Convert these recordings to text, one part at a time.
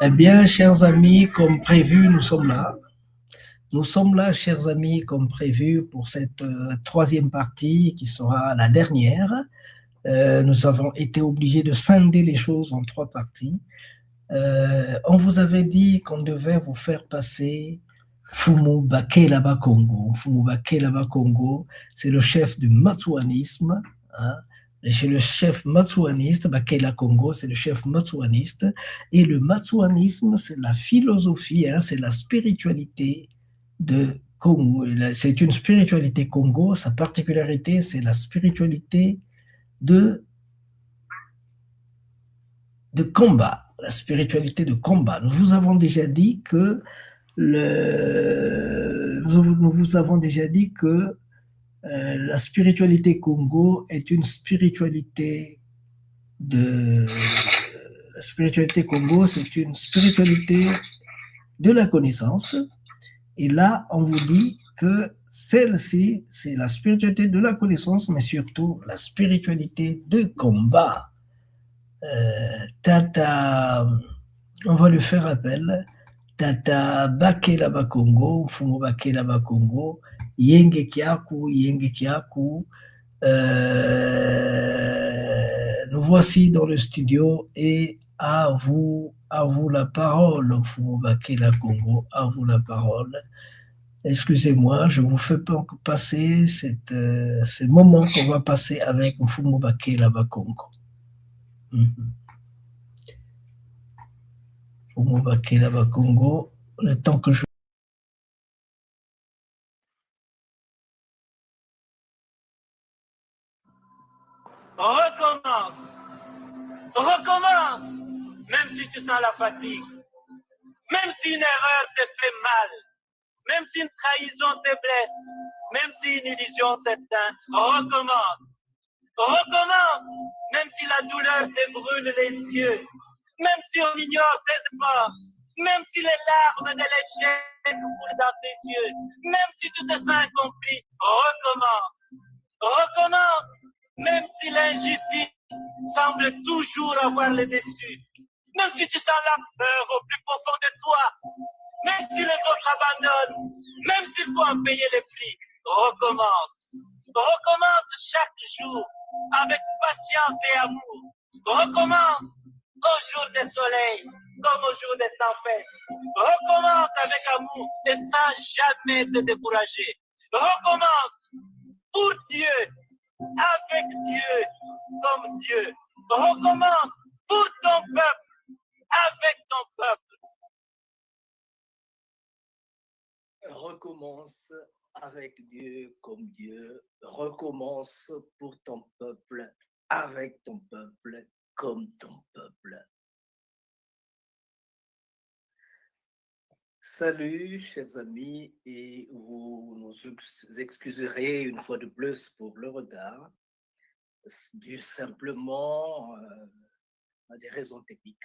Eh bien, chers amis, comme prévu, nous sommes là. Nous sommes là, chers amis, comme prévu pour cette troisième partie qui sera la dernière. Nous avons été obligés de scinder les choses en trois parties. On vous avait dit qu'on devait vous faire passer Fumu Bakela Bakongo. Fumu Bakela Bakongo, c'est le chef du Matsuanisme. Hein. Chez le chef matsuaniste, Bakela Congo, c'est le chef matsuaniste. Et le matsuanisme, c'est la philosophie, hein, c'est la spiritualité de Congo. C'est une spiritualité Congo. Sa particularité, c'est la spiritualité de combat, la spiritualité de combat. Nous vous avons déjà dit que nous vous avons déjà dit que la spiritualité Congo est une spiritualité de la spiritualité Congo, c'est une spiritualité de la connaissance. Et là, on vous dit que celle-ci, c'est la spiritualité de la connaissance, mais surtout la spiritualité de combat. Tata, on va lui faire appel. Tata Bakela Bakongo, Fumo Bakela Bakongo, Yenge Kiaku. Nous voici dans le studio et à vous la parole, Fumo Bakela Congo, à vous la parole. Excusez-moi, je vous fais passer ce moment qu'on va passer avec Fumo Bakela Bakongo. Fumo Bakela Bakongo, le temps que je Recommence, même si tu sens la fatigue, même si une erreur te fait mal, même si une trahison te blesse, même si une illusion s'éteint, recommence. Recommence, même si la douleur te brûle les yeux, même si on ignore tes efforts, même si les larmes de l'échec coulent dans tes yeux, même si tu te sens incompris, recommence. Recommence, même si l'injustice semble toujours avoir le dessus, même si tu sens la peur au plus profond de toi, même si les autres abandonnent, même s'il faut en payer les prix, recommence. Recommence chaque jour avec patience et amour. Recommence au jour des soleils comme au jour des tempêtes. Recommence avec amour et sans jamais te décourager. Recommence pour Dieu, avec Dieu, comme Dieu. Recommence pour ton peuple, avec ton peuple. Recommence avec Dieu comme Dieu. Recommence pour ton peuple, avec ton peuple, comme ton peuple. Salut, chers amis, et vous nous excuserez une fois de plus pour le retard, dû simplement à des raisons techniques.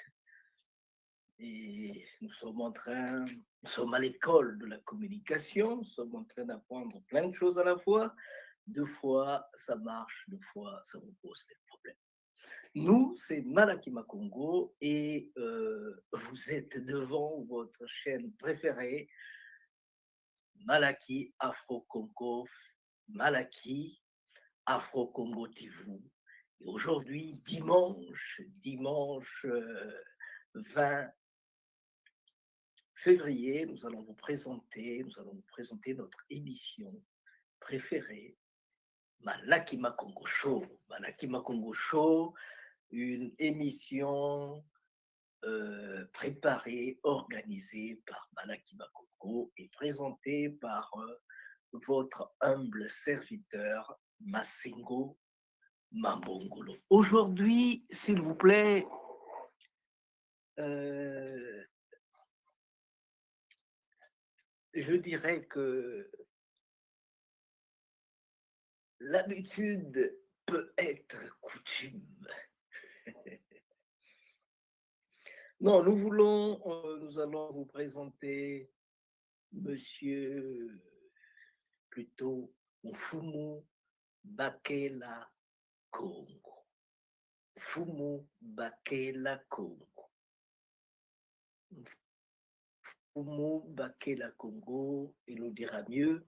Et nous sommes à l'école de la communication, nous sommes en train d'apprendre plein de choses à la fois. Deux fois, ça marche, deux fois, ça vous pose des problèmes. Nous, c'est Malaki Makongo et vous êtes devant votre chaîne préférée, Malaki Afro-Congo, Malaki Afro-Congo TV. Et aujourd'hui, dimanche 20 février, nous allons vous présenter notre émission préférée, Malaki Makongo Show. Malaki Makongo Show, une émission préparée, organisée par Malaki Makongo et présentée par votre humble serviteur Masengo Mambongolo. Aujourd'hui, s'il vous plaît, je dirais que l'habitude peut être coutume. Non, nous allons vous présenter Monsieur plutôt Mfumu Bakela Congo. Mfumu Bakela Congo. Mfumu Bakela Congo, il nous dira mieux,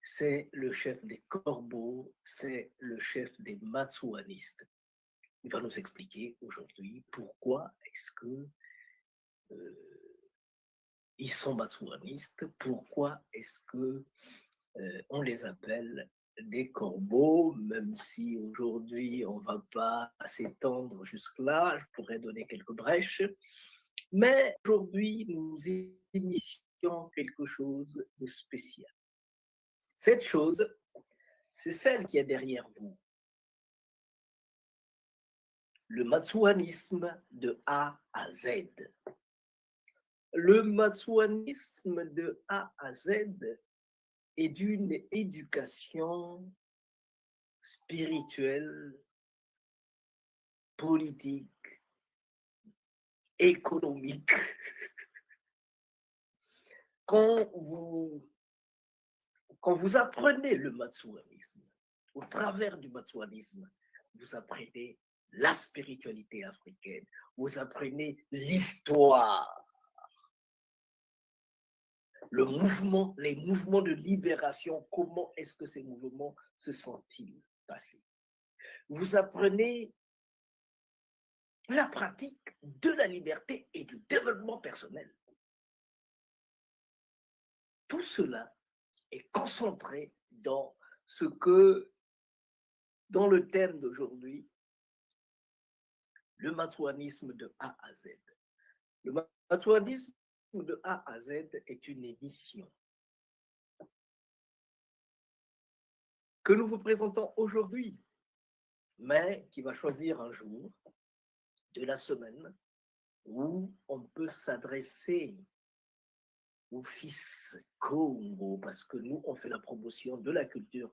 c'est le chef des corbeaux, c'est le chef des Matsouanistes. Il va nous expliquer aujourd'hui pourquoi est-ce que ils sont Matsouanistes, pourquoi est-ce que on les appelle des corbeaux, même si aujourd'hui on ne va pas s'étendre jusque-là, je pourrais donner quelques brèches, mais aujourd'hui nous initions quelque chose de spécial. Cette chose, c'est celle qui est derrière vous. Le matsouanisme de A à Z. Le matsouanisme de A à Z est d'une éducation spirituelle, politique, économique. Quand vous apprenez le matsouanisme, au travers du matsouanisme, vous apprenez la spiritualité africaine, vous apprenez l'histoire, les mouvements de libération, comment est-ce que ces mouvements se sont-ils passés. Vous apprenez la pratique de la liberté et du développement personnel. Tout cela est concentré dans dans le thème d'aujourd'hui, le matsouanisme de A à Z. Le matsouanisme de A à Z est une émission que nous vous présentons aujourd'hui, mais qui va choisir un jour de la semaine où on peut s'adresser aux fils Congo, parce que nous, on fait la promotion de la culture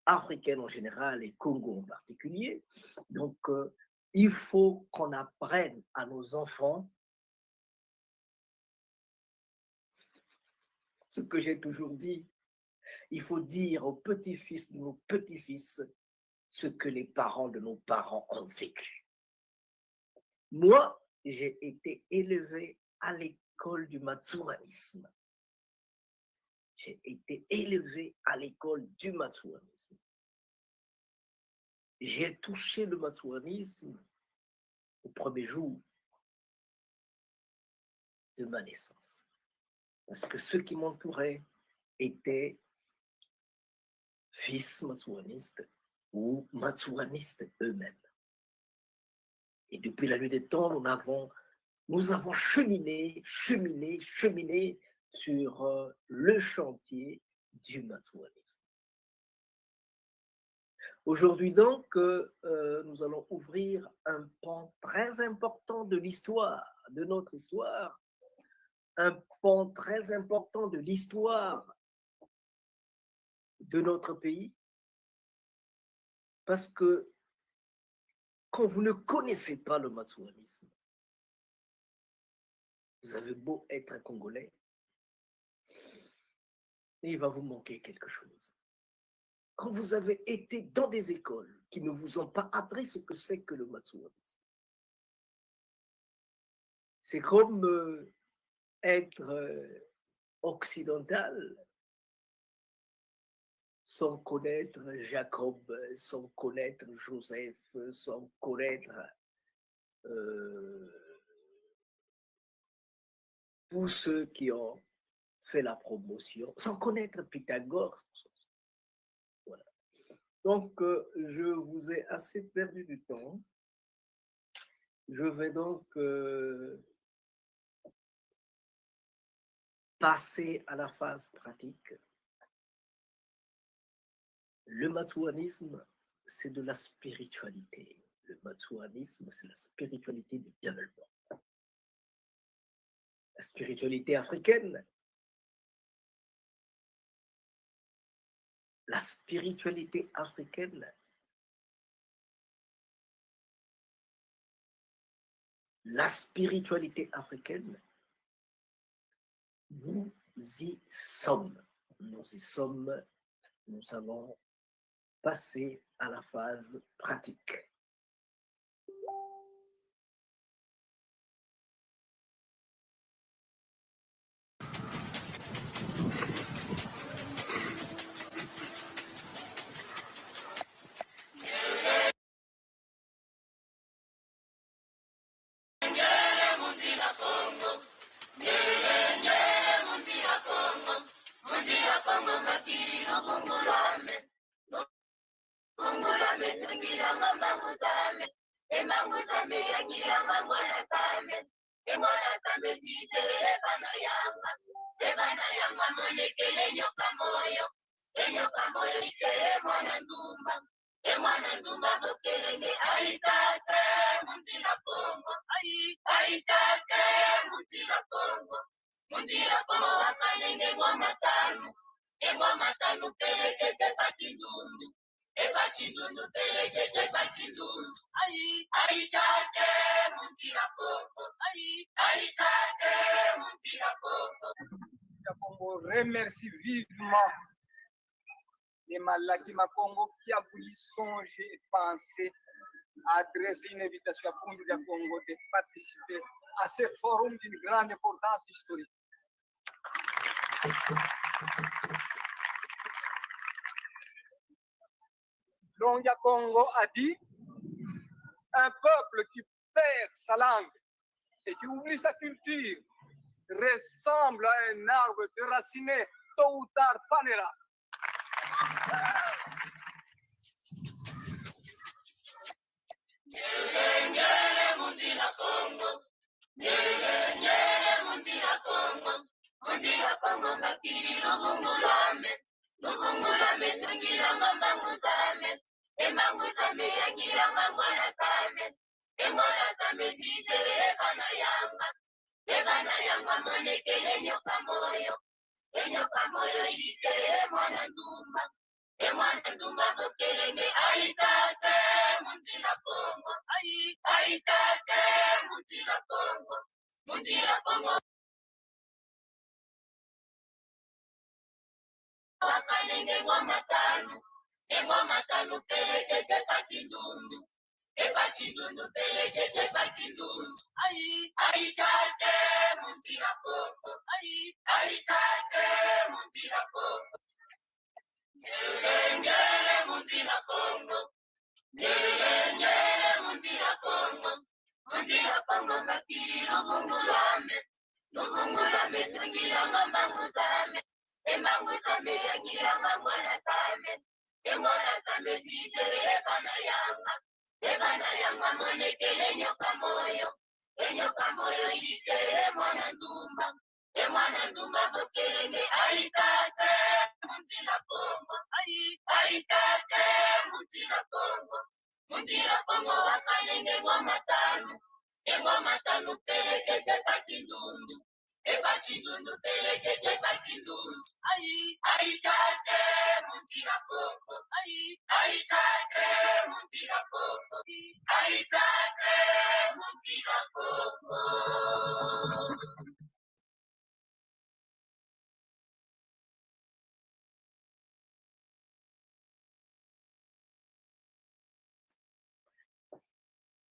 africaine en général et Congo en particulier. Donc, il faut qu'on apprenne à nos enfants ce que j'ai toujours dit. Il faut dire aux petits-fils de nos petits-fils ce que les parents de nos parents ont vécu. Moi, j'ai été élevé à l'école du matsouanisme. J'ai été élevé à l'école du matsouanisme. J'ai touché le matsouanisme au premier jour de ma naissance. Parce que ceux qui m'entouraient étaient fils matsouanistes ou matsouanistes eux-mêmes. Et depuis la nuit des temps, nous avons cheminé sur le chantier du matsouanisme. Aujourd'hui donc, nous allons ouvrir un pan très important de l'histoire, de notre histoire, un pan très important de l'histoire de notre pays, parce que quand vous ne connaissez pas le matsouanisme, vous avez beau être un Congolais, et il va vous manquer quelque chose. Quand vous avez été dans des écoles qui ne vous ont pas appris ce que c'est que le matsouanisme, c'est comme être occidental sans connaître Jacob, sans connaître Joseph, sans connaître tous ceux qui ont fait la promotion, sans connaître Pythagore. Voilà. Donc, je vous ai assez perdu du temps. Je vais donc passer à la phase pratique. Le matsouanisme, c'est de la spiritualité. Le matsouanisme, c'est la spiritualité du développement. La spiritualité africaine, la spiritualité africaine, nous y sommes. nous y sommes, nous allons passer à la phase pratique. Congo remercie vivement les Malaki Congo qui a voulu songer et penser à adresser une invitation à Pundu Congo de participer à ce forum d'une grande importance historique. Longia Congo a dit un peuple qui perd sa langue et qui oublie sa culture ressemble à un arbre déraciné, tôt ou tard fanera.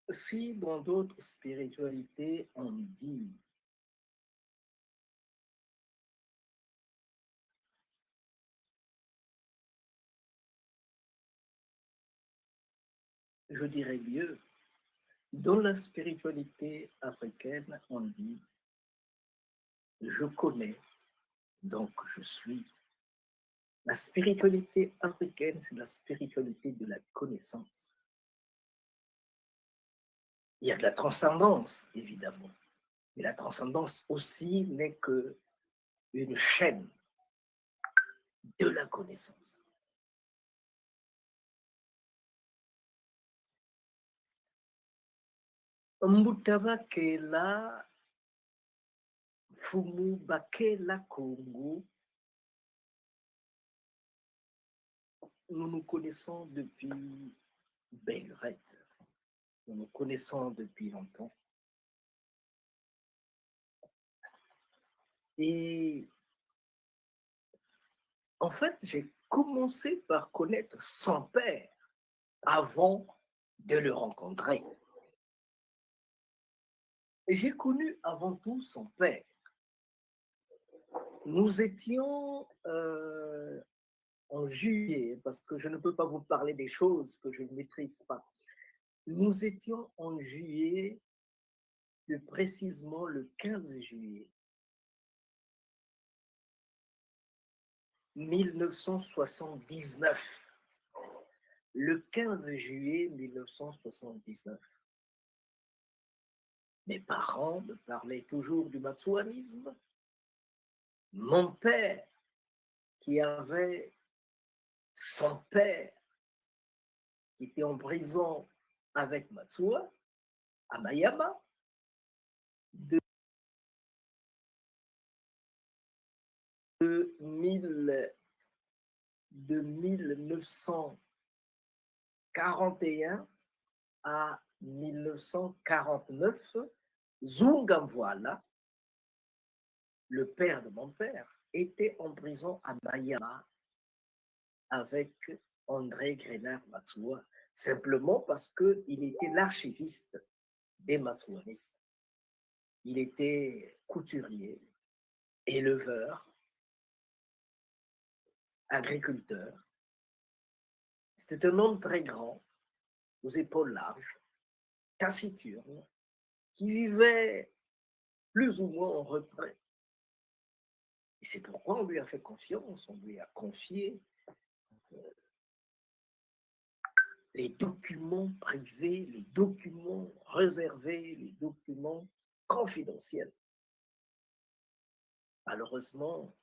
Si dans d'autres spiritualités on dit je dirais mieux, dans la spiritualité africaine, on dit je connais, donc je suis. La spiritualité africaine, c'est la spiritualité de la connaissance. Il y a de la transcendance, évidemment, mais la transcendance aussi n'est que une chaîne de la connaissance. Mbutaba Kela, Fumu Bakela Congo, nous nous connaissons depuis belle lurette. Nous nous connaissons depuis longtemps. Et en fait, j'ai commencé par connaître son père avant de le rencontrer. Et j'ai connu avant tout son père. Nous étions en juillet, parce que je ne peux pas vous parler des choses que je ne maîtrise pas. Nous étions en juillet, plus précisément le 15 juillet 1979. Le 15 juillet 1979. Mes parents me parlaient toujours du matsouanisme. Mon père, qui avait son père, qui était en prison avec Matsuwa, à Mayama, de 1941 à 1949, Zungamvoila, le père de mon père, était en prison à Mayama avec André Grenard Matsuwa, simplement parce qu'il était l'archiviste des Matsouanistes. Il était couturier, éleveur, agriculteur. C'était un homme très grand, aux épaules larges, taciturne, qui vivait plus ou moins en retrait. Et c'est pourquoi on lui a fait confiance, on lui a confié les documents privés, les documents réservés, les documents confidentiels. Malheureusement,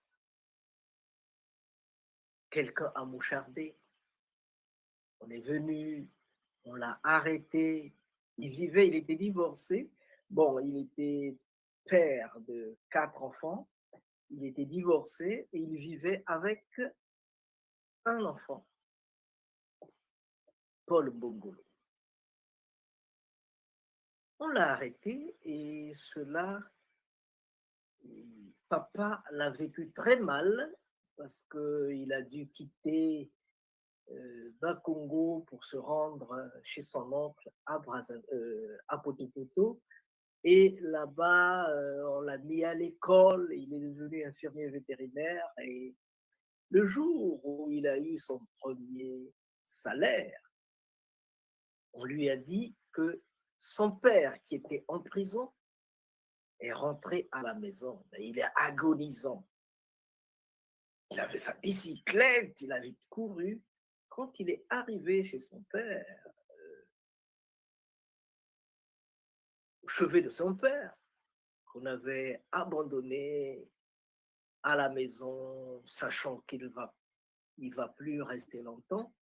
quelqu'un a mouchardé. On est venu, on l'a arrêté. Il était divorcé. Bon, il était père de 4 enfants. Il était divorcé et il vivait avec un enfant, Paul Mbongolo. On l'a arrêté et cela, papa l'a vécu très mal parce qu'il a dû quitter Bakongo pour se rendre chez son oncle à Potopoto. Et là-bas, on l'a mis à l'école, il est devenu infirmier vétérinaire. Et le jour où il a eu son premier salaire, on lui a dit que son père, qui était en prison, est rentré à la maison. Il est agonisant. Il avait sa bicyclette, il avait couru. Quand il est arrivé chez son père, au chevet de son père, qu'on avait abandonné à la maison, sachant qu'il ne va plus rester longtemps,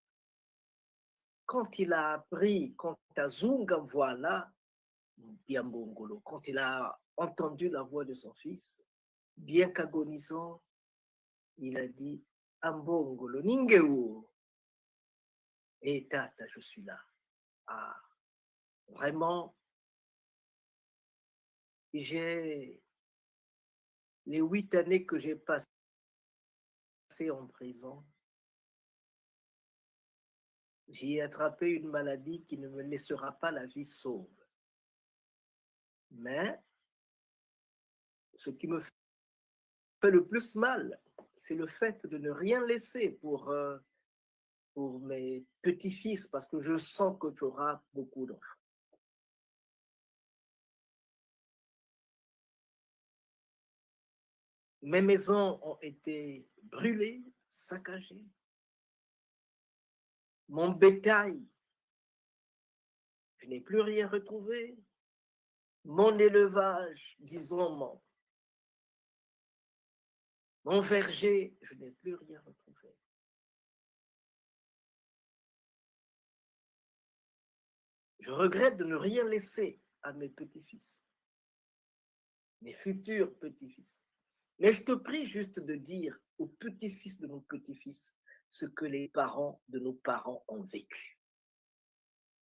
quand il a appris, quand Zungamvoila, Diambongolo, quand il a entendu la voix de son fils, bien qu'agonisant, il a dit Ambongolo, Ningeu. Et tata, je suis là. Ah, vraiment, j'ai les 8 années que j'ai passées en prison, j'ai attrapé une maladie qui ne me laissera pas la vie sauve. Mais ce qui me fait le plus mal, c'est le fait de ne rien laisser pour mes petits-fils, parce que je sens que tu auras beaucoup d'enfants. Mes maisons ont été brûlées, saccagées. Mon bétail, je n'ai plus rien retrouvé. Mon élevage, disons, mon verger, je n'ai plus rien retrouvé. Je regrette de ne rien laisser à mes petits-fils, mes futurs petits-fils. Mais je te prie juste de dire aux petits-fils de nos petits-fils ce que les parents de nos parents ont vécu.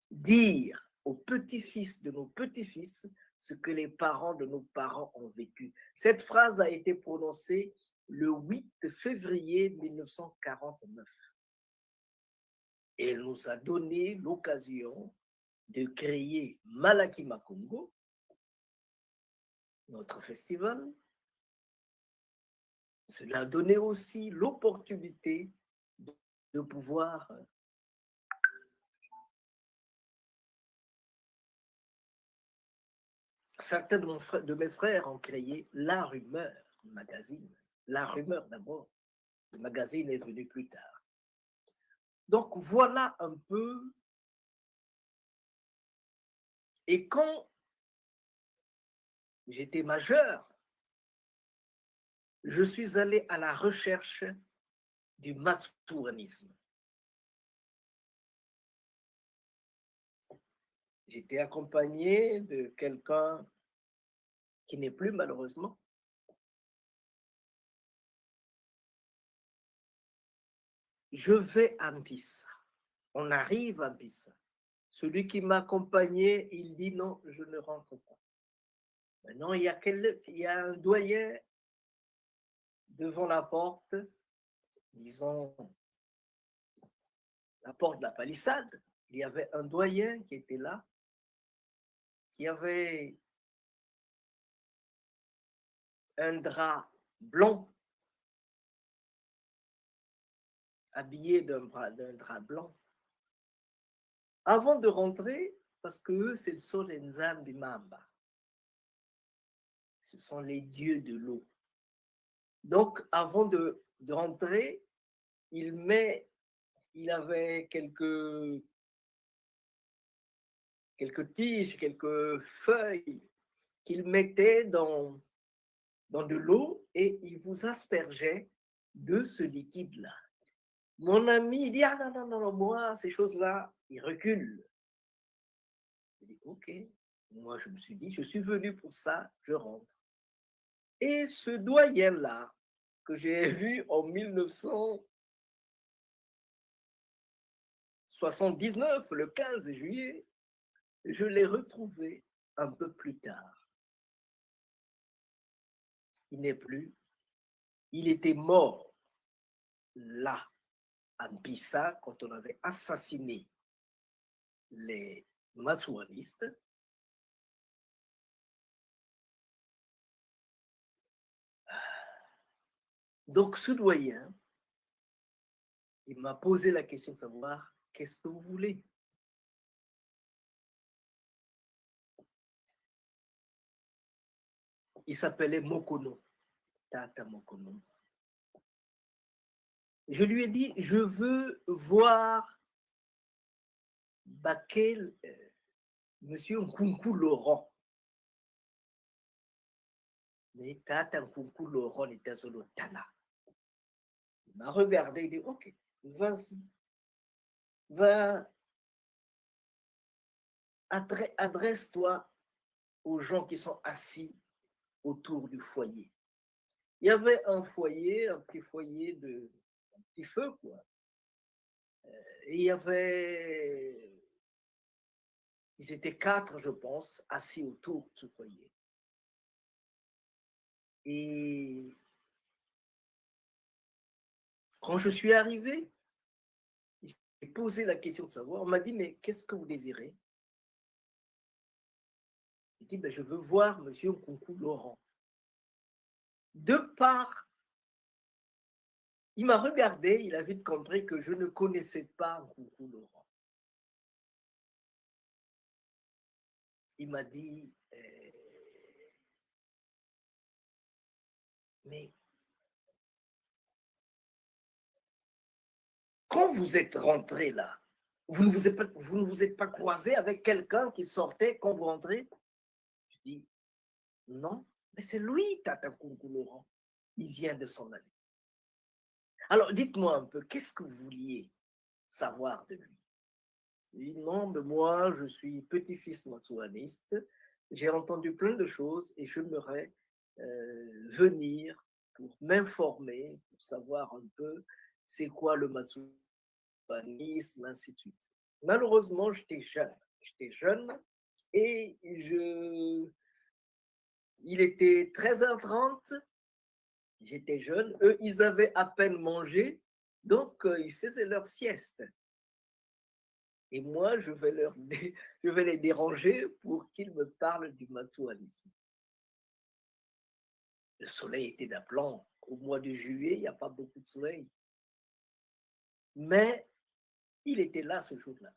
Dire aux petits-fils de nos petits-fils ce que les parents de nos parents ont vécu. Cette phrase a été prononcée le 8 février 1949. Et elle nous a donné l'occasion de créer Malakima Congo, notre festival. Cela a donné aussi l'opportunité de pouvoir certains de mes frères ont créé La Rumeur magazine. La Rumeur d'abord. Le magazine est venu plus tard. Donc voilà un peu. Et quand j'étais majeur, je suis allé à la recherche du matsouanisme. J'étais accompagné de quelqu'un qui n'est plus malheureusement. Je vais à Mpissa. On arrive à Mpissa. Celui qui m'accompagnait, il dit non, je ne rentre pas. Maintenant, il y a un doyen devant la porte, disons, la porte de la palissade. Il y avait un doyen qui était là, qui avait un drap blanc, habillé d'un drap blanc. Avant de rentrer, parce que eux, c'est le Solenzambi Mamba. Ce sont les dieux de l'eau. Donc, avant de rentrer, il avait quelques tiges, quelques feuilles qu'il mettait dans de l'eau et il vous aspergeait de ce liquide-là. Mon ami, il dit, ah non, moi, ces choses-là, il recule. Je dis, ok. Moi, je me suis dit, je suis venu pour ça, je rentre. Et ce doyen-là, que j'ai vu en 1979, le 15 juillet, je l'ai retrouvé un peu plus tard. Il n'est plus. Il était mort là, à Mpissa, quand on avait assassiné les matsouanistes. Donc, ce doyen, il m'a posé la question de savoir qu'est-ce que vous voulez. Il s'appelait Mokono, Tata Mokono. Je lui ai dit, je veux voir Bakel, Monsieur Nkunku Laurent. Mais Tata Nkunku Laurent était sur le Tana. Il m'a regardé, il dit, ok, vas-y, adresse-toi aux gens qui sont assis autour du foyer. Il y avait un foyer, un petit foyer un petit feu, quoi. Et ils étaient 4, je pense, assis autour de ce foyer. Et quand je suis arrivé, j'ai posé la question de savoir, on m'a dit, mais qu'est-ce que vous désirez? J'ai dit, ben, je veux voir Monsieur Nkunku Laurent. De part, il m'a regardé, il a vite compris que je ne connaissais pas Nkunku Laurent. Il m'a dit, mais quand vous êtes rentré là, vous ne vous êtes pas croisé avec quelqu'un qui sortait quand vous rentrez? Je dis, non, mais c'est lui, Tata Nkunku Laurent. Il vient de s'en aller. Alors, dites-moi un peu, qu'est-ce que vous vouliez savoir de lui? Je dis, non, mais moi, je suis petit-fils matsouaniste. J'ai entendu plein de choses et j'aimerais venir pour m'informer, pour savoir un peu c'est quoi le matsouanisme, ainsi de suite. Malheureusement, j'étais jeune et il était 13h30, J'étais jeune, eux, ils avaient à peine mangé, donc ils faisaient leur sieste. Et moi, je vais les déranger pour qu'ils me parlent du matsuanisme. Le soleil était d'aplomb. Au mois de juillet, il n'y a pas beaucoup de soleil. Mais il était là ce jour-là.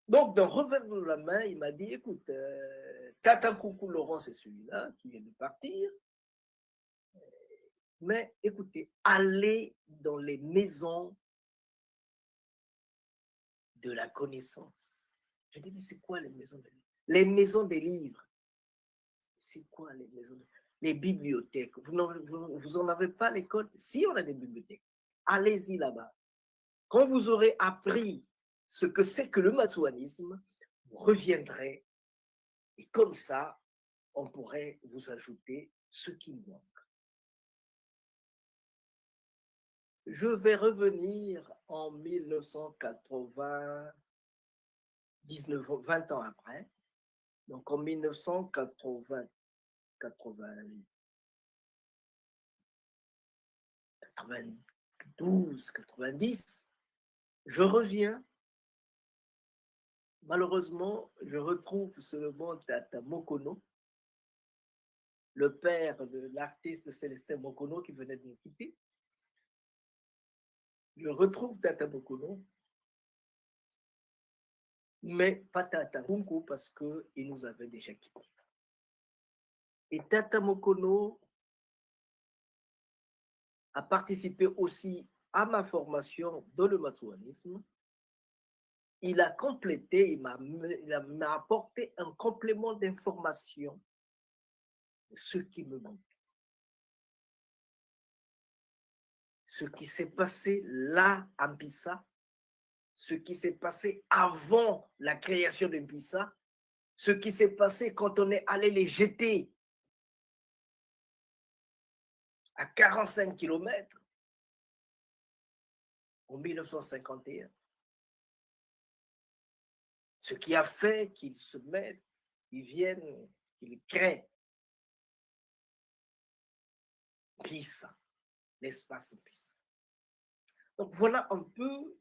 Donc, d'un revers de la main, il m'a dit, écoute, Tata Coucou Laurent, c'est celui-là qui vient de partir. Mais écoutez, allez dans les maisons de la connaissance. Je dis, mais c'est quoi les maisons des livres? Les maisons des livres. C'est quoi les maisons des livres? Les bibliothèques. Vous n'en avez pas à l'école? Si, on a des bibliothèques. Allez-y là-bas. Quand vous aurez appris ce que c'est que le matsuanisme, vous reviendrez et comme ça, on pourrait vous ajouter ce qui manque. Je vais revenir en 1980, 20 ans après. Donc en 1992, 90, je reviens. Malheureusement, je retrouve seulement Tata Mokono, le père de l'artiste Célestin Mokono qui venait de nous quitter. Je retrouve Tata Mokono, mais pas Tata Kunku parce qu'il nous avait déjà quittés. Et Tata Mokono a participé aussi à ma formation dans le matsuanisme. Il a complété, il m'a apporté un complément d'information de ce qui me manque. Ce qui s'est passé là à Mpissa, ce qui s'est passé avant la création de Mpissa, ce qui s'est passé quand on est allé les jeter à 45 km en 1951. Ce qui a fait qu'ils se mettent, qu'ils viennent, qu'ils créent Mpissa, l'espace Mpissa. Donc voilà un peu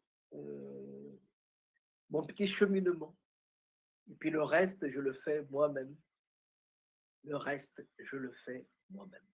mon petit cheminement. Et puis le reste, je le fais moi-même. Le reste, je le fais moi-même.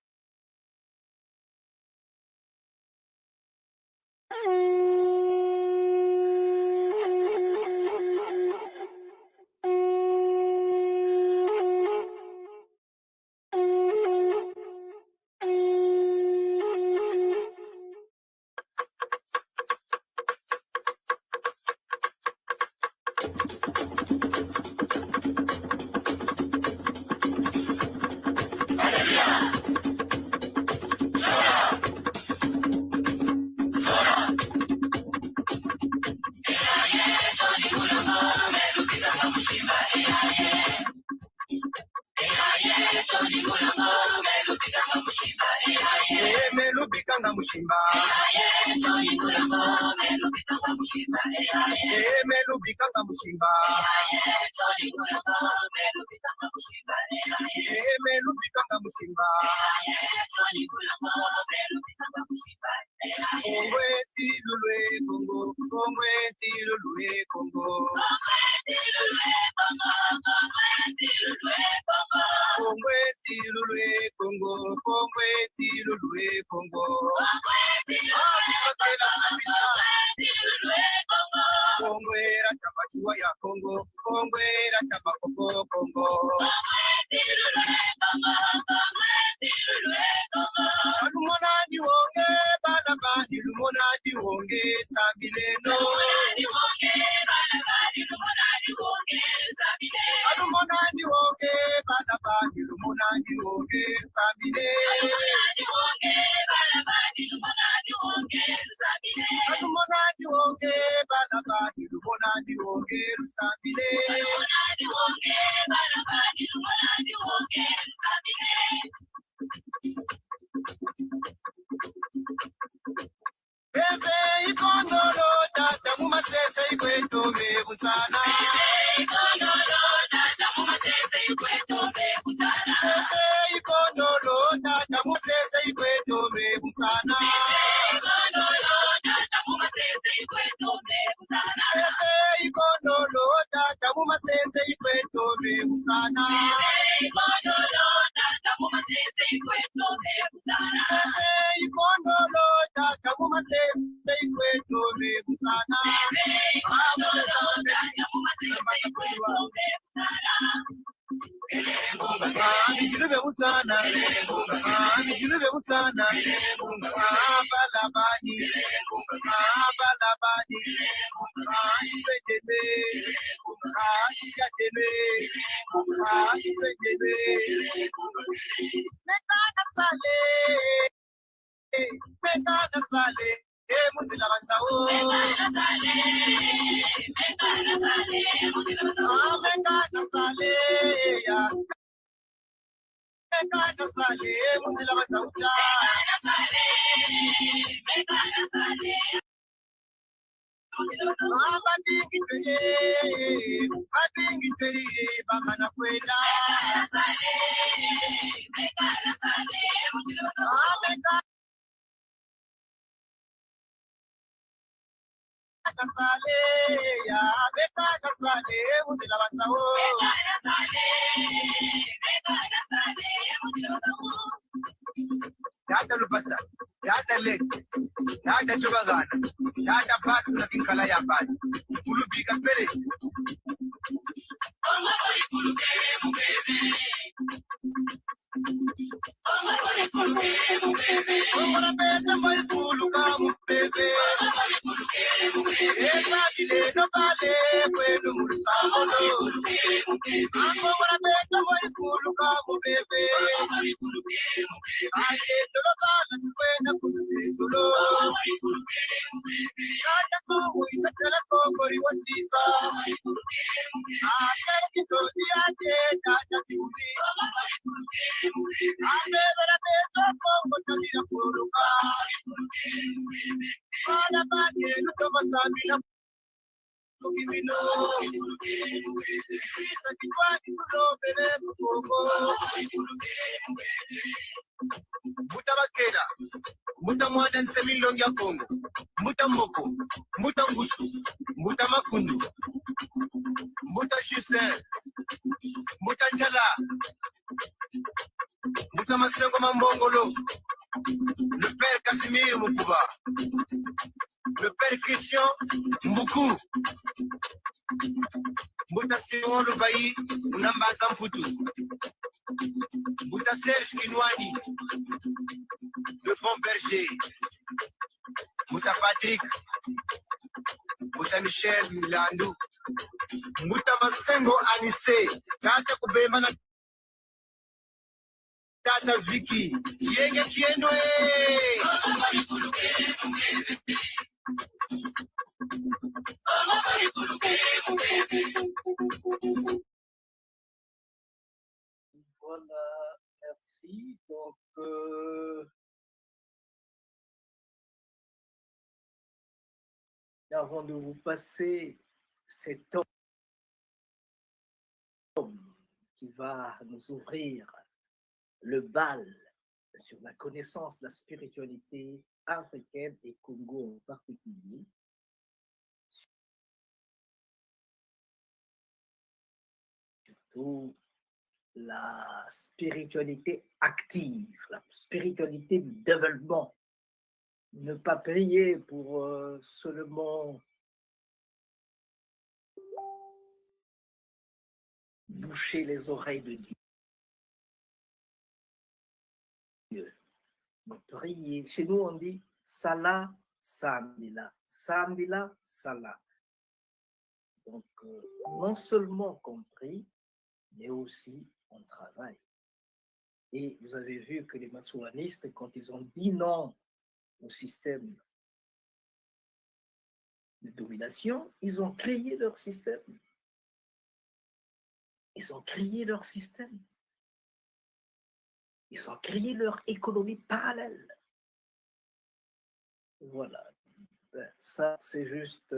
Mijilube usana, mijilube usana, abalabani, abalabani, ajibedebe, ajijadebe, ajibedebe, mekana sale, muzila bansawo, mekana sale, ya. Mekana sale, muzila basauta. Abadingi teri, bamana kwela. Mekana sale, ya, mekana sale, muzila basawo. Dada lubasa, dada leg, dada chubagana, dada bat natin kalaya bat. Ulubiga pele. Omara beta mai kuluka mu bebe. Esa dile no vale, kwenu mursalo. Omara beta mai kuluka mu bebe. Ake tolo bala kwena kululo. Kaya kuhu isa tela kogori wasisa. Ake kitodi ake dada turi. Ame vera beta kongo tamira kuluka. Mana bade luto masamina kugimino. Isa kikwani kulo bere kukogo. Muta bakera, muta mwadan semilong ya Kongo, muta moko, muta ngusu, muta makundu, muta Justin, muta njala, muta masengo mambongolo, le père Casimir Mukuba, le père Christian Mbuku, muta Simon Lubayi, Unamba Zamputu, muta Serge Kinwani, le bon berger, muta Patrick, muta Michel Milandu, muta Masengo Anise, tata kubema na tata Vicky, yenge kienwe. Voilà, merci. Donc, avant de vous passer cet homme qui va nous ouvrir le bal sur la connaissance de la spiritualité africaine et Congo en particulier, surtout la spiritualité active, la spiritualité du développement. Ne pas prier pour seulement boucher les oreilles de Dieu. Mais prier. Chez nous, on dit Salah, Sambila. Sambila, Salah. Donc, non seulement qu'on prie, mais aussi on travaille. Et vous avez vu que les matsouanistes, quand ils ont dit non au système de domination, ils ont créé leur système. Ils ont créé leur système. Ils ont créé leur économie parallèle. Voilà. Ben, ça, c'est juste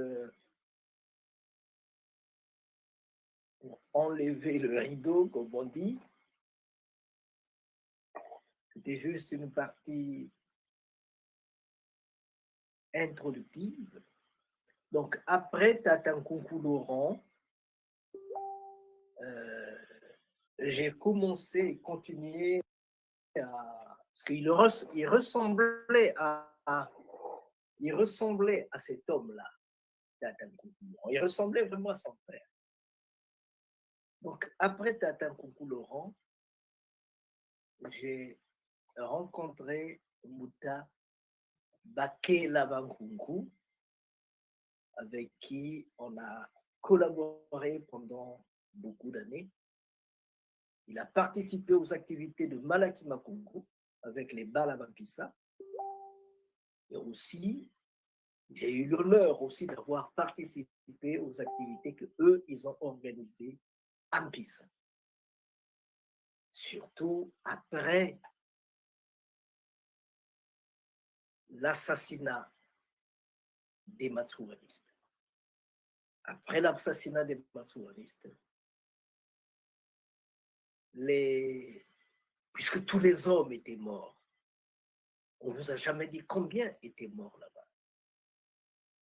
pour enlever le rideau, comme on dit. C'était juste une partie introductive. Donc, après Tatankunku Laurent, j'ai commencé et continué parce qu'il ressemblait à cet homme-là, Tata Nkoulou. Il ressemblait vraiment à son père. Donc, après Tata Nkoulou Laurent, j'ai rencontré Mouta Bakela Bankungu, avec qui on a collaboré pendant beaucoup d'années. Il a participé aux activités de Malaki Makungu avec les Balabampissa. Et aussi, j'ai eu l'honneur aussi d'avoir participé aux activités que eux, ils ont organisées à Mpissa. Surtout après l'assassinat des Matsouanistes. Après l'assassinat des Matsouanistes, puisque tous les hommes étaient morts, on ne vous a jamais dit combien étaient morts là-bas.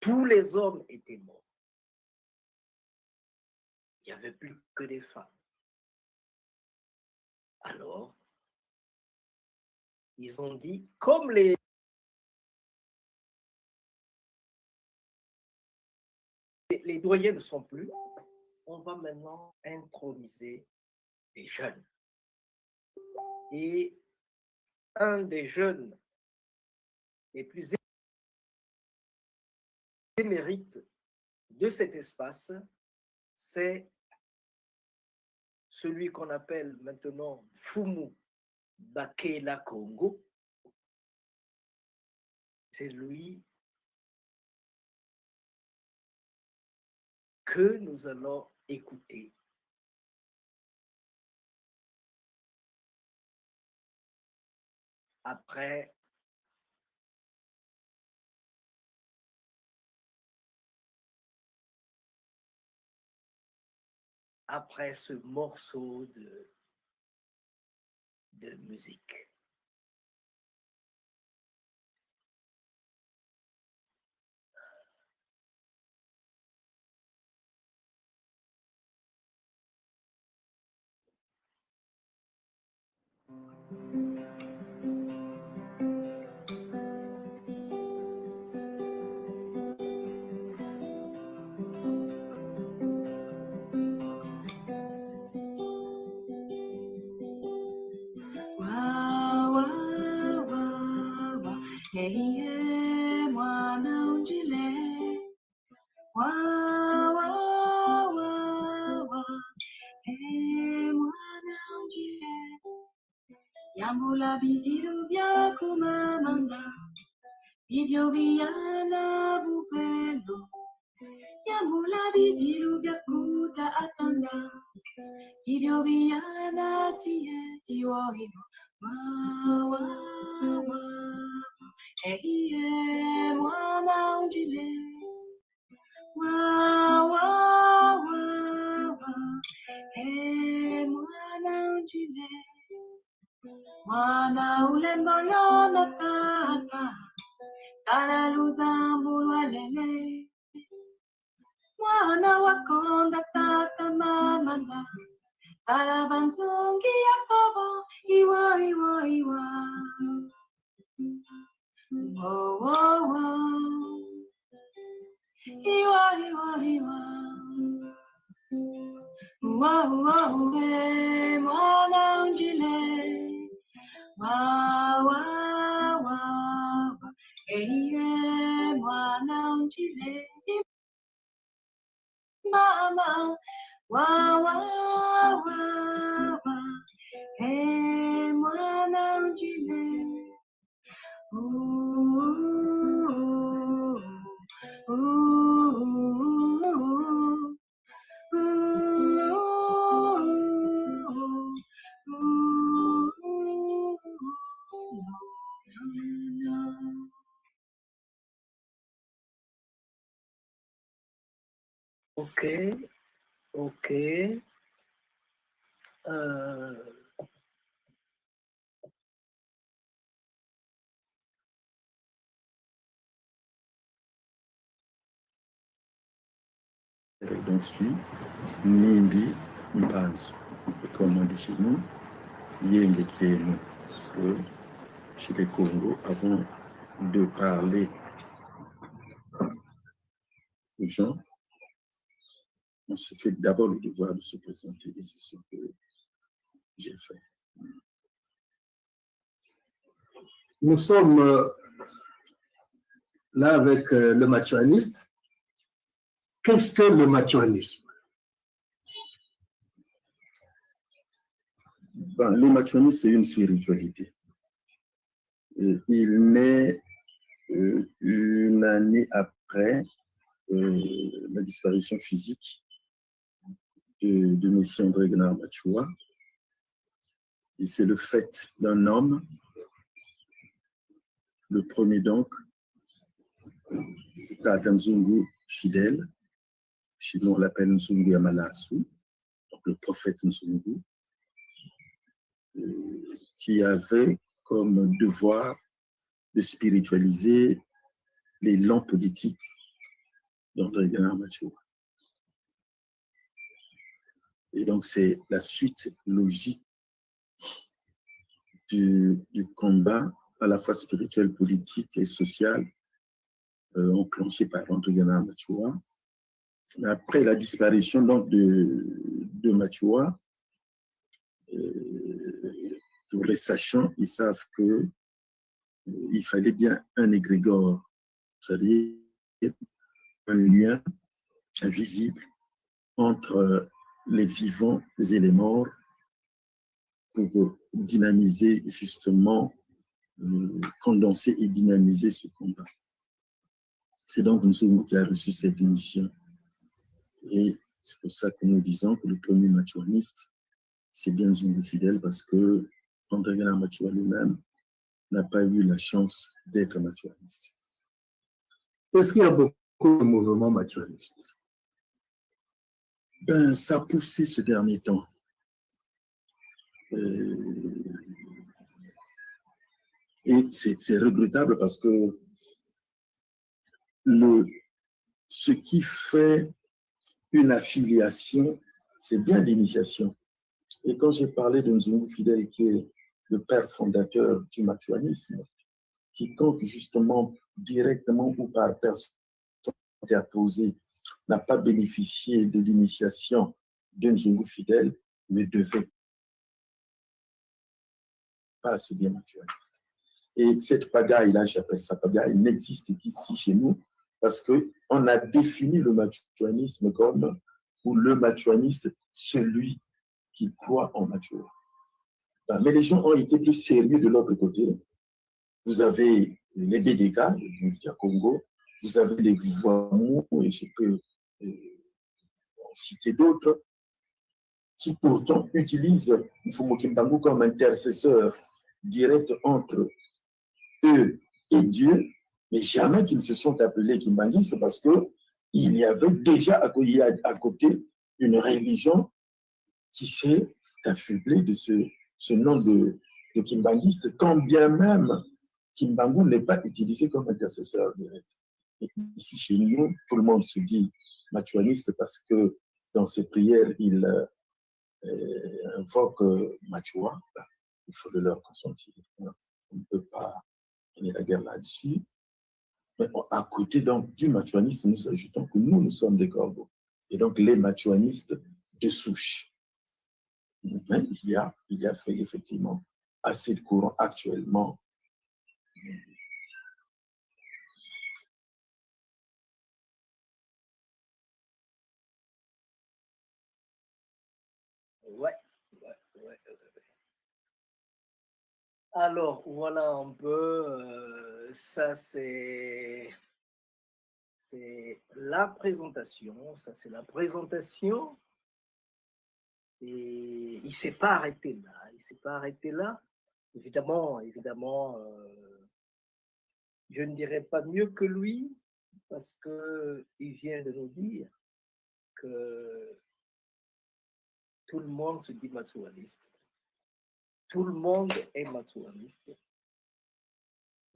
Tous les hommes étaient morts. Il n'y avait plus que des femmes. Alors, ils ont dit, comme les doyens ne sont plus, on va maintenant introniser les jeunes. Et un des jeunes les plus émérites de cet espace, c'est celui qu'on appelle maintenant Fumu Bakela Congo. C'est lui que nous allons écouter. Après ce morceau de musique. Yambula bidiru bya kumamanga, ibyo biyana bupendo. Yambula bidiru bya kuta atanga, ibyo biyana tiye tiwo iwo. Wa wa wa, mwana unjile. Wa wa wa wa, mwana unjile. Mwana ulembolo na tata, kala luzambulwa lele. Mwana wakonda tata mamanda, kala banzungi yakobo, iwa iwa iwa. Wo wo wo, iwa iwa iwa. Wa wa mwana unjile. Wa wa wa wa, mwana unjile. Mama, wa wa wa wa, mwana unjile. Ok. Donc, je suis Nimbi Mpanzu. Et comme on dit chez nous, Yenge Kienu. Parce que chez les Congo, avant de parler aux gens, on se fait d'abord le devoir de se présenter et c'est ce que j'ai fait. Nous sommes là avec le machuanisme. Qu'est-ce que le machuanisme? Le machuanisme, c'est une spiritualité. Et il naît une année après la disparition physique de M. André Gnard Machua. Et c'est le fait d'un homme, le premier donc, c'est Tata Nzungu Fidèle, chez nous on l'appelle Nzungu Yamalasu, donc le prophète Nzungu, qui avait comme devoir de spiritualiser l'élan politique d'André Gnard Machua. Et donc c'est la suite logique du combat à la fois spirituel, politique et social enclenché par André Gnard Machua. Après la disparition donc de Machua, pour les sachants, ils savent que il fallait bien un égrégore, c'est-à-dire un lien visible entre les vivants et les morts pour dynamiser justement, condenser et dynamiser ce combat. C'est donc Nzungu qui a reçu cette mission. Et c'est pour ça que nous disons que le premier machuaniste, c'est bien Nzungu Fidèle, parce que André Gnard Machua lui-même n'a pas eu la chance d'être machuaniste. Est-ce qu'il y a beaucoup de mouvements machuanistes? Ça a poussé ce dernier temps. Et c'est regrettable parce que ce qui fait une affiliation, c'est bien l'initiation. Et quand j'ai parlé de Nzungu Fidèle, qui est le père fondateur du machuanisme, quiconque justement directement ou par personne interposée n'a pas bénéficié de l'initiation de Nzungu Fidèle ne devait pas se dire machuaniste. Et cette pagaille-là, j'appelle ça pagaille, n'existe qu'ici chez nous, parce qu'on a défini le machuanisme comme, ou le machuaniste, celui qui croit en Machua. Mais les gens ont été plus sérieux de l'autre côté. Vous avez les BDK du Congo, vous avez les Vivouamou, et je peux citer d'autres, qui pourtant utilisent Mfumu Kimbangu comme intercesseur direct entre eux et Dieu, mais jamais qu'ils ne se sont appelés Kimbanguistes parce qu'il y avait déjà à côté une religion qui s'est affublée de ce nom de Kimbanguiste, quand bien même Kimbangu n'est pas utilisé comme intercesseur direct. Et ici, chez nous, tout le monde se dit machuaniste parce que dans ses prières, il invoque Machua. Il faut le leur consentir. On ne peut pas gagner la guerre là-dessus. Mais à côté donc, du machuanisme, nous ajoutons que nous sommes des corbeaux. Et donc, les machuanistes de souche. Mais il y a fait effectivement assez de courants actuellement. Ouais. Alors, voilà un peu, ça c'est la présentation, et il ne s'est pas arrêté là, évidemment, je ne dirais pas mieux que lui, parce qu'il vient de nous dire que tout le monde se dit machuaniste. Tout le monde est machuaniste.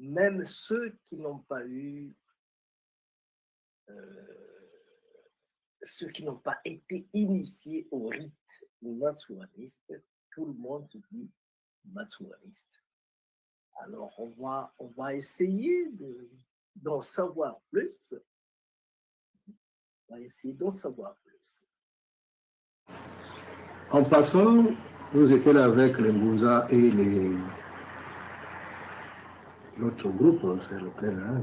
Même ceux qui n'ont pas eu, ceux qui n'ont pas été initiés au rite machuaniste, tout le monde se dit machuaniste. Alors, on va essayer d'en savoir plus. On va essayer d'en savoir plus. En passant, vous étiez là avec les Ngunza et l'autre groupe, c'est lequel, hein?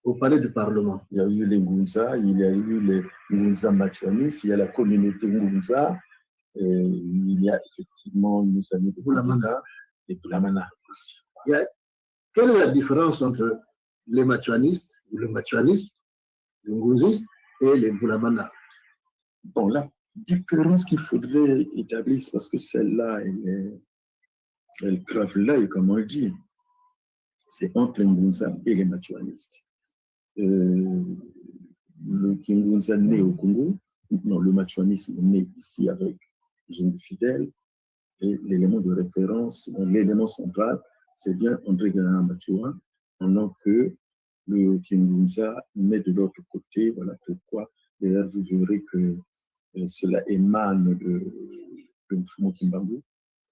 Vous parlez du Parlement. Il y a eu les Ngunza, il y a eu les Ngunza Machuanis, il y a la communauté Ngunza, et il y a effectivement nos amis de Boulamana et Boulamana aussi. Quelle est la différence entre les machuanistes, ou le machuaniste, les ngunzistes et les Boulamana? Bon, la différence qu'il faudrait établir, parce que celle-là, elle crève l'œil, comme on le dit, c'est entre les Ngunza et les machuanistes. Le Kingunza né au Congo, non, le machuanisme né ici avec Zungu Fidèle, et l'élément de référence, l'élément central, c'est bien André Gana Machua, pendant que le Kingunza naît de l'autre côté. Voilà pourquoi, d'ailleurs, vous verrez que cela émane de Mfumo Kimbangu,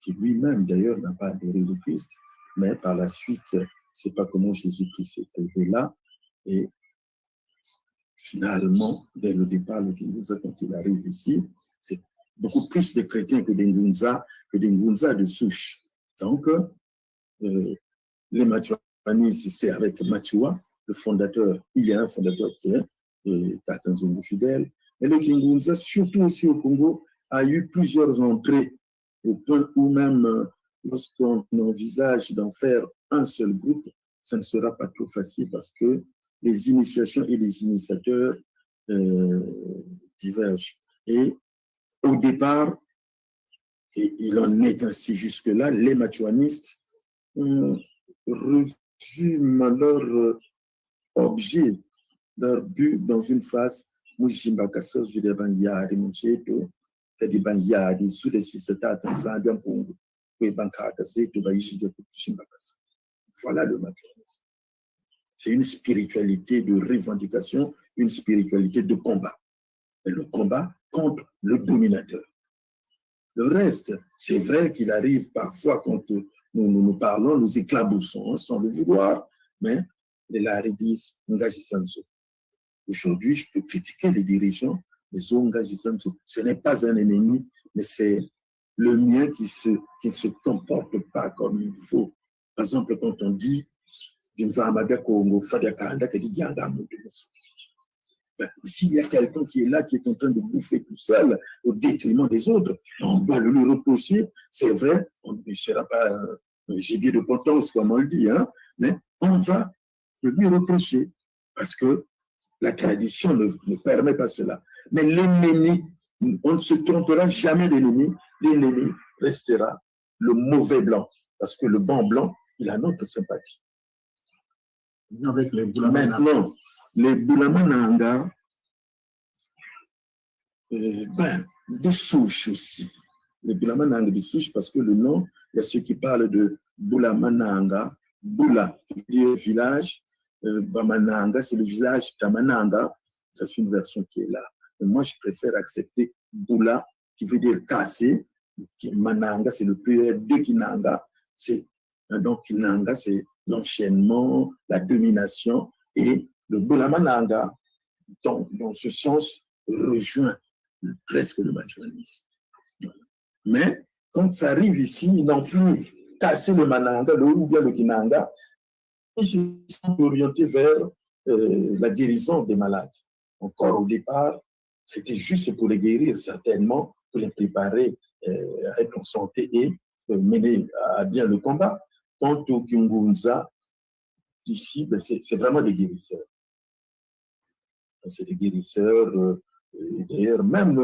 qui lui-même, d'ailleurs, n'a pas adoré le Christ, mais par la suite, je ne sais pas comment Jésus-Christ est arrivé là, et finalement, dès le départ, le Kingunza, quand il arrive ici, c'est beaucoup plus de chrétiens que des Ngunza de souche. Donc, les Machuanis, c'est avec Machua, le fondateur, il y a un fondateur qui est Tatanzungu Fidèle. Et le Kingunza, surtout aussi au Congo, a eu plusieurs entrées, au point où même lorsqu'on envisage d'en faire un seul groupe, ça ne sera pas trop facile parce que les initiations et les initiateurs divergent. Et au départ, et il en est ainsi jusque-là, les machuanistes ont revu leur objet, leur but dans une phase Mujimbakasa, Judebanyari, Muncheto, Kadibanyari, Sudesisata, Tanzania, pour Bankakase, Tobaïji, Chimbakasa. Voilà le machuanisme. C'est une spiritualité de revendication, une spiritualité de combat. Et le combat contre le dominateur. Le reste, c'est vrai qu'il arrive parfois quand nous parlons, nous éclaboussons sans le vouloir, mais les Lari disent Ngaji Sanso. Aujourd'hui, je peux critiquer les dirigeants des Ngaji Sanso. Ce n'est pas un ennemi, mais c'est le mien qui ne se comporte pas comme il faut. Par exemple, quand on dit s'il y a quelqu'un qui est là, qui est en train de bouffer tout seul au détriment des autres, on doit le lui reprocher. C'est vrai, on ne sera pas un gibier de potence, comme on le dit, hein, mais on va le lui reprocher parce que la tradition ne permet pas cela. Mais l'ennemi, on ne se trompera jamais d'ennemi. L'ennemi restera le mauvais blanc parce que le bon blanc, il a notre sympathie. Avec les Maintenant, les Boulamananga, des souches aussi. Les Boulamananga des souches, parce que le nom, il y a ceux qui parlent de Boulamananga, Boula, qui veut dire village, Bamananga, c'est le village Tamananga, ça c'est une version qui est là. Et moi, je préfère accepter Boula, qui veut dire cassé, Mananga, c'est le pluriel de Kinanga, donc Kinanga, c'est l'enchaînement, la domination, et le Boulamananga, dans ce sens, rejoint presque le machuanisme. Mais quand ça arrive ici, ils n'ont plus cassé le Mananga, ou bien le Kinanga, ils se sont orientés vers la guérison des malades. Encore au départ, c'était juste pour les guérir, certainement, pour les préparer à être en santé et mener à bien le combat. Quant au Kingunza, ici, c'est vraiment des guérisseurs. C'est des guérisseurs, d'ailleurs, même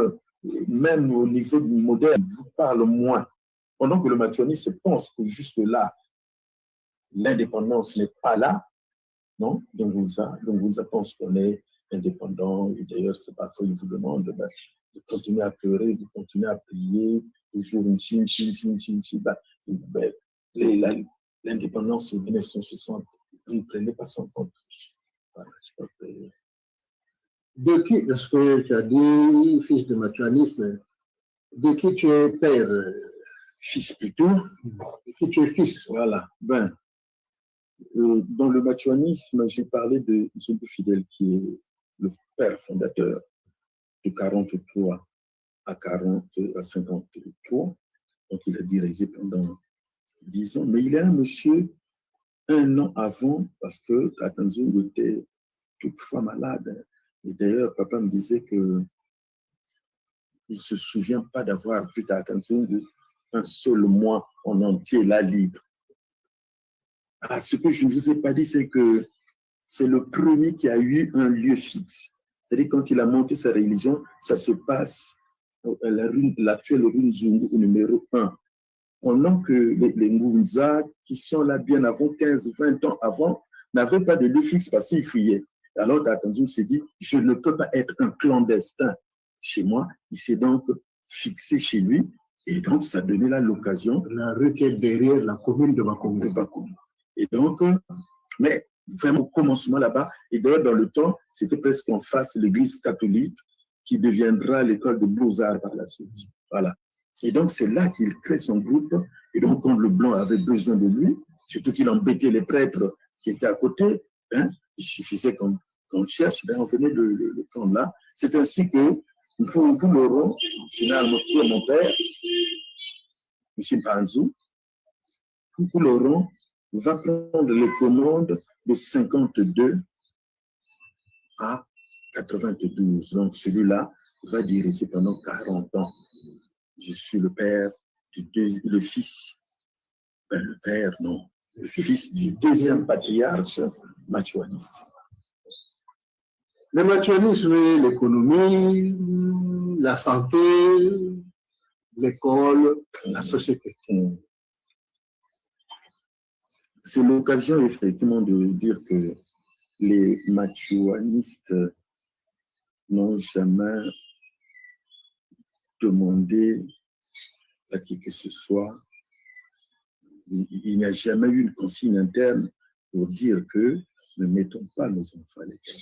au niveau moderne, vous parlez moins. Pendant que le machuanisme pense que jusque-là, l'indépendance n'est pas là, non? Donc Ngunza pense qu'on est indépendant, et d'ailleurs, c'est parfois, il vous demande de continuer à pleurer, de continuer à prier, toujours une chine. L'indépendance en 1960, vous ne prenez pas son compte. Voilà, de qui, parce que tu as dit, fils de machuanisme, de qui tu es père? fils plutôt. Et tu es fils. Voilà. Ben, dans le machuanisme, j'ai parlé de Zungu Fidèle, qui est le père fondateur de 43 à 53. Donc, il a dirigé pendant 10 ans. Mais il est un monsieur un an avant, parce que Tatanzou était toutefois malade. Et d'ailleurs, papa me disait que il ne se souvient pas d'avoir vu Tatanzou un seul mois en entier là libre. Ah, ce que je ne vous ai pas dit, c'est que c'est le premier qui a eu un lieu fixe. C'est-à-dire, quand il a monté sa religion, ça se passe à l'actuelle rue Zungu au numéro 1. Pendant que les Ngunza, qui sont là bien avant, 15-20 ans avant, n'avaient pas de lieu fixe parce qu'ils fuyaient. Alors, Tatanzou s'est dit, je ne peux pas être un clandestin chez moi. Il s'est donc fixé chez lui. Et donc, ça donnait là l'occasion. La rue qui est derrière la commune de Bakoumou. Et donc, mais vraiment au commencement là-bas, et d'ailleurs dans le temps, c'était presque en face de l'église catholique qui deviendra l'école de Beaux-Arts par la suite. Voilà. Et donc, c'est là qu'il crée son groupe. Et donc, quand Leblanc avait besoin de lui, surtout qu'il embêtait les prêtres qui étaient à côté, hein, il suffisait qu'on cherche, ben, on venait le prendre là. C'est ainsi que pour Laurent, finalement, qui est mon père, M. Panzou, pour Laurent va prendre les commandes de 52 à 92. Donc, celui-là va diriger pendant 40 ans. Je suis le père le fils, ben le père, non, le fils du deuxième patriarche machuaniste. Le machuanisme, l'économie, la santé, l'école, la société. C'est l'occasion, effectivement, de dire que les machuanistes n'ont jamais demandé à qui que ce soit. Il n'y a jamais eu une consigne interne pour dire que ne mettons pas nos enfants à l'école.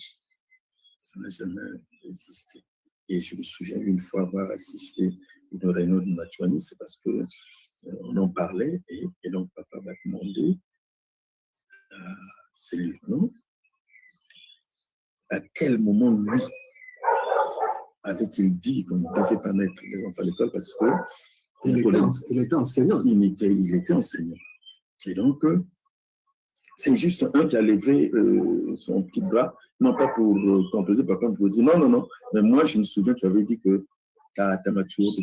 Ça n'a jamais existé. Et je me souviens une fois avoir assisté à une réunion de machuanistes parce que on en parlait et donc papa m'a demandé c'est lui, non? À quel moment, lui, avait-il dit qu'on ne devait pas mettre les enfants à l'école parce que il était enseignant. Il était enseignant. Et donc, c'est juste un qui a levé son petit bras, non pas pour compléter, papa pour dire non, mais moi je me souviens, tu avais dit que Tamachou de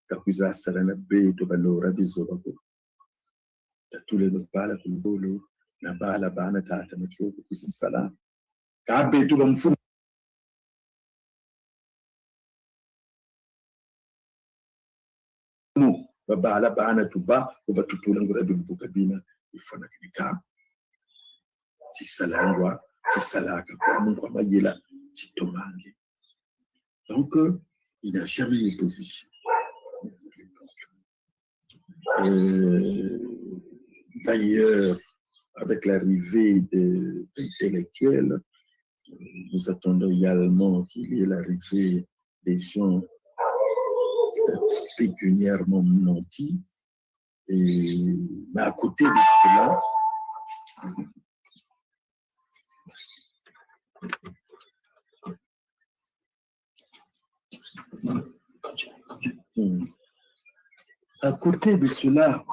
Kakuiza Sarana B, Tobalora, Bizobako. Tous les repas, la Kulbolo, la Bala, Bana, Tamachou, Kakuiza Sala. Kabe, tout le monde. Bala, Bana, Tuba, Obatupulangura, Bukabina, il faut la Kika. Tisalangwa, Tisalaka, Kwamunga, Mayela, Titomangi. Donc, il n'a jamais eu de position. D'ailleurs, avec l'arrivée des intellectuels, nous attendons également qu'il y ait l'arrivée des gens pécuniairement nantis. Mais à côté de cela, à côté de cela,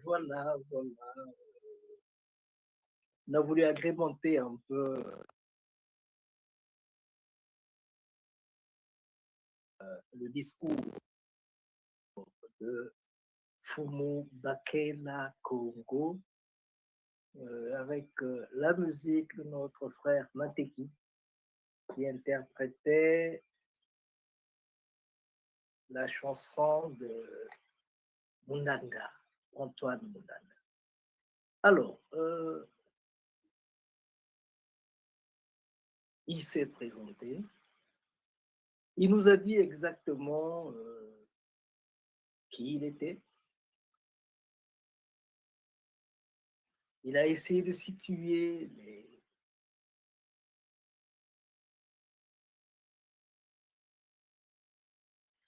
Voilà. On a voulu agrémenter un peu le discours de Fumu Bakela Congo, avec la musique de notre frère Mateki, qui interprétait la chanson de Munanga, Antoine Munanga. Alors, il s'est présenté, il nous a dit exactement qui il était. Il a essayé de situer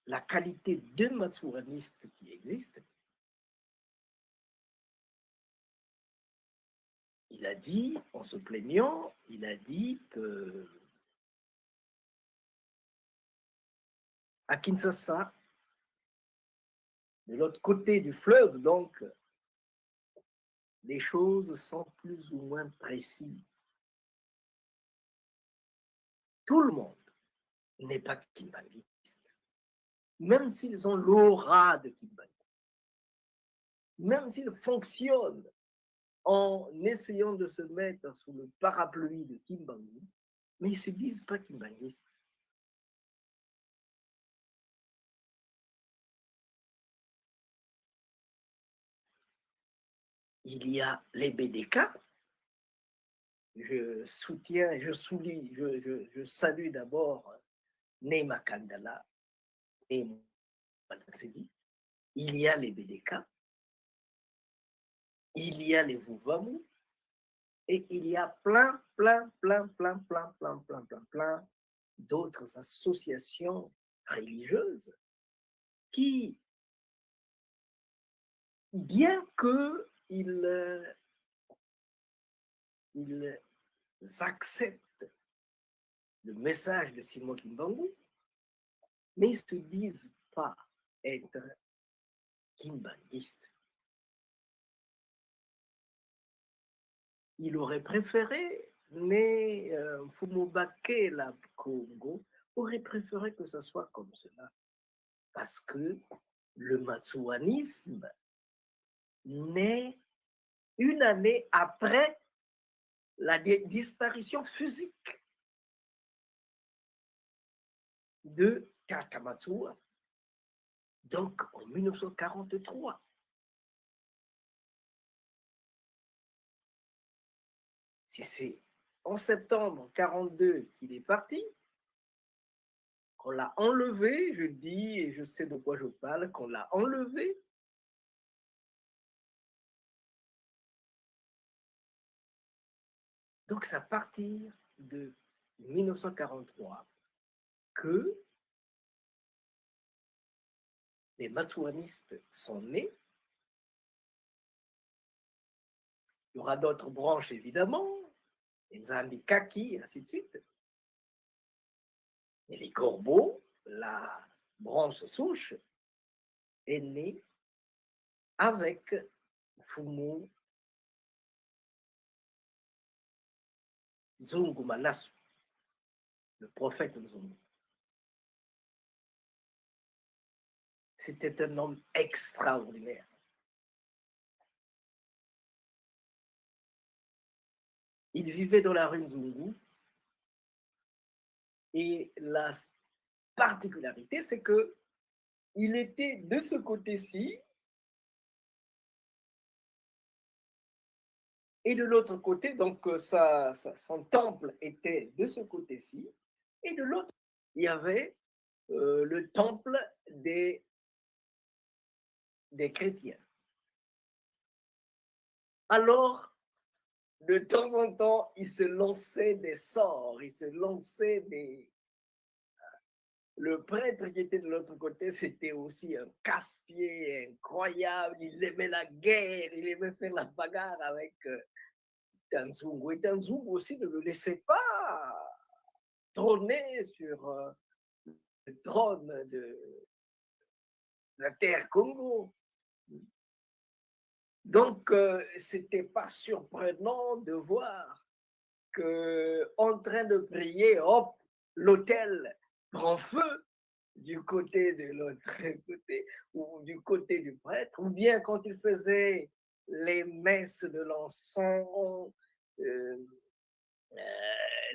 la qualité de matsuraniste qui existe. Il a dit, en se plaignant, il a dit que à Kinshasa, de l'autre côté du fleuve, donc, les choses sont plus ou moins précises. Tout le monde n'est pas kimbanguiste, même s'ils ont l'aura de Kimbangu, même s'ils fonctionnent en essayant de se mettre sous le parapluie de Kimbangu, mais ils ne se disent pas kimbanguistes. Il y a les BDK. Je soutiens, je salue d'abord Neema Kandala et Manansedi. Il y a les BDK, il y a les Vuvamu, et il y a plein d'autres associations religieuses qui, bien qu'ils acceptent le message de Simon Kimbangu, mais ils ne se disent pas être kimbanguistes. Il aurait préféré, mais Fumubakela Congo aurait préféré que ce soit comme cela. Parce que le matsuanisme naît une année après la disparition physique de Kakamatsua, donc en 1943. Si c'est en septembre 1942 qu'il est parti, qu'on l'a enlevé, je dis, et je sais de quoi je parle, qu'on l'a enlevé, donc c'est à partir de 1943 que les matsuanistes sont nés. Il y aura d'autres branches, évidemment, les Nzambi-Kaki, et ainsi de suite. Mais les Gorbeaux, la branche souche, est née avec Fumu Zungu Manasu, le prophète Zungu. C'était un homme extraordinaire. Il vivait dans la rue Zungu et la particularité, c'est que il était de ce côté-ci et de l'autre côté, donc son temple était de ce côté-ci, et de l'autre, il y avait le temple des chrétiens. Alors, de temps en temps, il se lançait des sorts, il se lançait des... Le prêtre qui était de l'autre côté, c'était aussi un casse-pied incroyable, il aimait la guerre, il aimait faire la bagarre avec Tanzungu. Et Tanzungu aussi ne le laissait pas trôner sur le trône de la terre Congo. Donc, c'était pas surprenant de voir que, en train de prier, hop, l'autel prend feu, du côté de l'autre côté, ou du côté du prêtre, ou bien quand il faisait les messes de l'encens,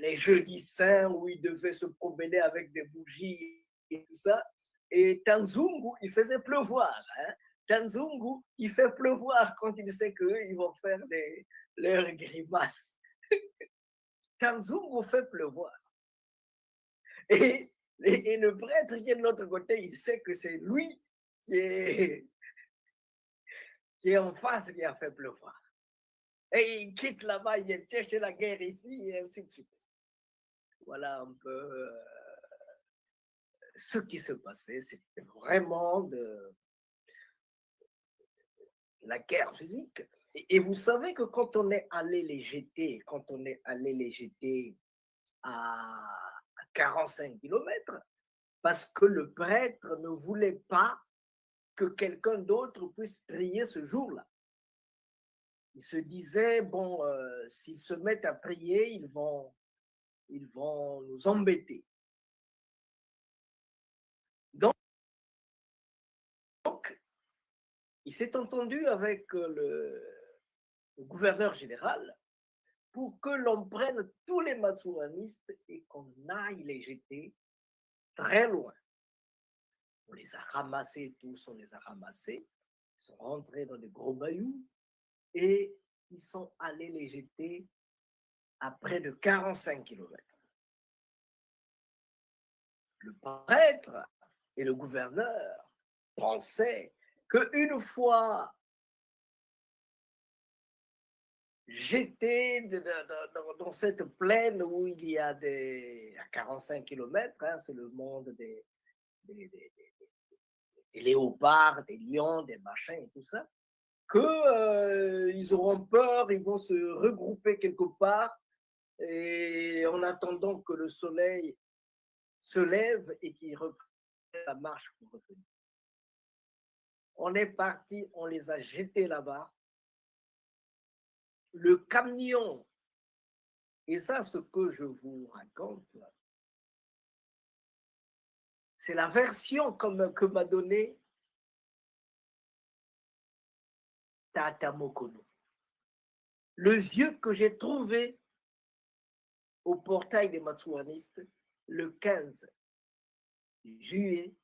les jeudis saints où il devait se promener avec des bougies et tout ça. Et Tanzungu, il faisait pleuvoir. Hein. Tanzungu, il fait pleuvoir quand il sait qu'ils vont faire leurs grimaces. Tanzungu fait pleuvoir. Et le prêtre qui est de l'autre côté, il sait que c'est lui qui est en face qui a fait pleuvoir. Et il quitte là-bas, il cherche la guerre ici, et ainsi de suite. Voilà un peu ce qui se passait. C'était vraiment de la guerre physique. Et vous savez que quand on est allé les jeter, à 45 km, parce que le prêtre ne voulait pas que quelqu'un d'autre puisse prier ce jour-là. Il se disait, bon, s'ils se mettent à prier, ils vont nous embêter. Donc il s'est entendu avec le gouverneur général pour que l'on prenne tous les matsouanistes et qu'on aille les jeter très loin. On les a ramassés tous, on les a ramassés. Ils sont rentrés dans des gros bayous et ils sont allés les jeter à près de 45 km. Le prêtre et le gouverneur pensaient qu'une fois jetés dans cette plaine où il y a à 45 km, hein, c'est le monde des léopards, des lions, des machins et tout ça, qu'ils auront peur, ils vont se regrouper quelque part et en attendant que le soleil se lève et qu'ils reprennent la marche pour revenir. On est parti, on les a jetés là-bas. Le camion, et ça, ce que je vous raconte, c'est la version que m'a donnée Tata Mokono. Le vieux que j'ai trouvé au portail des Matsouanistes le 15 juillet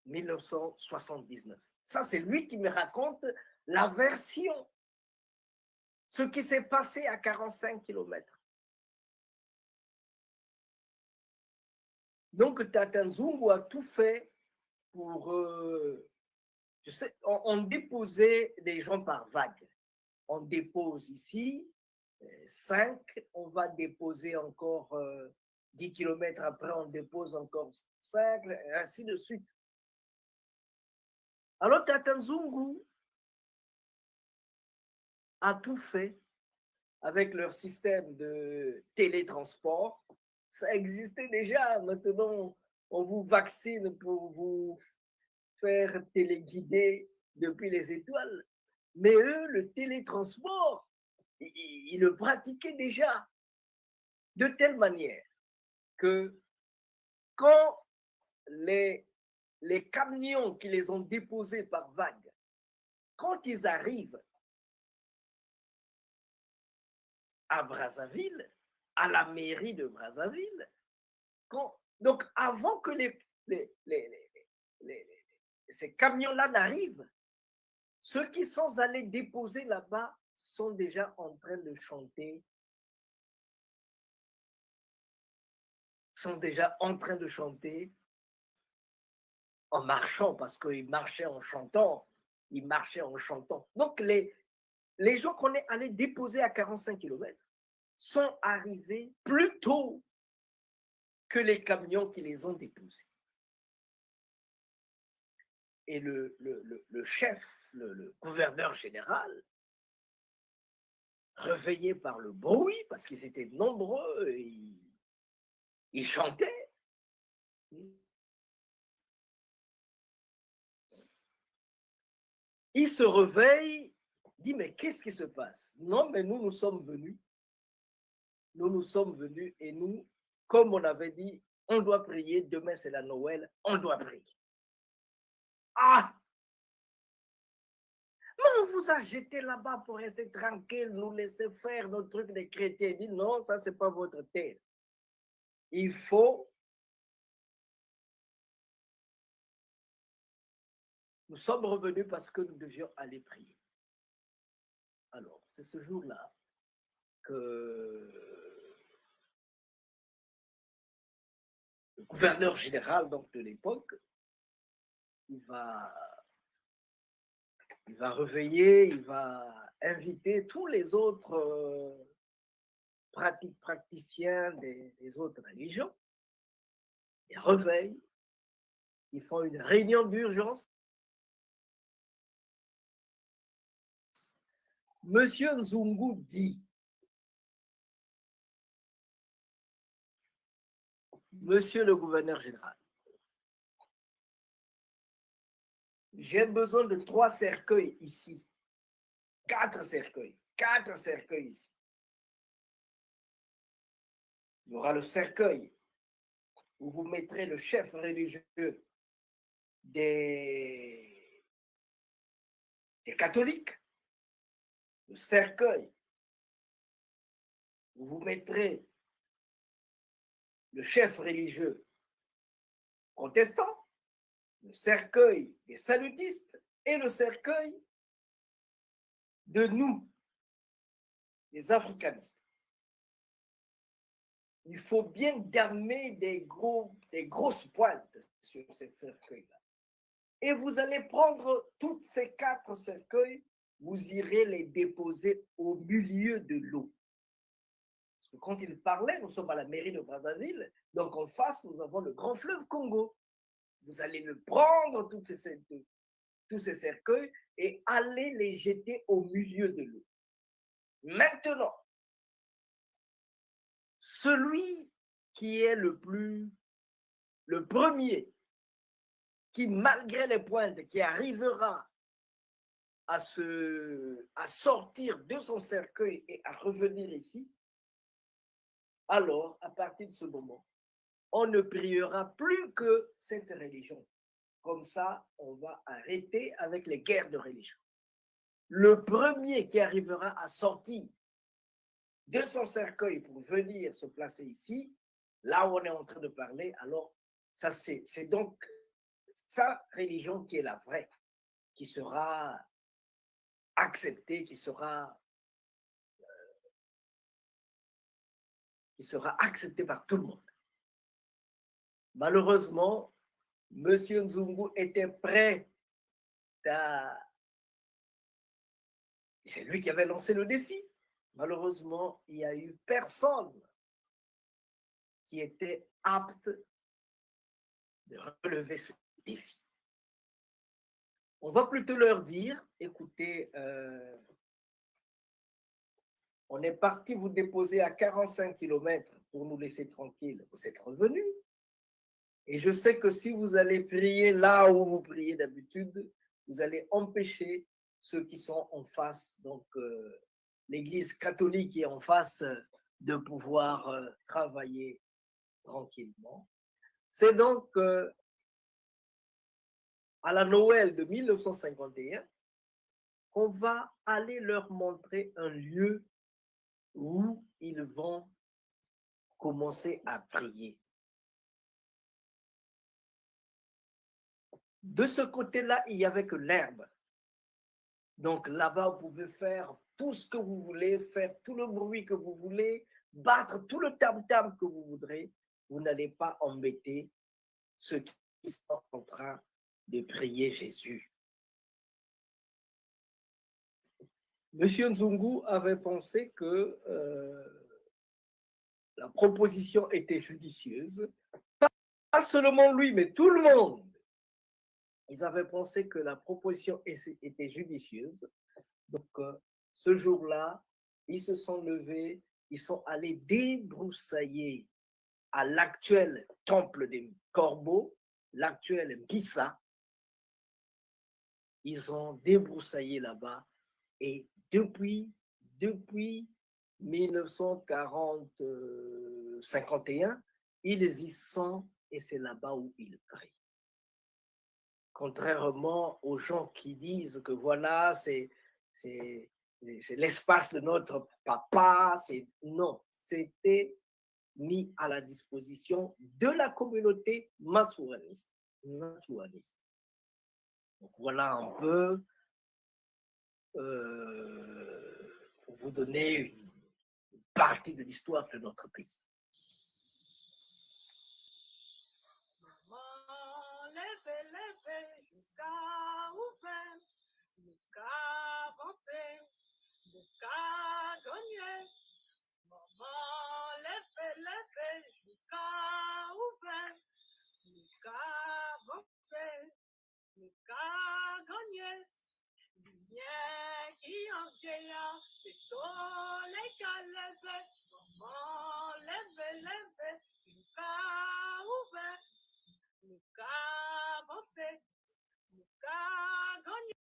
1979. Ça, c'est lui qui me raconte la version, ce qui s'est passé à 45 km. Donc, Tata Nzungu a tout fait pour... je sais, on déposait des gens par vague. On dépose ici 5, on va déposer encore 10 km après, on dépose encore 5, ainsi de suite. Alors, Tata Nzungu a tout fait avec leur système de télétransport. Ça existait déjà. Maintenant, on vous vaccine pour vous faire téléguider depuis les étoiles. Mais eux, le télétransport, ils le pratiquaient déjà de telle manière que quand les camions qui les ont déposés par vague, quand ils arrivent à Brazzaville, à la mairie de Brazzaville, donc avant que ces camions-là n'arrivent, ceux qui sont allés déposer là-bas sont déjà en train de chanter, en marchant, parce qu'ils marchaient en chantant, Donc les gens qu'on est allés déposer à 45 km sont arrivés plus tôt que les camions qui les ont déposés. Et le chef, le gouverneur général, réveillé par le bruit, parce qu'ils étaient nombreux, ils chantaient. Il se réveille, dit, mais qu'est-ce qui se passe? Non, mais nous sommes venus. Et nous, comme on avait dit, on doit prier, demain c'est la Noël, on doit prier. Ah! Mais on vous a jeté là-bas pour rester tranquille, nous laisser faire nos trucs de chrétiens. Il dit non, ça c'est pas votre terre. Il faut. Nous sommes revenus parce que nous devions aller prier. Alors, c'est ce jour-là que le gouverneur général donc, de l'époque, il va réveiller, il va inviter tous les autres praticiens des autres religions. Ils réveillent, ils font une réunion d'urgence. Monsieur Nzungu dit, Monsieur le gouverneur général, j'ai besoin de 3 cercueils ici, 4 cercueils ici. Il y aura le cercueil où vous mettrez le chef religieux des catholiques, le cercueil où vous mettrez le chef religieux protestant, le cercueil des salutistes et le cercueil de nous, les africanistes. Il faut bien garder des grosses pointes sur ces cercueils-là. Et vous allez prendre toutes ces 4 cercueils, vous irez les déposer au milieu de l'eau. Parce que quand il parlait, nous sommes à la mairie de Brazzaville, donc en face, nous avons le grand fleuve Congo. Vous allez le prendre, tous ces cercueils, et aller les jeter au milieu de l'eau. Maintenant, celui qui est le premier, qui malgré les pointes, qui arrivera à sortir de son cercueil et à revenir ici, alors, à partir de ce moment, on ne priera plus que cette religion. Comme ça, on va arrêter avec les guerres de religion. Le premier qui arrivera à sortir de son cercueil pour venir se placer ici, là où on est en train de parler, alors ça c'est donc sa religion qui est la vraie, qui sera acceptée, qui sera acceptée par tout le monde. Malheureusement, M. Nzungu était prêt à... C'est lui qui avait lancé le défi. Malheureusement, il n'y a eu personne qui était apte de relever ce défi. On va plutôt leur dire, écoutez, on est parti vous déposer à 45 km pour nous laisser tranquilles. Vous êtes revenus. Et je sais que si vous allez prier là où vous priez d'habitude, vous allez empêcher ceux qui sont en face, donc l'Église catholique qui est en face, de pouvoir travailler tranquillement. C'est donc à la Noël de 1951 qu'on va aller leur montrer un lieu où ils vont commencer à prier. De ce côté-là, il n'y avait que l'herbe. Donc là-bas, vous pouvez faire tout ce que vous voulez, faire tout le bruit que vous voulez, battre tout le tam-tam que vous voudrez. Vous n'allez pas embêter ceux qui sont en train de prier Jésus. Monsieur Nzungu avait pensé que la proposition était judicieuse. Pas seulement lui, mais tout le monde. Ils avaient pensé que la proposition était judicieuse. Donc, ce jour-là, ils se sont levés, ils sont allés débroussailler à l'actuel temple des corbeaux, l'actuel Mbissa. Ils ont débroussaillé là-bas et depuis 1951, ils y sont et c'est là-bas où ils prient. Contrairement aux gens qui disent que voilà, c'est l'espace de notre papa, non, c'était mis à la disposition de la communauté matsuaniste. Donc voilà un peu pour vous donner une partie de l'histoire de notre pays. Levez jusqu'à ouvert, jusqu'à avancer, jusqu'à gagner. Maman, levez jusqu'à ouvert, jusqu'à avancer, jusqu'à gagner. Lumière qui en vieillard, c'est soleil qu'à lever. Maman, levez jusqu'à ouvert. Jusqu'à avancer, jusqu'à gagner.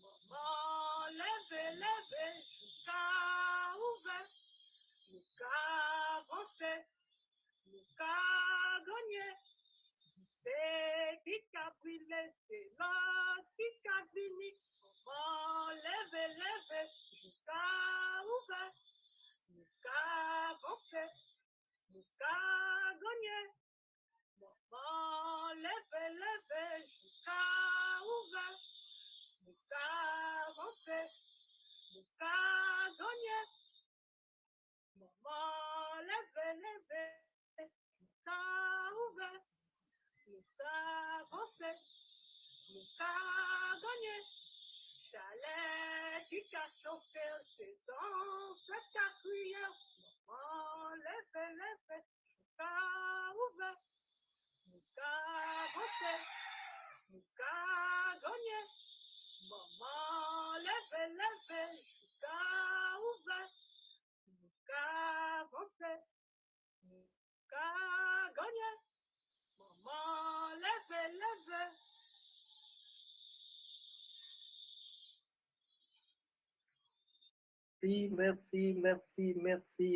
Maman, levez jusqu'à ouvert, jusqu'à avancer, jusqu'à gagner. C'est qui a brûlé, c'est l'autre qui a fini. Maman, levez jusqu'à ouvert, jusqu'à avancer. Jusqu'à gagner, maman, levez jusqu'à ouvert, jusqu'à avancer, jusqu'à gagner, maman, levez jusqu'à ouvert, jusqu'à avancer, jusqu'à gagner. Chalet qui a chauffé ses enfants, qui a crié. Maman, levez jusqu'à ouvert, jusqu'à avancer, jusqu'à gagner. Maman, levez jusqu'à ouvert, jusqu'à avancer, jusqu'à gagner. Maman, levez. Merci,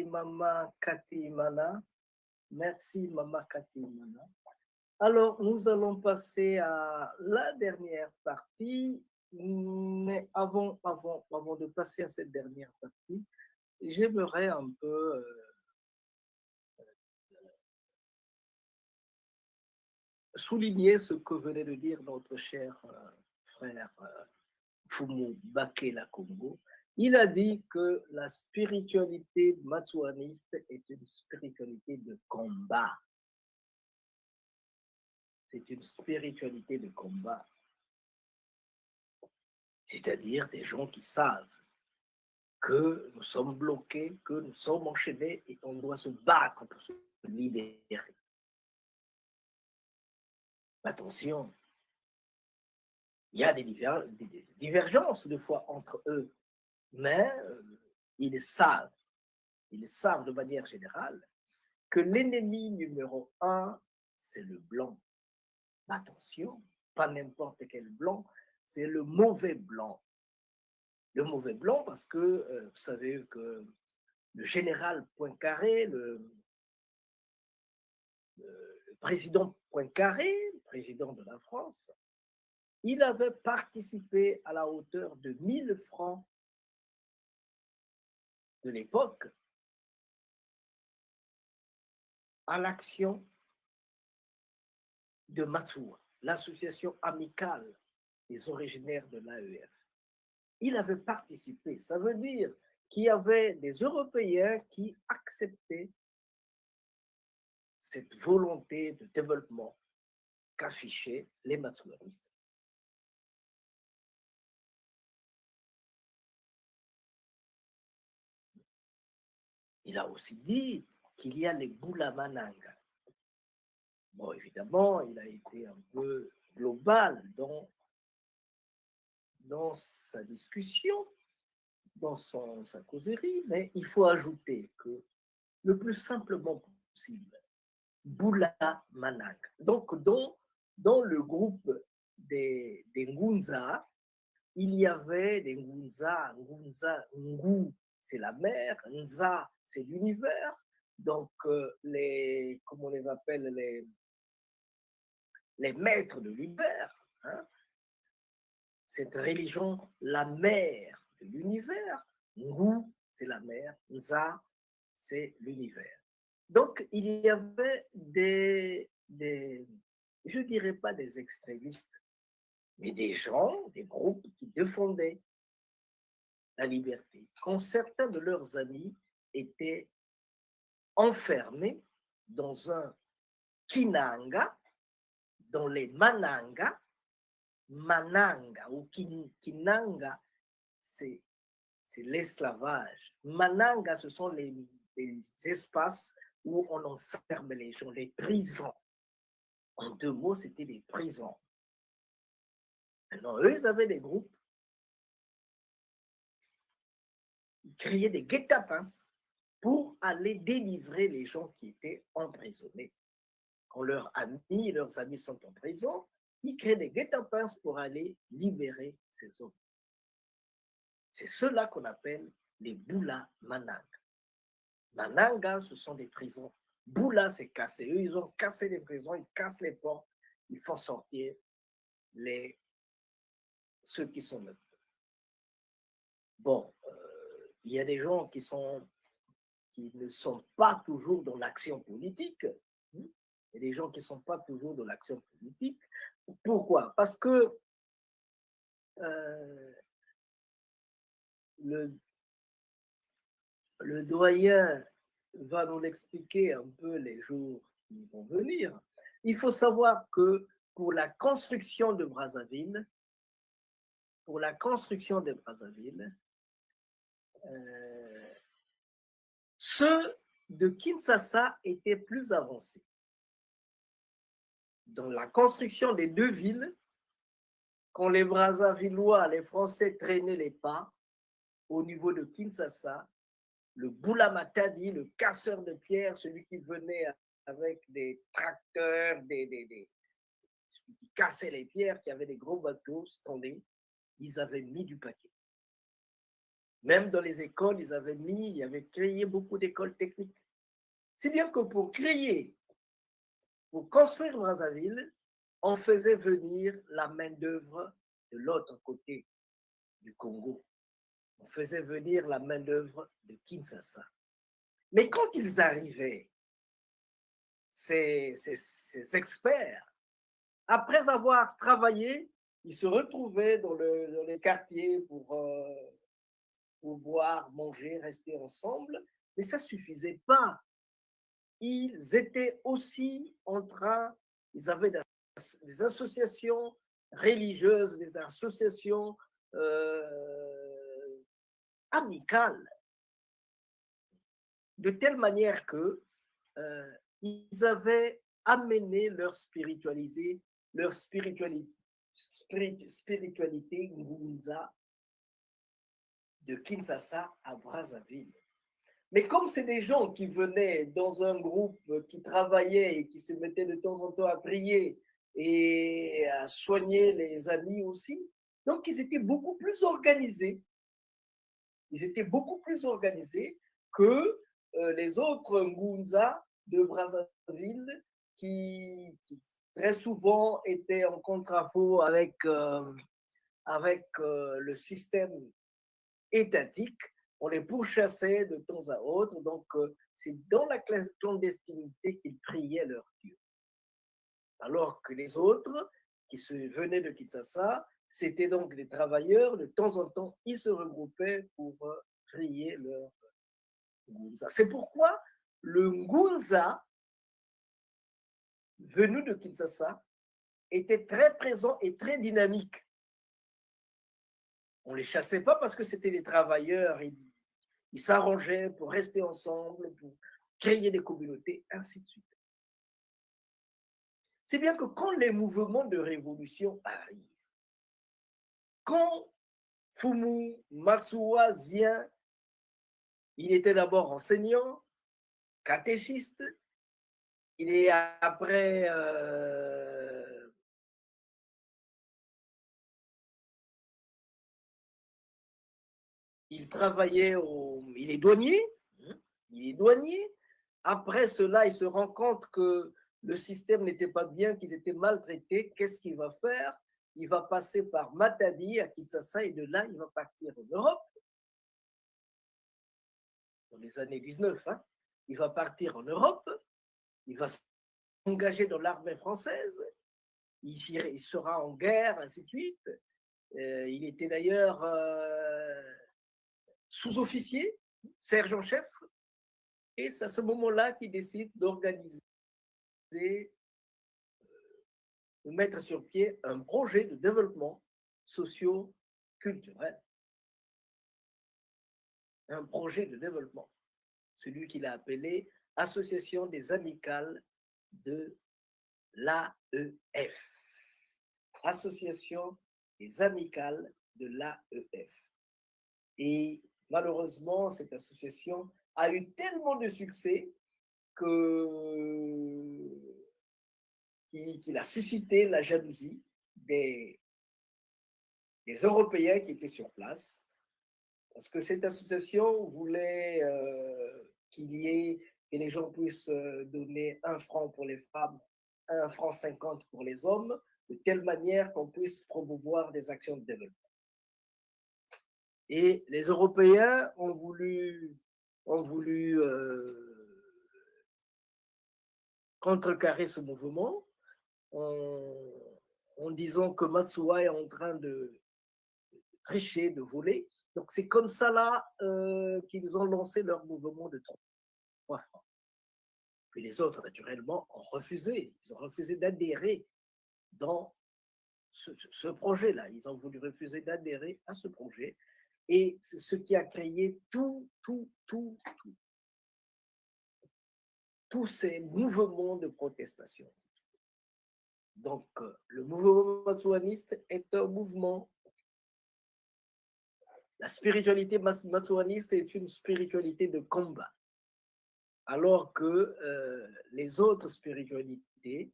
Maman Cathy Mana. Merci, Maman Cathy Mana. Alors, nous allons passer à la dernière partie, mais avant de passer à cette dernière partie, j'aimerais un peu souligner ce que venait de dire notre cher frère Fumu Bakela Congo. Il a dit que la spiritualité matsuaniste est une spiritualité de combat. C'est une spiritualité de combat. C'est-à-dire des gens qui savent que nous sommes bloqués, que nous sommes enchaînés et on doit se battre pour se libérer. Attention, il y a des divergences de fois entre eux, mais ils savent de manière générale que l'ennemi numéro 1, c'est le blanc. Attention, pas n'importe quel blanc, c'est le mauvais blanc. Le mauvais blanc parce que vous savez que le général Poincaré, le président Poincaré, président de la France, il avait participé à la hauteur de 1000 francs de l'époque à l'action de Matsua, l'association amicale des originaires de l'AEF. Il avait participé, ça veut dire qu'il y avait des Européens qui acceptaient cette volonté de développement qu'affichaient les matsuanistes. Il a aussi dit qu'il y a les Boulamananga. Bon, évidemment, il a été un peu global dans sa discussion, dans sa causerie, mais il faut ajouter que le plus simplement possible, Boulamananga. Donc, dans le groupe des Ngunza, il y avait des Ngunza, Ngu, c'est la mer, Nza, c'est l'univers. Donc, comment on les appelle, les maîtres de l'univers, hein? Cette religion, la mère de l'univers, Ngu, c'est la mer, Nza, c'est l'univers. Donc, il y avait je ne dirais pas des extrémistes, mais des gens, des groupes qui défendaient la liberté. Quand certains de leurs amis étaient enfermés dans un kinanga, dans les mananga, mananga ou kinanga, c'est l'esclavage. Mananga, ce sont les espaces où on enferme les gens, les prisons. En 2 mots, c'était des prisons. Maintenant, eux, ils avaient des groupes. Ils créaient des guet-apens pour aller délivrer les gens qui étaient emprisonnés. Quand leurs amis sont en prison, ils créent des guet-apens pour aller libérer ces hommes. C'est ceux-là qu'on appelle les Bula Mananga. Mananga, ce sont des prisons. Bula, c'est cassé. Eux, ils ont cassé les prisons, ils cassent les portes, ils font sortir ceux qui sont neutres. Bon, il y a des gens qui ne sont pas toujours dans l'action politique. Il y a des gens qui ne sont pas toujours dans l'action politique. Pourquoi? Parce que le doyen va nous l'expliquer un peu les jours qui vont venir. Il faut savoir que pour la construction de Brazzaville, ceux de Kinshasa étaient plus avancés. Dans la construction des 2 villes, quand les Brazzavillois, les Français traînaient les pas, au niveau de Kinshasa, le Boula Matadi, le casseur de pierre, celui qui venait avec des tracteurs, celui qui cassait les pierres, qui avait des gros bateaux standés, ils avaient mis du paquet. Même dans les écoles, ils avaient créé beaucoup d'écoles techniques. C'est bien que pour construire Brazzaville, on faisait venir la main-d'œuvre de l'autre côté du Congo. On faisait venir la main-d'œuvre de Kinshasa. Mais quand ils arrivaient, ces experts, après avoir travaillé, ils se retrouvaient dans les quartiers pour boire, manger, rester ensemble, mais ça ne suffisait pas. Ils étaient aussi en train, ils avaient des associations religieuses, des associations amicales, de telle manière que ils avaient amené leur spiritualité Ngunza de Kinshasa à Brazzaville. Mais comme c'est des gens qui venaient dans un groupe, qui travaillaient et qui se mettaient de temps en temps à prier et à soigner les amis aussi, donc ils étaient beaucoup plus organisés. Ils étaient beaucoup plus organisés que les autres Ngunza de Brazzaville qui très souvent étaient en contre-rapport avec le système étatique. On les pourchassait de temps à autre. Donc, c'est dans la clandestinité qu'ils priaient leur Dieu. Alors que les autres, qui venaient de Kinshasa, c'était donc des travailleurs. De temps en temps, ils se regroupaient pour prier leur Ngunza. C'est pourquoi le Ngunza, venu de Kinshasa, était très présent et très dynamique. On ne les chassait pas parce que c'était des travailleurs. Ils s'arrangeaient pour rester ensemble, pour créer des communautés, ainsi de suite. C'est bien que quand les mouvements de révolution arrivent, quand Fumu Matsuwa vient, il était d'abord enseignant, catéchiste, il est après il il est douanier. Il est douanier. Après cela, il se rend compte que le système n'était pas bien, qu'ils étaient maltraités. Qu'est-ce qu'il va faire? Il va passer par Matadi à Kinshasa et de là, il va partir en Europe. Dans les années 19, hein. Il va partir en Europe. Il va s'engager dans l'armée française. Il sera en guerre, ainsi de suite. Il était d'ailleurs sous-officier, sergent-chef. Et c'est à ce moment-là qu'il décide d'organiser, de mettre sur pied un projet de développement socio-culturel. Un projet de développement, celui qu'il a appelé Association des amicales de l'AEF. Association des amicales de l'AEF. Et malheureusement, cette association a eu tellement de succès qu'il a suscité la jalousie des Européens qui étaient sur place. Parce que cette association voulait que les gens puissent donner 1 franc pour les femmes, 1 franc 50 pour les hommes, de telle manière qu'on puisse promouvoir des actions de développement. Et les Européens ont voulu contrecarrer ce mouvement en disant que Matsuwa est en train de tricher, de voler. Donc, c'est comme ça là qu'ils ont lancé leur mouvement de 3 francs. Puis les autres, naturellement, ont refusé. Ils ont refusé d'adhérer dans ce projet-là. Ils ont voulu refuser d'adhérer à ce projet. Et c'est ce qui a créé tous ces mouvements de protestation. Donc, le mouvement matsuaniste est un mouvement. La spiritualité matsuaniste est une spiritualité de combat, alors que les autres spiritualités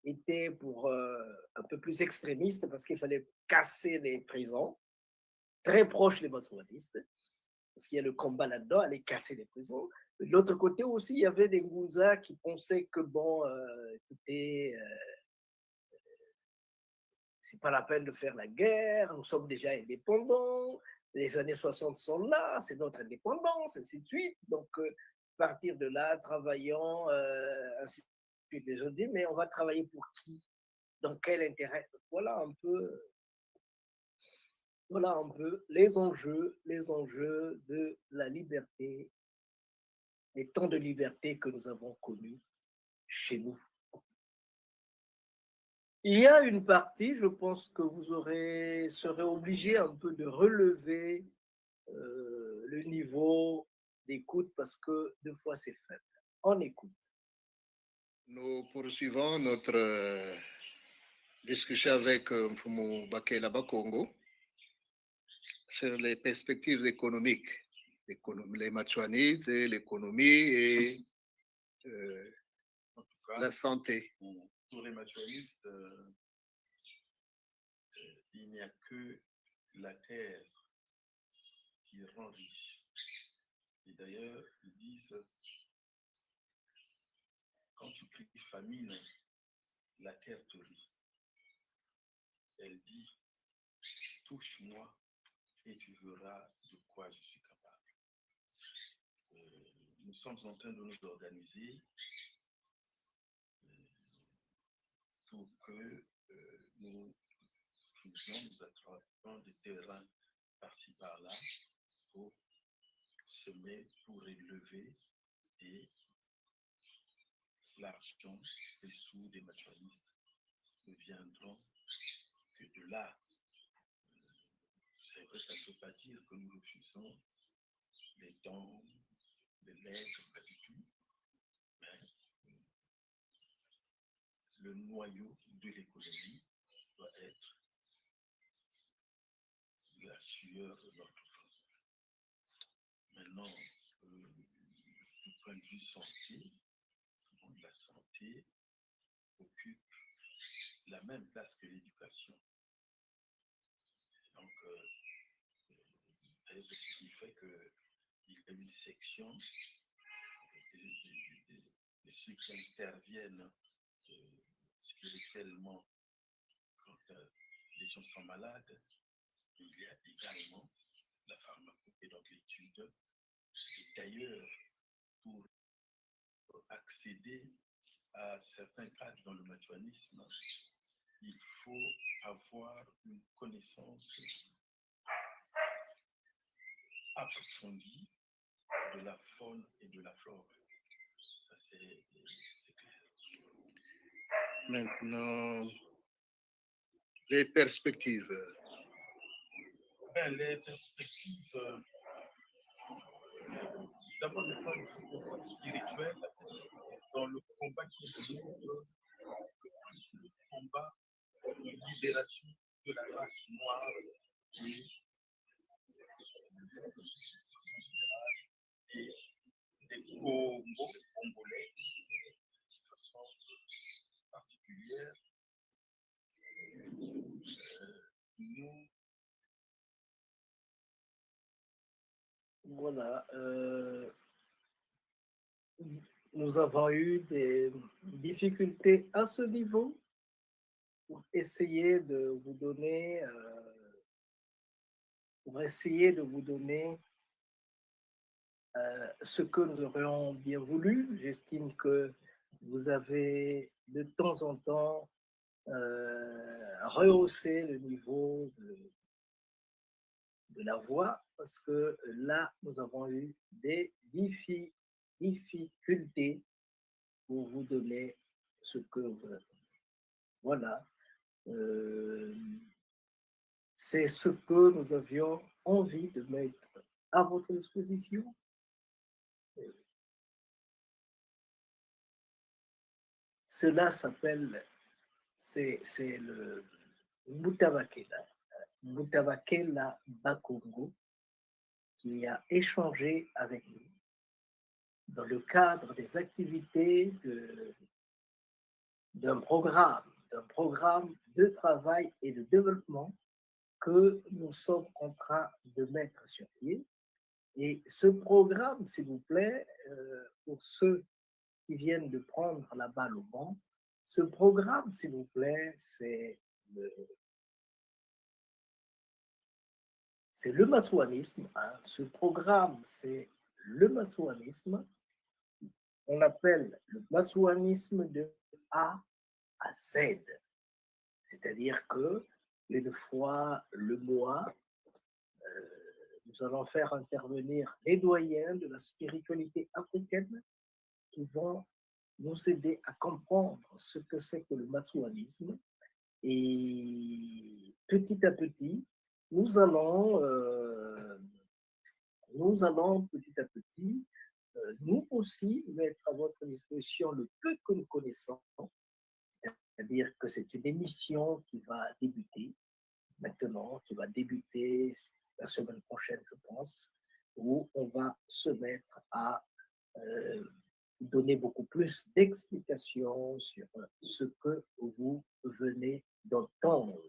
étaient pour un peu plus extrémistes parce qu'il fallait casser les prisons, très proches des matsuanistes, parce qu'il y a le combat là-dedans, aller casser les prisons. De l'autre côté aussi, il y avait des Ngunza qui pensaient que bon, écoutez, c'est pas la peine de faire la guerre, nous sommes déjà indépendants, les années 60 sont là, c'est notre indépendance, ainsi de suite. Donc, à partir de là, travaillons, ainsi de suite. Les autres disent, mais on va travailler pour qui? Dans quel intérêt? Voilà un peu les enjeux de la liberté, les temps de liberté que nous avons connus chez nous. Il y a une partie, je pense que vous serez obligé un peu de relever le niveau d'écoute parce que des fois c'est faible. On écoute. Nous poursuivons notre discussion avec Mfumu Bakela Bakongo sur les perspectives économiques, les matsuanites, l'économie et la santé. Pour les matérialistes, il n'y a que la terre qui rend riche. Et d'ailleurs, ils disent, quand tu cries famine, la terre te rit. Elle dit, touche-moi et tu verras de quoi je suis capable. Nous sommes en train de nous organiser pour que nous attrapons des terrains par-ci par-là pour semer, pour élever et l'argent, les sous des matérialistes ne viendront que de là. C'est vrai, ça ne veut pas dire que nous refusons les dons, les lettres, pas du tout, mais le noyau de l'économie doit être la sueur de notre front. Maintenant, du point de vue santé, la santé occupe la même place que l'éducation. Donc, c'est ce qui fait que il y a une section de ceux qui interviennent spirituellement quand les gens sont malades. Il y a également la pharmacopée, donc l'étude. Et d'ailleurs, pour accéder à certains cadres dans le matuanisme, il faut avoir une connaissance approfondie de la faune et de la flore. Ça, c'est clair. Maintenant, les perspectives. Les perspectives, d'abord le plan spirituel, dans le combat qui est le combat de libération de la race noire et de la société en général et des Congolais de façon particulière. Voilà. Nous avons eu des difficultés à ce niveau pour essayer de vous donner, ce que nous aurions bien voulu. J'estime que vous avez de temps en temps rehaussé le niveau de la voix, parce que là, nous avons eu des difficultés pour vous donner ce que vous attendez. Voilà. C'est ce que nous avions envie de mettre à votre disposition. Cela s'appelle, c'est le Mutabakela Bakongo, qui a échangé avec nous dans le cadre des activités d'un programme de travail et de développement que nous sommes en train de mettre sur pied. Et ce programme, s'il vous plaît, pour ceux qui viennent de prendre la balle au banc, ce programme, s'il vous plaît, c'est le matsouanisme. Hein. Ce programme, c'est le matsouanisme. On appelle le matsouanisme de A à Z. C'est-à-dire que une fois le mois, nous allons faire intervenir les doyens de la spiritualité africaine qui vont nous aider à comprendre ce que c'est que le matsouanisme. Et petit à petit, nous allons petit à petit, nous aussi, mettre à votre disposition le peu que nous connaissons. C'est-à-dire que c'est une émission qui va débuter maintenant, qui va débuter la semaine prochaine, je pense, où on va se mettre à donner beaucoup plus d'explications sur ce que vous venez d'entendre.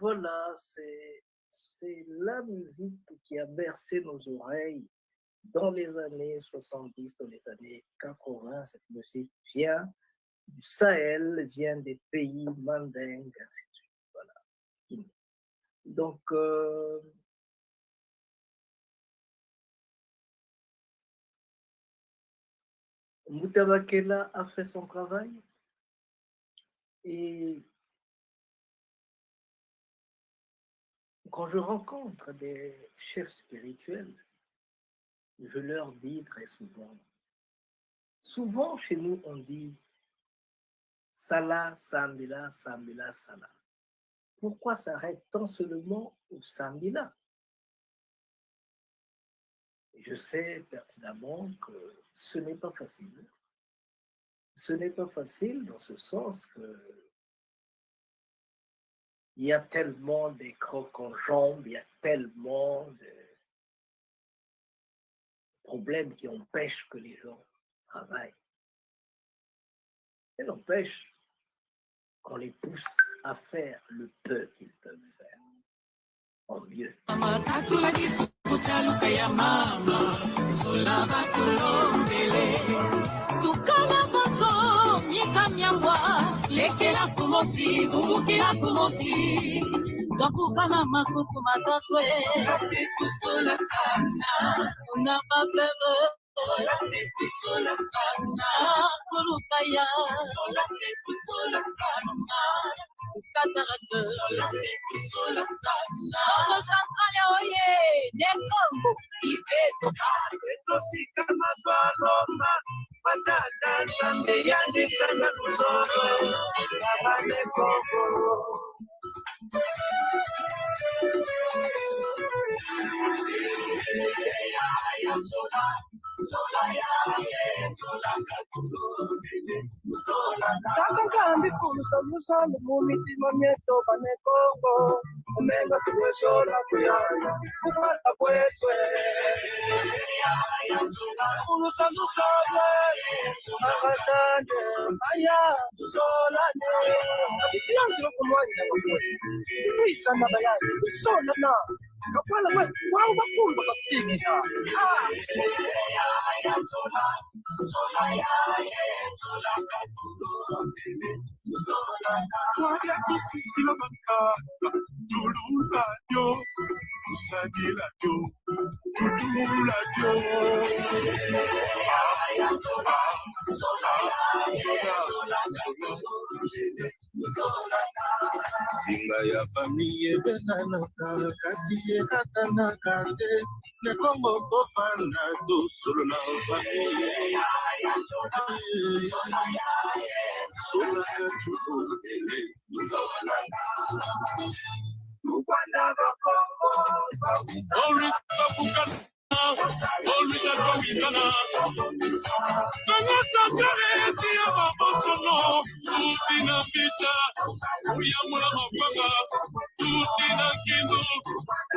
Voilà, c'est la musique qui a bercé nos oreilles dans les années 70, dans les années 80. Cette musique vient du Sahel, vient des pays mandingues, ainsi de suite. Voilà. Donc, Mutabakela a fait son travail et quand je rencontre des chefs spirituels, je leur dis très souvent chez nous on dit Salah, Sambila, Sambila, Salah. Pourquoi s'arrête-t-on seulement au Sambila? Je sais pertinemment que ce n'est pas facile. Ce n'est pas facile dans ce sens que il y a tellement de crocs en jambes, il y a tellement de problèmes qui empêchent que les gens travaillent. Et n'empêche qu'on les pousse à faire le peu qu'ils peuvent faire en mieux. Gakukana makuku matatwe siku sola sana una mapema sola siku sola sana kulukaya sola siku sola sana kataraka sola siku sola sana santrale oye nekombo ibeto kato sikama baloma patata sande yandi kana kusoro abane kombo. Takankambi kulusalusana mumitima myeto banekongo umenga tuwe sola kuyana kupata kwetwe kulusalusana akatane aya solane yangira kumwanya isana bayani sola na kapala we wao bakumba bakigisha Soya kisisi la makaka, tulula yo, usagila yo, tutula yo. Singa ya familie benanaka, kasiye katanaka te, ne kongo tofana do solo na familie. Always at Comizana. Nangasakare ya babosono, tutina pita, uyamura mafanga, tutina kindu,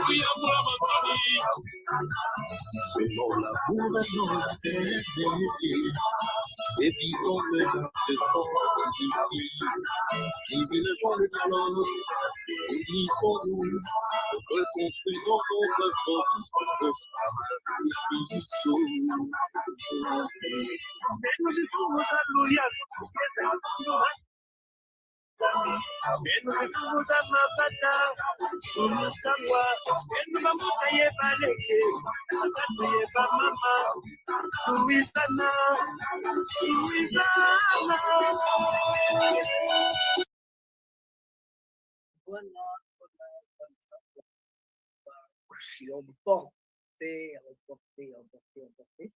uyamura matani. Selon la gouvernance évitons le garde sans ici. Privilégions le dialogue, unissons-nous, reconstruisons notre Emporté.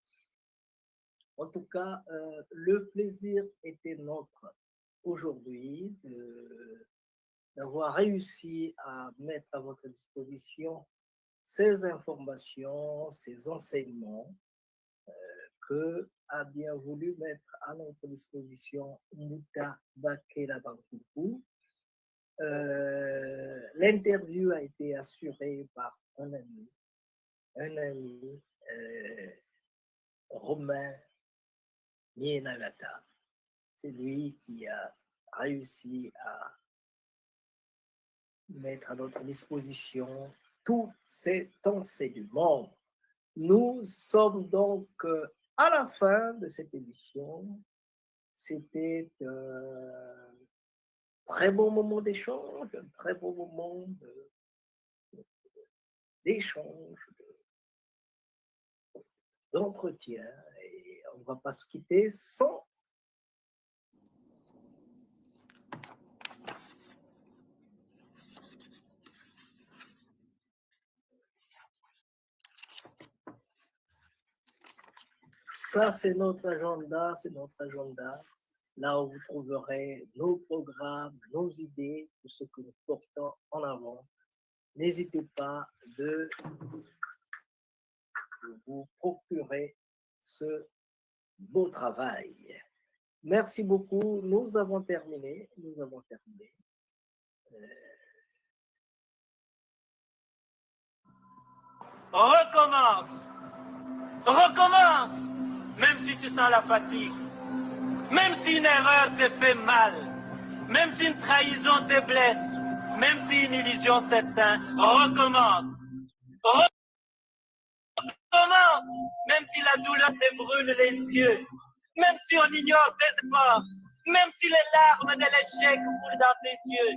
En tout cas, le plaisir était nôtre aujourd'hui d'avoir réussi à mettre à votre disposition ces informations, ces enseignements que a bien voulu mettre à notre disposition Mutabakela Bankuku. L'interview a été assurée par un ami, Romain Mienagata. C'est lui qui a réussi à mettre à notre disposition tout cet enseignement. Nous sommes donc à la fin de cette émission. C'était un très bon moment d'échange, un très bon moment d'échange, d'entretien. Et on ne va pas se quitter sans ça, c'est notre agenda, là où vous trouverez nos programmes, nos idées, tout ce que nous portons en avant. N'hésitez pas de vous procurer ce beau travail. Merci beaucoup. Nous avons terminé. Recommence, même si tu sens la fatigue, même si une erreur te fait mal, même si une trahison te blesse, même si une illusion s'éteint, recommence. Recommence, même si la douleur te brûle les yeux, même si on ignore tes efforts, même si les larmes de l'échec coulent dans tes yeux.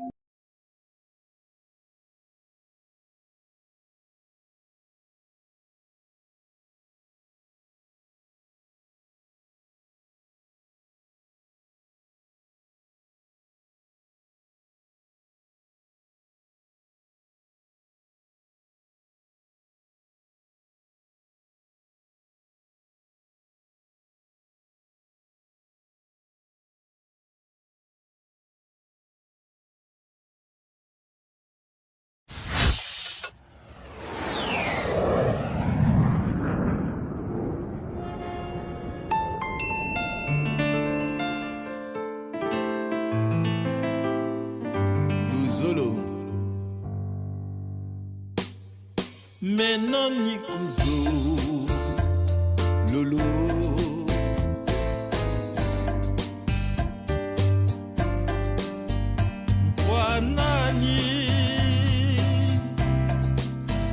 Zolo Menoni kuzo Lolo Wanani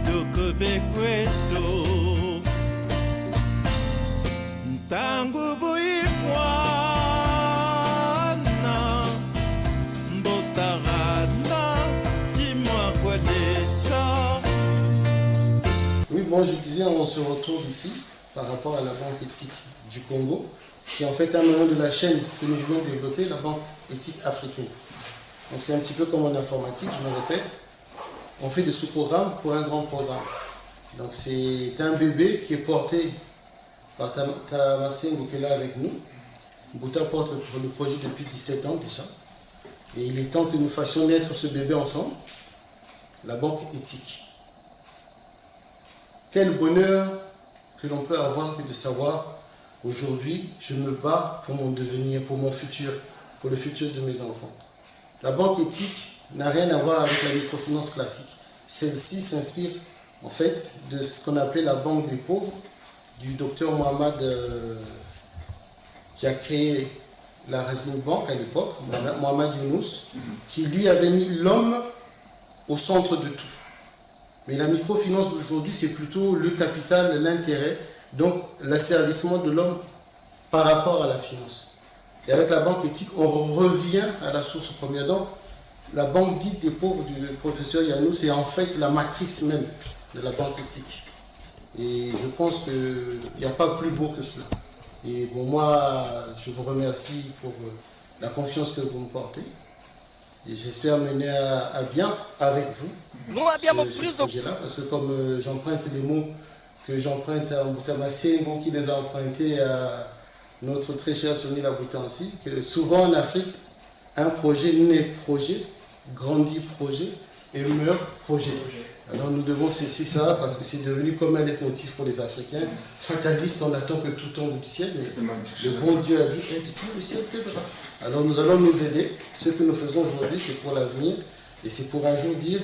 Dokobe kweto Tango boyikwa Oui, bon, je disais, on se retrouve ici par rapport à la banque éthique du Congo, qui est en fait un moment de la chaîne que nous voulons développer, la banque éthique africaine. Donc c'est un petit peu comme en informatique, je me répète, on fait des sous-programmes pour un grand programme. Donc c'est un bébé qui est porté par Tamasengo qui est là avec nous. Bouta porte le projet depuis 17 ans déjà. Et il est temps que nous fassions naître ce bébé ensemble, la banque éthique. Quel bonheur que l'on peut avoir que de savoir, aujourd'hui, je me bats pour mon devenir, pour mon futur, pour le futur de mes enfants. La banque éthique n'a rien à voir avec la microfinance classique. Celle-ci s'inspire en fait de ce qu'on appelait la banque des pauvres, du docteur Mohamed qui a créé la Rajin Bank à l'époque, Mohamed Younous, qui lui avait mis l'homme au centre de tout. Mais la microfinance d'aujourd'hui, c'est plutôt le capital, l'intérêt, donc l'asservissement de l'homme par rapport à la finance. Et avec la banque éthique, on revient à la source première. Donc, la banque dite des pauvres du professeur Yanou, c'est en fait la matrice même de la banque éthique. Et je pense qu'il n'y a pas plus beau que cela. Et bon, moi, je vous remercie pour la confiance que vous me portez. Et j'espère mener à bien avec vous ce projet-là, parce que comme j'emprunte des mots que j'emprunte à Mbutamasengo, qui les a empruntés à notre très cher Sonny Laboutansi, que souvent en Afrique, un projet naît projet, grandit projet et meurt projet. Alors nous devons cesser ça parce que c'est devenu comme un leitmotiv pour les Africains. Fataliste, on attend que tout tombe du ciel, mais le bon Dieu a dit hey, tout le ciel t'aidera. Alors nous allons nous aider. Ce que nous faisons aujourd'hui, c'est pour l'avenir et c'est pour un jour dire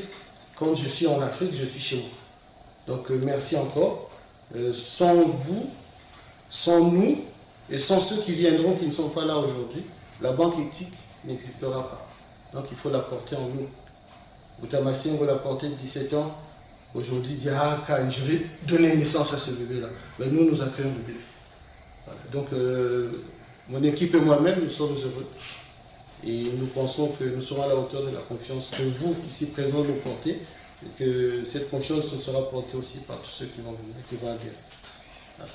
quand je suis en Afrique, je suis chez moi. Donc merci encore. Sans vous, sans nous et sans ceux qui viendront qui ne sont pas là aujourd'hui, la banque éthique n'existera pas. Donc il faut la porter en nous. Boutamasengo l'a porté de 17 ans. Aujourd'hui, il dit, ah, Kain, je vais donner naissance à ce bébé-là. Mais nous accueillons le bébé. Voilà. Donc, mon équipe et moi-même, nous sommes heureux. Et nous pensons que nous serons à la hauteur de la confiance que vous, ici présents, nous portez. Et que cette confiance nous sera portée aussi par tous ceux qui vont venir, qui vont adhérer. Voilà.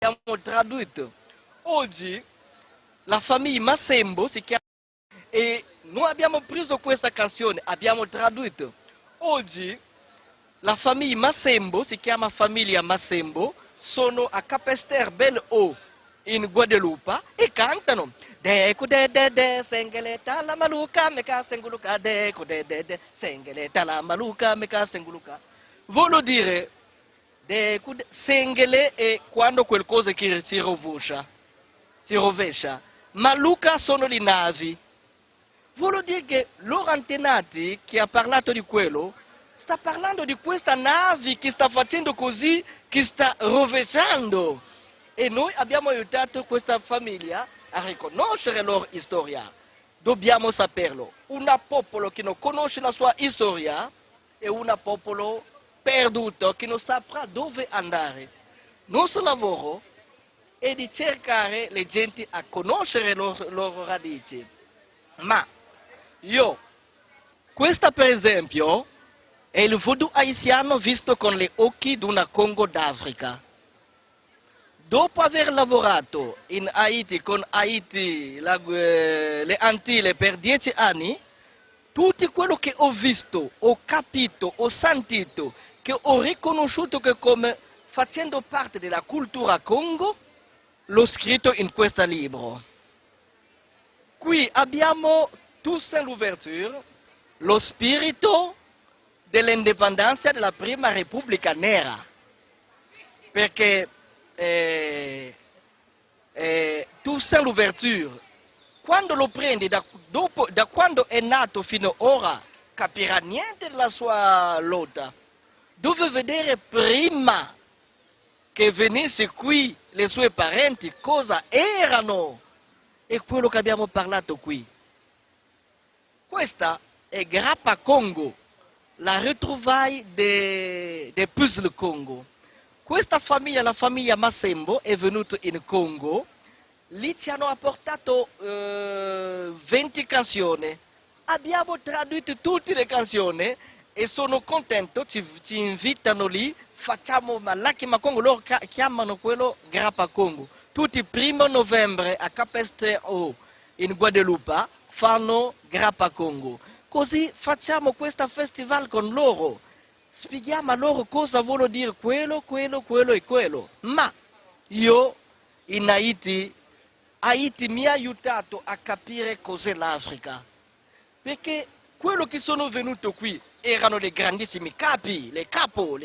Abbiamo tradotto. Oggi la famiglia Massembo si chiama e noi abbiamo preso questa canzone, abbiamo tradotto. Oggi la famiglia Massembo si chiama famiglia Massembo, sono a Capesterre Belle Eau in Guadeloupe e cantano Deco de de de sengeleta la maluca meka senguluca deco de de sengeleta la maluca meka senguluca. Voglio dire Sengele è quando qualcosa che si rovescia. Maluca sono le navi. Voglio dire che loro antenati che ha parlato di quello, sta parlando di questa nave che sta facendo così, che sta rovesciando. E noi abbiamo aiutato questa famiglia a riconoscere la loro storia. Dobbiamo saperlo. Un popolo che non conosce la sua storia è un popolo perduto, che non saprà dove andare. Il nostro lavoro è di cercare le gente a conoscere le loro radici. Ma questa per esempio è il voodoo haitiano visto con gli occhi di una Congo d'Africa. Dopo aver lavorato in Haiti, con Haiti, le Antille per 10 anni, tutto quello che ho visto, ho capito, ho sentito, che ho riconosciuto che come facendo parte della cultura Congo, l'ho scritto in questo libro. Qui abbiamo Toussaint l'Ouverture, lo spirito dell'indipendenza della prima Repubblica Nera, perché Toussaint l'Ouverture, quando lo prendi da quando è nato fino ad ora, capirà niente della sua lotta. Dove vedere prima che venisse qui le sue parenti cosa erano e quello che abbiamo parlato qui. Questa è Grappa Congo, la retrouvaille des puzzle Congo. Questa famiglia, la famiglia Massembo, è venuta in Congo, lì ci hanno apportato 20 canzoni, abbiamo tradotto tutte le canzoni e sono contento, ci invitano lì, facciamo Malakima Congo, loro chiamano quello Grappa Congo. Tutti il 1° novembre a Capesterre in Guadeloupe fanno Grappa Congo. Così facciamo questo festival con loro, spieghiamo a loro cosa vuol dire quello e quello. Ma io in Haiti mi ha aiutato a capire cos'è l'Africa, perché quello che sono venuto qui erano dei grandissimi capi, le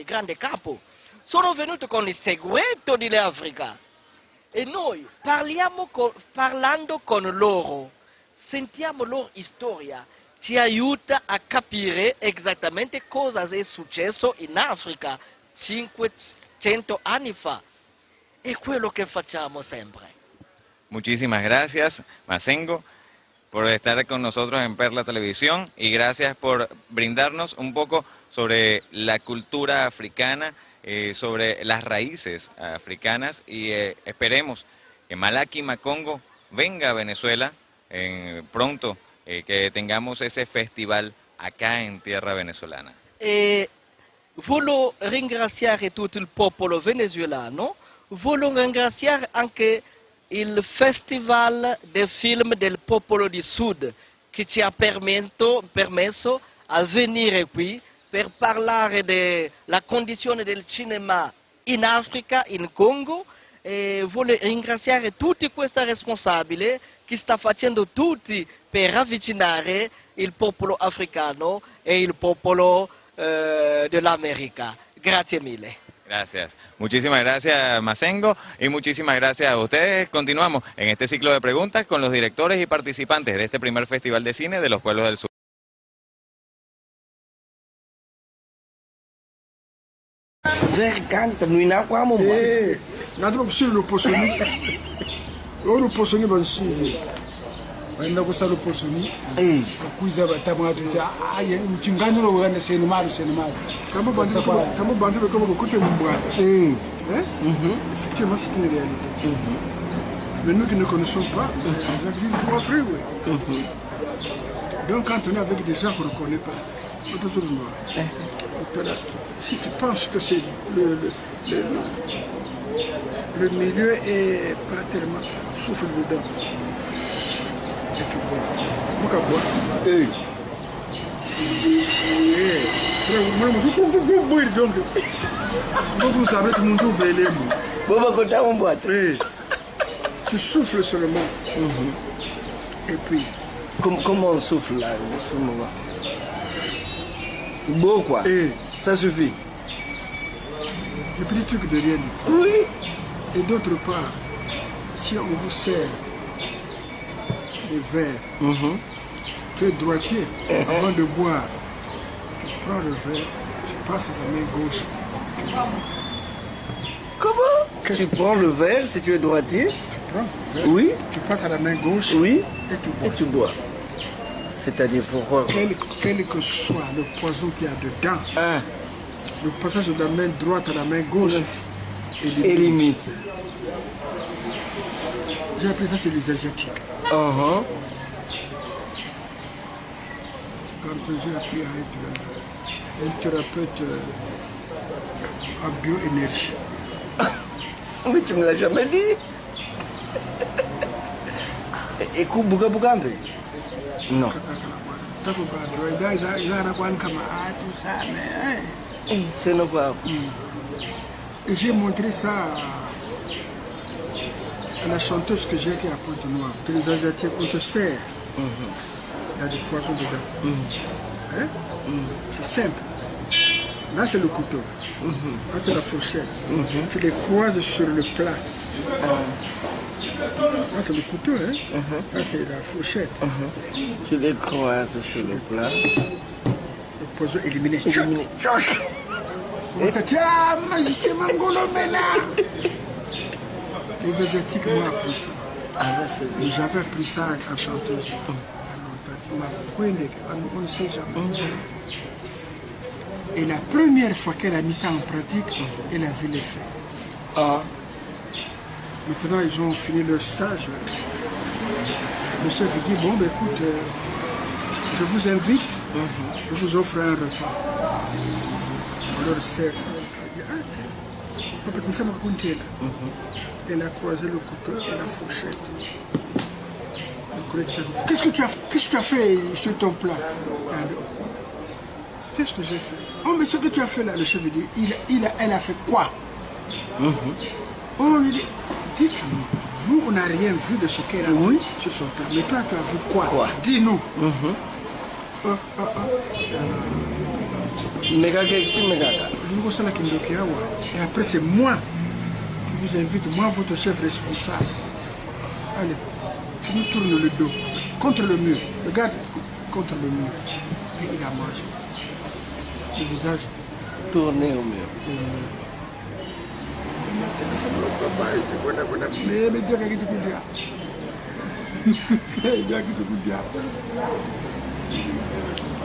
grandi capo. Sono venuto con il segreto dell'Africa e noi parlando con loro, sentiamo loro storia, ci aiuta a capire esattamente cosa è successo in Africa 500 anni fa. È quello che facciamo sempre. Muchísimas gracias, Masengo, por estar con nosotros en Perla Televisión y gracias por brindarnos un poco sobre la cultura africana, sobre las raíces africanas y esperemos que Malakima Congo venga a Venezuela pronto, que tengamos ese festival acá en tierra venezolana. Voglio ringraziare tutto il popolo venezuelano, voglio ringraziare anche il Festival del Film del Popolo di Sud che ci ha permesso a venire qui per parlare della condizione del cinema in Africa, in Congo, e voglio ringraziare tutti questi responsabili che sta facendo tutti per avvicinare il popolo africano e il popolo dell'America. Grazie mille. Gracias. Muchísimas gracias, Masengo, y muchísimas gracias a ustedes. Continuamos en este ciclo de preguntas con los directores y participantes de este primer Festival de Cine de los Pueblos del Sur. verkanta no inakwamo mbo. Nataka kusiri loposoni. Loposoni bansiri. Baenda kusala loposoni. Kuiza batamati aye uchingani lo wanda seni mali. Kama bantu kama kote mbwa. Effectivement c'est une réalité. Mais nous qui ne connaissons pas, la vie est pas free. Donc quand on est avec des gens qu'on ne connaît pas, si tu penses que c'est le milieu est pas tellement souffle dedans, et tu bois. Tu souffles seulement. Et puis. Comment on souffle là, en ce moment? Beau quoi. Ça suffit. Des petits trucs de rien du tout. Oui. Et d'autre part, si on vous sert des verres, tu es droitier, avant de boire, tu prends le verre, tu passes à la main gauche. Comment? Tu prends le verre si tu es droitier? Tu prends le verre, oui. Tu passes à la main gauche, oui. Et tu bois. C'est-à-dire pour... Quel que soit le poison qu'il y a dedans, le passage de la main droite à la main gauche est limite. J'ai appris ça chez les Asiatiques. Quand j'ai appris à être un thérapeute en bioénergie. Mais tu ne me l'as jamais dit. Et Bugambe? Non. C'est non pas. Et j'ai montré ça à la chanteuse que j'ai qui est à Pointe-Noire. Que les Asiatiques, on te sert. Il y a des poissons dedans. C'est simple. Là, c'est le couteau. Là, c'est la fourchette. Tu les croises sur le plat. Là, c'est le couteau, hein. Là, c'est la fourchette. Tu les croises sur le plat. Le poison éliminé. Tiens, magicien Mangolo Mena. Les Asiatiques m'ont appris ça. J'avais appris ça à chanteuse. On ne sait jamais. Et la première fois qu'elle a mis ça en pratique, elle a vu l'effet. Maintenant, ils ont fini leur stage. Le chef dit, bon, ben, écoute, je vous invite, je vous offre un repas. On leur sert. Elle a croisé le couteau et la fourchette. Qu'est-ce que tu as fait sur ton plat? Qu'est-ce que j'ai fait? Oh, mais ce que tu as fait là, le chef dit, elle a fait quoi? Oh, lui dit, dites-nous, nous on n'a rien vu de ce qu'elle a vu sur son plat. Mais toi, tu as vu quoi? Dis-nous. Et après, c'est moi qui vous invite, moi, votre chef responsable. Allez, tu nous tournes le dos contre le mur. Regarde, contre le mur. Et il a mangé. Le visage tourné au mur.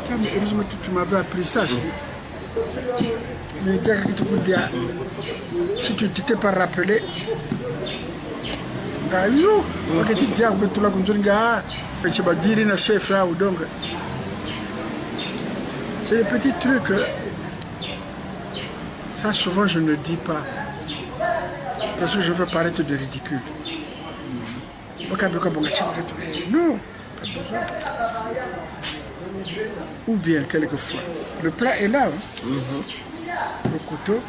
Mais heureusement tu m'avais appris ça. Mais si tu ne t'étais pas rappelé, c'est des petits trucs. Ça souvent je ne dis pas. Parce que je veux paraître de ridicule. Non, pas besoin. Ou bien, quelquefois, le plat est là. Le couteau,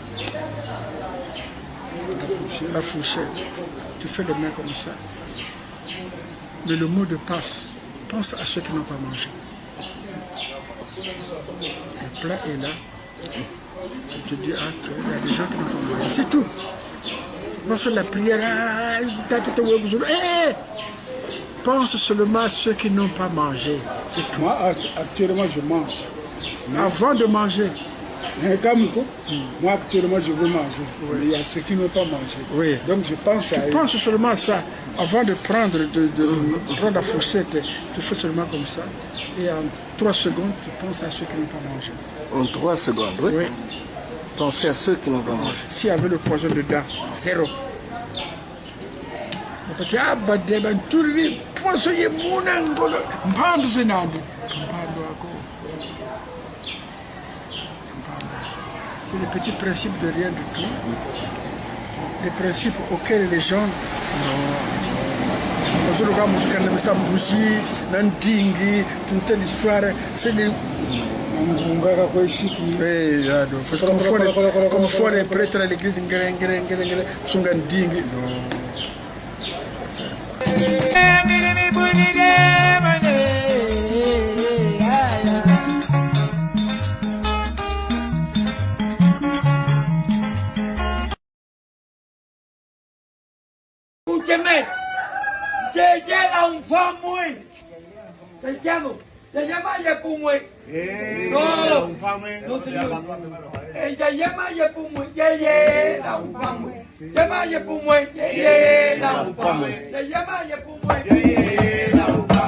la fourchette. Tu fais les mains comme ça. Mais le mot de passe, pense à ceux qui n'ont pas mangé. Le plat est là. Tu te dis, ah, tiens, il y a des gens qui n'ont pas mangé. C'est tout. Non sur la prière, pense seulement à ceux qui n'ont pas mangé. C'est tout. Moi, actuellement, je mange. Avant de manger, Moi actuellement je veux manger. Il y a ceux qui ne veulent pas manger. Donc je pense à... Tu penses seulement à ça. Avant de prendre, prendre la fourchette, tu fais seulement comme ça. Et en 3 secondes, tu penses à ceux qui n'ont pas mangé. En 3 secondes, oui. Pensez à ceux qui n'ont pas mangé. S'il y avait le poison dedans, 0. C'est des petits principes de rien du tout. Des principes auxquels les gens... C'est des... Comme font les prêtres à l'église. Escúcheme, se llega un famui, se llama Yepumui. No, no señor. Ella llama Yepumui, llega un famui. Llama Yepumui, llega un famui. Se llama Yepumui, llega un famui.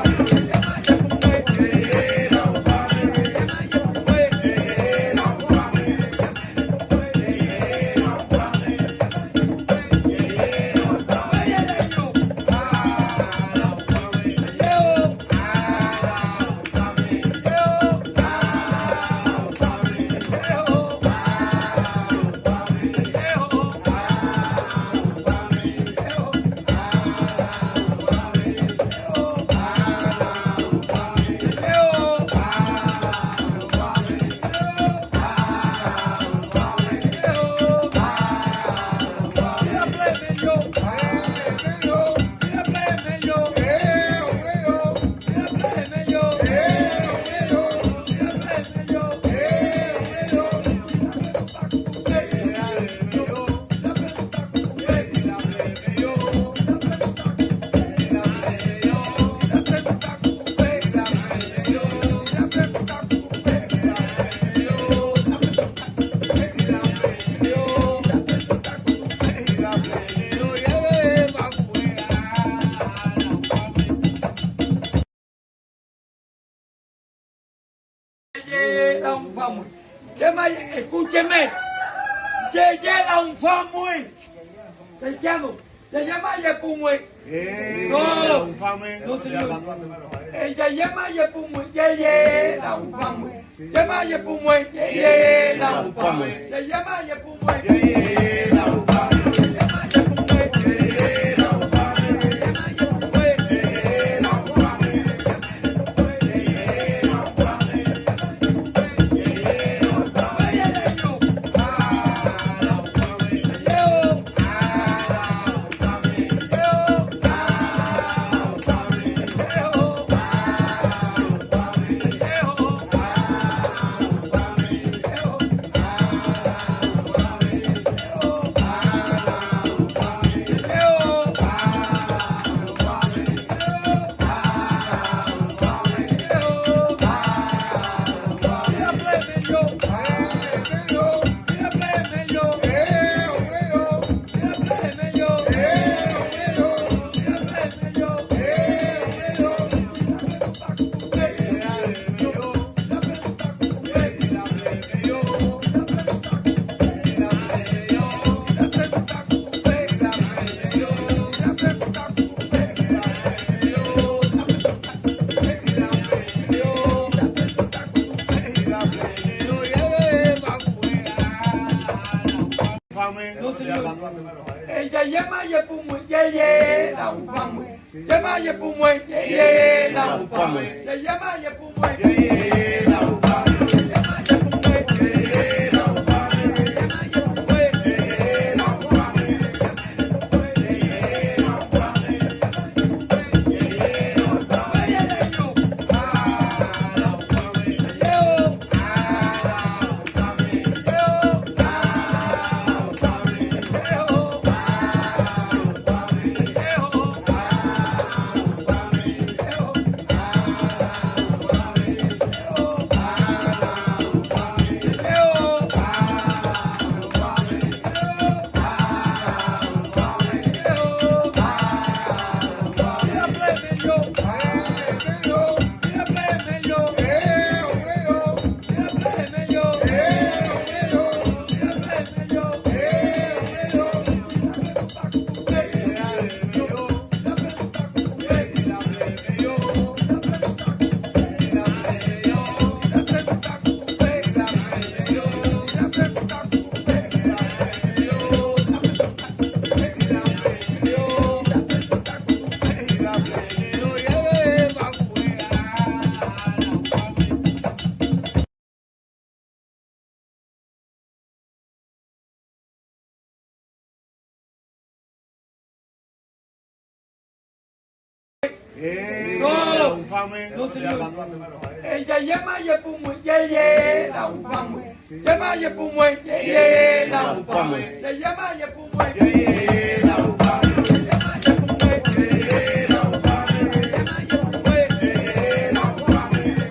Escúcheme, se llega un famui, se llama Yepumui. No, no señor. Ella llama Yepumui, llega un famui. Llama Yepumui, llega un famui. Se llama Yepumui, llega un famui. Ella llama Yepumui, llega un famui. Llama Yepumui, llega un famui. Se llama Yepumui, llega un famui. Llama Yepumui, llega un famui. Llama Yepumui, llega un famui. Eja yema yepumu yeye la ufamwe. Yema yepumwe yeye la ufamwe. Yema yepumwe yeye la ufamwe. Yema yepumwe yeye la ufamwe. Yema yepumwe yeye la ufamwe.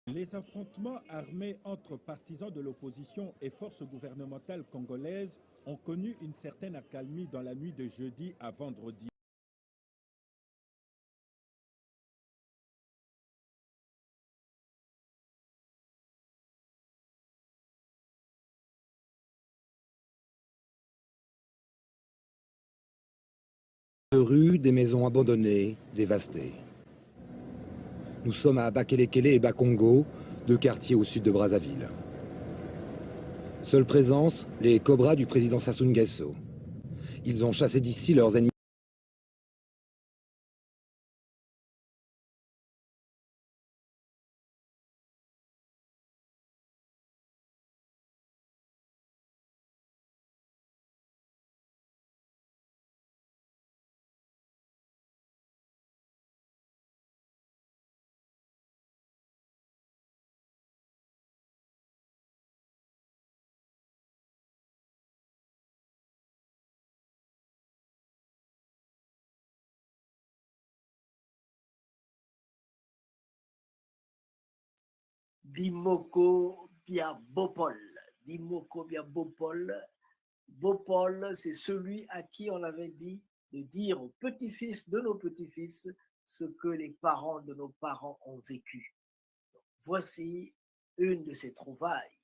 Les affrontements armés entre partisans de l'opposition et forces gouvernementales congolaises ont connu une certaine accalmie dans la nuit de jeudi à vendredi. Rue, des maisons abandonnées, dévastées. Nous sommes à Bakelekele et Bakongo, deux quartiers au sud de Brazzaville. Seule présence, les cobras du président Sassou Nguesso. Ils ont chassé d'ici leurs ennemis. Bimoko Bia Bopol. Bimoko Bia Bopol. Bopol, c'est celui à qui on avait dit de dire aux petits-fils de nos petits-fils ce que les parents de nos parents ont vécu. Voici une de ces trouvailles.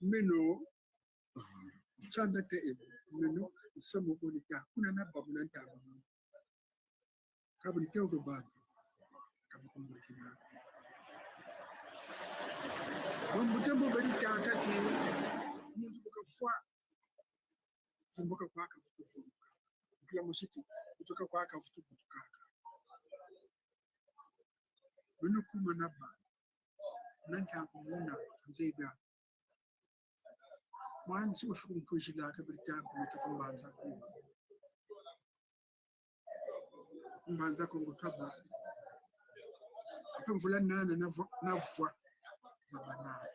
Meno chanda te meno somo kolika kuna na babu na ndaba kabuli ke odo ba kabukumbukina Mutembo berita kati muntu bukafwa zimboka kwaka futufuka kila musiti kutoka kwaka futukaka bino kuma naba nanta kumuna nzega mwanzi ushukuru kushida kabirita kumbanza kumbanza kongotaba akamvula nana navwa zabana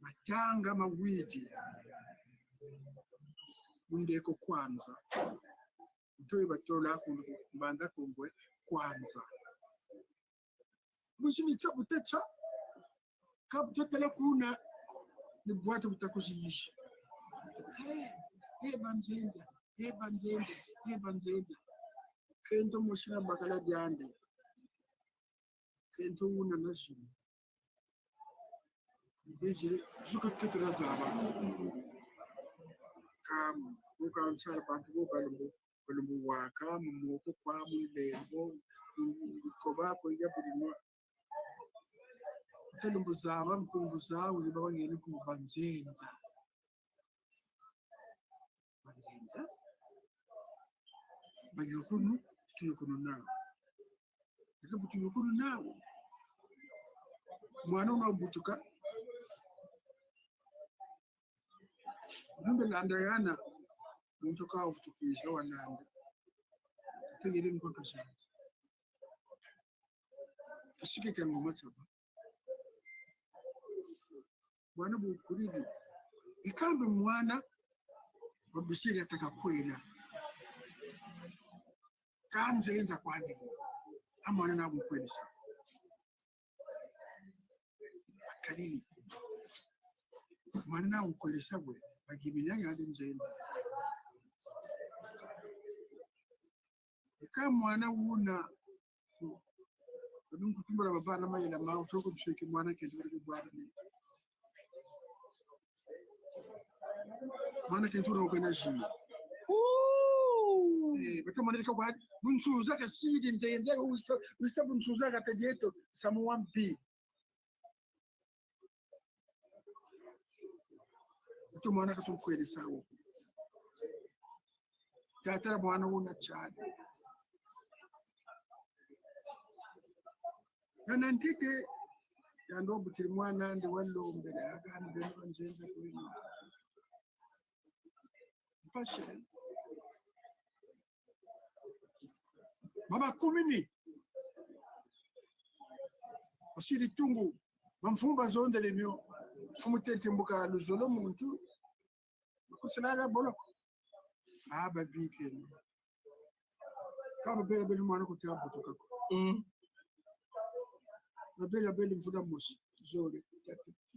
matanga mawidi mundeko kwanza mtoe batola kumbanza kongwe kwanza mushimita butacha kabutotela kuna ni bwatu butakuziisha banzenza kento mushina bakala dyande kento una nashini bije zuka kitira zaba kam ukansala bantu balumbu waka mumoko kwa mulembo kobako yabulino telumbu zaba mkungu zawo libawangeni kubanzenza bayukunu tuyukunu nawo ikabu tuyukunu nawo mwana unabutuka ndombe landagana muntu ka ufutukisha walanda tugire mpaka sana kishike kango matsaba mwana bukuriri ikambe mwana wabishika takakwela kanzenza kwani amana nabukwelisa kalili mwana nabukwelisa gwe bagimina yandi nzenza eka mwana wuna kutumbura babana mayela ma utoko mshike mwana kende bwana ne mwana kende urokana jini batamaneka kwa bunsuza ka sidi nzende usa bunsuza ka tajeto samuampi tu mwana ka tunkweli sawo tatara mwana una chana kana ntike yando butiri mwana ndi wallo mbele akani beno nzenza kwini pashe baba kumini osiri tungu bamfumba zonde lemyo fumutete mbuka luzolo muntu kusalala bolo aba bikeni kama bele mwana kutabu tukako bele mfuda musi zole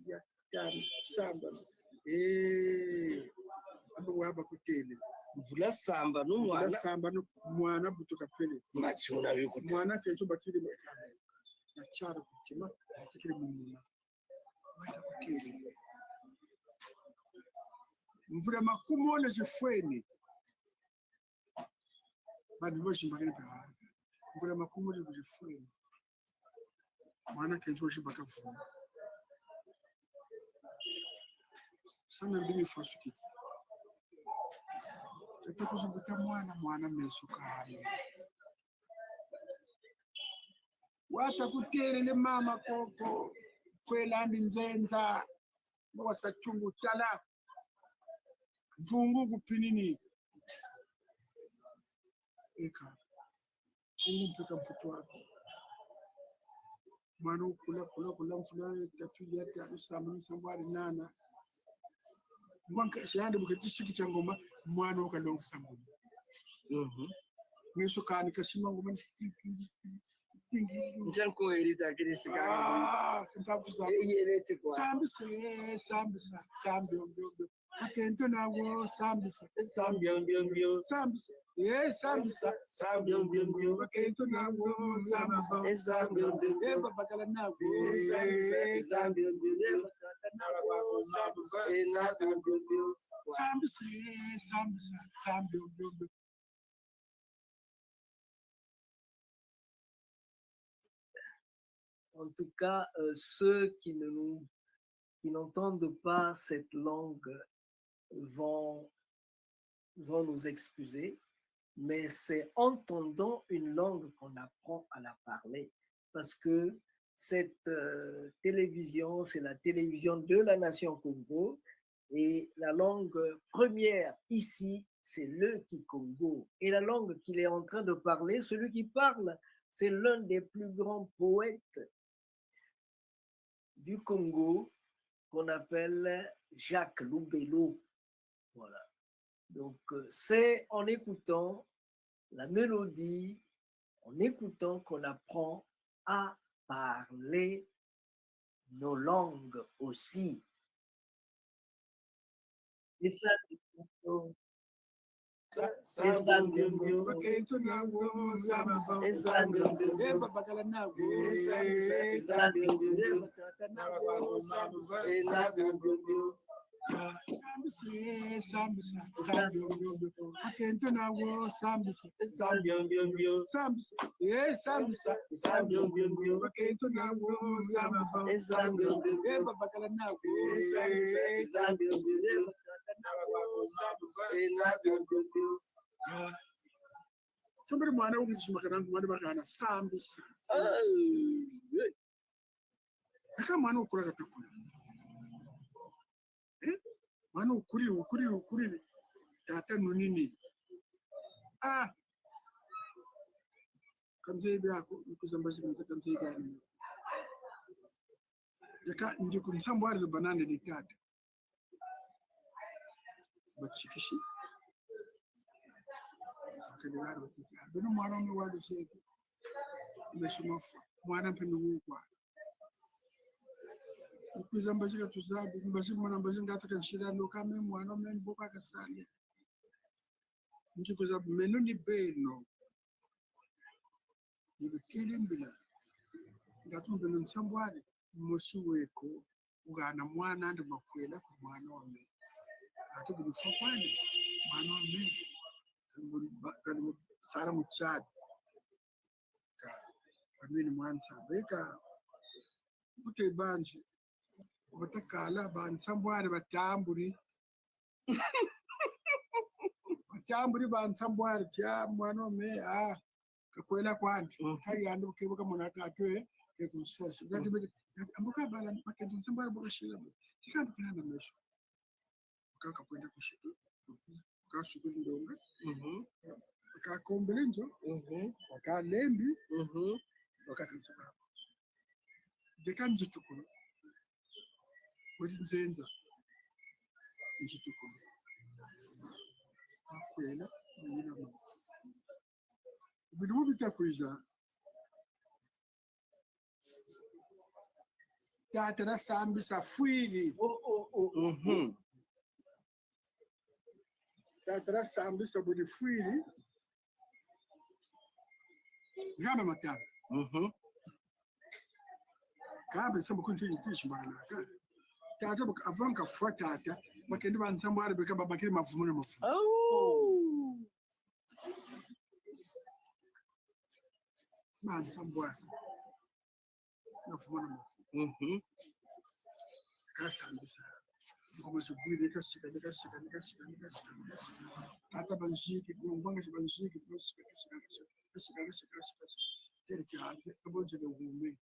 ya tani samba abo waba kutele mvula samba no mwana butuka pele machuna biko mwana kecho bakiri mekana na charo kutima tikiri mumuna wanda kutele mvula makumone zifweni badi boshi mbakani pa mvula makumone zifweni mwana kecho shibakafu sana mbini fasuki kuzubuta mwana mesukani wata kuterele mama koko kwelandi nzenza wasachungu tala mfungu kupinini eka mpeka mputu wako mwana kula mfula tatulia tatu samwari nana mwanka shande bukati shiki changoma mwana ukalonga sambuni ngeso kani kashima ngoma njanko erita kirisika yelete kwa sambisa akento nawo sambisa mbio sambisa mbio akento nawo sambisa eba bakala nawo sambisa mbio En tout cas, ceux qui n'entendent pas cette langue vont nous excuser, mais c'est en entendant une langue qu'on apprend à la parler, parce que cette télévision, c'est la télévision de la nation Congo, et la langue première ici, c'est le Kikongo. Et la langue qu'il est en train de parler, celui qui parle, c'est l'un des plus grands poètes du Congo, qu'on appelle Jacques Loubello. Voilà. Donc, c'est en écoutant la mélodie, en écoutant qu'on apprend à parler nos langues aussi. Et ça, Somebody mwana ukishimaka mwana bakana sambisa. Aka mwana ukura gatakuna. Mwana ukuri. Tata nunini. Kamze byako ukuzambaza kamze byako. Yaka nje kunisambwariza banane ni tata. Bachikishi. Bino mwana omwe walusheke meshimafa mwana mpeni wukwa ukuza mbashika tuzabi mbashimwana mbashinga atakanshira lokame mwana omwe boka akasanya njikuza menu ni beno nibikele mbila ngatumbe nsambwari moshiweko ugana mwana ndi makwela ku mwana omwe atubufa kwani mwana omwe kan sara muchad ka amini mwansa beka bute banje batakala bansambware batamburi bansambware tya mwana me kakwela kwanti kayandi bukebuka monaka atwe ke kusosi ngati bete ambuka bala pakende nsambware bokashira tikandu kana mesho kakakwenda kushitu kasuku ndonga wakakombelenzo wakalembi wakatanzibaba dekanzitukulu wali nzenza nzitukulu akwela nyina mama bidumu bitakwiza tatara sambisa fwili tatara sambisa budi fwili ngama matana kabe samba kunti tishi bana tata avanka fatata bakendi bansambware beka babakiri mavumo na mavumo bansambware mavumo na mavumo kasambisa como se puede kasika tata banshiki ngwanga banshiki kasika terke ate abonje de ngume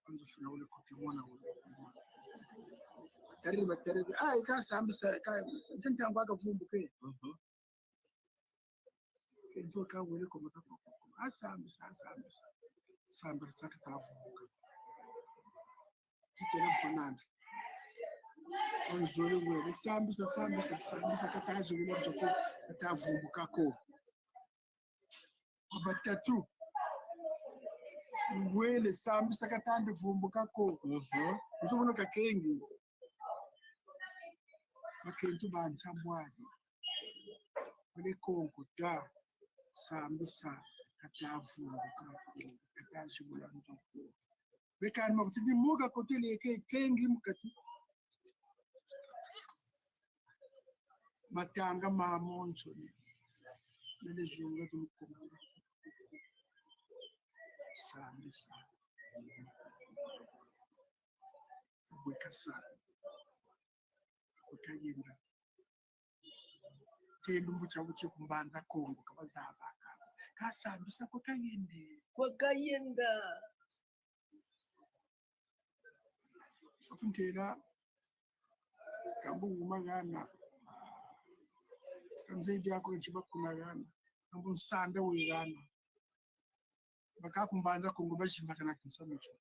ando fina ule kote mwana ule batari ikasambisa ka ntantangwa akavumbuke kento ka wele komata asambisa sambisa sakatavumbuka kitela mfanana onzole wele sambisa katazi wele mjoko atavumbuka ko abatatu wele sambisa katandi vumbuka ko nzobono kakengi bakentu bansambwani wele kongo ta sambisa katavumbuka ko katazi wele mjoko bekani makutidi muga kotele kengi mukati matanga mamonso nele junga tumukomba sambisa abweka sana kutagenda kenda umbucha buche kumbanza Kongo kabazabaka kasambisa kwakayenda akuntera kambu magana kanzaidi yako nchiba kunagana kambu nsanda wegana bakakumbanza Kongo bashimba kana kinsomicho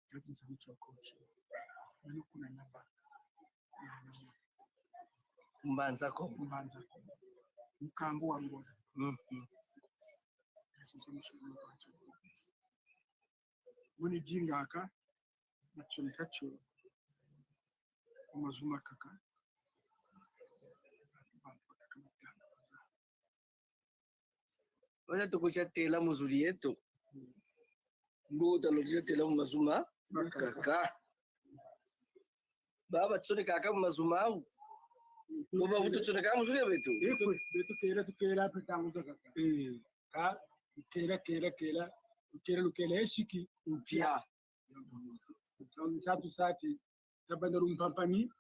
kazinsomicho kochi nani kuna naba kumbanza ko mkango wa ngora muni jinga aka nachonekacho kumazuma kaka wala tukushatela muzuri yetu nguta lojatela mumazuma kaka baba tsone kaka mumazuma au Boba vutu tsone kaka muzuri betu betu kera petanguza kaka ka kera lukela eshiki mpya sati tabanda rumpampani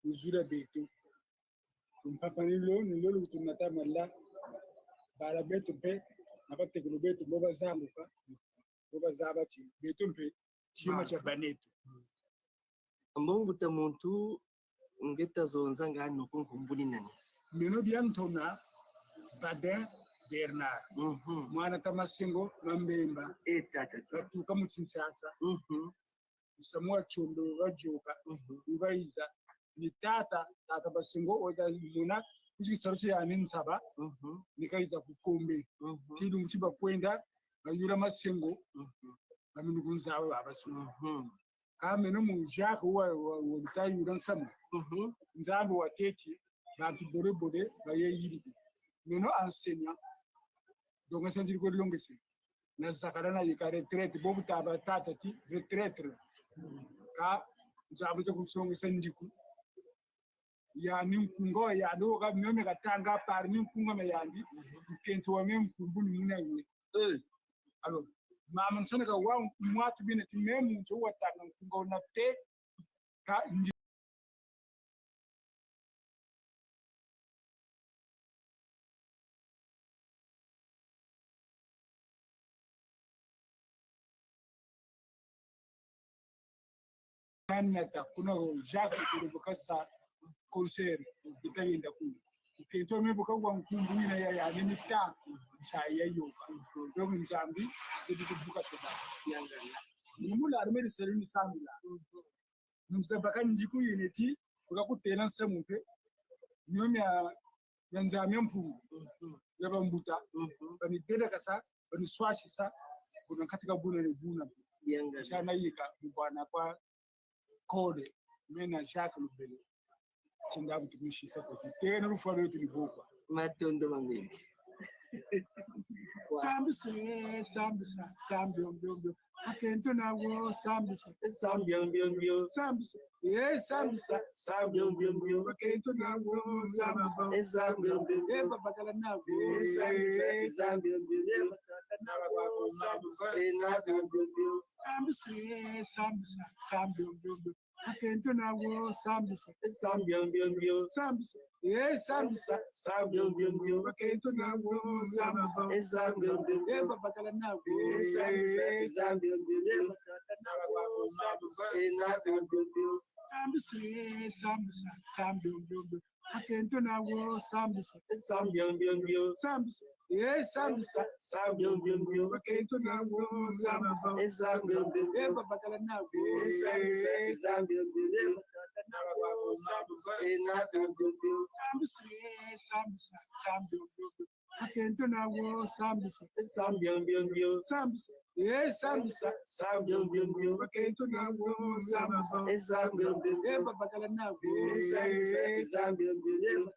uzura betu rumpampani lo nilo tunata malla bala betu pe abategelo betu boba zamuka boba zabati betu pe chima cha banetu ambongo ta muntu ngeta zonza ngani nokunkumbuni nani meno biantona Badin Bernard mwana tamasengo mambemba etata tuka mutsintsasa Samuel Chondo wajoka ibaiza ni tata basengo oza muna kuchisarucho yani nsaba nikaiza kukombe tidungu chiba kwenda bayura masengo baminu kunzawe abasungu kameno mu Jacques wa bitayura nsamu nzambo wateti bantu bore bayeyiri meno enseignant donc sentir ko longese na zakarana yika retraite bobu taba tata ti retraite ka nzambo zo kusonga sendiku ya ninkungo ya do ga meme katanga par ninkungo me yandi kento wa meme kumbuni muna yi alors mama nsone ka wa mwatu bine ti meme jo watanga kungo na te ka nata kuna Jacques kurubukasa concert itagenda kuli kento mebuka wa nkumbu ina ya nini ta cha yayoka donc nzambi zikuvuka soba yangana mumula armeri selini sambula nzabaka njiku yineti ukakutena nsemupe nyomya yanzamya mpungu yabambuta banitenda kasa baniswashisa kuna katika buna ne buna yangana chana yika bwana kwa kode mena Jacques Lubele chindavu tumishisa kwa tena rufalo yetu libokwa matondo mangi sambi ombio akento nawo sambi ombio sambi ombio akento nawo sambi ombio babakala nawo sambi ombio sambi ombio akento nawo sambi ombio sambi ombio akento nawo sambi ombio babakala nawo sambi ombio sambi ombio akento nawo sambi ombio sambi ombio akento nawo sambi ombio babakala nawo sambi ombio sambi akento nawo sambi ombio sambi ombio akento nawo sambi ombio babakala nawo sambi ombio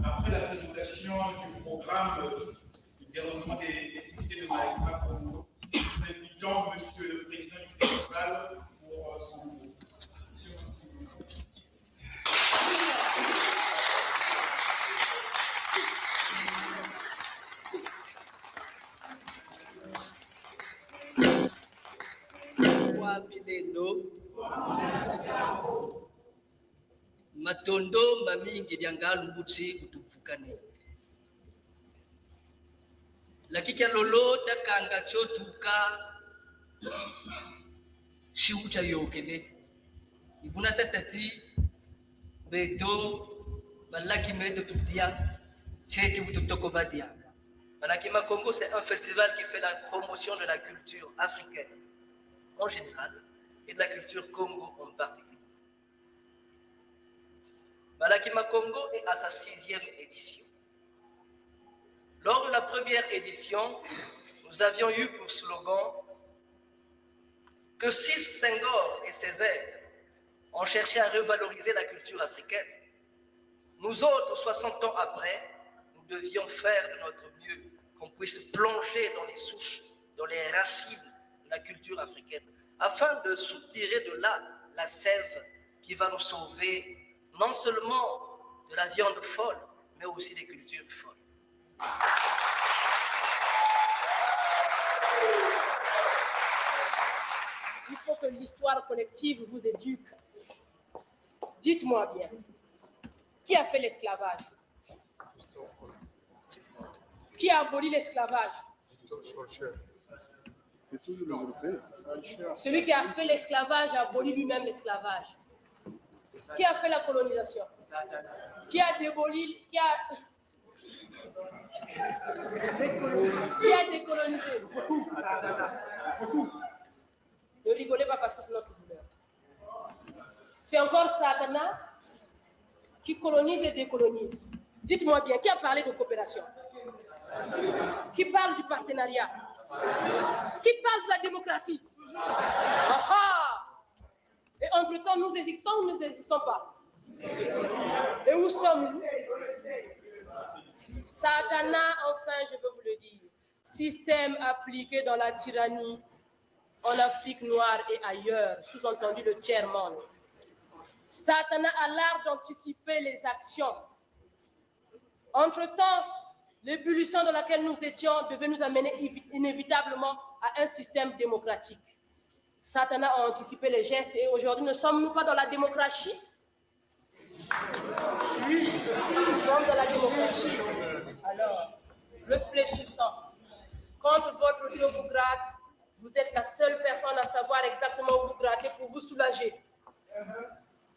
Après la présentation du programme du déroulement des festivités de Malaquima Congo, nous invitons Monsieur le Président du Festival pour son mot. Monsieur Massimo. Matondo mamingi diangalu mbuchi utupukane. Lakika lolo takanga chotuka shiucha yokele. Ibuna tatati beto balaki meto tutia cheti ututoko badia. Malaquima Congo, c'est un festival qui fait la promotion de la culture africaine en général et de la culture Congo en particulier. Malaquima Congo est à sa 6e édition. Lors de la première édition, nous avions eu pour slogan que si Senghor et Césaire ont cherché à revaloriser la culture africaine, nous autres, 60 ans après, nous devions faire de notre mieux qu'on puisse plonger dans les souches, dans les racines de la culture africaine, afin de soutirer de là la sève qui va nous sauver non seulement de la viande folle, mais aussi des cultures folles. Il faut que l'histoire collective vous éduque. Dites-moi bien, qui a fait l'esclavage? Qui a aboli l'esclavage? Celui qui a fait l'esclavage a aboli lui-même l'esclavage. Qui a fait la colonisation? Qui a démoli, qui a décolonisé? Ne rigolez pas parce que c'est notre douleur. C'est encore Satana qui colonise et décolonise. Dites-moi bien, qui a parlé de coopération? Qui parle du partenariat? Qui parle de la démocratie? Aha! Et entre-temps, nous existons ou nous n'existons pas? Et où sommes-nous? Satana, enfin, je veux vous le dire, système appliqué dans la tyrannie, en Afrique noire et ailleurs, sous-entendu le tiers-monde. Satana a l'art d'anticiper les actions. Entre-temps, l'ébullition dans laquelle nous étions devait nous amener inévitablement à un système démocratique. Satan a anticipé les gestes et aujourd'hui, ne sommes-nous pas dans la démocratie? Oui, nous sommes dans la démocratie. Alors, réfléchissons. Quand votre Dieu vous gratte, vous êtes la seule personne à savoir exactement où vous grattez pour vous soulager.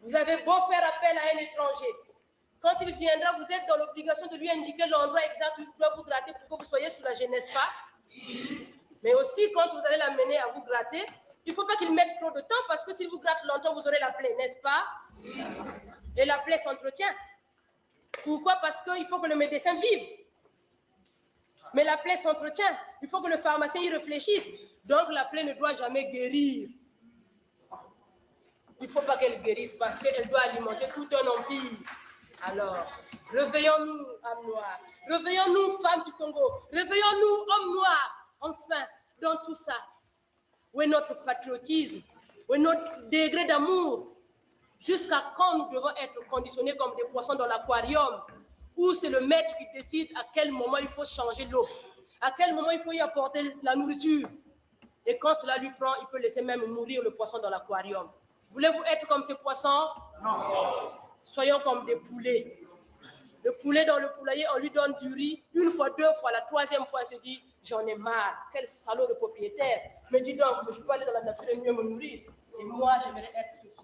Vous avez beau faire appel à un étranger. Quand il viendra, vous êtes dans l'obligation de lui indiquer l'endroit exact où il doit vous gratter pour que vous soyez soulagé, n'est-ce pas? Mais aussi, quand vous allez l'amener à vous gratter, il ne faut pas qu'il mette trop de temps parce que s'il vous gratte longtemps, vous aurez la plaie, n'est-ce pas? Et la plaie s'entretient. Pourquoi? Parce qu'il faut que le médecin vive. Mais la plaie s'entretient. Il faut que le pharmacien y réfléchisse. Donc la plaie ne doit jamais guérir. Il ne faut pas qu'elle guérisse parce qu'elle doit alimenter tout un empire. Alors, réveillons-nous, âmes noires. Réveillons-nous, femmes du Congo. Réveillons-nous, hommes noirs. Enfin, dans tout ça. Où est notre patriotisme? Où est notre degré d'amour? Jusqu'à quand nous devons être conditionnés comme des poissons dans l'aquarium? Où c'est le maître qui décide à quel moment il faut changer l'eau, à quel moment il faut y apporter la nourriture. Et quand cela lui prend, il peut laisser même mourir le poisson dans l'aquarium. Voulez-vous être comme ces poissons? Non. Soyons comme des poulets. Le poulet dans le poulailler, on lui donne du riz, une fois, deux fois, la troisième fois, il se dit, j'en ai marre, quel salaud de propriétaire. Mais dis donc, je peux aller dans la nature et mieux me nourrir. Et moi, j'aimerais être ce poulet.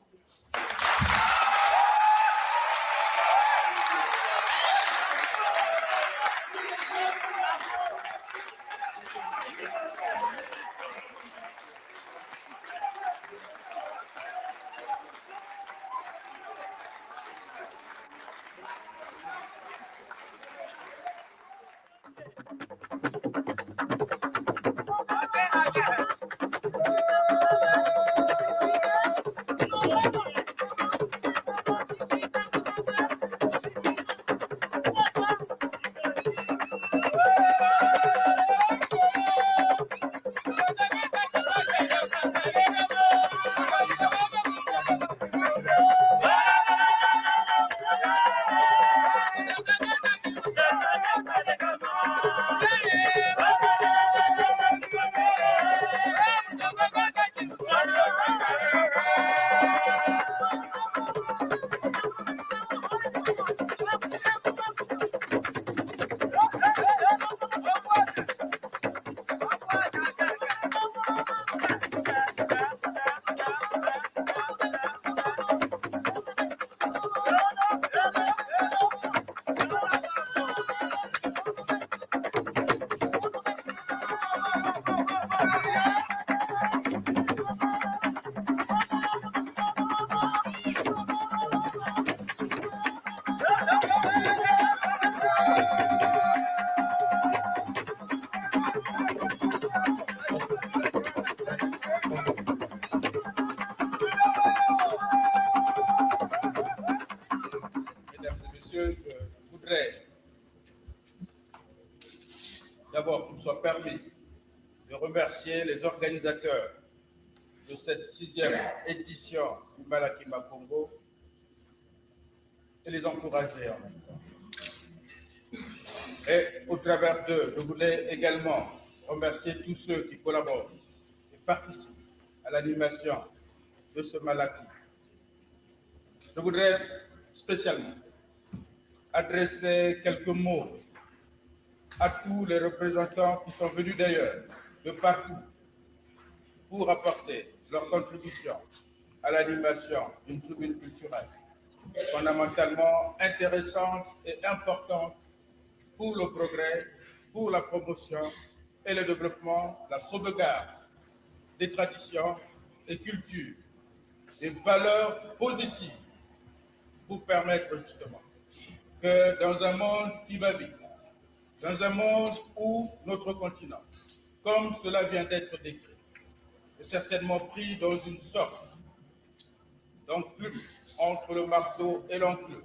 D'abord, qu'il me soit permis de remercier les organisateurs de cette 6e édition du Malakima Congo et les encourager en même temps. Et au travers d'eux, je voulais également remercier tous ceux qui collaborent et participent à l'animation de ce Malaki. Je voudrais spécialement adresser quelques mots à tous les représentants qui sont venus d'ailleurs, de partout, pour apporter leur contribution à l'animation d'une tribune culturelle fondamentalement intéressante et importante pour le progrès, pour la promotion et le développement, la sauvegarde des traditions et cultures, des valeurs positives pour permettre justement que dans un monde qui va vite, dans un monde où notre continent, comme cela vient d'être décrit, est certainement pris dans une sorte d'enclume entre le marteau et l'enclume,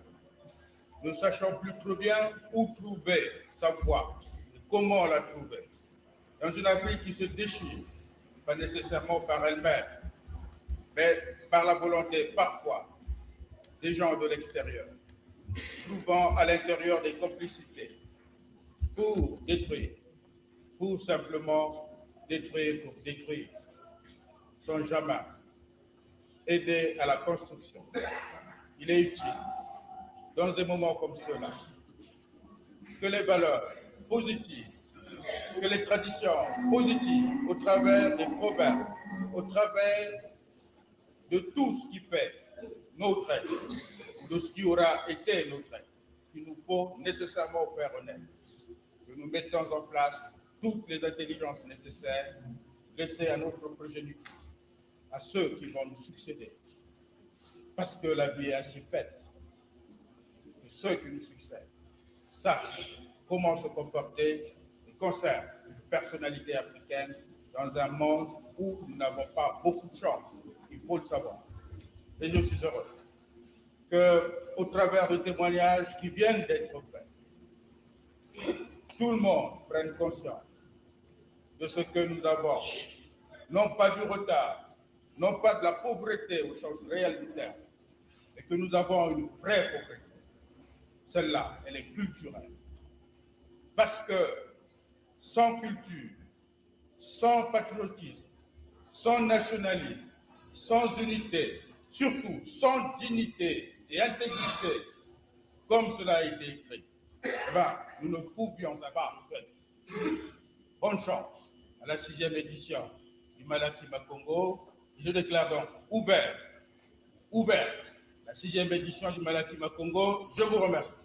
ne sachant plus trop bien où trouver sa voie et comment la trouver. Dans une Afrique qui se déchire, pas nécessairement par elle-même, mais par la volonté parfois des gens de l'extérieur, trouvant à l'intérieur des complicités, pour détruire, pour simplement détruire pour détruire, sans jamais aider à la construction. Il est utile, dans des moments comme ceux-là, que les valeurs positives, que les traditions positives, au travers des proverbes, au travers de tout ce qui fait notre être, de ce qui aura été notre être, qu'il nous faut nécessairement faire honnête, que nous mettons en place toutes les intelligences nécessaires laissées à notre progéniture, à ceux qui vont nous succéder, parce que la vie est ainsi faite, que ceux qui nous succèdent sachent comment se comporter et conservent une personnalité africaine dans un monde où nous n'avons pas beaucoup de chance, il faut le savoir. Et je suis heureux qu'au travers de témoignages qui viennent d'être faits, tout le monde prenne conscience de ce que nous avons, non pas du retard, non pas de la pauvreté au sens réel du terme, mais que nous avons une vraie pauvreté. Celle-là, elle est culturelle. Parce que sans culture, sans patriotisme, sans nationalisme, sans unité, surtout sans dignité et intégrité, comme cela a été écrit, nous ne pouvions pas faire. Bonne chance à la 6e édition du Malaki Makongo. Je déclare donc ouverte la 6e édition du Malaki Makongo. Je vous remercie.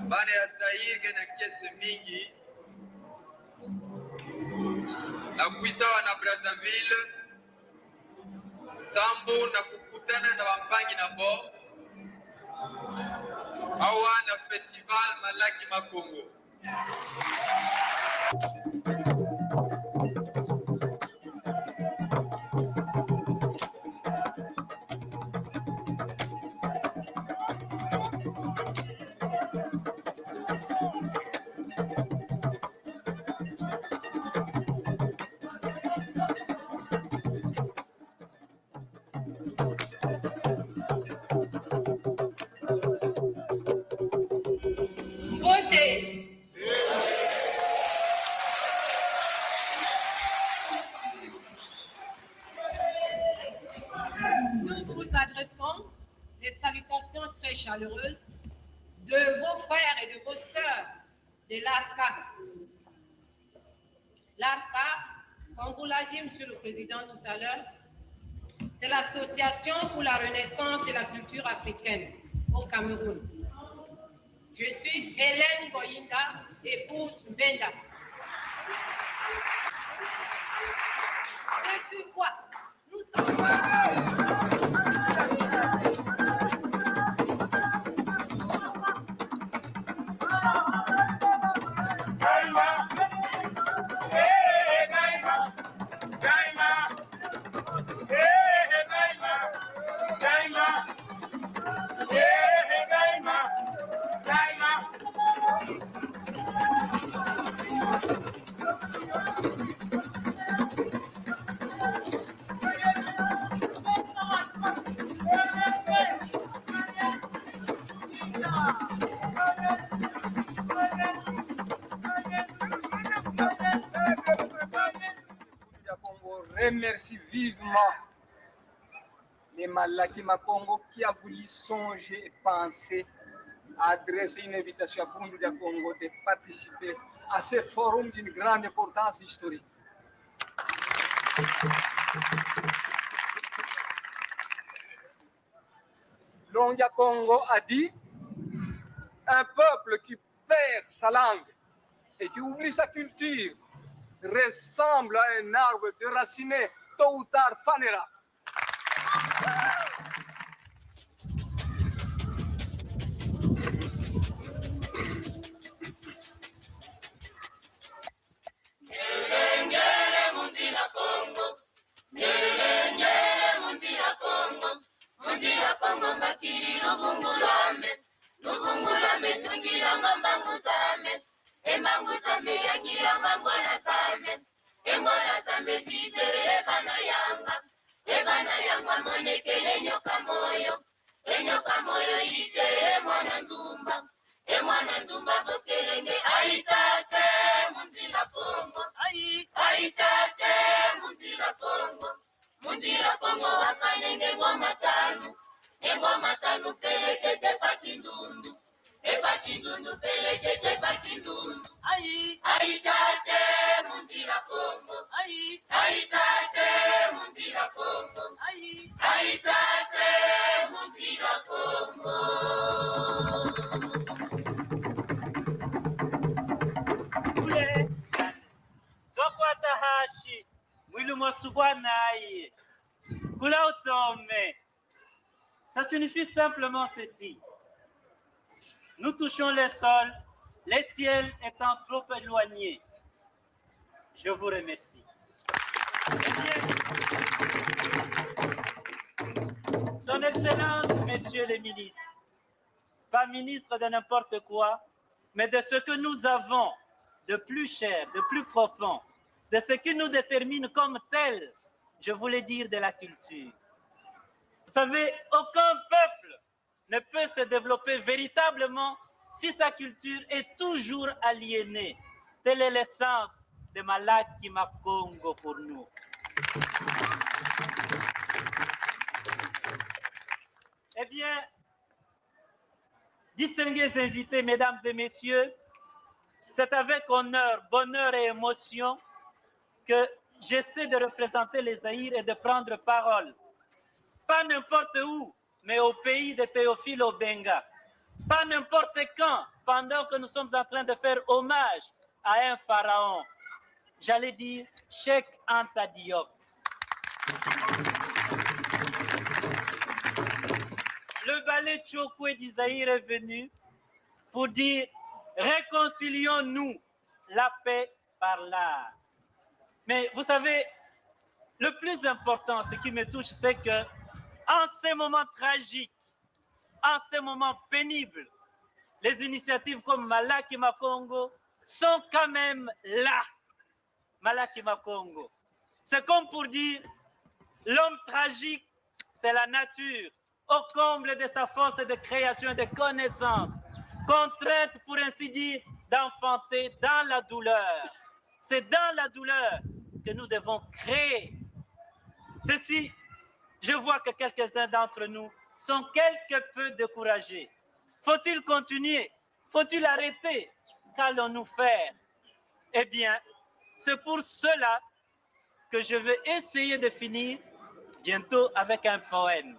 Baada ya Zaire na kesi mingi na kuisawa na Brazzaville sambu na kukutana na wampangi na bo awa na festival Malaki Makongo. Nous vous adressons des salutations très chaleureuses de vos frères et de vos sœurs de l'ARCA. L'ARCA, comme vous l'a dit Monsieur le Président tout à l'heure, c'est l'Association pour la renaissance de la culture africaine au Cameroun. Je suis Hélène Goyinda, épouse Benda. Et sur quoi nous sommes... Remercie vivement les Malaki Makongo qui a voulu songer et penser à adresser une invitation à Bundu de Congo de participer à ce forum d'une grande importance historique. Longia Congo a dit un peuple qui perd sa langue et qui oublie sa culture ressemble à un arbre déraciné, tôt ou tard fanera. Ça signifie simplement ceci. Nous touchons les sols, les ciels étant trop éloignés. Je vous remercie. Son Excellence, Messieurs les ministres, pas ministre de n'importe quoi, mais de ce que nous avons de plus cher, de plus profond, de ce qui nous détermine comme tel, je voulais dire de la culture. Vous savez, aucun peuple ne peut se développer véritablement si sa culture est toujours aliénée. Telle est l'essence de Malaki Makongo pour nous. Eh bien, distingués invités, mesdames et messieurs, c'est avec honneur, bonheur et émotion que j'essaie de représenter les Zaïre et de prendre parole. Pas n'importe où, mais au pays de Théophile Obenga. Pas n'importe quand, pendant que nous sommes en train de faire hommage à un pharaon. J'allais dire Cheikh Anta Diop. Le ballet Tchokwe du Zaïre est venu pour dire réconcilions-nous, la paix par l'art. Mais vous savez, le plus important, ce qui me touche, c'est que en ces moments tragiques, en ces moments pénibles, les initiatives comme Malaki Makongo sont quand même là. Malaki Makongo. C'est comme pour dire, l'homme tragique, c'est la nature, au comble de sa force de création et de connaissance, contrainte, pour ainsi dire, d'enfanter dans la douleur. C'est dans la douleur que nous devons créer. Ceci, Je vois que quelques-uns d'entre nous sont quelque peu découragés. Faut-il continuer? Faut-il arrêter? Qu'allons-nous faire? Eh bien, c'est pour cela que je vais essayer de finir bientôt avec un poème.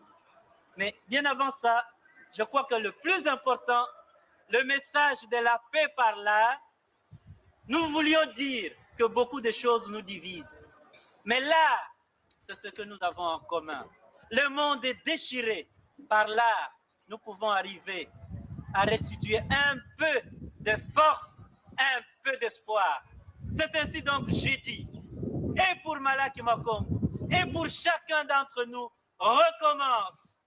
Mais bien avant ça, je crois que le plus important, le message de la paix par l'art, nous voulions dire que beaucoup de choses nous divisent. Mais l'art, c'est ce que nous avons en commun. Le monde est déchiré. Par l'art, nous pouvons arriver à restituer un peu de force, un peu d'espoir. C'est ainsi donc que j'ai dit, et pour Malaki Makombo, et pour chacun d'entre nous, recommence.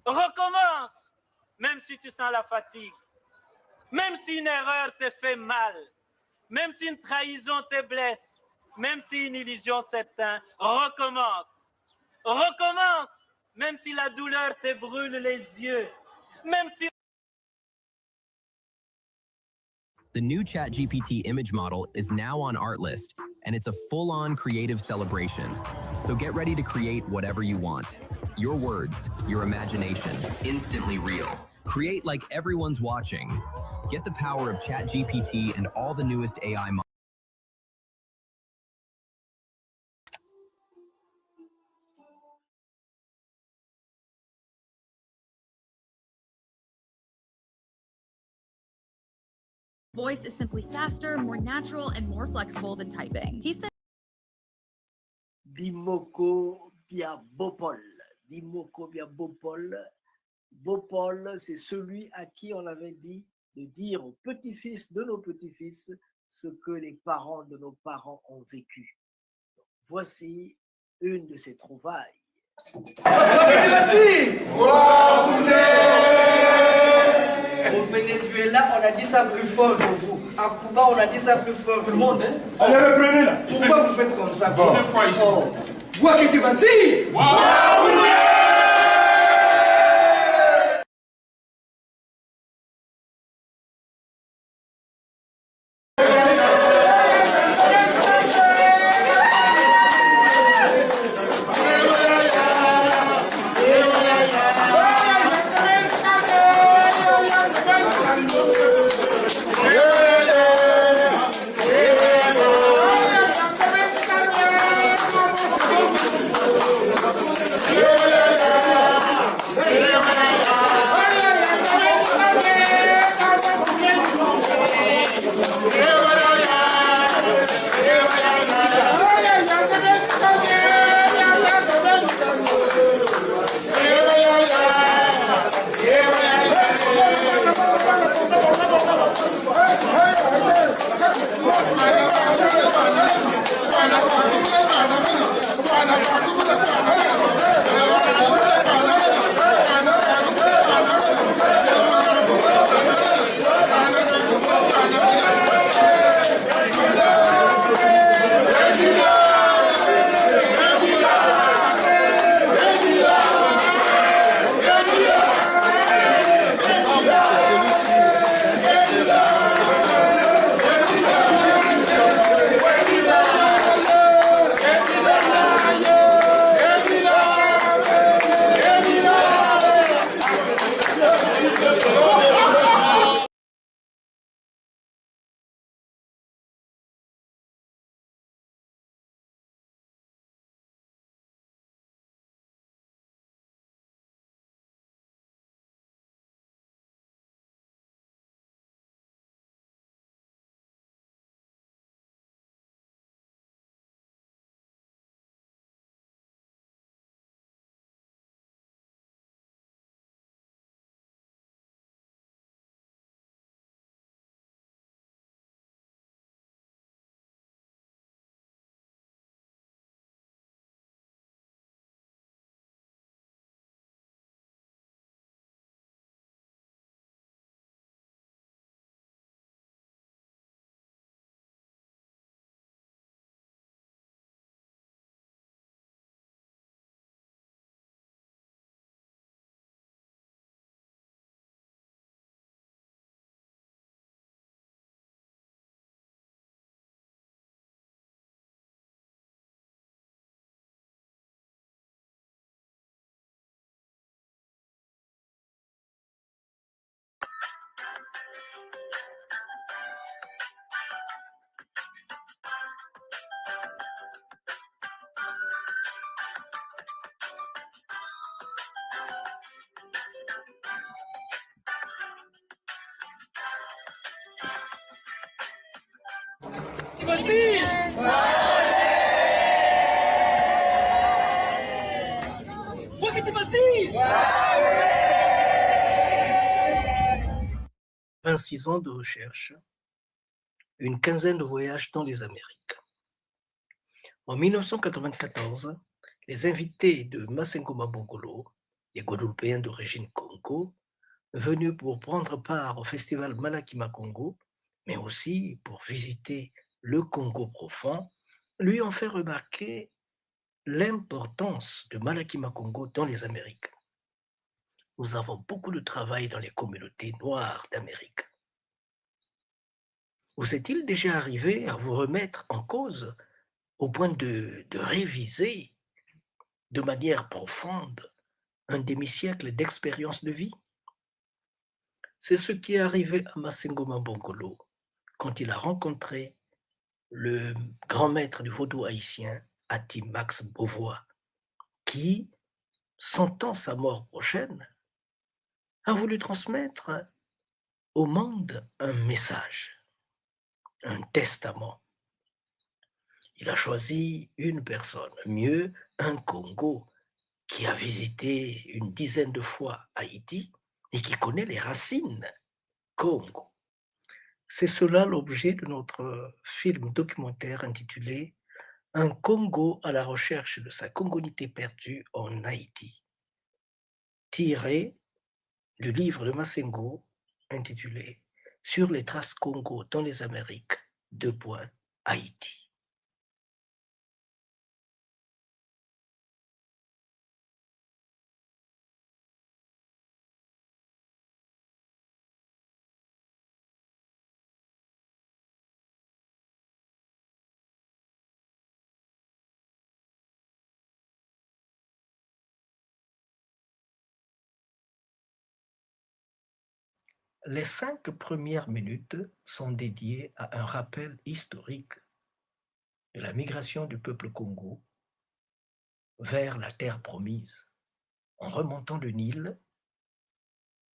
Recommence, même si tu sens la fatigue, même si une erreur te fait mal, même si une trahison te blesse, même si une illusion s'éteint, recommence. Recommence, même si la douleur te brûle les yeux, même si... The new ChatGPT image model is now on Artlist, and it's a full-on creative celebration. So get ready to create whatever you want. Your words, your imagination, instantly real. Create like everyone's watching. Get the power of ChatGPT and all the newest AI models. Voice is simply faster, more natural, and more flexible than typing. He said, Bimoko Bia Bopol. Bimoko Bia Bopol. Bopol, c'est celui à qui on avait dit de dire aux petits-fils de nos petits-fils ce que les parents de nos parents ont vécu. Voici une de ces trouvailles. Au Venezuela, on a dit ça plus fort que vous. À Cuba, on a dit ça plus fort que tout le monde. Allez, reprenez là. Pourquoi vous faites comme ça? Deuxième fois ici. Toi qui te bâtis. Bwana 26 ans de recherche, une quinzaine de voyages dans les Amériques. En 1994, les invités de Masengo Mabongolo, les Guadeloupéens d'origine Congo, venus pour prendre part au festival Malakima Congo, mais aussi pour visiter le Congo profond, lui ont fait remarquer l'importance de Malakima Congo dans les Amériques. Nous avons beaucoup de travail dans les communautés noires d'Amérique. Vous est-il déjà arrivé à vous remettre en cause au point de réviser de manière profonde un demi-siècle d'expérience de vie? C'est ce qui est arrivé à Masengo Mabongolo quand il a rencontré le grand maître du vaudou haïtien, Ati Max Beauvois, qui, sentant sa mort prochaine, a voulu transmettre au monde un message, un testament. Il a choisi une personne, mieux un Congo qui a visité une dizaine de fois Haïti et qui connaît les racines Congo. C'est cela l'objet de notre film documentaire intitulé « Un Congo à la recherche de sa congolité perdue en Haïti », tiré du livre de Masengo intitulé « Sur les traces Congo dans les Amériques, Haïti ». Les 5 premières minutes sont dédiées à un rappel historique de la migration du peuple Congo vers la terre promise, en remontant le Nil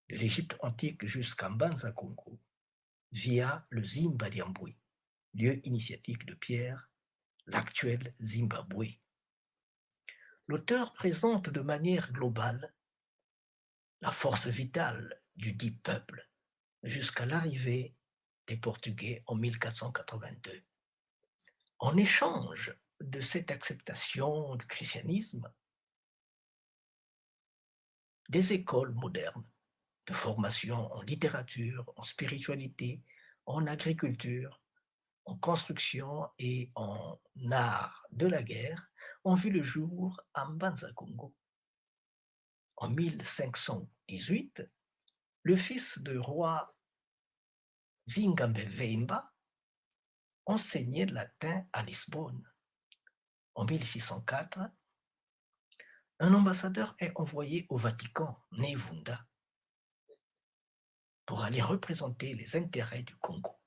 de l'Égypte antique jusqu'à Mbanza Congo, via le Zimbabwe, lieu initiatique de Pierre, l'actuel Zimbabwe. L'auteur présente de manière globale la force vitale du dit peuple jusqu'à l'arrivée des Portugais en 1482. En échange de cette acceptation du christianisme, des écoles modernes de formation en littérature, en spiritualité, en agriculture, en construction et en art de la guerre ont vu le jour à Mbanza Congo. En 1518, le fils du roi Zingambe Veimba enseignait le latin à Lisbonne. En 1604, un ambassadeur est envoyé au Vatican, Nevunda, pour aller représenter les intérêts du Congo.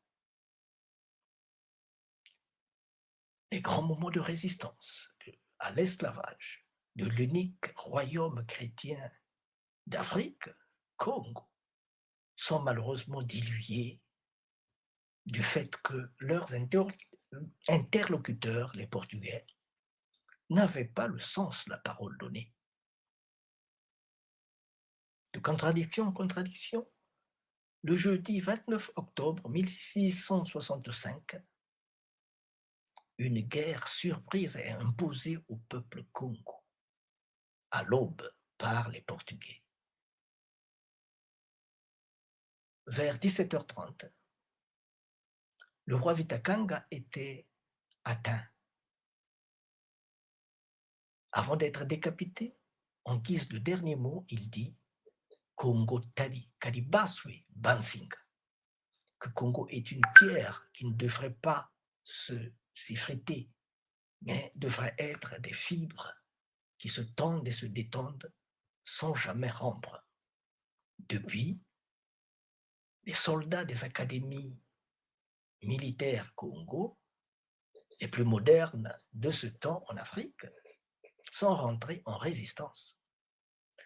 Les grands moments de résistance à l'esclavage de l'unique royaume chrétien d'Afrique, Congo, sont malheureusement dilués du fait que leurs interlocuteurs, les Portugais, n'avaient pas le sens de la parole donnée. De contradiction en contradiction, le jeudi 29 octobre 1665, une guerre surprise est imposée au peuple Congo, à l'aube par les Portugais. Vers 17h30, le roi Vitakanga était atteint. Avant d'être décapité, en guise de dernier mot, il dit « Congo Tadi, Kadibaswe, Bansinga » que Congo est une pierre qui ne devrait pas s'effriter, mais devrait être des fibres qui se tendent et se détendent sans jamais rompre. Depuis, les soldats des académies militaires Congo, les plus modernes de ce temps en Afrique, sont rentrés en résistance.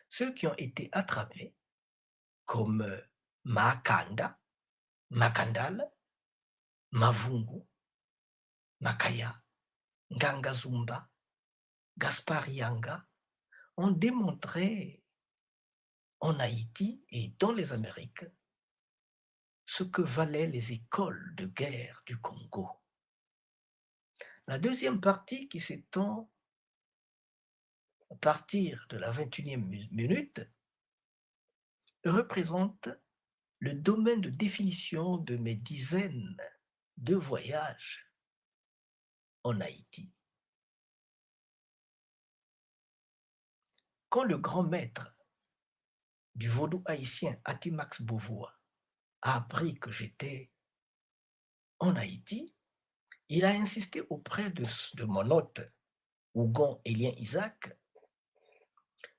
Ceux qui ont été attrapés, comme Makanda, Makandal, Mavungu, Makaya, Nganga Zumba, Gaspard Yanga ont démontré en Haïti et dans les Amériques ce que valaient les écoles de guerre du Congo. La deuxième partie qui s'étend à partir de la 21e minute représente le domaine de définition de mes dizaines de voyages en Haïti. Quand le grand maître du vaudou haïtien Atimax Beauvois a appris que j'étais en Haïti, il a insisté auprès de mon hôte, Ougon Élien Isaac,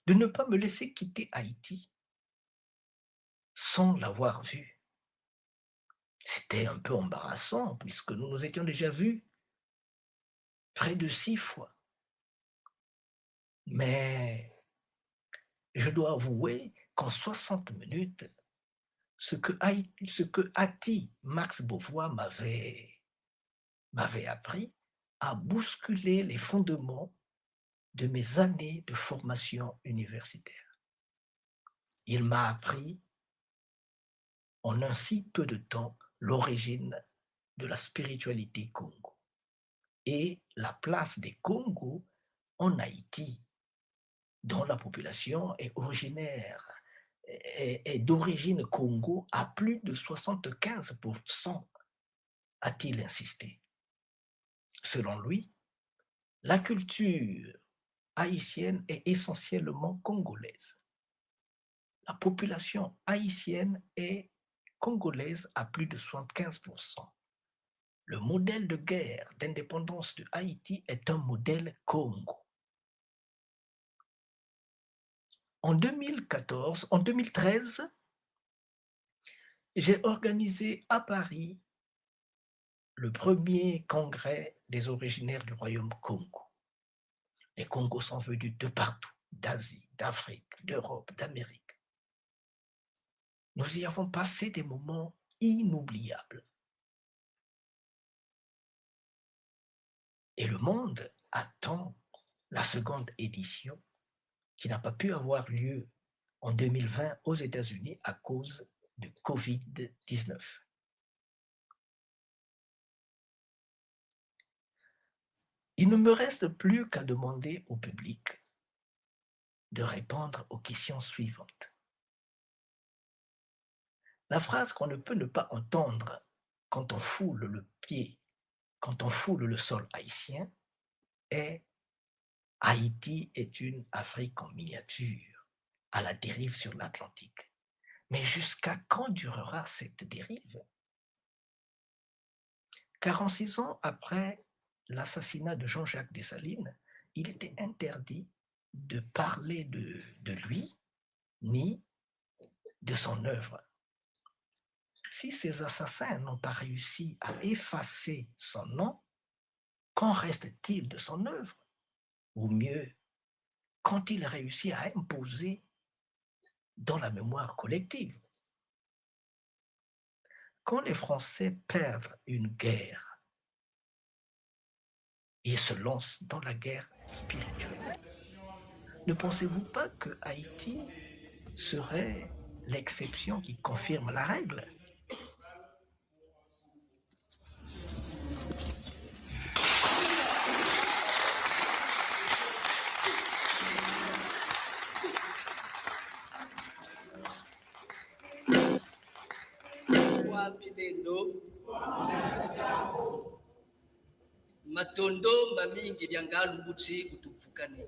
de ne pas me laisser quitter Haïti sans l'avoir vu. C'était un peu embarrassant puisque nous nous étions déjà vus près de 6 fois. Mais je dois avouer qu'en 60 minutes, ce que Ati Max Beauvois m'avait appris a bousculé les fondements de mes années de formation universitaire. Il m'a appris en un si peu de temps l'origine de la spiritualité Congo et la place des Congos en Haïti, dont la population est originaire est d'origine Congo à plus de 75%, a-t-il insisté. Selon lui, la culture haïtienne est essentiellement congolaise. La population haïtienne est congolaise à plus de 75%. Le modèle de guerre d'indépendance de Haïti est un modèle Congo. En 2013, j'ai organisé à Paris le premier congrès des originaires du royaume Congo. Les Congos sont venus de partout, d'Asie, d'Afrique, d'Europe, d'Amérique. Nous y avons passé des moments inoubliables. Et le monde attend la seconde édition qui n'a pas pu avoir lieu en 2020 aux États-Unis à cause de Covid-19. Il ne me reste plus qu'à demander au public de répondre aux questions suivantes. La phrase qu'on ne peut ne pas entendre quand on foule le pied, quand on foule le sol haïtien est « Haïti est une Afrique en miniature, à la dérive sur l'Atlantique ». Mais jusqu'à quand durera cette dérive? 46 ans après l'assassinat de Jean-Jacques Dessalines, il était interdit de parler de lui ni de son œuvre. Si ces assassins n'ont pas réussi à effacer son nom, qu'en reste-t-il de son œuvre? Ou mieux, qu'ont-ils réussi à imposer dans la mémoire collective? Quand les Français perdent une guerre, ils se lancent dans la guerre spirituelle. Ne pensez-vous pas que Haïti serait l'exception qui confirme la règle? Matondo mamingi liangalu mbuchi kutupukani.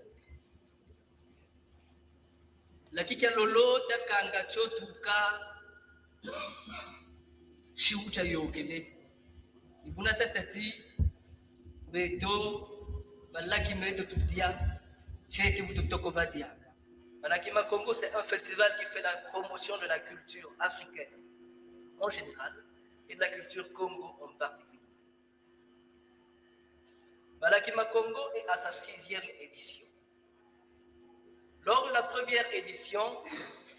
Lakika lolo takanga chotuka shiucha yokele. Ibuna tatati beto balaki meto tutia chete bututoko badia. Balakima Congo, c'est un festival qui fait la promotion de la culture africaine en général et de la culture Congo en particulier. Balakima Congo est à sa 6e édition. Lors de la première édition,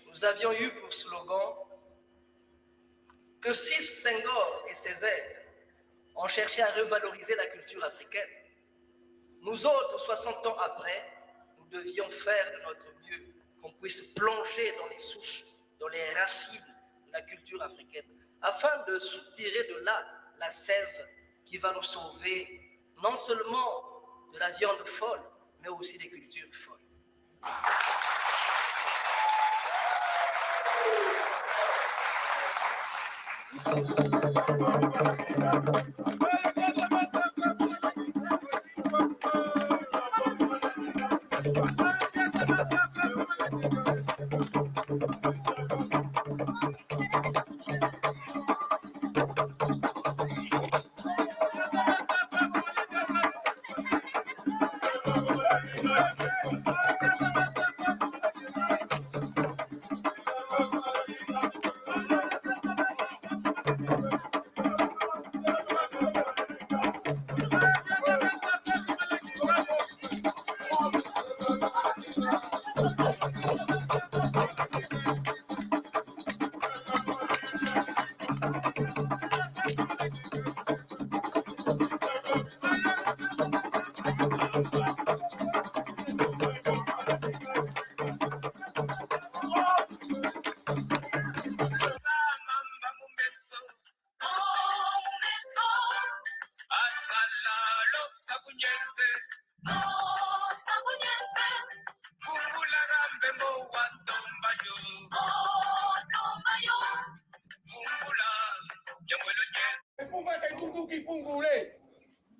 nous avions eu pour slogan que si Senghor et ses aides ont cherché à revaloriser la culture africaine. Nous autres, 60 ans après, nous devions faire de notre mieux qu'on puisse plonger dans les souches, dans les racines de la culture africaine, afin de soutirer de là la sève qui va nous sauver non seulement de la viande folle, mais aussi des cultures folles.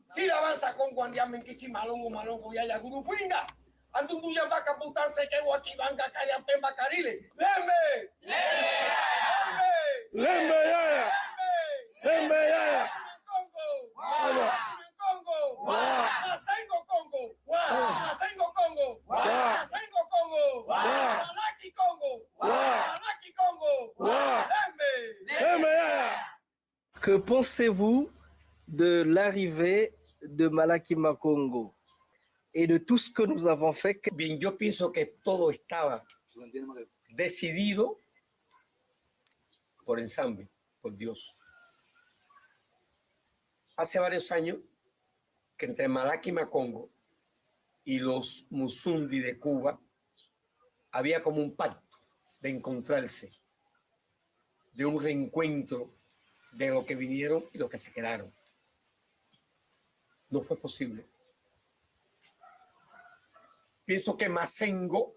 Si la avanza con guandiamen que si malongo ya guru fuinga. Antundu ya va caputar se que guaquibanga carian pemba carile. Lembe. Lembe yaya. Lembe yaya. Congo. Masengo Congo. Masengo Congo. Masengo Congo. Malaki Congo. Malaki Congo. Lembe yaya. Que pensez-vous de l'arrivée de Malaki Makongo et de tout ce que nous avons fait? Bien, yo pienso que todo estaba decidido por ensamble, por Dios. Hace varios años que entre Malaki Makongo y los Musundi de Cuba había como un pacto de encontrarse, de un reencuentro de los que vinieron y los que se quedaron. No fue posible. Pienso que Masengo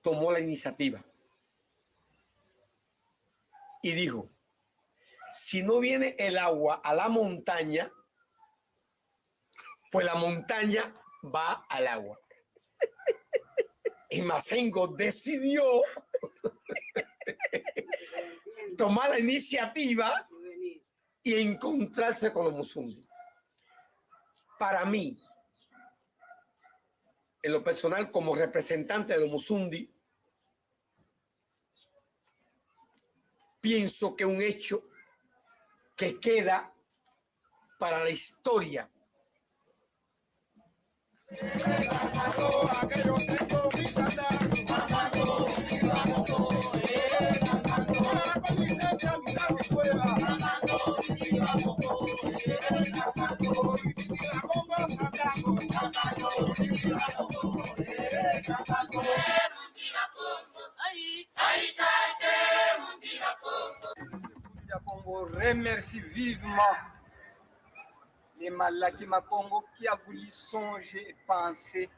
tomó la iniciativa y dijo, si no viene el agua a la montaña, pues la montaña va al agua. Y Masengo decidió tomar la iniciativa y encontrarse con los Musundi. Para mí, en lo personal, como representante de los Musundi, pienso que es un hecho que queda para la historia. Congo remercie vivement les Malaki Makongo qui a voulu songer et penser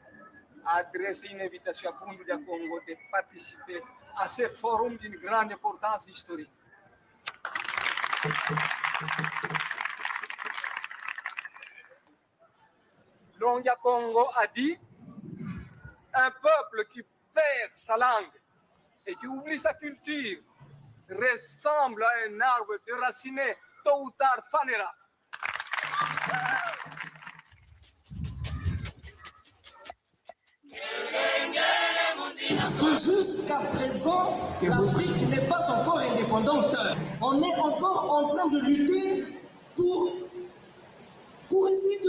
à adresser une invitation à Bundu de Congo de participer à ce forum d'une grande importance historique. Longia Congo a dit, un peuple qui perd sa langue et qui oublie sa culture ressemble à un arbre déraciné, tôt ou tard fanera. Jusqu'à présent, l'Afrique n'est pas encore indépendante. On est encore en train de lutter pour essayer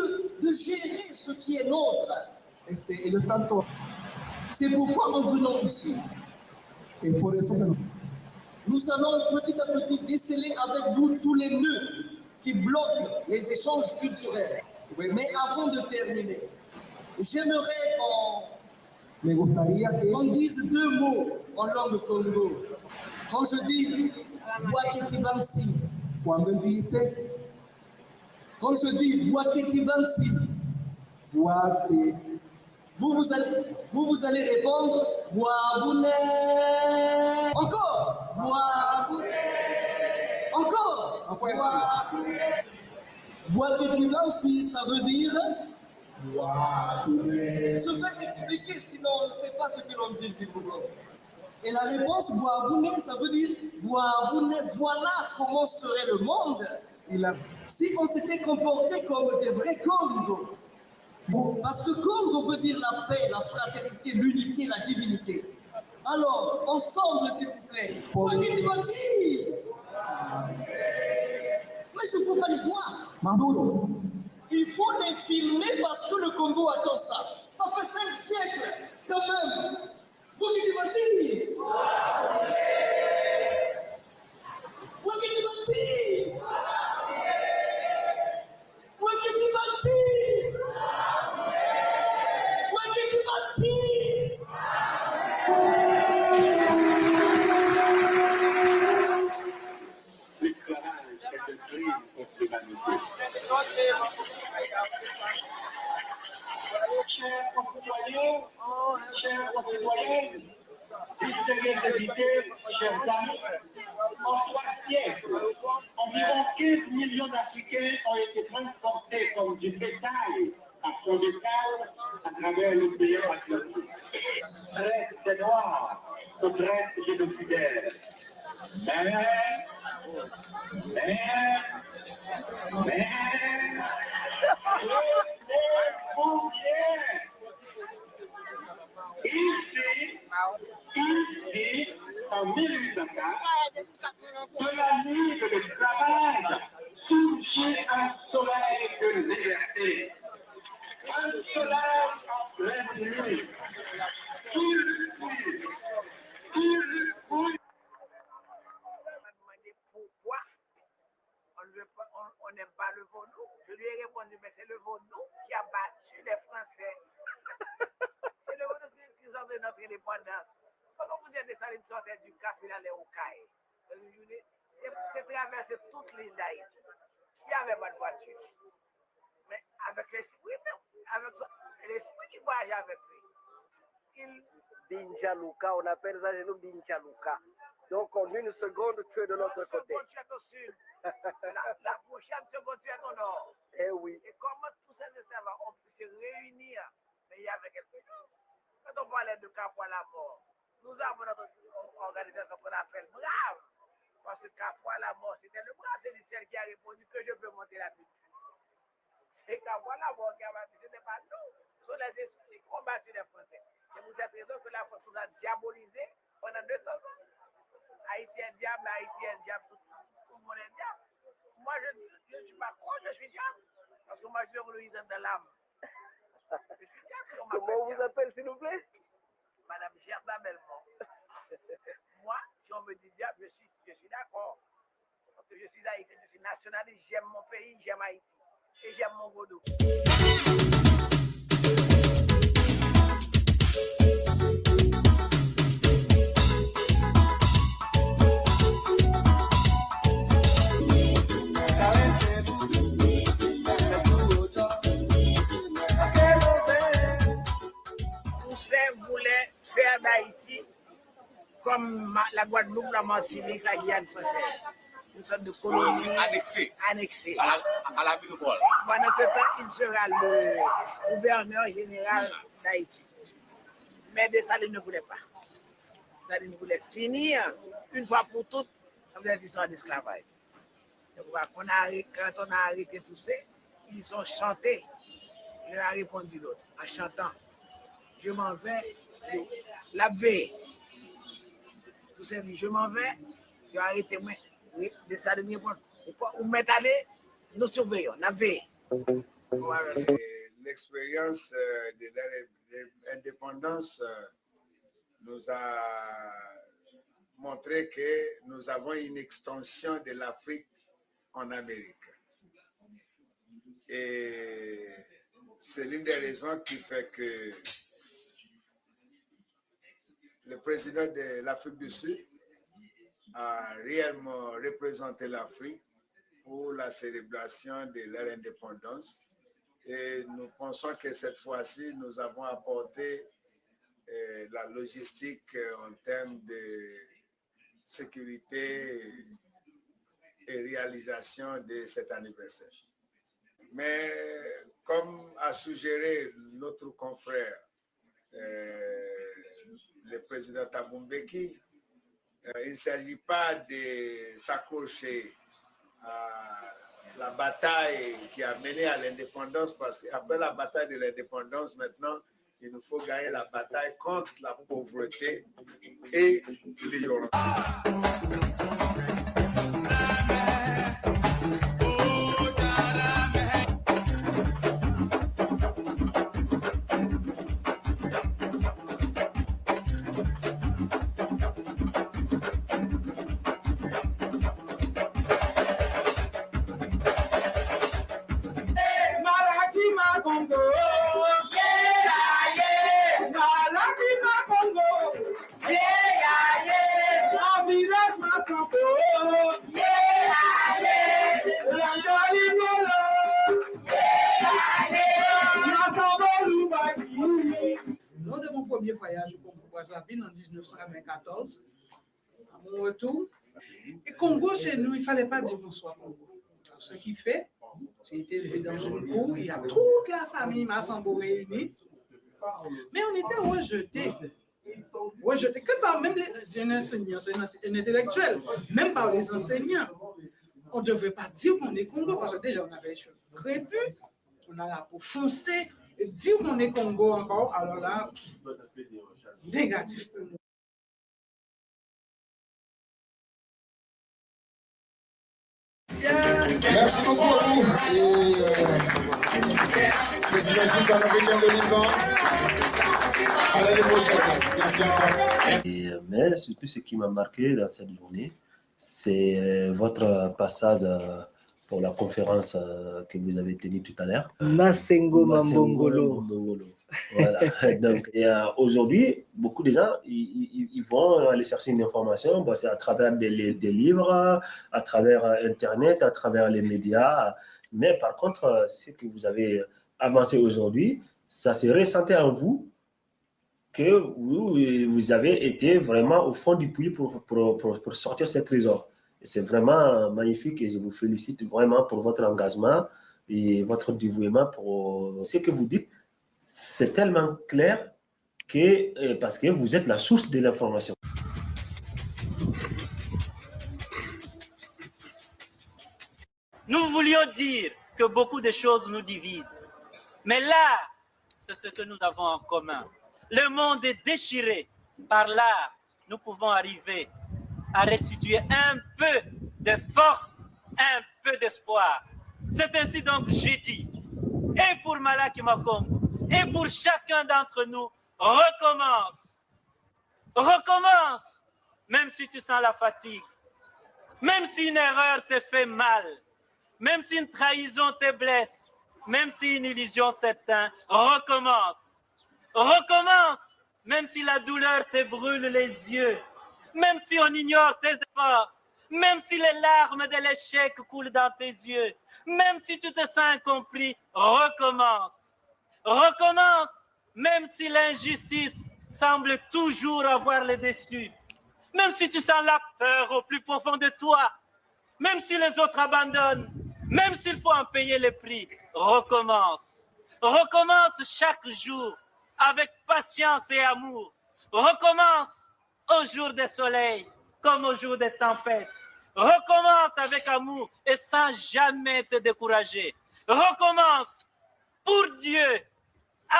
de gérer ce qui est nôtre. C'est pourquoi nous venons ici. nous allons petit à petit déceler avec vous tous les nœuds qui bloquent les échanges culturels. Mais avant de terminer, j'aimerais qu'on dise deux mots en langue Congo. Quand je dis Bwaketi Bansi, quand je dis Bwaketi Bansi, vous allez répondre Boaboune. Encore Boaboune. Encore Boaboune. Bwaketi Bansi, ça veut dire je vais expliquer, sinon on ne sait pas ce que l'on dit, s'il vous plaît. Et la réponse Boaboune, ça veut dire Boaboune, voilà comment serait le monde si on s'était comporté comme des vrais Congo. Parce que Congo veut dire la paix, la fraternité, l'unité, la divinité. Alors, ensemble, s'il vous plaît. Bwaketi Bansi. Mais je ne fais pas les doigts. Il faut les filmer parce que le Congo attend ça. Ça fait 5 siècles, quand même. Bwaketi Bansi. Bwaketi Bansi. Bwaketi Bansi. Bwaketi Bansi. Chers concitoyens, distingués invités, chers amis, en 3 siècles, environ 15 millions d'Africains ont été transportés comme du bétail à fond de cale à travers le pays atlantique. Traite des Noirs aux traites génocidaires. Mais, ici, en 1804, de la nuit de l'esclavage, surgit un soleil de liberté. Un soleil en pleine nuit. Pourquoi on n'aime pas le vaudou? Je lui ai répondu, mais c'est le vaudou qui a battu les Français. C'est le vaudou qui sort de notre indépendance. Quand vous êtes descendu de sortir du Cap, il allait au Caille. C'est traversé toute l'île d'Haïti. Il n'y avait pas de voiture. Mais avec l'esprit, avec l'esprit qui voyage avec lui. Binjaluka, on appelle ça le Binjaluka. Donc en une seconde, tu es de l'autre côté. La prochaine seconde, tu es au nord. Eh oui. Et comment tous ces esclaves ont pu se réunir, mais il y avait quelque chose. Quand on parlait de Capois la mort, nous avons notre organisation qu'on appelle Brave. Parce que Capois la mort, c'était le brave Félicien qui a répondu que je peux monter la butte. C'est Capois la mort qui a battu, ce n'est pas nous. Ce sont les esprits qui ont battu les Français. C'est pour cette raison que la France nous a diabolisé pendant 200 ans. Haïti est diable, Haïti est diable, tout le monde est diable. Moi, je ne suis pas con, je suis diable. Parce que moi, je suis revenu dans l'âme. Je suis diable. Comment on vous appelle, s'il vous plaît? Madame Gerda Belmont. Moi, si on me dit diable, je suis d'accord. Parce que je suis haïtien, je suis nationaliste, j'aime mon pays, j'aime Haïti. Et j'aime mon vaudou. Toussaint voulait faire d'Haïti comme la Guadeloupe, la Martinique, la Guyane française. Une sorte de colonie annexée. À la métropole. Pendant ce temps, il sera le gouverneur général d'Haïti. Mais Dessalines ne voulait pas. Dessalines voulait finir une fois pour toutes avec l'histoire d'esclavage. Quand on a arrêté tout ça, ils ont chanté. L'un a répondu l'autre en chantant. Je m'en vais, la veille. Tout ça dit, je m'en vais, ils ont arrêté moi. De ça de mieux où m'est allé, nous surveillons, la veille. L'expérience de l'indépendance nous a montrer que nous avons une extension de l'Afrique en Amérique. Et c'est l'une des raisons qui fait que le président de l'Afrique du Sud a réellement représenté l'Afrique pour la célébration de leur indépendance. Et nous pensons que cette fois-ci, nous avons apporté la logistique en termes de sécurité et réalisation de cet anniversaire. Mais comme a suggéré notre confrère, le président Thabo Mbeki, il ne s'agit pas de s'accrocher à la bataille qui a mené à l'indépendance, parce qu'après la bataille de l'indépendance, maintenant, il nous faut gagner la bataille contre la pauvreté et l'ignorance. Lors de mon premier voyage au Congo-Brazzaville en 1994, à mon retour, et Congo chez nous, il ne fallait pas dire bonsoir Congo. Ce qui fait, j'ai été élevé dans une cour, il y a toute la famille Massambo réunie, mais on était rejetés. Rejetés que par même les enseignants, c'est un intellectuel, même par les enseignants. On ne devrait pas dire qu'on est Congo, parce que déjà on avait les cheveux crépus, on a la peau foncée, et dire qu'on est Congo encore, alors là, négatif pour nous. Merci beaucoup à vous. Et Président du Pan-Africain 2020. À l'année prochaine. Merci encore. Mais surtout ce qui m'a marqué dans cette journée, c'est votre passage pour la conférence que vous avez tenue tout à l'heure. Masengo Mambongolo. Voilà. Donc, aujourd'hui, beaucoup de gens, ils vont aller chercher une information, c'est à travers des livres, à travers Internet, à travers les médias. Mais par contre, ce que vous avez avancé aujourd'hui, ça se ressentait en vous que vous avez été vraiment au fond du puits pour sortir ce trésor. C'est vraiment magnifique et je vous félicite vraiment pour votre engagement et votre dévouement pour ce que vous dites. C'est tellement clair que, parce que vous êtes la source de l'information. Nous voulions dire que beaucoup de choses nous divisent. Mais là, c'est ce que nous avons en commun. Le monde est déchiré. Par là, nous pouvons arriver à restituer un peu de force, un peu d'espoir. C'est ainsi donc que j'ai dit, et pour Malaki Makongo, et pour chacun d'entre nous, recommence. Recommence, même si tu sens la fatigue, même si une erreur te fait mal, même si une trahison te blesse, même si une illusion s'éteint, recommence. Recommence, même si la douleur te brûle les yeux, même si on ignore tes efforts, même si les larmes de l'échec coulent dans tes yeux, même si tu te sens incompris, recommence. Recommence, même si l'injustice semble toujours avoir le dessus, même si tu sens la peur au plus profond de toi, même si les autres abandonnent, même s'il faut en payer le prix, recommence. Recommence chaque jour avec patience et amour. Recommence au jour des soleils comme au jour des tempêtes. Recommence avec amour et sans jamais te décourager. Recommence pour Dieu,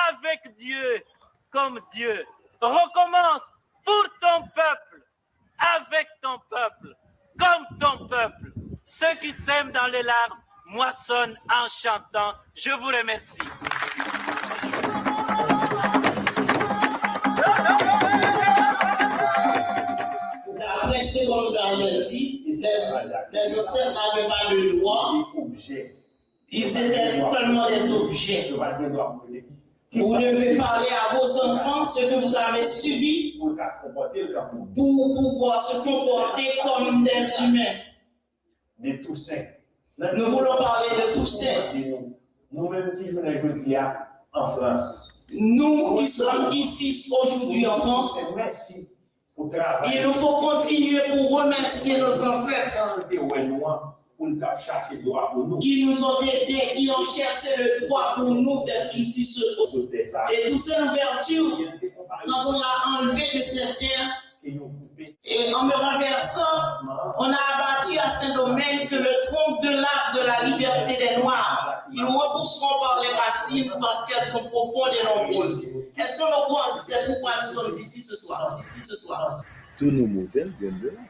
avec Dieu, comme Dieu. Recommence pour ton peuple, avec ton peuple, comme ton peuple. Ceux qui sèment dans les larmes moissonnent en chantant. Je vous remercie. pas le droit. Ils étaient seulement des objets. Vous devez parler à vos enfants ce que vous avez subi pour pouvoir se comporter comme des humains. Nous voulons parler de Toussaint. Nous qui sommes ici aujourd'hui en France, il nous faut continuer pour remercier nos ancêtres qui nous ont aidés, qui ont cherché le droit pour nous d'être ici et toute cette ouverture, quand on l'a enlevé de cette terre, et en me renversant, on a abattu à Saint-Domingue que le tronc de l'arbre de la liberté des Noirs, ils repousseront par les racines parce qu'elles sont profondes et nombreuses. Elles sont nombreuses, c'est pourquoi nous sommes ici ce soir. Tous nos modèles viennent de là.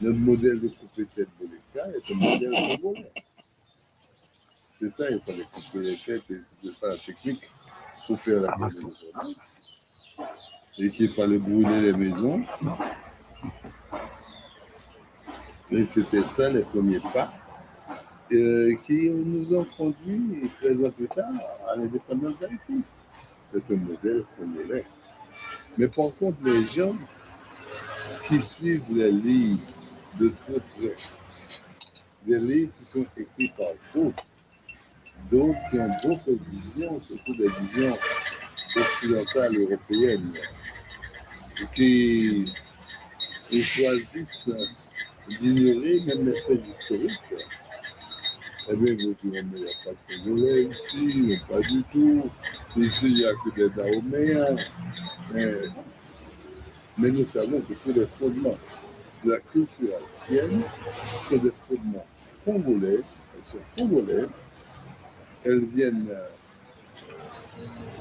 Notre modèle de couper tête de l'État est un modèle congolais. C'est ça, il fallait couper les têtes et c'était ça la technique pour faire la indépendance. Et qu'il fallait brûler les maisons. Et c'était ça les premiers pas qui nous ont conduit 13 ans plus tard à l'indépendance d'Haïti. C'est un modèle congolais. Mais par contre, les gens qui suivent les livres de très près, des livres qui sont écrits par d'autres qui ont d'autres visions, surtout des visions occidentales européennes, qui choisissent d'ignorer même les faits historiques. Eh bien, vous direz, mais il n'y a pas de Congolais ici, pas du tout. Ici, il n'y a que des Dahoméens. Mais nous savons que tous les fondements de la culture haïtienne sont des fondements congolais. Elles sont congolaises. Elles viennent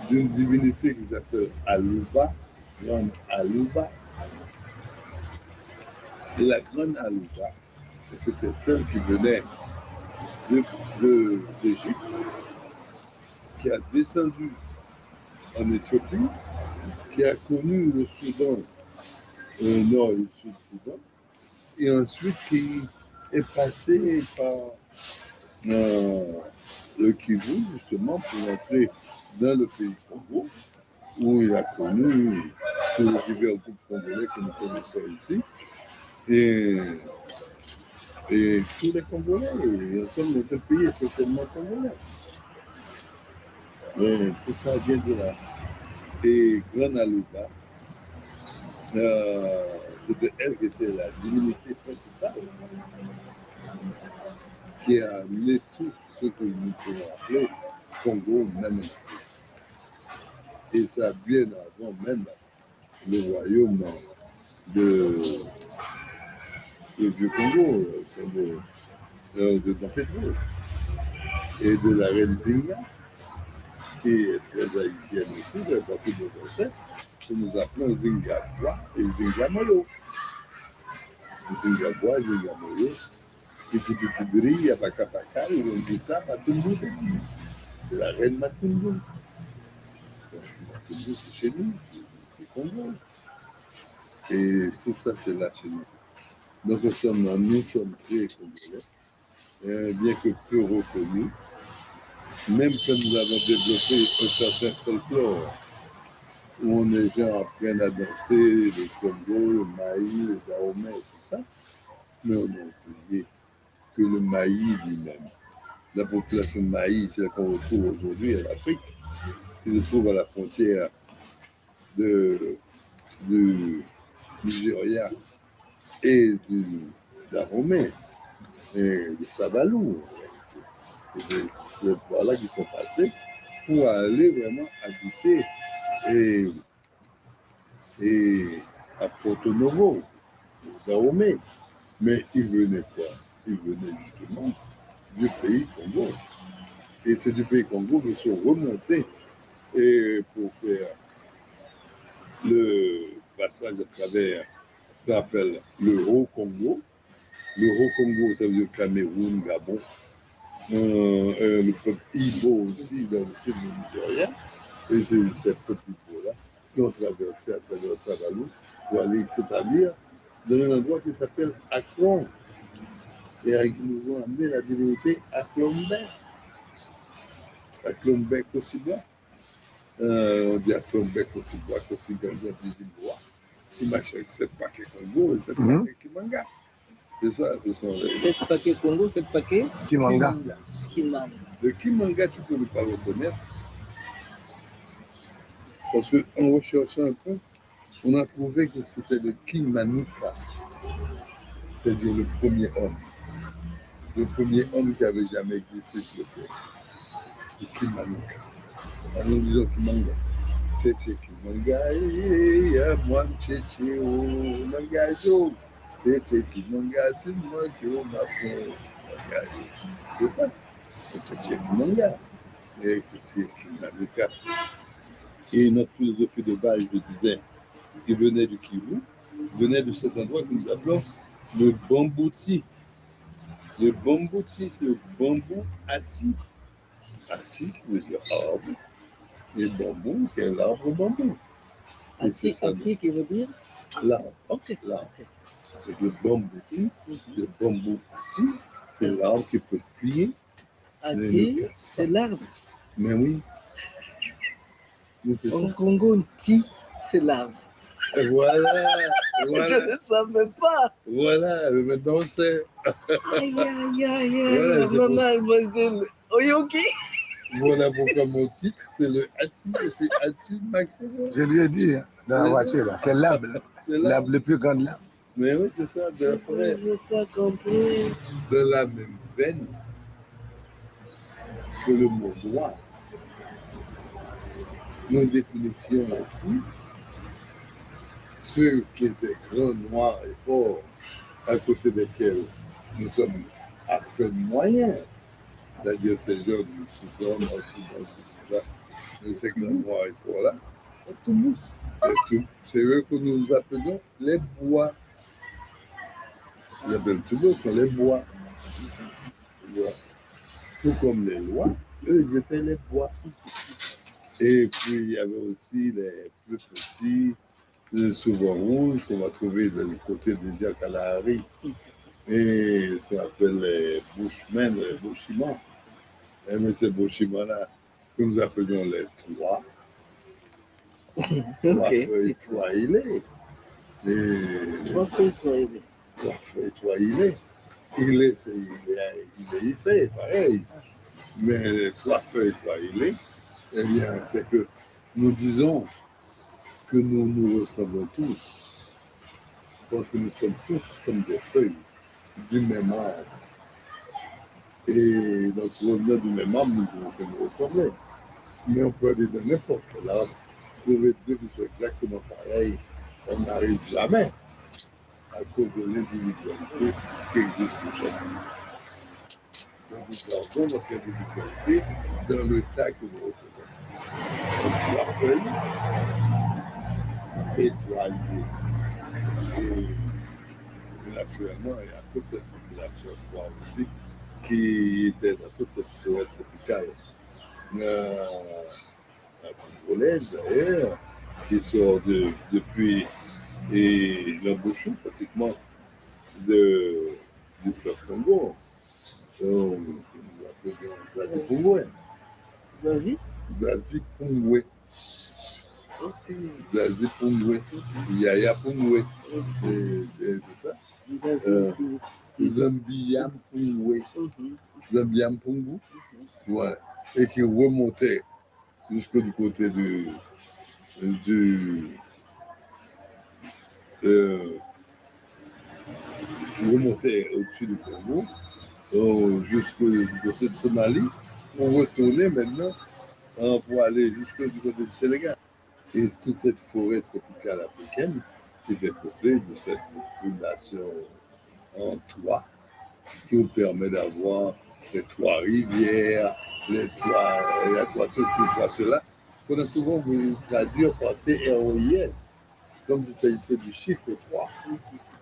d'une divinité qui s'appelle Alouba, grande Alouba. Et la grande Alouba, c'était celle qui venait d'Égypte, qui a descendu en Éthiopie, qui a connu le Soudan, le nord et le sud du Soudan, et ensuite qui est passé par le Kivu, justement, pour entrer dans le pays Congo, où il a connu tous les divers groupes congolais que nous connaissons ici. Et tous les Congolais, nous sommes dans un pays essentiellement congolais. Mais tout ça vient de là. Et Grande Alouba, c'était elle qui était la divinité principale, qui a amené tout ce que nous pouvons appeler Congo même. Et ça bien avant même le royaume de Vieux Congo, de Don Pedro, et de la reine Zinga, qui est très haïtienne aussi, de partie de nos ancêtres, que nous appelons Zingabois et Zingamoyo. Zingabois, Zingamoyo, petit gris, Abakapaka, Urungita, Matumbu, de la reine Matumbu. Matumbu, c'est chez nous, c'est Congo. Et tout ça, c'est là chez nous. Donc nous sommes très congolais, bien que peu reconnus, même quand nous avons développé un certain folklore, où les gens apprennent à danser, le Congo, le maïs, le Dahomey, tout ça, mais on a oublié que le maïs lui-même, la population maïs, c'est la qu'on retrouve aujourd'hui en Afrique, qui se trouve à la frontière du Nigeria et du Dahomey, et du Sabalou. C'est par là qu'ils sont passés pour aller vraiment habiter et à Porto Novo, au Dahomey. Mais ils venaient quoi? Ils venaient justement du pays Congo. Et c'est du pays Congo qu'ils sont remontés et pour faire le passage à travers ce qu'on appelle le Haut-Congo. Le Haut-Congo, ça veut dire Cameroun, Gabon. Le peuple Ibo aussi, dans le sud du Nigeria. Et c'est ces peuples Ibo-là qui ont traversé à travers Sabalou pour aller s'établir dans un endroit qui s'appelle Akron. et qui nous ont amené la divinité à Clombec. À Clombec aussi bas. On dit à Clombec aussi bois, aussi grand, 18 bois. Qui marche avec 7 paquets Congo et 7 paquets Kimanga. C'est ça, ce sont les... 7 paquets Congo, 7 paquets Kimanga. Kimanga. Le Kimanga, tu peux ne pas le connaître. Parce qu'en recherchant un peu, on a trouvé que c'était le Kimanuka, c'est-à-dire le premier homme. Le premier homme qui avait jamais existé sur la Terre. Le Kimanuka. Alors nous disons Kimanga. Tchétché Kimanga, moi Tchétché, oh, Mangajo. Tchétché Kimanga, c'est moi qui au Japon. C'est ça. Tchétché Kimanga. Et Tchétché Kimanuka. Et notre philosophie de base, je disais, qui venait du Kivu, venait de cet endroit que nous appelons le bambouti. Le bambouti, c'est le bambou ati. Ati, qui veut dire arbre. Et bambou, qui est l'arbre bambou. Ati qui veut dire l'arbre. Ok. L'arbre. Et le bambouti, le bambou ati, c'est l'arbre qui peut plier. Ati, c'est l'arbre. Mais oui. Au Congo, Nti, c'est l'arbre. Voilà. Je ne savais pas. Voilà, maintenant on sait. Aïe, aïe, aïe, Voilà, mademoiselle Oyoki. Voilà pourquoi mon titre, c'est le Ati, c'est Ati Max. Je lui ai dit, dans la voiture, là, c'est l'arbre. L'arbre le plus grand là. Mais oui, c'est ça, de la forêt. Je n'ai pas compris. De la même veine que le mot noir. Nos définitions ainsi, ceux qui étaient grands, noirs et forts, à côté desquels nous sommes à peu de moyens, c'est-à-dire ces gens du Soudan, ces grands noirs et forts là, c'est eux que nous appelons les bois. Ils appellent tout d'autres les bois. Tout comme les lois, eux ils étaient les bois. Et puis, il y avait aussi les plus petits, souvent rouges, qu'on va trouver de côté des Kalahari. Et ce qu'on appelle les Bushmen, les Bushimans. Et mais ces Bushimans-là, que nous appelions les trois. Trois feuilles, trois îlets. Trois feuilles, trois îlets. Trois feuilles, trois îlets. Îlet, c'est îlet, pareil. Mais les trois feuilles, trois îlets, eh bien, c'est que nous disons que nous nous ressemblons tous, parce que nous sommes tous comme des feuilles du même arbre. Et donc, revenant du même arbre, nous devons nous ressembler. Mais on peut aller dans n'importe quel arbre, trouver deux qui soient exactement pareils. On n'arrive jamais à cause de l'individualité qui existe pour chacun. Donc, nous gardons notre individualité dans le tas que nous représentons. Trois feuilles et trois lieux. Et naturellement, il y a toute cette population trois aussi qui était dans toute cette forêt tropicale. La congolaise d'ailleurs, qui sort depuis l'embouchure pratiquement du fleuve Congo. Donc, nous appelons Zazi Pungwe. Zazi? Zazi Pungwe. Okay. Zazi Pungwe. Yaya Pungwe. Et tout ça. Zambiam Pungwe. Zambiam Pungu. Voilà. Et qui remontait jusqu'au côté remontait au-dessus du Congo, jusqu'au côté de Somalie. On retournait maintenant pour aller jusqu'au côté du Sénégal. Et toute cette forêt tropicale africaine était peuplée de cette population en toit qui nous permet d'avoir les trois rivières, les trois ceci, trois cela, qu'on a souvent voulu traduire par TROIS, comme s'il s'agissait du chiffre 3.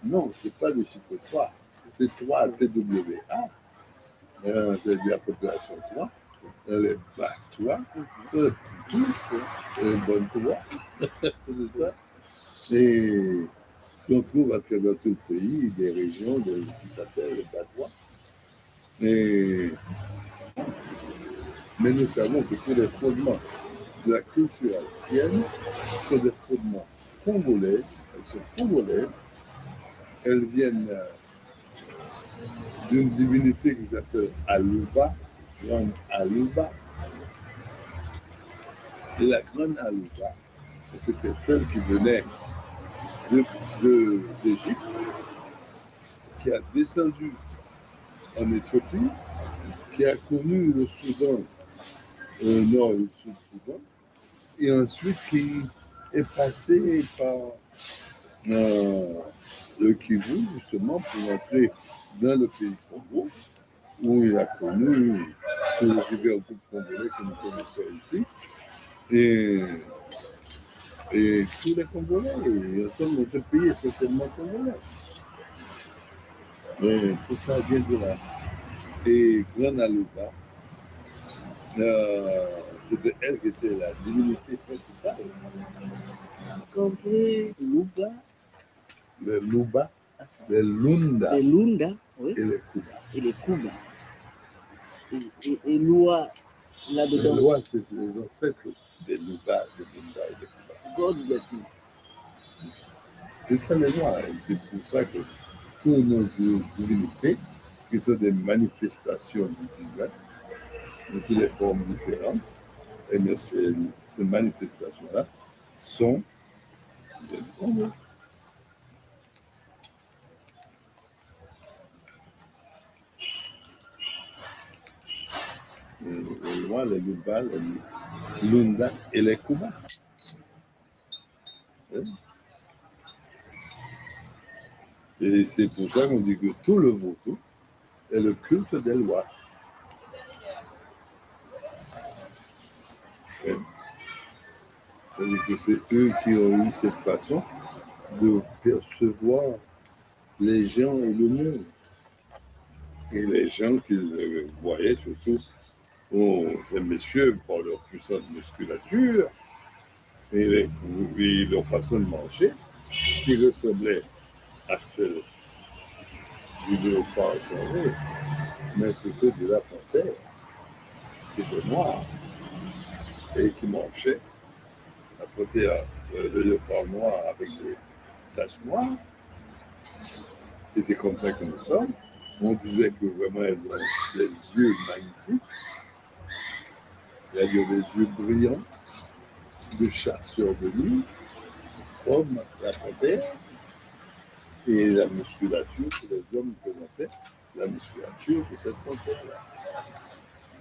Non, ce n'est pas le chiffre 3, c'est 3 TWA, c'est-à-dire la population 3, les bas 3, les petits 3, les bonnes 3, c'est ça. Et on trouve à travers tout le pays des régions qui s'appellent les bas 3, Mais nous savons que tous les fondements de la culture haïtienne sont des fondements congolaises. Elles sont congolaises. Elles viennent d'une divinité qui s'appelle Alouba, Grande Alouba. Et la Grande Alouba, c'était celle qui venait d'Égypte, qui a descendu en Éthiopie, qui a connu le Soudan, le nord et le sud-Soudan, et ensuite qui est passé par le Kivu, justement, pour entrer dans le pays Congo, où il a connu tous les divers groupes congolais que nous connaissons ici, et tous les Congolais, et ensemble notre pays essentiellement congolais. Mais tout ça vient de là. Et Grande Alouba, c'était elle qui était la divinité principale. Compris Louba. Les Louba, les Lunda. Les Lunda, oui. Et les Kuba. Et les Kuba. Et Loua, là-dedans. Les Loua, c'est les ancêtres des Louba, des Lunda et des Kuba. God bless me. Et ça, les Lois, c'est pour ça que toutes nos divinités, qui sont des manifestations du divin, de toutes les formes différentes, et bien ces manifestations-là sont des Congo. Les Lois, les Luba, les Lunda et les Kuba. Et c'est pour ça qu'on dit que tout le Vodou est le culte des lois. C'est-à-dire que c'est eux qui ont eu cette façon de percevoir les gens et le monde. Et les gens qu'ils voyaient surtout, ces messieurs, par leur puissante musculature et leur façon de manger, qui ressemblait à celle du léopard changé, mais plutôt de la panthère, qui était noire et qui mangeait la panthère, le léopard noir avec des taches noires. Et c'est comme ça que nous sommes. On disait que vraiment elles ont des yeux magnifiques, c'est-à-dire des yeux brillants, de chasseurs de nuit, comme la panthère. Et la musculature que les hommes présentaient, la musculature de cette panthère-là.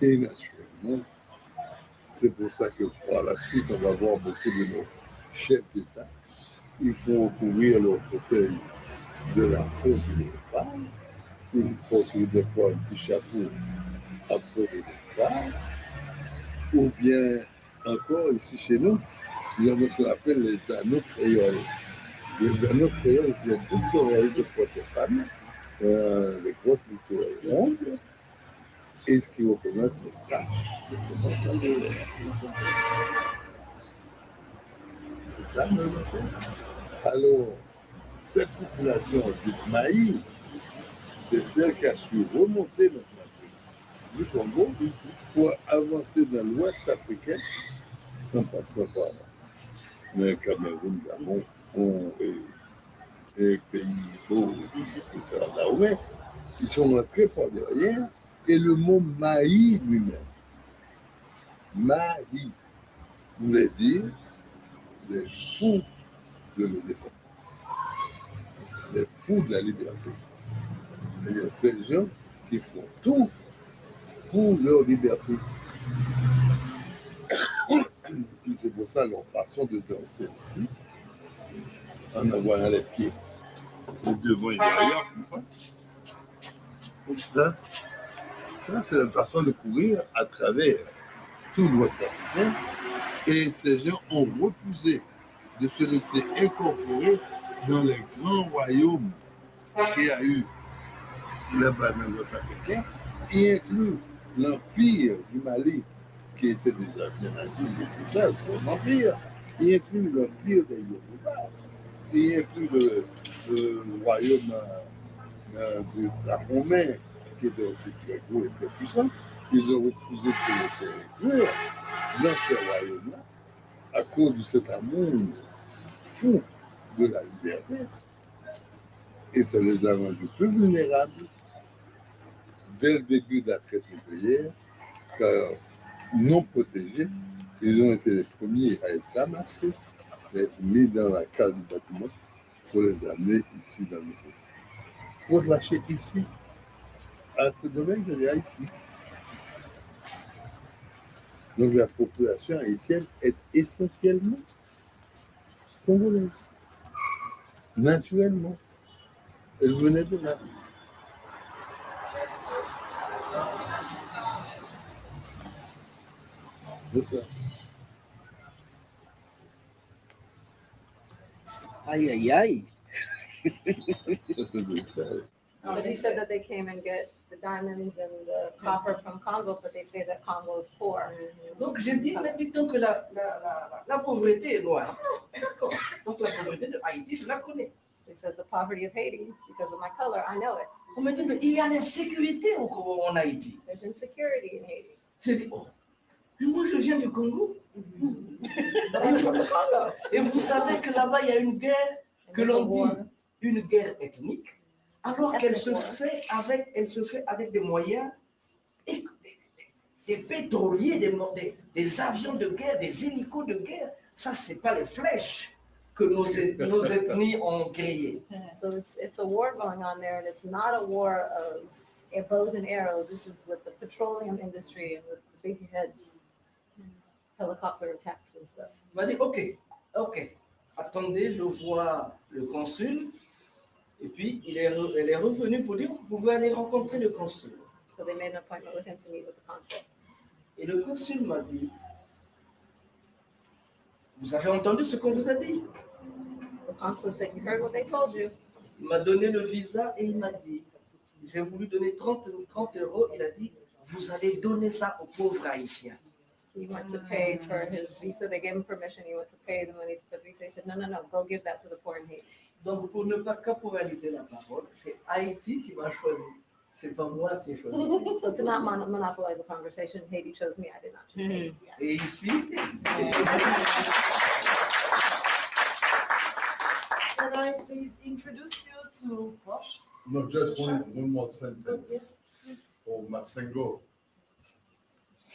Et naturellement, c'est pour ça que par la suite, on va voir beaucoup de nos chefs d'État. Ils font recouvrir leur fauteuil de la peau du léopard. Ils portent des fois un petit chapeau à peau de léopard. Ou bien encore ici chez nous, il y a ce qu'on appelle les anneaux créoles. Les anneaux créoles, c'est une boucle d'oreille de porte-femme, les grosses boucles d'oreilles rondes, et ce qui représente les taches. C'est ça, nos ancêtres. Alors, cette population dite Maï, c'est celle qui a su remonter maintenant du Congo pour avancer dans l'ouest africain, en passant par le Cameroun, Gabon, et pays beaux, mais ils sont rentrés par derrière, et le mot Maï lui-même, Maï, voulait dire les fous de l'indépendance, les fous de la liberté. C'est-à-dire ces gens qui font tout pour leur liberté. C'est pour ça leur façon de danser aussi, en envoyant les pieds devant et derrière, comme ça. Ça, c'est la façon de courir à travers tout l'Ouest africain. Et ces gens ont refusé de se laisser incorporer dans les grands royaumes qu'il y a eu là-bas dans l'Ouest africain, y inclut l'Empire du Mali, qui était déjà bien assis et tout ça, pour l'Empire, y inclut l'Empire des Yoruba, y inclut le royaume de Dahomey, qui étaient aussi très gros et très puissants, ils ont refusé de se laisser inclure dans ces royaumes-là à cause de cet amour fou de la liberté. Et ça les a rendus plus vulnérables dès le début de la traite négrière, car non protégés, ils ont été les premiers à être ramassés, à être mis dans la cale du bâtiment pour les amener ici dans notre pays. Pour lâcher ici, à ce domaine de Haïti. Donc la population haïtienne est essentiellement congolaise, naturellement. Elle venait de là. C'est ça. Aïe, aïe, aïe. C'est ça. So he said that they came and get the diamonds and the copper from Congo, but they say that Congo is poor. Donc j'ai dit, mais dit-on que la pauvreté est noire. D'accord. Donc la pauvreté de Haïti, je la connais. He says the poverty of Haiti, because of my color, I know it. On me dit, mais il y a l'insécurité en Haïti. There's insecurity in Haiti. J'ai dit, oh, mais moi je viens du Congo. I'm from the Congo. Et vous savez que là-bas, il y a une guerre que l'on dit une guerre ethnique, alors qu'elle se fait avec des moyens, des pétroliers, des avions de guerre, des hélicos de guerre. Ça, ce n'est pas les flèches que nos ethnies ont créées. So it's a war going on there, and it's not a war of bows and arrows. This is with the petroleum industry and with the big heads, helicopter attacks and stuff. On m'a dit, ok, attendez, je vois le consul. Et puis, elle est revenue pour dire, vous pouvez aller rencontrer le consul. So they made an appointment with him to meet with the consul. Et le consul m'a dit, vous avez entendu ce qu'on vous a dit? The consul said, you heard what they told you. Il m'a donné le visa et il m'a dit, j'ai voulu donner 30 euros. Il a dit, vous allez donner ça aux pauvres haïtiens. He went to pay for his visa. They gave him permission. He went to pay the money for the visa. He said, no, go give that to the poor in Haiti. Donc, pour ne pas caporaliser la parole, c'est Haïti qui m'a choisi. C'est pas moi qui ai choisi. So to not monopolize the conversation, Haiti chose me. I did not choose Haiti. Et ici, Can I please introduce you to Posh? No, just one more sentence. Yes. Oh, Masengo.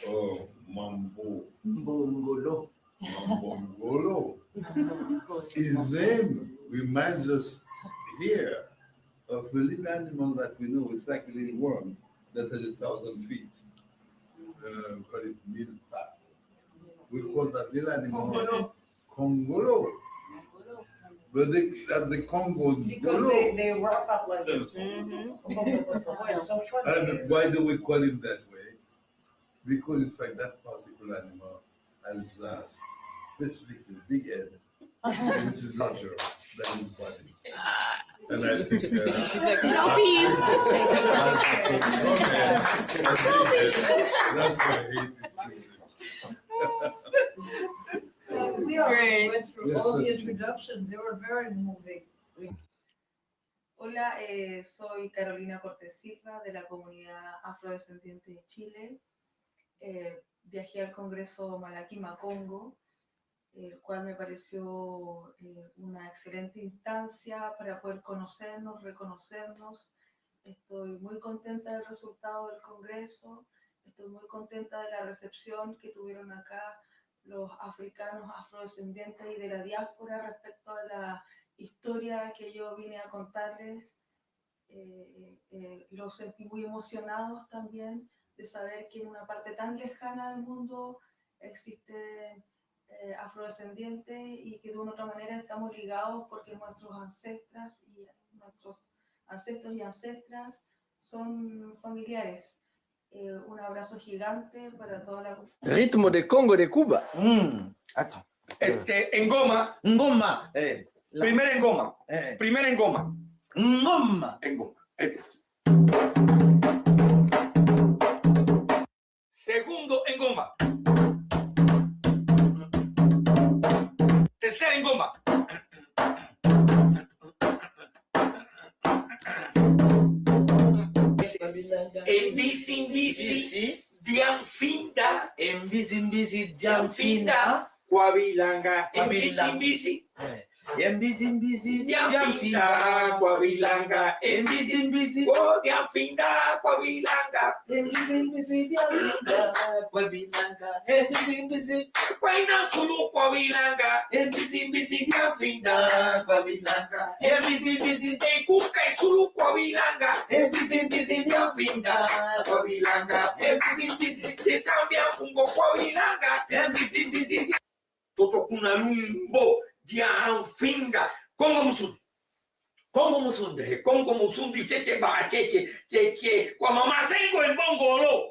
Oh, Mambo. Mbongolo. Mambongolo. His name reminds us here of a little animal that we know is like a little worm that has 1,000 feet. We call it milpat. We call that little animal Congolo. But that's the Congo. Because they wrap up like this. It's so funny. And why do we call him that way? Because in fact that particular animal has specifically big head, which is larger than his body. And I think that's why I hate it. We all went through all the introductions. They were very moving. Hola, soy Carolina Cortés Silva de la comunidad afrodescendiente de Chile. Viajé al Congreso Malaki-Macongo, el cual me pareció una excelente instancia para poder conocernos, reconocernos. Estoy muy contenta del resultado del Congreso, estoy muy contenta de la recepción que tuvieron acá los africanos afrodescendientes y de la diáspora respecto a la historia que yo vine a contarles. Los sentí muy emocionados también de saber que en una parte tan lejana del mundo existen afrodescendientes y que de una u otra manera estamos ligados porque nuestros ancestros y ancestras son familiares. Un abrazo gigante para toda la... Ritmo de Congo de Cuba. Attends. En Goma. Ngoma. Primero en Goma. Primero en Goma. Ngoma. En Goma. Segundo en Goma. Tercero en Goma. Mbisi Diamfinda. Mbisi Diamfinda. Kwabilanga. Mbisi. Mbisi Diamfinda. Kwabilanga. Mbisi. Oh, Diamfinda. Kwabilanga. Mbisi Diamfinda. Kwabilanga. Mbisi. Kwaina sulu Kwabilanga. Mbisi Diamfinda. Kwabilanga. Mbisi. Ekuka sulu Kwabilanga. Mbisi Diamfinda. Kwabilanga. Mbisi. Desambia kungo Kwabilanga. Mbisi. Toto kuna lumbo. Diamfinda. Kongo Musundi, cheche ba cheche. Kwa mama sengo en bongolo.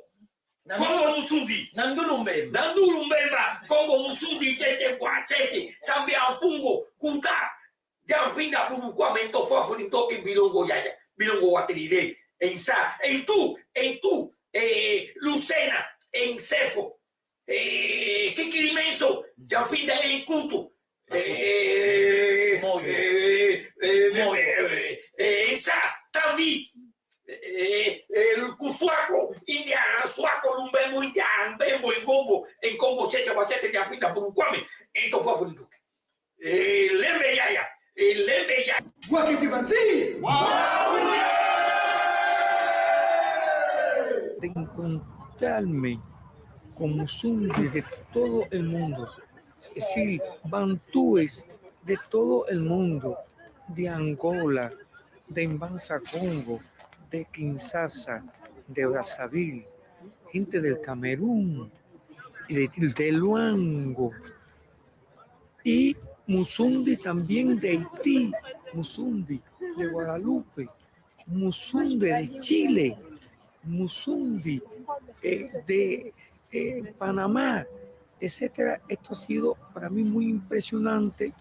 Kongo Musundi. Nandulu mbemba. Kongo Musundi, cheche kwa cheche. Sambia ampungo, kuta. Diamfinda bubu kwa mento fofo ni toki bilongo yaya. Bilongo wateride. En tu. Lucena. En Cefo. Kikirimenso. Diamfinda en Kutu. Esa tambi Kuswako India Swako Lumbembo India Bembo en Congo checha bachete de Afrika Burukwame ento favorito lembe yaya wakiti banzi de encontrarme con Musundi de todo el mundo. Es decir, bantúes de todo el mundo, de Angola, de Mbanza Congo, de Kinshasa, de Brazzaville, gente del Camerún y de Luango, y Musundi también de Haití, Musundi de Guadalupe, Musundi de Chile, Musundi de Panamá, etcétera. Esto ha sido para mí muy impresionante.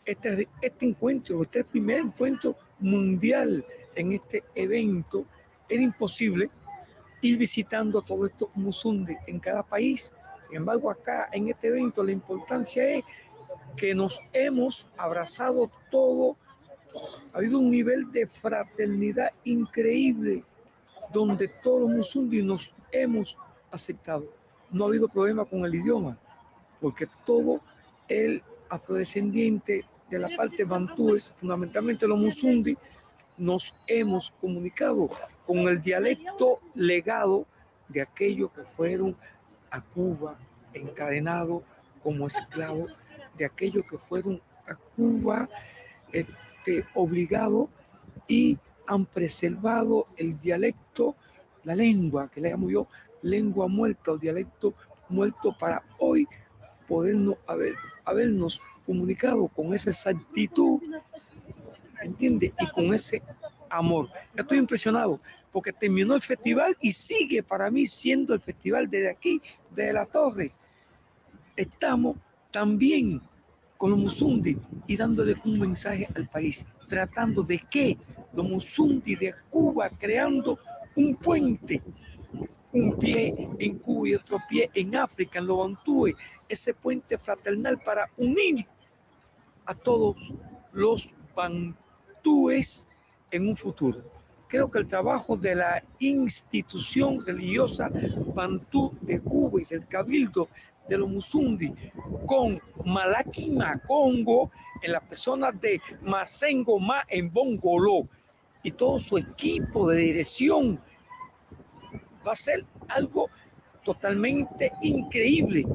Este encuentro, este primer encuentro mundial en este evento, era imposible ir visitando todos estos Musundi en cada país. Sin embargo, acá en este evento la importancia es que nos hemos abrazado todo. Ha habido un nivel de fraternidad increíble donde todos los Musundi nos hemos aceptado. No ha habido problema con el idioma, porque todo el afrodescendiente de la parte bantúes, fundamentalmente los Musundi, nos hemos comunicado con el dialecto legado de aquellos que fueron a Cuba encadenados como esclavos, de aquellos que fueron a Cuba obligados y han preservado el dialecto, la lengua, que le llamo yo, lengua muerta o dialecto muerto, para hoy podernos habernos comunicado con esa exactitud, ¿entiendes? Y con ese amor. Estoy impresionado porque terminó el festival y sigue para mí siendo el festival desde aquí, desde la torre. Estamos también con los Musundi y dándole un mensaje al país, tratando de que los Musundi de Cuba, creando un puente, un pie en Cuba y otro pie en África, en los bantúes, ese puente fraternal para unir a todos los bantúes en un futuro. Creo que el trabajo de la institución religiosa bantú de Cuba y del Cabildo de los Musundi con Malaki Macongo, en la persona de Masengo Ma en Bongoló y todo su equipo de dirección, va a ser algo totalmente increíble,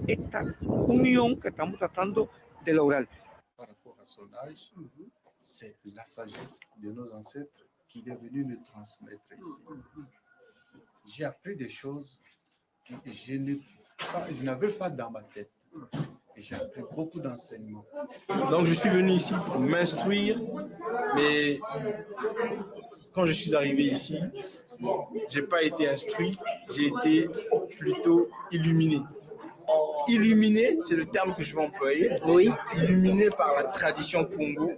esta unión que estamos tratando de lograr. Par rapport à son âge, c'est la sagesse de nos ancêtres qu'il est venu nous transmettre ici. J'ai appris des choses que je n'avais pas dans ma tête. Et j'ai appris beaucoup d'enseignements. Donc je suis venu ici pour m'instruire, mais quand je suis arrivé ici, je n'ai pas été instruit, j'ai été plutôt illuminé. Illuminé, c'est le terme que je vais employer. Oui. Illuminé par la tradition Congo,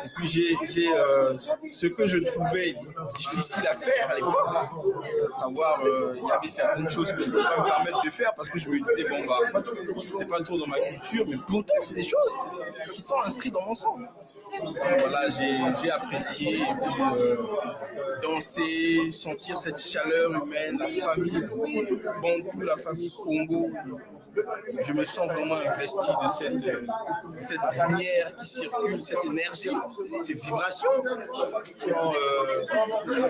Et puis ce que je trouvais difficile à faire à l'époque, savoir, il y avait certaines choses que je ne pouvais pas me permettre de faire parce que je me disais, bon, bah, c'est pas trop dans ma culture, mais pourtant, c'est des choses qui sont inscrites dans mon sang. Donc, voilà, j'ai apprécié, et puis danser, sentir cette chaleur humaine, la famille Bantou, la famille Congo. Je me sens vraiment investi de cette lumière qui circule, cette énergie, ces vibrations qui ont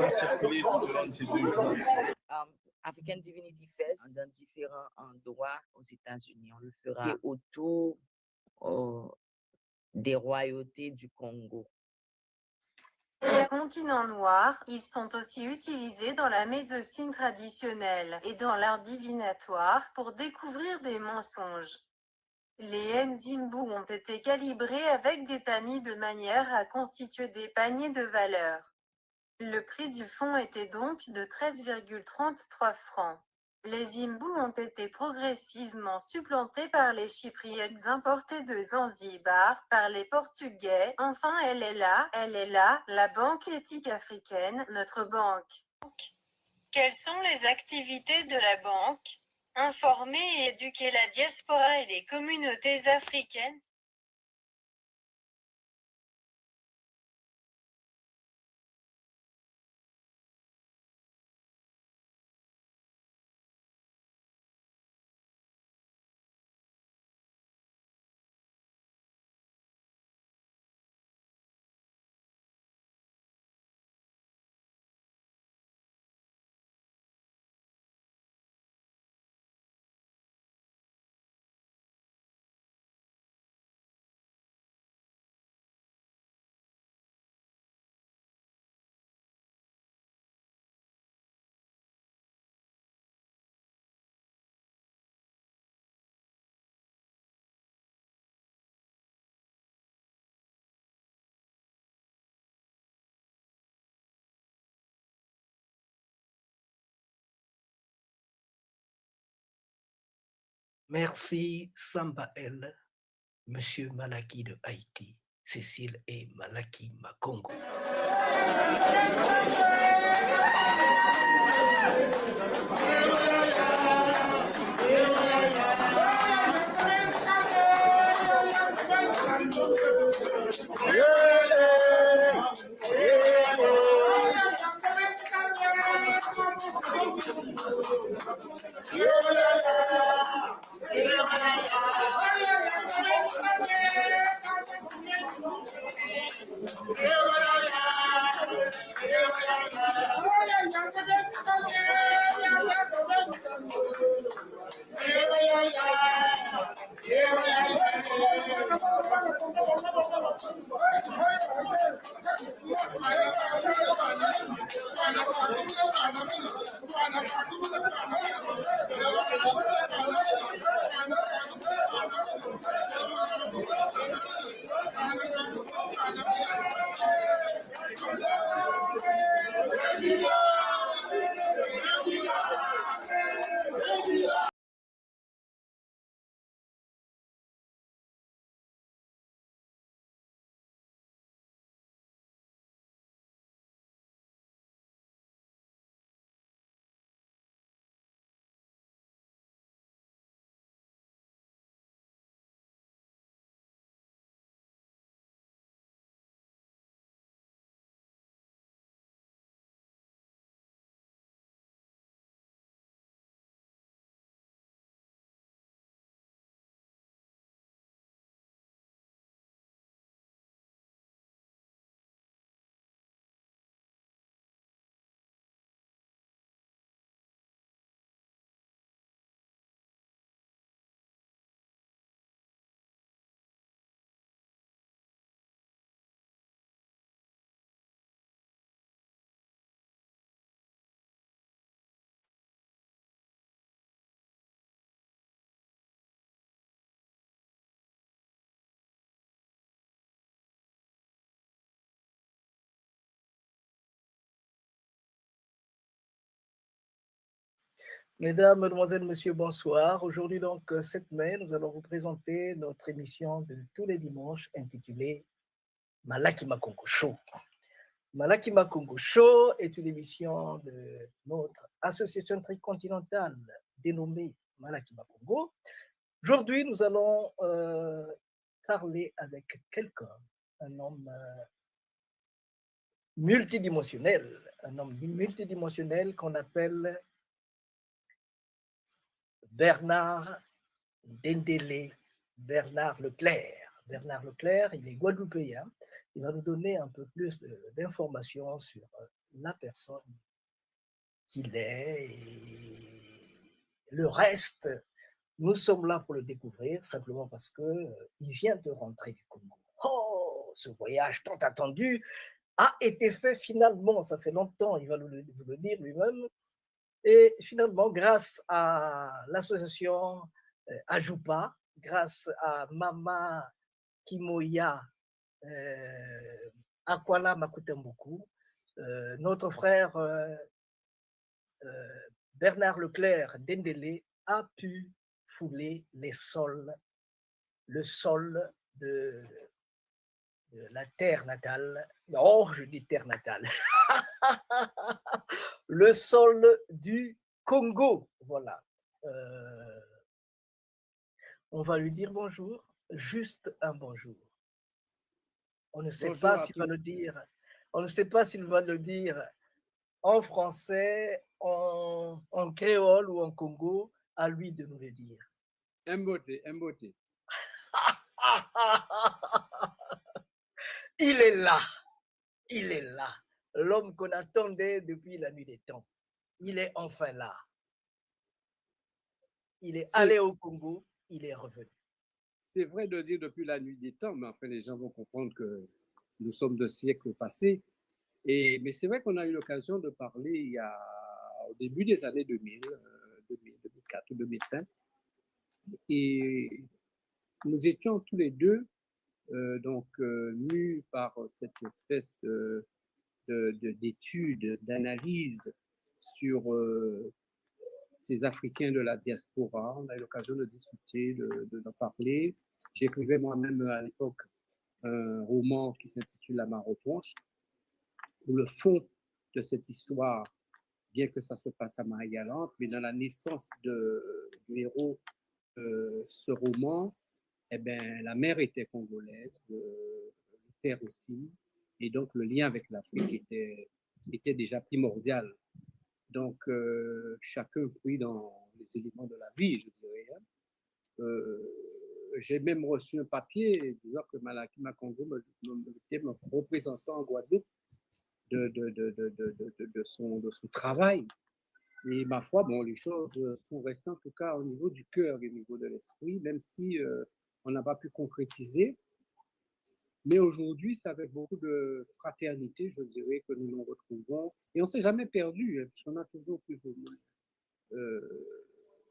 circulé tout au long de ces 2 jours. African Divinity Fest dans différents endroits aux États-Unis. On le fera autour des royautés du Congo. Continent noir, ils sont aussi utilisés dans la médecine traditionnelle et dans l'art divinatoire pour découvrir des mensonges. Les Nzimbu ont été calibrés avec des tamis de manière à constituer des paniers de valeur. Le prix du fonds était donc de 13,33 francs. Les Zimbu ont été progressivement supplantés par les Chypriotes importés de Zanzibar, par les Portugais. Enfin, elle est là, la Banque éthique africaine, notre banque. Quelles sont les activités de la banque? Informer et éduquer la diaspora et les communautés africaines. Merci Sambael, Monsieur Malaki de Haïti, Cécile et Malaki Makongo. Mesdames, Mesdemoiselles, Messieurs, bonsoir. Aujourd'hui, donc, 7 mai, nous allons vous présenter notre émission de tous les dimanches intitulée Malakima Congo Show. Malakima Congo Show est une émission de notre association tricontinentale dénommée Malakima Congo. Aujourd'hui, nous allons parler avec quelqu'un, un homme multidimensionnel qu'on appelle Bernard Dendélé, Bernard Leclerc. Bernard Leclerc, il est guadeloupéen. Il va nous donner un peu plus d'informations sur la personne qu'il est et le reste. Nous sommes là pour le découvrir simplement parce qu'il vient de rentrer du Congo. Oh, ce voyage tant attendu a été fait finalement, ça fait longtemps, il va vous le dire lui-même. Et finalement, grâce à l'association Ajupa, grâce à Mama Kimoya Akwala Makutambuku, notre frère Bernard Leclerc Dendélé a pu fouler le sol de la terre natale. Non, je dis terre natale. Le sol du Congo, voilà. On va lui dire bonjour, juste un bonjour. On ne sait pas s'il va le dire. On ne sait pas s'il va le dire en français, en créole ou en Congo. À lui de nous le dire. Mbote. Il est là. L'homme qu'on attendait depuis la nuit des temps. Il est enfin là. Il est allé au Congo, il est revenu. C'est vrai de dire depuis la nuit des temps, mais enfin les gens vont comprendre que nous sommes de siècles passés. Mais c'est vrai qu'on a eu l'occasion de parler au début des années 2000, 2004 ou 2005. Et nous étions tous les deux mus par cette espèce d'étude, d'analyse sur ces Africains de la diaspora. On a eu l'occasion de discuter, d'en parler. J'écrivais moi-même à l'époque un roman qui s'intitule La Maroponche, où le fond de cette histoire, bien que ça se passe à Marie-Galante, mais dans la naissance du héros, ce roman, la mère était congolaise, le père aussi, et donc le lien avec l'Afrique était déjà primordial. Donc, chacun pris dans les éléments de la vie, je dirais. J'ai même reçu un papier disant que Malakima Congo me représentant en Guadeloupe de son travail. Et ma foi, les choses sont restées en tout cas au niveau du cœur et au niveau de l'esprit, même si on n'a pas pu concrétiser. Mais aujourd'hui, c'est avec beaucoup de fraternité, je dirais, que nous nous retrouvons. Et on ne s'est jamais perdu, puisqu'on a toujours plus ou moins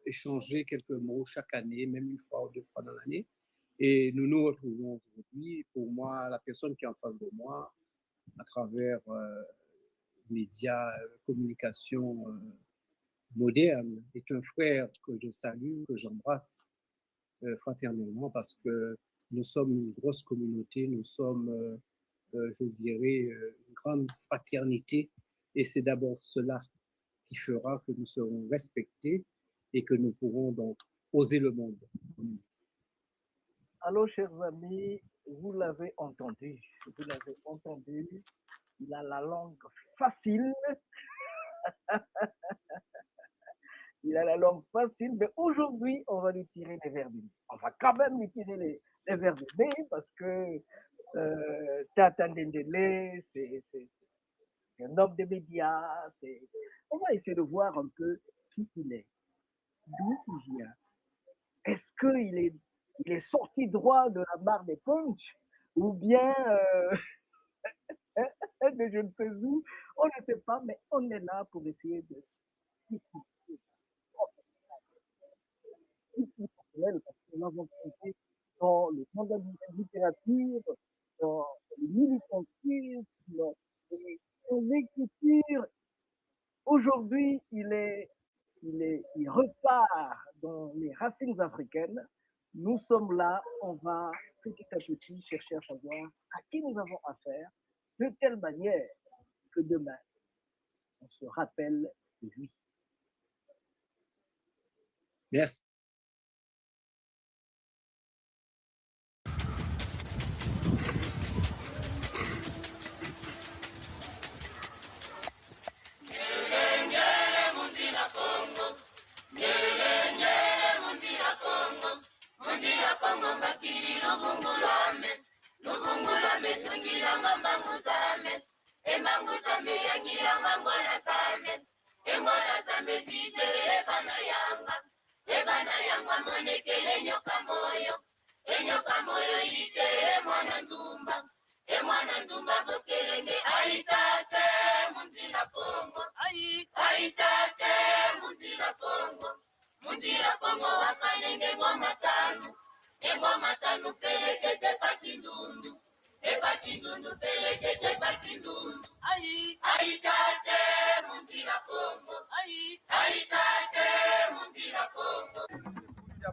échangé quelques mots chaque année, même une fois ou deux fois dans l'année. Et nous nous retrouvons aujourd'hui. Pour moi, la personne qui est en face de moi, à travers médias, communication moderne, est un frère que je salue, que j'embrasse fraternellement, parce que nous sommes une grosse communauté, nous sommes, je dirais, une grande fraternité, et c'est d'abord cela qui fera que nous serons respectés et que nous pourrons donc oser le monde. Alors, chers amis, vous l'avez entendu, il a la langue facile. Il a la langue facile, mais aujourd'hui, on va lui tirer les verres du nez. On va quand même lui tirer les verres du nez parce que Tata Dendélé, c'est un homme des médias. On va essayer de voir un peu qui il est, d'où il vient. Est-ce qu'il est sorti droit de la barre des punch ou bien de je ne sais où? On ne sait pas, mais on est là pour essayer de parce que nous avons compté dans le monde de la littérature, dans le militantisme, dans l'écriture. Aujourd'hui, il repart dans les racines africaines, nous sommes là, on va petit à petit chercher à savoir à qui nous avons affaire, de telle manière que demain, on se rappelle de lui. Merci.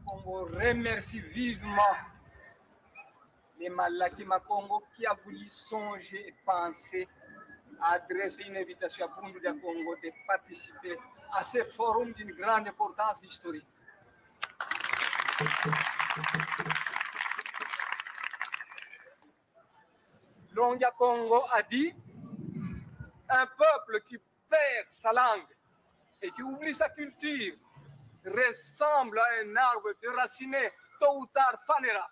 Congo remercie vivement les Malakima Congo qui a voulu songer et penser à adresser une invitation à Bundu Congo de participer à ce forum d'une grande importance historique. Longia Congo a dit un peuple qui perd sa langue et qui oublie sa culture ressemble à un arbre déraciné, tôt ou tard fanera.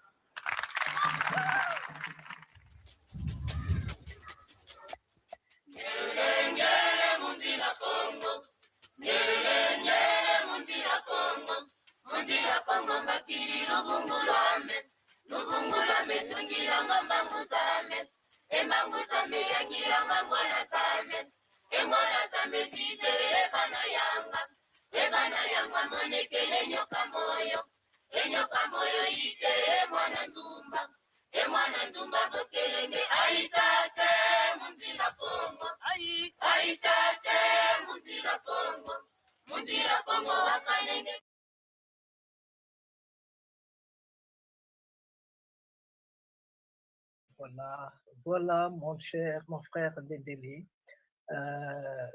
Voilà, mon cher, mon frère Dendélé.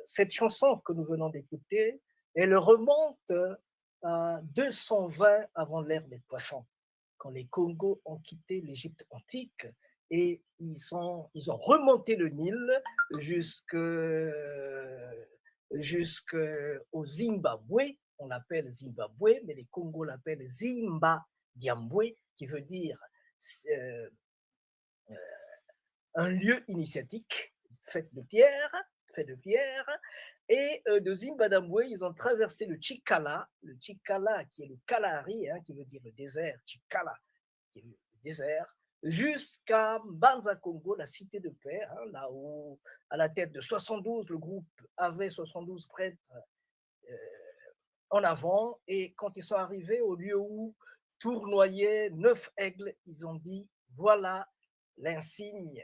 Cette chanson que nous venons d'écouter, elle remonte à 220 avant l'ère des poissons, quand les Congos ont quitté l'Égypte antique et ils ont remonté le Nil jusqu'au Zimbabwe. On l'appelle Zimbabwe, mais les Congos l'appellent Zimba Diambwe, qui veut dire un lieu initiatique fait de pierre, et de Zimbabwe, ils ont traversé le Chikala qui est le Kalahari, qui veut dire le désert, Chikala qui est le désert, jusqu'à Mbanza Congo, la cité de paix, là où, à la tête de 72, le groupe avait 72 prêtres en avant, et quand ils sont arrivés au lieu où tournoyaient 9 aigles, ils ont dit, voilà l'insigne,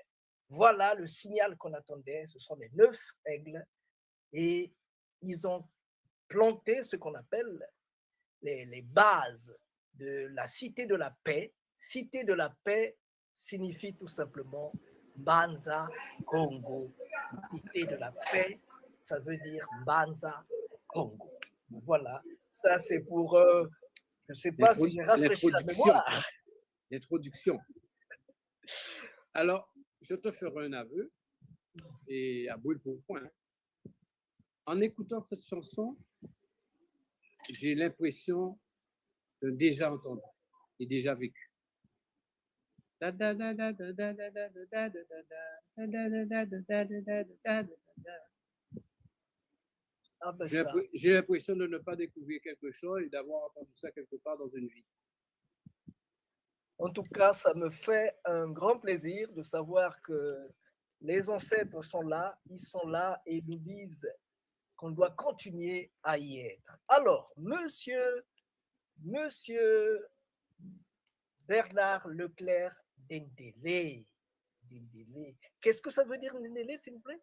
voilà le signal qu'on attendait, ce sont les 9 aigles, et ils ont planté ce qu'on appelle les bases de la cité de la paix. Cité de la paix signifie tout simplement Mbanza Congo. Cité de la paix, ça veut dire Mbanza Congo. Voilà, ça c'est pour, je ne sais pas si j'ai rafraîchi la mémoire. L'introduction. Alors, je te ferai un aveu, et à brûle pour point. En écoutant cette chanson, j'ai l'impression de déjà entendu et déjà vécu. J'ai l'impression de ne pas découvrir quelque chose et d'avoir entendu ça quelque part dans une vie. En tout cas, ça me fait un grand plaisir de savoir que les ancêtres sont là, ils sont là et nous disent qu'on doit continuer à y être. Alors, monsieur Bernard Leclerc Dendélé. Qu'est-ce que ça veut dire Dendélé, s'il vous plaît?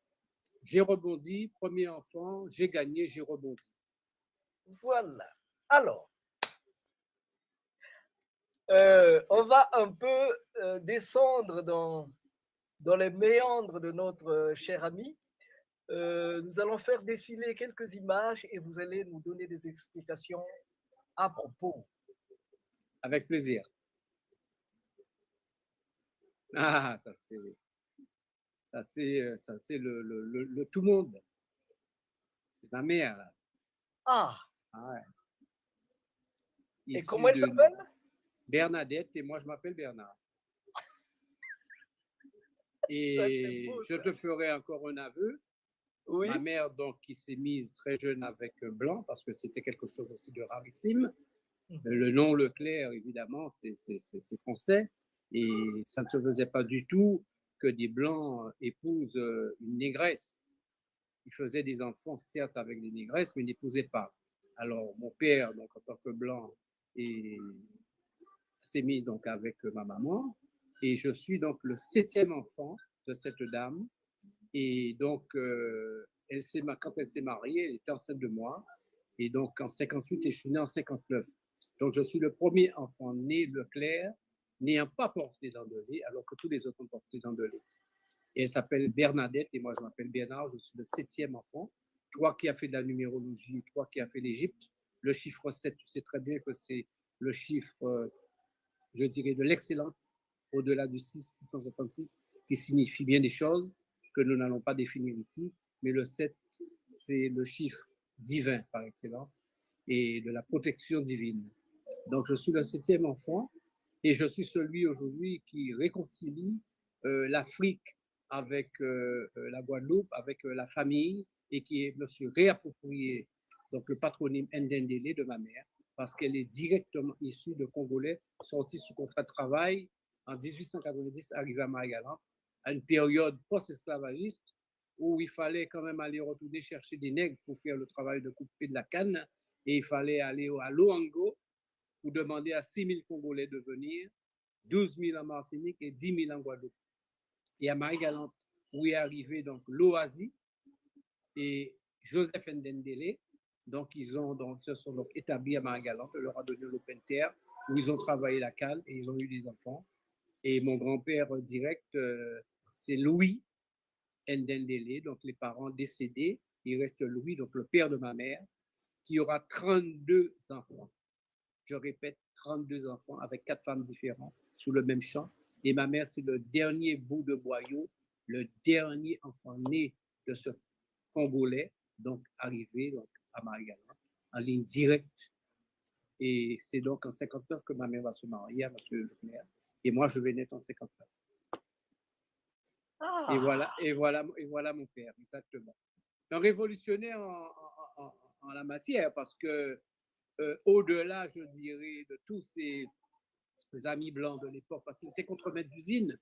J'ai rebondi, premier enfant, j'ai gagné, j'ai rebondi. Voilà. Alors, On va un peu descendre dans les méandres de notre cher ami. Nous allons faire défiler quelques images et vous allez nous donner des explications à propos. Avec plaisir. Ah, ça c'est le tout monde. C'est ma mère. Là. Ah. Ouais. Et Issue comment elle de s'appelle? Bernadette et moi je m'appelle Bernard. Et beau, je te ferai encore un aveu. Oui. Ma mère, donc, qui s'est mise très jeune avec Blanc, parce que c'était quelque chose aussi de rarissime. Le nom Leclerc, évidemment, c'est français. Et ça ne se faisait pas du tout que des Blancs épousent une négresse. Ils faisaient des enfants, certes, avec des négresses, mais ils n'épousaient pas. Alors, mon père, donc, en tant que Blanc, s'est mis donc avec ma maman. Et je suis donc le 7e enfant de cette dame. Et donc, quand elle s'est mariée, elle était enceinte de moi. Et donc, en 58, et je suis né en 59. Donc, je suis le premier enfant né Leclerc, n'ayant pas porté dans de lait, alors que tous les autres ont porté dans de lait. Et elle s'appelle Bernadette, et moi, je m'appelle Bernard. Je suis le 7e enfant. Toi qui as fait de la numérologie, toi qui as fait l'Égypte, le chiffre 7, tu sais très bien que c'est le chiffre, je dirais, de l'excellence, au-delà du 666, qui signifie bien des choses que nous n'allons pas définir ici, mais le 7, c'est le chiffre divin par excellence et de la protection divine. Donc, je suis le 7e enfant et je suis celui aujourd'hui qui réconcilie l'Afrique avec la Guadeloupe, avec la famille et qui me suis réapproprié donc, le patronyme Ndendele de ma mère parce qu'elle est directement issue de Congolais sortis sous contrat de travail en 1890, arrivés à Marie-Galante, à une période post-esclavagiste où il fallait quand même aller retourner chercher des nègres pour faire le travail de couper de la canne et il fallait aller à Loango pour demander à 6 000 Congolais de venir, 12 000 en Martinique et 10 000 en Guadeloupe. Et à Marie-Galante, où est arrivé donc Loazi et Joseph Ndendele. Donc, ils se sont donc établis à Marie-Galante, on leur a donné l'open terre, où ils ont travaillé la canne et ils ont eu des enfants. Et mon grand-père direct, c'est Louis Ndendele, donc les parents décédés. Il reste Louis, donc le père de ma mère, qui aura 32 enfants. Je répète, 32 enfants avec 4 femmes différentes sous le même champ. Et ma mère, c'est le dernier bout de boyau, le dernier enfant né de ce Congolais, donc arrivé donc, à Marie-Galante, en ligne directe. Et c'est donc en 59 que ma mère va se marier à M. Leclerc. Et moi, je vais naître en 59. Ah. Et voilà mon père, exactement. Un révolutionnaire en la matière, parce que au-delà, je dirais, de tous ces amis blancs de l'époque, parce qu'il était contremaître d'usine,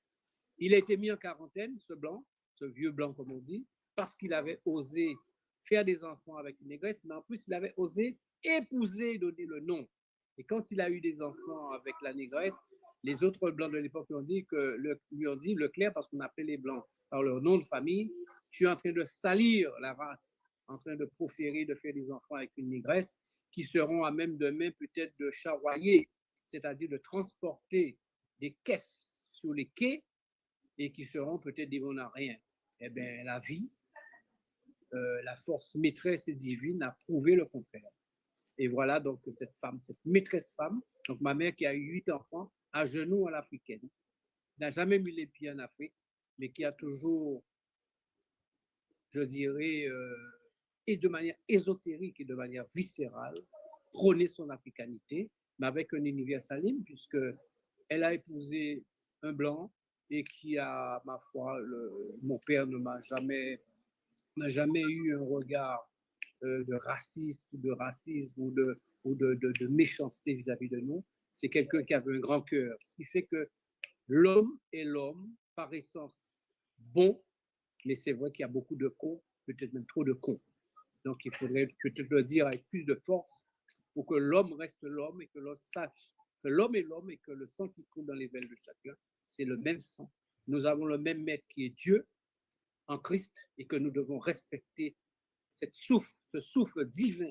il a été mis en quarantaine, ce blanc, ce vieux blanc comme on dit, parce qu'il avait osé faire des enfants avec une négresse, mais en plus, il avait osé épouser, donner le nom. Et quand il a eu des enfants avec la négresse, les autres blancs de l'époque lui ont dit Leclerc, parce qu'on appelait les blancs par leur nom de famille, tu es en train de salir la race, en train de proférer, de faire des enfants avec une négresse qui seront à même demain peut-être de charroyer, c'est-à-dire de transporter des caisses sur les quais et qui seront peut-être des bonariens. Eh bien, la vie, la force maîtresse et divine a prouvé le contraire. Et voilà donc cette femme, cette maîtresse femme, donc ma mère qui a eu 8 enfants, à genoux à l'africaine, n'a jamais mis les pieds en Afrique, mais qui a toujours, je dirais, et de manière ésotérique et de manière viscérale, prôné son africanité, mais avec un universalisme, puisqu'elle a épousé un blanc et qui a, ma foi, mon père n'a jamais eu un regard de racisme ou de méchanceté vis-à-vis de nous. C'est quelqu'un qui avait un grand cœur, ce qui fait que l'homme est l'homme par essence bon, mais c'est vrai qu'il y a beaucoup de cons, peut-être même trop de cons. Donc il faudrait peut-être le dire avec plus de force pour que l'homme reste l'homme et que l'on sache que l'homme est l'homme et que le sang qui coule dans les veines de chacun, c'est le même sang. Nous avons le même maître qui est Dieu en Christ et que nous devons respecter ce souffle divin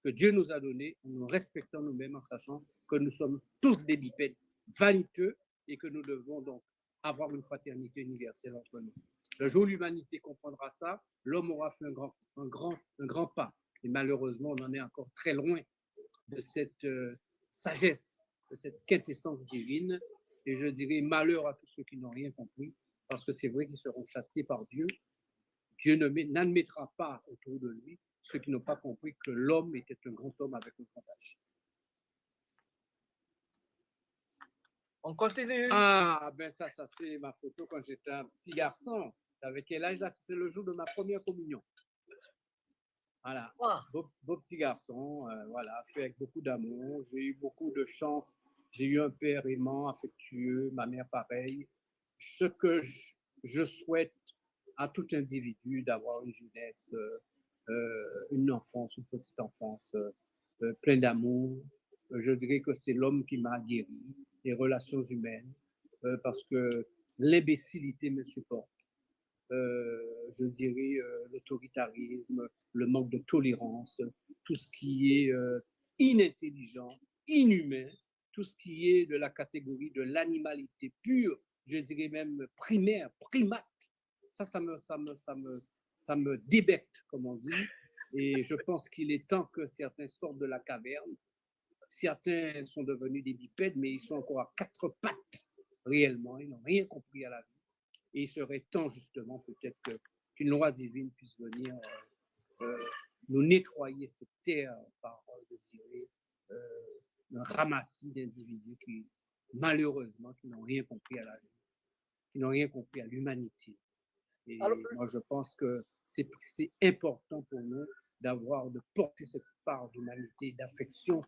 que Dieu nous a donné en nous respectant nous-mêmes, en sachant que nous sommes tous des bipèdes vaniteux et que nous devons donc avoir une fraternité universelle entre nous. Le jour où l'humanité comprendra ça, l'homme aura fait un grand pas. Et malheureusement, on en est encore très loin de cette sagesse, de cette quintessence divine. Et je dirais malheur à tous ceux qui n'ont rien compris, parce que c'est vrai qu'ils seront châtiés par Dieu. Dieu n'admettra pas autour de lui ceux qui n'ont pas compris que l'homme était un grand homme avec un grand H. On continue. Ah, ben ça c'est ma photo quand j'étais un petit garçon. Avec quel âge là? C'était le jour de ma première communion. Voilà, beau petit garçon, voilà, fait avec beaucoup d'amour. J'ai eu beaucoup de chance. J'ai eu un père aimant, affectueux, ma mère pareil. Ce que je souhaite à tout individu, d'avoir une jeunesse, une enfance, une petite enfance plein d'amour. Je dirais que c'est l'homme qui m'a guéri, les relations humaines, parce que l'imbécilité me supporte. Je dirais l'autoritarisme, le manque de tolérance, tout ce qui est inintelligent, inhumain, tout ce qui est de la catégorie de l'animalité pure, je dirais même primaire, primate, ça me débecte, comme on dit. Et je pense qu'il est temps que certains sortent de la caverne. Certains sont devenus des bipèdes, mais ils sont encore à quatre pattes réellement. Ils n'ont rien compris à la vie. Et il serait temps justement peut-être qu'une loi divine puisse venir nous nettoyer cette terre par, je dirais, un ramassis d'individus qui, malheureusement, qui n'ont rien compris à la vie, qui n'ont rien compris à l'humanité. Et alors, moi, je pense que c'est important pour nous de porter cette part d'humanité, d'affection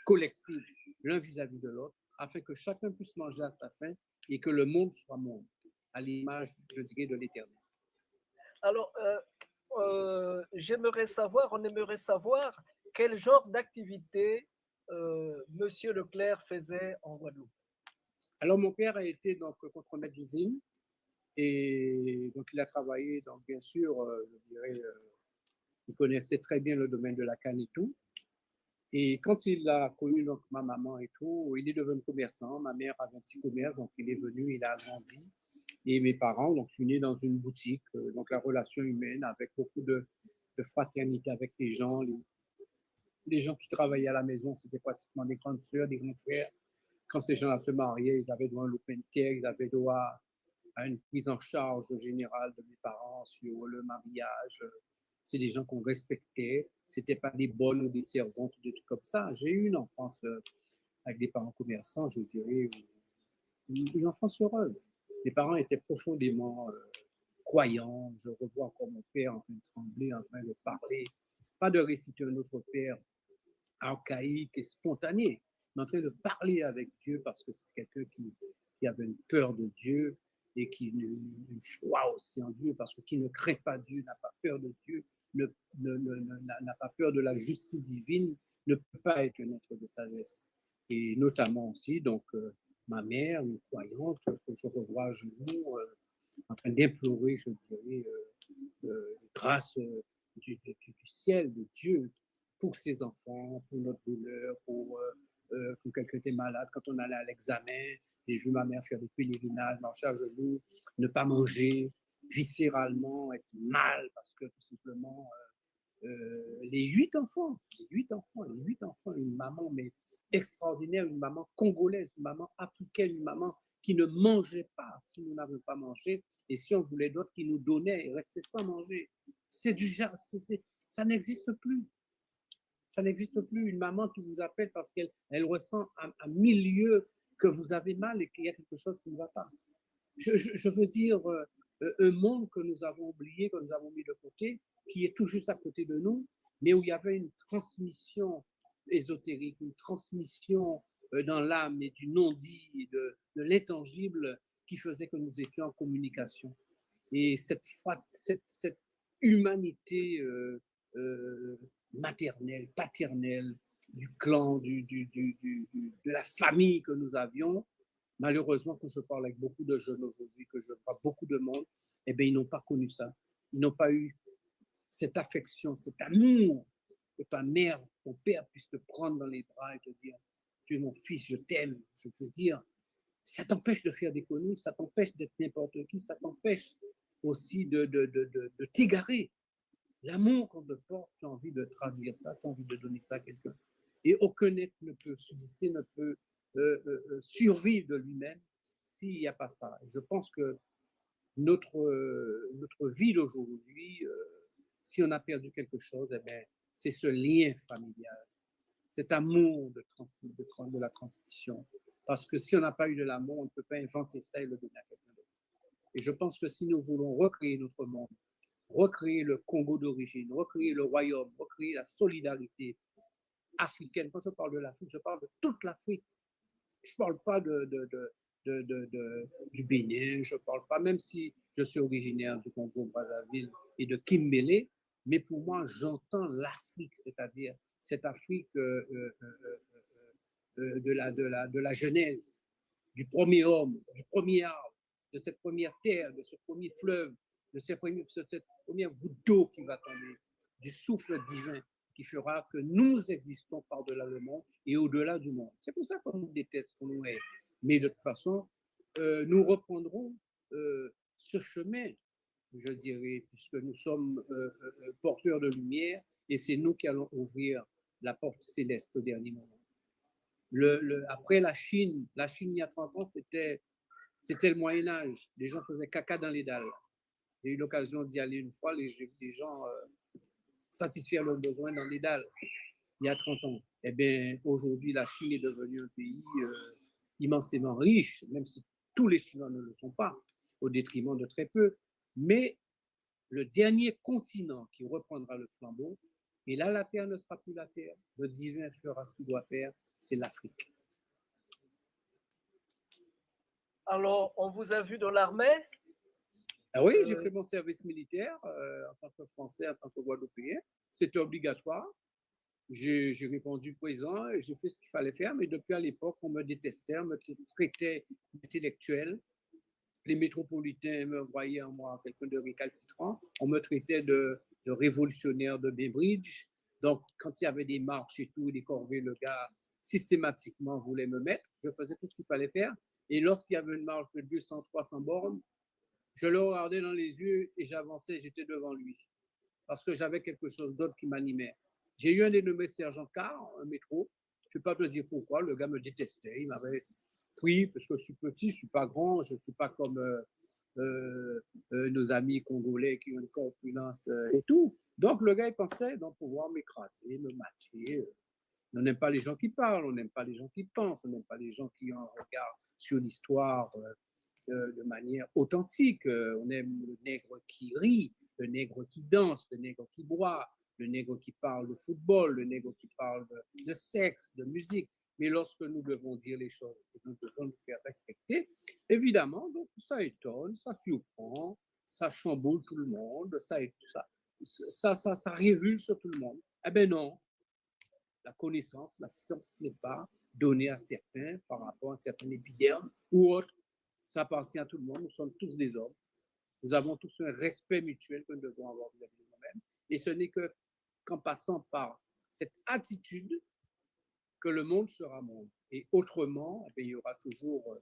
collective l'un vis-à-vis de l'autre, afin que chacun puisse manger à sa faim et que le monde soit monde, à l'image, je dirais, de l'Éternel. Alors, on aimerait savoir quel genre d'activité Monsieur Leclerc faisait en Guadeloupe. Alors, mon père a été donc contremaître d'usine et donc il a travaillé, donc bien sûr, je dirais, il connaissait très bien le domaine de la canne et tout. Et quand il a connu donc ma maman et tout, il est devenu commerçant. Ma mère avait un petit commerce, donc il est venu, il a grandi. Et mes parents, donc, sont nés dans une boutique. Donc, la relation humaine avec beaucoup de fraternité avec les gens. Les gens qui travaillaient à la maison, c'était pratiquement des grandes sœurs, des grands frères. Quand ces gens-là se mariaient, ils avaient droit à un lopin de terre, ils avaient droit à une prise en charge générale de mes parents sur le mariage. C'est des gens qu'on respectait. Ce n'étaient pas des bonnes ou des servantes ou des trucs comme ça. J'ai eu une enfance avec des parents commerçants, je dirais, une enfance heureuse. Mes parents étaient profondément croyants. Je revois encore mon père en train de trembler, en train de parler. Pas de réciter un autre père archaïque et spontané, mais en train de parler avec Dieu parce que c'est quelqu'un qui avait une peur de Dieu et qui une foi aussi en Dieu, parce que qui ne craint pas Dieu, n'a pas peur de Dieu, n'a pas peur de la justice divine, ne peut pas être un être de sagesse. Et notamment aussi, donc, ma mère, une croyante, que je revois à genoux, en train d'implorer, je dirais, grâce du ciel, de Dieu, pour ses enfants, pour notre douleur, pour quand quelqu'un était malade, quand on allait à l'examen. J'ai vu ma mère faire des pèlerinages, marcher à genoux, ne pas manger, viscéralement, être mal, parce que tout simplement, les huit enfants, une maman, mais extraordinaire, une maman congolaise, une maman africaine, une maman qui ne mangeait pas si nous n'avions pas mangé, et si on voulait d'autres qui nous donnaient et restaient sans manger. C'est du genre, ça n'existe plus. Ça n'existe plus. Une maman qui vous appelle parce qu'elle ressent à milieu que vous avez mal et qu'il y a quelque chose qui ne va pas. Je veux dire, un monde que nous avons oublié, que nous avons mis de côté, qui est tout juste à côté de nous, mais où il y avait une transmission ésotérique, une transmission dans l'âme et du non-dit, de l'intangible qui faisait que nous étions en communication. Et cette humanité maternelle, paternelle, du clan, de la famille que nous avions, malheureusement, quand je parle avec beaucoup de jeunes aujourd'hui, que je vois beaucoup de monde, eh bien, ils n'ont pas connu ça. Ils n'ont pas eu cette affection, cet amour que ta mère, ton père puisse te prendre dans les bras et te dire tu es mon fils, je t'aime, je veux dire, ça t'empêche de faire des conneries, ça t'empêche d'être n'importe qui, ça t'empêche aussi de t'égarer. L'amour qu'on te porte, tu as envie de traduire ça, tu as envie de donner ça à quelqu'un. Et aucun être ne peut subsister, ne peut survivre de lui-même s'il n'y a pas ça. Et je pense que notre vie d'aujourd'hui, si on a perdu quelque chose, eh bien, c'est ce lien familial, cet amour de la transmission. Parce que si on n'a pas eu de l'amour, on ne peut pas inventer ça et le donner à quelqu'un d'autre. Et je pense que si nous voulons recréer notre monde, recréer le Congo d'origine, recréer le royaume, recréer la solidarité africaine. Quand je parle de l'Afrique, je parle de toute l'Afrique. Je ne parle pas du Bénin, je ne parle pas, même si je suis originaire du Congo-Brazzaville et de Kimbélé, mais pour moi, j'entends l'Afrique, c'est-à-dire cette Afrique de la genèse, du premier homme, du premier arbre, de cette première terre, de ce premier fleuve, de cette première goutte d'eau qui va tomber, du souffle divin qui fera que nous existons par-delà le monde et au-delà du monde. C'est pour ça qu'on nous déteste, qu'on nous hait. Mais de toute façon, nous reprendrons ce chemin, je dirais, puisque nous sommes porteurs de lumière et c'est nous qui allons ouvrir la porte céleste au dernier moment. Après la Chine, il y a 30 ans, c'était le Moyen-Âge. Les gens faisaient caca dans les dalles. J'ai eu l'occasion d'y aller une fois, les gens satisfaire leurs besoins dans les dalles, il y a 30 ans. Eh bien, aujourd'hui, la Chine est devenue un pays immensément riche, même si tous les Chinois ne le sont pas, au détriment de très peu. Mais le dernier continent qui reprendra le flambeau, et là, la terre ne sera plus la terre. Le divin fera ce qu'il doit faire, c'est l'Afrique. Alors, on vous a vu dans l'armée? Ah oui, j'ai fait mon service militaire en tant que Français, en tant que Guadeloupéen. C'était obligatoire. J'ai répondu présent et j'ai fait ce qu'il fallait faire, mais depuis à l'époque, on me détestait, on me traitait d'intellectuel. Les métropolitains me voyaient en moi quelqu'un de récalcitrant. On me traitait de révolutionnaire de Bainbridge. Donc, quand il y avait des marches et tout, des corvées, le gars systématiquement voulait me mettre. Je faisais tout ce qu'il fallait faire. Et lorsqu'il y avait une marche de 200, 300 bornes, je le regardais dans les yeux et j'avançais, j'étais devant lui. Parce que j'avais quelque chose d'autre qui m'animait. J'ai eu un dénommé sergent Carr, un métro. Je ne vais pas te dire pourquoi, le gars me détestait. Il m'avait pris parce que je suis petit, je ne suis pas grand, je ne suis pas comme nos amis congolais qui ont une corpulence et tout. Donc le gars, il pensait donc, pouvoir m'écraser, me mater. On n'aime pas les gens qui parlent, on n'aime pas les gens qui pensent, on n'aime pas les gens qui ont un regard sur l'histoire de manière authentique. On aime le nègre qui rit, le nègre qui danse, le nègre qui boit, le nègre qui parle de football, le nègre qui parle de sexe, de musique. Mais lorsque nous devons dire les choses, nous devons nous faire respecter, évidemment, donc ça étonne, ça surprend, ça chamboule tout le monde, ça révulse tout le monde. Eh bien non, la connaissance, la science n'est pas donnée à certains par rapport à certains épidermes ou autres. Ça appartient à tout le monde, nous sommes tous des hommes. Nous avons tous un respect mutuel que nous devons avoir vis-à-vis de nous-mêmes. Et ce n'est qu'en passant par cette attitude que le monde sera monde. Et autrement, il y aura toujours,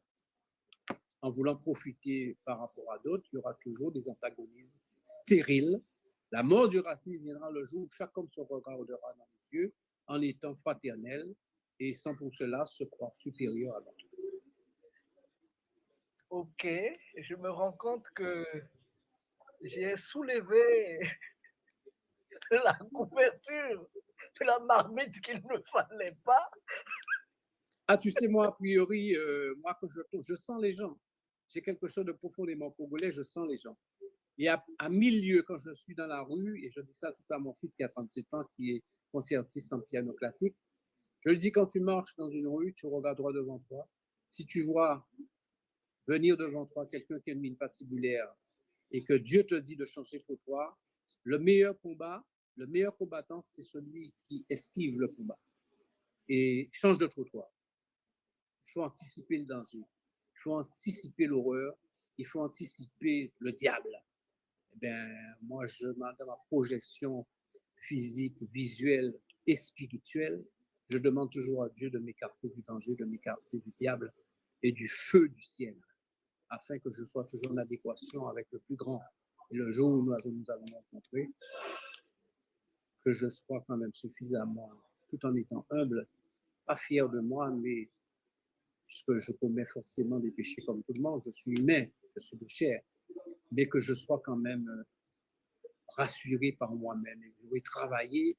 en voulant profiter par rapport à d'autres, il y aura toujours des antagonismes stériles. La mort du racisme viendra le jour où chaque homme se regardera dans les yeux en étant fraternel et sans pour cela se croire supérieur à l'autre. Ok, je me rends compte que j'ai soulevé la couverture de la marmite qu'il ne fallait pas. Ah, tu sais, moi, a priori, moi, quand je sens les gens. J'ai quelque chose de profondément congolais, je sens les gens. Et à 1000 lieues, quand je suis dans la rue, et je dis ça tout à mon fils qui a 37 ans, qui est concertiste en piano classique, je lui dis, quand tu marches dans une rue, tu regardes droit devant toi. Si tu vois venir devant toi quelqu'un qui a une mine patibulaire et que Dieu te dit de changer de trottoir, le meilleur combattant, c'est celui qui esquive le combat et change de trottoir. Il faut anticiper le danger, il faut anticiper l'horreur, il faut anticiper le diable. Eh bien, moi, dans ma projection physique, visuelle et spirituelle, Je demande toujours à Dieu de m'écarter du danger, de m'écarter du diable et du feu du ciel, afin que je sois toujours en adéquation avec le plus grand. Et le jour où nous allons rencontrer, que je sois quand même suffisamment, tout en étant humble, pas fier de moi, mais puisque je commets forcément des péchés comme tout le monde, je suis humain, je suis de chair, mais que je sois quand même rassuré par moi-même. Et je vais travailler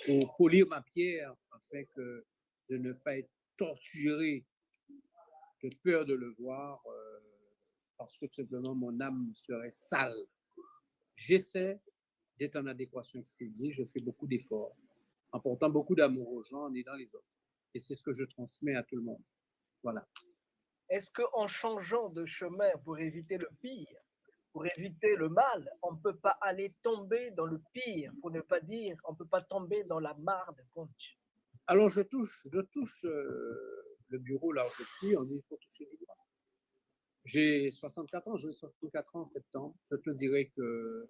pour polir ma pierre afin que de ne pas être torturé de peur de le voir parce que tout simplement mon âme serait sale. J'essaie d'être en adéquation avec ce qu'il dit, je fais beaucoup d'efforts, en portant beaucoup d'amour aux gens, en aidant les autres. Et c'est ce que je transmets à tout le monde. Voilà. Est-ce qu'en changeant de chemin pour éviter le pire, pour éviter le mal, on ne peut pas aller tomber dans le pire, pour ne pas dire on ne peut pas tomber dans la mare de Punch? Alors je touche le bureau là où je suis, on dit il faut toucher du bois. J'ai 64 ans, j'ai 64 ans en septembre. Je te dirais que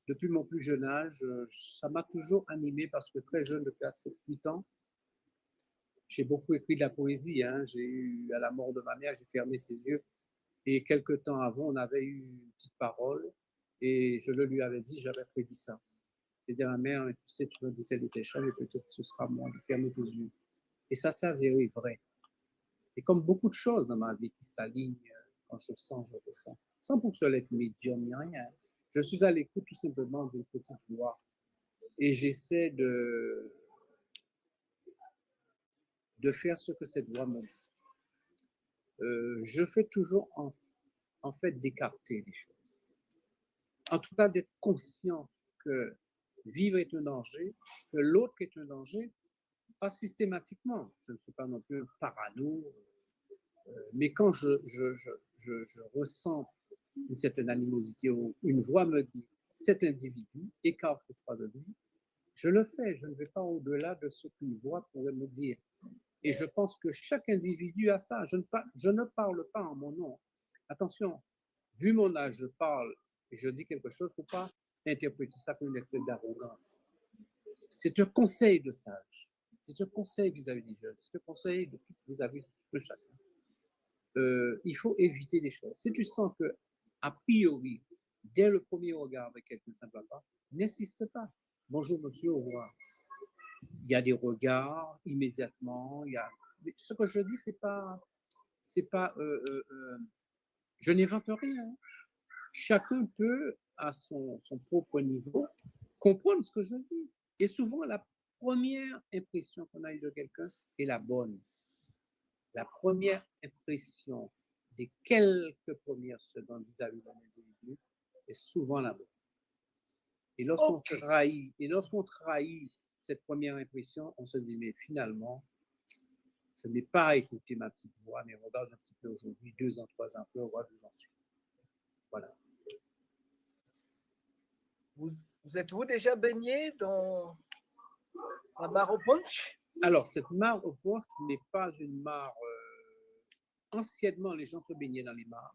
depuis mon plus jeune âge, ça m'a toujours animé parce que très jeune, depuis 7-8 ans, j'ai beaucoup écrit de la poésie. Hein. J'ai eu, à la mort de ma mère, j'ai fermé ses yeux. Et quelques temps avant, on avait eu une petite parole et je le lui avais dit, j'avais prédit ça. J'ai dit à ma mère, tu sais, tu m'as dit tel et tel chose, et peut-être que ce sera moi de fermer tes yeux. Et ça s'est avéré vrai. Et comme beaucoup de choses dans ma vie qui s'alignent, quand je sens, je ressens. Sans pour cela être médium ni rien. Je suis à l'écoute tout simplement d'une petite voix. Et j'essaie de faire ce que cette voix me dit. Je fais toujours en fait d'écarter les choses. En tout cas, d'être conscient que vivre est un danger, que l'autre est un danger, pas systématiquement. Je ne suis pas non plus un parano, mais quand je ressens une certaine animosité ou une voix me dit cet individu, écarte-toi de lui, je le fais. Je ne vais pas au-delà de ce qu'une voix pourrait me dire. Et je pense que chaque individu a ça. Je ne parle pas en mon nom. Attention, vu mon âge, je parle et je dis quelque chose, il ne faut pas interpréter ça comme une espèce d'arrogance. C'est un conseil de sage. C'est un conseil vis-à-vis des jeunes. C'est un conseil vis-à-vis de chacun. Il faut éviter les choses. Si tu sens que, a priori, dès le premier regard avec quelqu'un, ça ne va pas, n'insiste pas. Bonjour monsieur, au revoir. Il y a des regards immédiatement. Ce que je dis, je n'invente rien. Chacun peut, à son propre niveau, comprendre ce que je dis. Et souvent, la première impression qu'on a eue de quelqu'un est la bonne. La première impression des quelques premières secondes vis-à-vis d'un individu est souvent la bonne. Et lorsqu'on trahit cette première impression, on se dit, mais finalement, je n'ai pas écouté ma petite voix, mais regarde un petit peu aujourd'hui, 2 ans, 3 ans après, voir d'où j'en suis. Voilà. Vous êtes-vous déjà baigné dans la mare au punch? Alors, cette mare au punch n'est pas une mare... anciennement, les gens se baignaient dans les mares.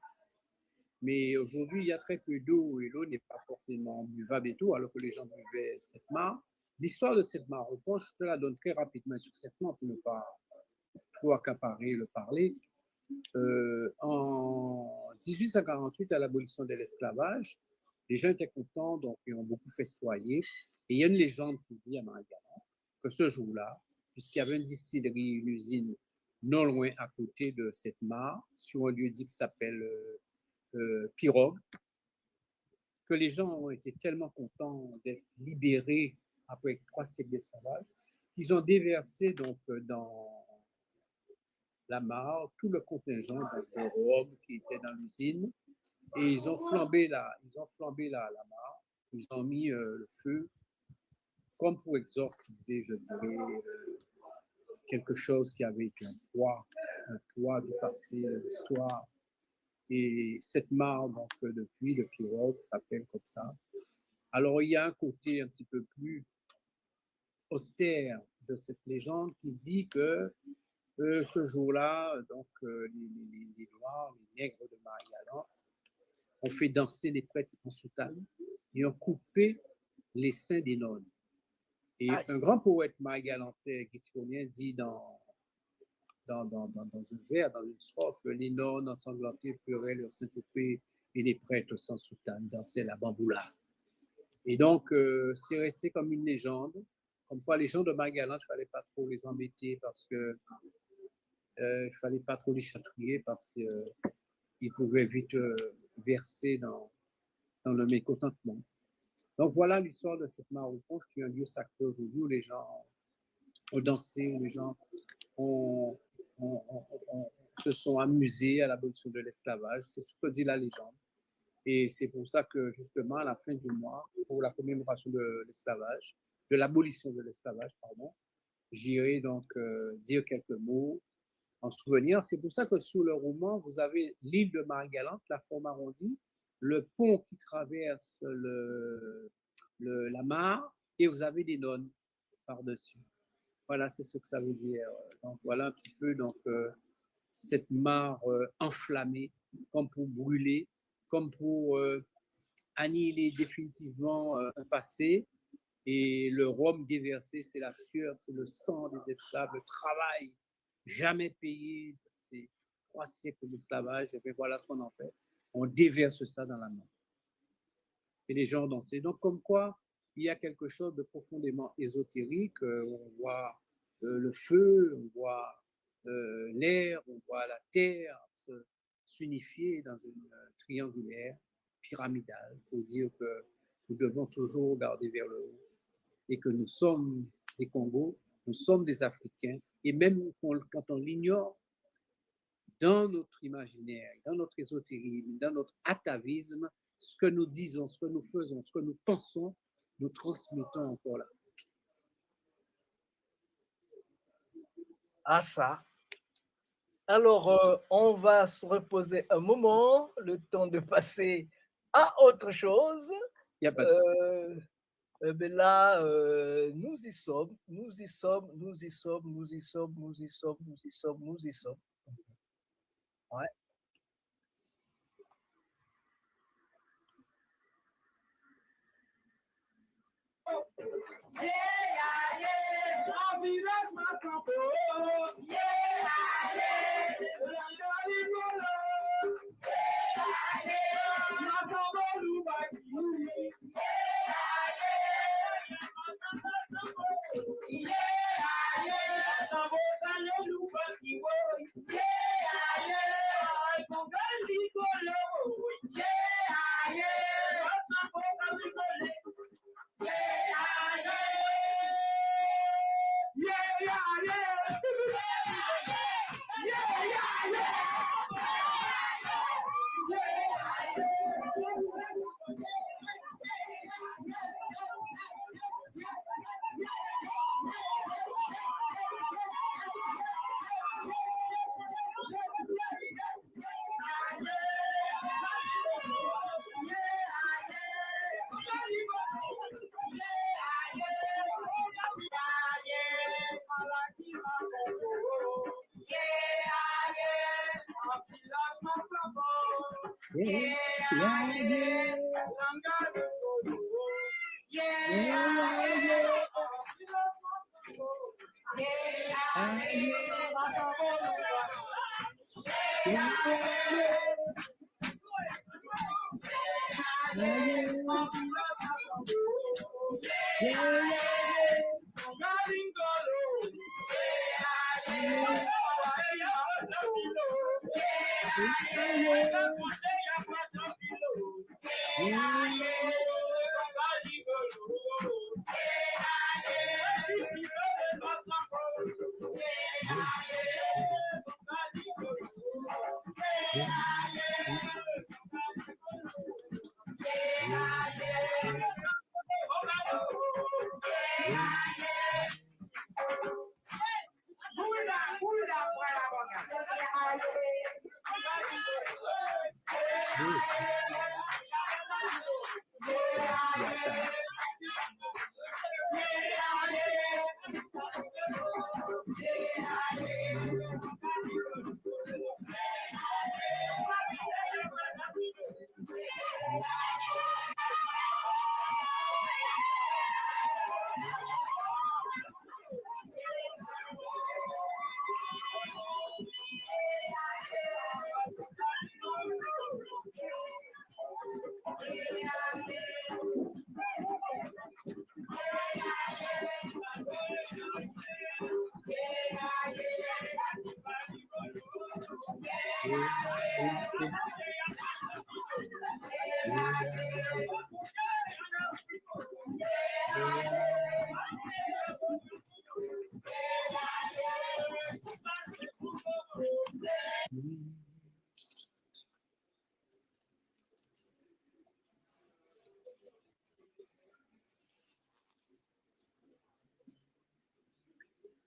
Mais aujourd'hui, il y a très peu d'eau et l'eau n'est pas forcément buvable et tout, alors que les gens buvaient cette mare. L'histoire de cette mare au punch, je te la donne très rapidement et succinctement pour ne pas trop accaparer le parler. En 1848, à l'abolition de l'esclavage, les gens étaient contents, donc ils ont beaucoup festoyé. Et il y a une légende qui dit à Marie-Galante que ce jour-là, puisqu'il y avait une distillerie, une usine non loin à côté de cette mare, sur un lieu dit qui s'appelle Pirogue, que les gens ont été tellement contents d'être libérés après 3 siècles d'esclavage, qu'ils ont déversé donc dans la mare tout le contingent de rhum qui était dans l'usine, et ils ont flambé la mare, ils ont mis le feu, comme pour exorciser, je dirais, quelque chose qui avait été un poids du passé, de l'histoire. Et cette mare, donc depuis, le Pirogue s'appelle comme ça. Alors il y a un côté un petit peu plus austère de cette légende qui dit que ce jour-là, donc les Noirs, les nègres de Marie-Galante, ont fait danser les prêtres en soutane et ont coupé les seins des nonnes. Et un grand poète margalantais guitonien dit dans un vers, dans une strophe, les nonnes ensanglantées pleuraient leur syncopée et les prêtres sans soutane dansaient la bamboula. Et donc, c'est resté comme une légende. Comme quoi, les gens de Margalante, il ne fallait pas trop les embêter parce que il ne fallait pas trop les chatouiller parce qu'ils pouvaient vite verser dans le mécontentement. Donc, voilà l'histoire de cette mare aux ponches qui est un lieu sacré aujourd'hui où les gens ont dansé, où les gens se sont amusés à l'abolition de l'esclavage. C'est ce que dit la légende. Et c'est pour ça que, justement, à la fin du mois, pour la commémoration de l'esclavage, de l'abolition de l'esclavage, pardon, j'irai donc dire quelques mots en souvenir. C'est pour ça que sous le roman, vous avez l'île de Margalante, la forme arrondie, le pont qui traverse la mare, et vous avez des nonnes par-dessus. Voilà, c'est ce que ça veut dire. Donc, voilà un petit peu donc, cette mare enflammée, comme pour brûler, comme pour annihiler définitivement un passé. Et le rhum déversé, c'est la sueur, c'est le sang des esclaves, le travail jamais payé de ces 3 siècles d'esclavage. Et bien voilà ce qu'on en fait. On déverse ça dans la mer. Et les gens dansaient. Donc, comme quoi, il y a quelque chose de profondément ésotérique. On voit le feu, on voit l'air, on voit la terre s'unifier dans une triangulaire pyramidale pour dire que nous devons toujours regarder vers le haut et que nous sommes des Congos, nous sommes des Africains, et même quand on l'ignore, dans notre imaginaire, dans notre ésotérisme, dans notre atavisme, ce que nous disons, ce que nous faisons, ce que nous pensons, nous transmettons encore l'Afrique. Ah ça. Alors, on va se reposer un moment, le temps de passer à autre chose. Il n'y a pas de souci. Mais là, nous y sommes, nous y sommes, nous y sommes, nous y sommes, nous y sommes, nous y sommes, nous y sommes. Ouais.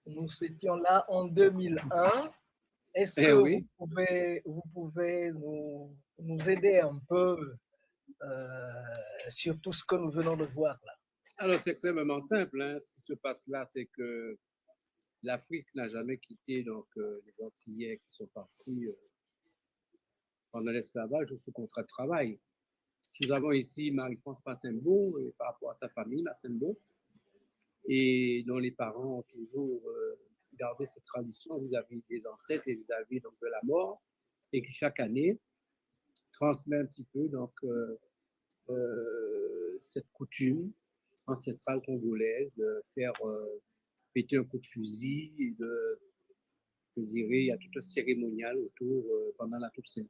Nous étions là en 2001. Est-ce que oui. vous pouvez nous aider un peu sur tout ce que nous venons de voir là? Alors, c'est extrêmement simple. Hein. Ce qui se passe là, c'est que l'Afrique n'a jamais quitté donc, les Antillais qui sont partis pendant l'esclavage ou sous contrat de travail. Nous avons ici Marie-France Massembo, et par rapport à sa famille, Massembo, et dont les parents ont toujours gardé cette tradition vis-à-vis des ancêtres et vis-à-vis donc, de la mort, et qui chaque année transmet un petit peu donc, cette coutume ancestrale congolaise de faire péter un coup de fusil et de il y a tout un cérémonial autour pendant la Toussaint.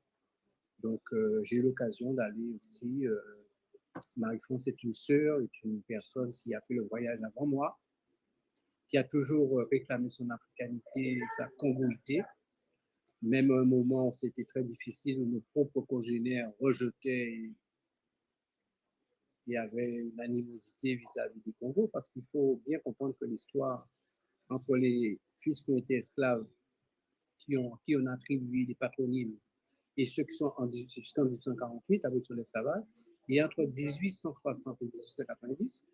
Donc, j'ai eu l'occasion d'aller aussi. Marie-France est une sœur, est une personne qui a fait le voyage avant moi, qui a toujours réclamé son africanité, sa congolité. Même à un moment où c'était très difficile, où nos propres congénères rejetaient. Il y avait une animosité vis-à-vis du Congo, parce qu'il faut bien comprendre que l'histoire entre les fils qui ont été esclaves, qui ont attribué des patronymes, et ceux qui sont jusqu'en 1848 avec l'esclavage, et entre 1860 et 1890,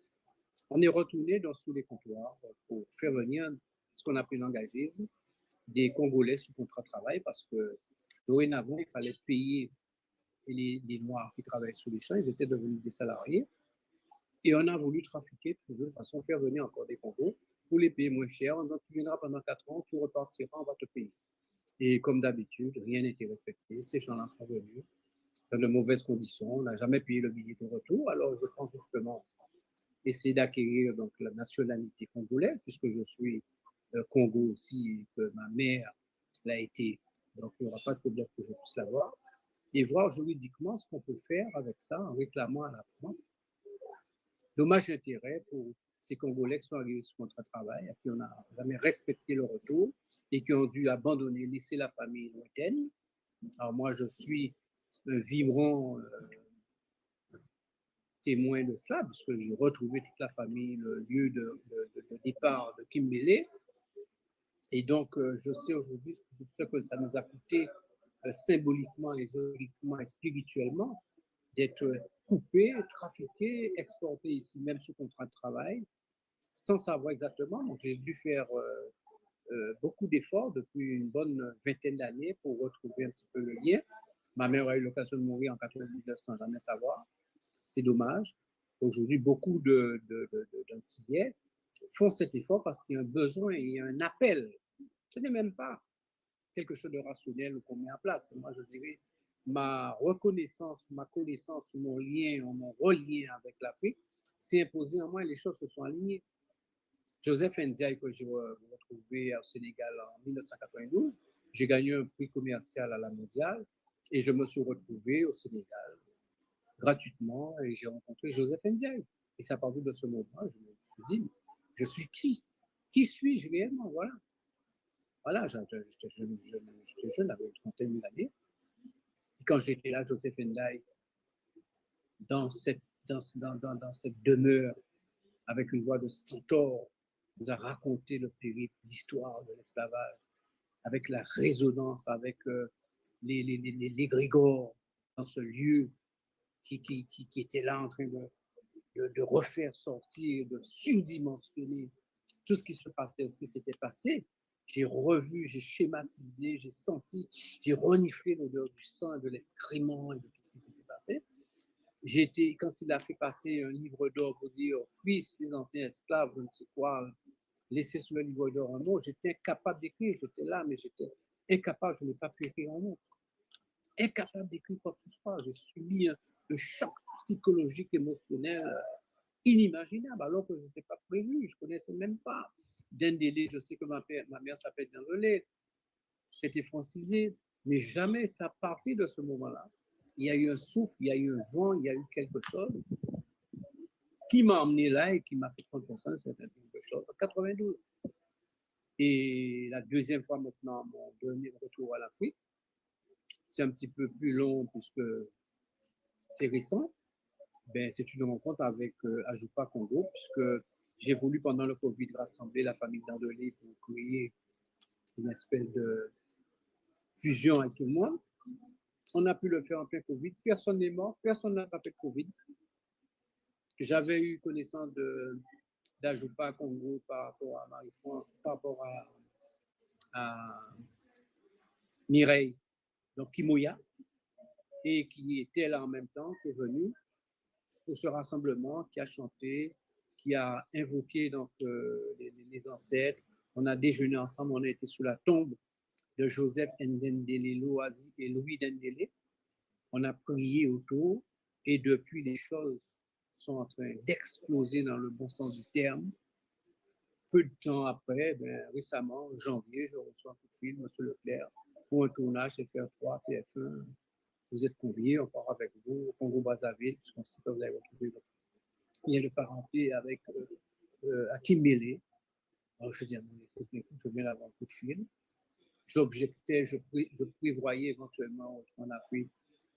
on est retourné sous les comptoirs pour faire venir ce qu'on appelle l'engagisme, des Congolais sous contrat de travail, parce que dorénavant, il fallait payer les Noirs qui travaillaient sur les champs, ils étaient devenus des salariés, et on a voulu trafiquer, trouver de façon faire venir encore des Congos pour les payer moins cher. Donc, tu viendras pendant 4 ans, tu repartiras, on va te payer. Et comme d'habitude, rien n'était respecté. Ces gens-là sont venus dans de mauvaises conditions. On n'a jamais payé le billet de retour. Alors, je pense justement essayer d'acquérir donc, la nationalité congolaise, puisque je suis Congo aussi, et que ma mère l'a été. Donc, il n'y aura pas de problème que je puisse l'avoir. Et voir juridiquement ce qu'on peut faire avec ça en réclamant à la France dommage d'intérêt pour ces Congolais qui sont arrivés sous contrat de travail, à qui on n'a jamais respecté le retour et qui ont dû abandonner, laisser la famille lointaine. Alors moi, je suis un vibrant témoin de cela, puisque j'ai retrouvé toute la famille, le lieu de départ de Kimbélé. Et donc, je sais aujourd'hui ce que ça nous a coûté symboliquement, ésotériquement et spirituellement, d'être coupé, trafiqué, exporté ici, même sous contrat de travail, sans savoir exactement. Donc, j'ai dû faire beaucoup d'efforts depuis une bonne vingtaine d'années pour retrouver un petit peu le lien. Ma mère a eu l'occasion de mourir en 1999 sans jamais savoir. C'est dommage. Aujourd'hui, beaucoup d'Antillais font cet effort parce qu'il y a un besoin, il y a un appel. Ce n'est même pas quelque chose de rationnel qu'on met en place. Moi, je dirais, ma reconnaissance, ma connaissance, mon lien, mon relien avec l'Afrique, s'est imposé en moi et les choses se sont alignées. Joseph Ndiaye, que j'ai retrouvé au Sénégal en 1992, j'ai gagné un prix commercial à la mondiale et je me suis retrouvé au Sénégal gratuitement et j'ai rencontré Joseph Ndiaye. Et c'est à partir de ce moment, je me suis dit, je suis qui? Qui suis-je réellement? Voilà, j'étais jeune, j'avais une trentaine d'années. Et quand j'étais là, Joseph Ndiaye, dans cette demeure, avec une voix de stentor, nous a raconté le périple, l'histoire de l'esclavage, avec la résonance, avec les grégores dans ce lieu qui était là en train de refaire sortir, de surdimensionner tout ce qui se passait, ce qui s'était passé. J'ai revu, j'ai schématisé, j'ai senti, j'ai reniflé l'odeur du sang, de l'excrément et de tout ce qui s'était passé. Quand il a fait passer un livre d'or pour dire « Fils des anciens esclaves », je ne sais quoi, laisser sur le livre d'or un mot, j'étais incapable d'écrire, j'étais là, mais j'étais incapable, je n'ai pas pu écrire un mot. Incapable d'écrire quoi que ce soit, j'ai subi un choc psychologique, émotionnel inimaginable, alors que je n'étais pas prévu, je ne connaissais même pas. Dendélé, je sais que ma mère s'appelle Dendélé, c'était francisé, mais jamais ça partit de ce moment-là. Il y a eu un souffle, il y a eu un vent, il y a eu quelque chose qui m'a emmené là et qui m'a fait prendre conscience de quelque chose en 92. Et la deuxième fois maintenant, mon dernier retour à l'Afrique, c'est un petit peu plus long puisque c'est récent. Ben, c'est une rencontre avec Ajupa Congo, puisque j'ai voulu pendant le Covid rassembler la famille Dandelé pour créer une espèce de fusion avec tout le monde. On a pu le faire en plein Covid. Personne n'est mort, personne n'a attrapé le Covid. J'avais eu connaissance d'Ajupa Congo par rapport à Marie-France, par rapport à Mireille, donc Kimoya, et qui était là en même temps, qui est venu pour ce rassemblement, qui a chanté, qui a invoqué donc, les ancêtres. On a déjeuné ensemble, on a été sous la tombe de Joseph Ndendele Loazi et Louis Dendele. On a prié autour et depuis, les choses sont en train d'exploser dans le bon sens du terme. Peu de temps après, récemment, en janvier, je reçois un coup de fil, M. Leclerc, pour un tournage FR3, TF1. Vous êtes conviés, on part avec vous au Congo-Brazzaville, puisqu'on sait que vous avez retrouvé votre lien de parenté avec Hakim Mele. Alors je dis à mon épouse, je viens d'avoir un coup de fil. J'objectais, je prévoyais éventuellement en Afrique,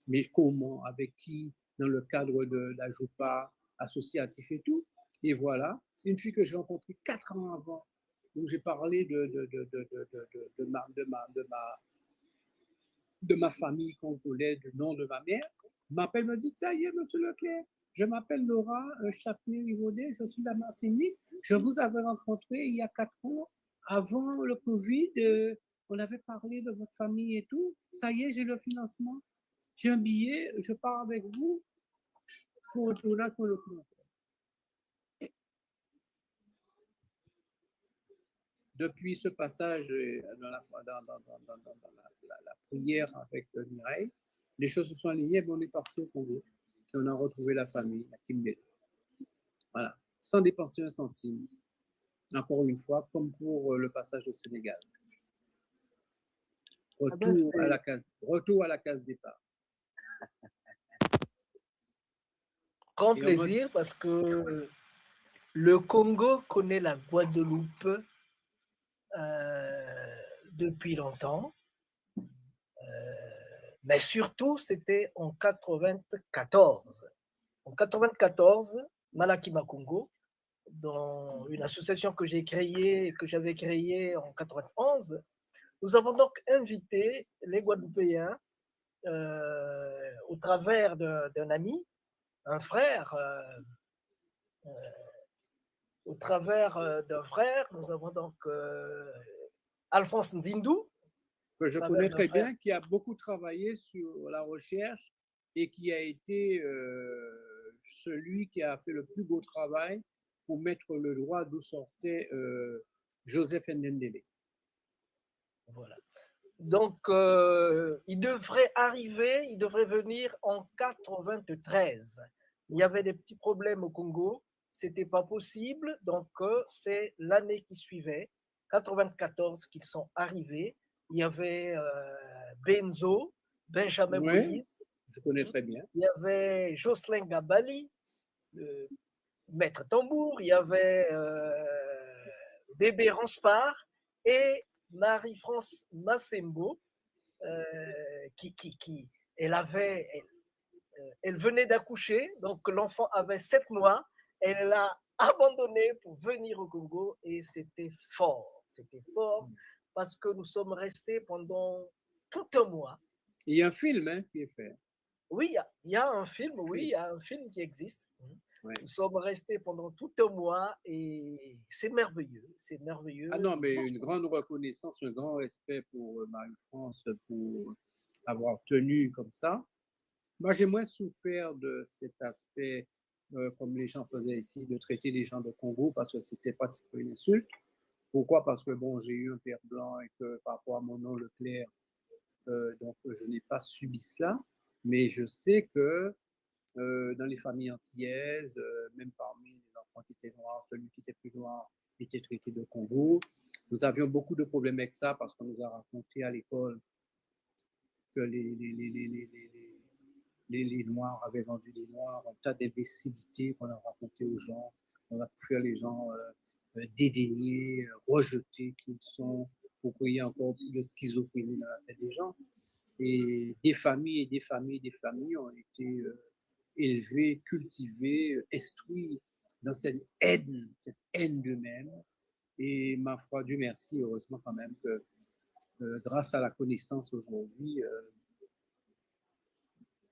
mais comment, avec qui, dans le cadre de la JOPA, associatif et tout. Et voilà, c'est une fille que j'ai rencontrée 4 ans avant, où j'ai parlé de ma famille congolaise, du nom de ma mère, m'appelle, me dit, ça y est, monsieur Leclerc, je m'appelle Laura Chapnier-Rivaudet, je suis de la Martinique, je vous avais rencontré il y a 4 ans, avant le Covid, on avait parlé de votre famille et tout, ça y est, j'ai le financement, j'ai un billet, je pars avec vous pour un tournage pour le documentaire. Depuis ce passage dans la prière avec Mireille, les choses se sont alignées, mais on est parti au Congo. Et on a retrouvé la famille, la Kimbé. Voilà, sans dépenser un centime. Encore une fois, comme pour le passage au Sénégal. Retour à la case départ. Grand plaisir parce que le Congo connaît la Guadeloupe depuis longtemps, mais surtout c'était en 94. En 94, Malakima Congo, dans une association que j'avais créée en 91, nous avons donc invité les Guadeloupéens au travers d'un ami, un frère. Au travers d'un frère, nous avons donc Alphonse Nzindou. Que je connais très bien, qui a beaucoup travaillé sur la recherche et qui a été celui qui a fait le plus beau travail pour mettre le droit d'où sortait Joseph Ndendele. Voilà. Donc, il devrait venir en 93. Il y avait des petits problèmes au Congo. C'était pas possible, donc c'est l'année qui suivait, 94, qu'ils sont arrivés. Il y avait Benzo, Benjamin Moïse. Je connais très bien. Il y avait Jocelyn Gabali, maître tambour. Il y avait Bébé Ranspar et Marie-France Massembo, elle venait d'accoucher, donc l'enfant avait 7 mois. Elle l'a abandonné pour venir au Congo et c'était fort. C'était fort parce que nous sommes restés pendant tout un mois. Il y a un film qui est fait. Oui, il y a un film, il y a un film qui existe. Ouais. Nous sommes restés pendant tout un mois et c'est merveilleux, c'est merveilleux. Ah non, mais une grande reconnaissance, un grand respect pour Marie-France pour avoir tenu comme ça. Moi, j'ai moins souffert de cet aspect, comme les gens faisaient ici, de traiter les gens de Congo parce que c'était pratiquement une insulte. Pourquoi? Parce que bon, j'ai eu un père blanc et que par rapport à mon nom Leclerc, donc je n'ai pas subi cela, mais je sais que dans les familles antillaises, même parmi les enfants qui étaient noirs, celui qui était plus noir était traité de Congo. Nous avions beaucoup de problèmes avec ça parce qu'on nous a raconté à l'école que les Noirs avaient vendu les Noirs, un tas d'imbécilités qu'on a raconté aux gens. On a pu faire les gens dédaigner, rejeter qu'ils sont, pour créer encore plus de schizophrénie dans la tête des gens. Et des familles et des familles et des familles ont été élevées, cultivées, instruites dans cette haine d'eux-mêmes. Et ma foi, Dieu merci, heureusement quand même que grâce à la connaissance aujourd'hui,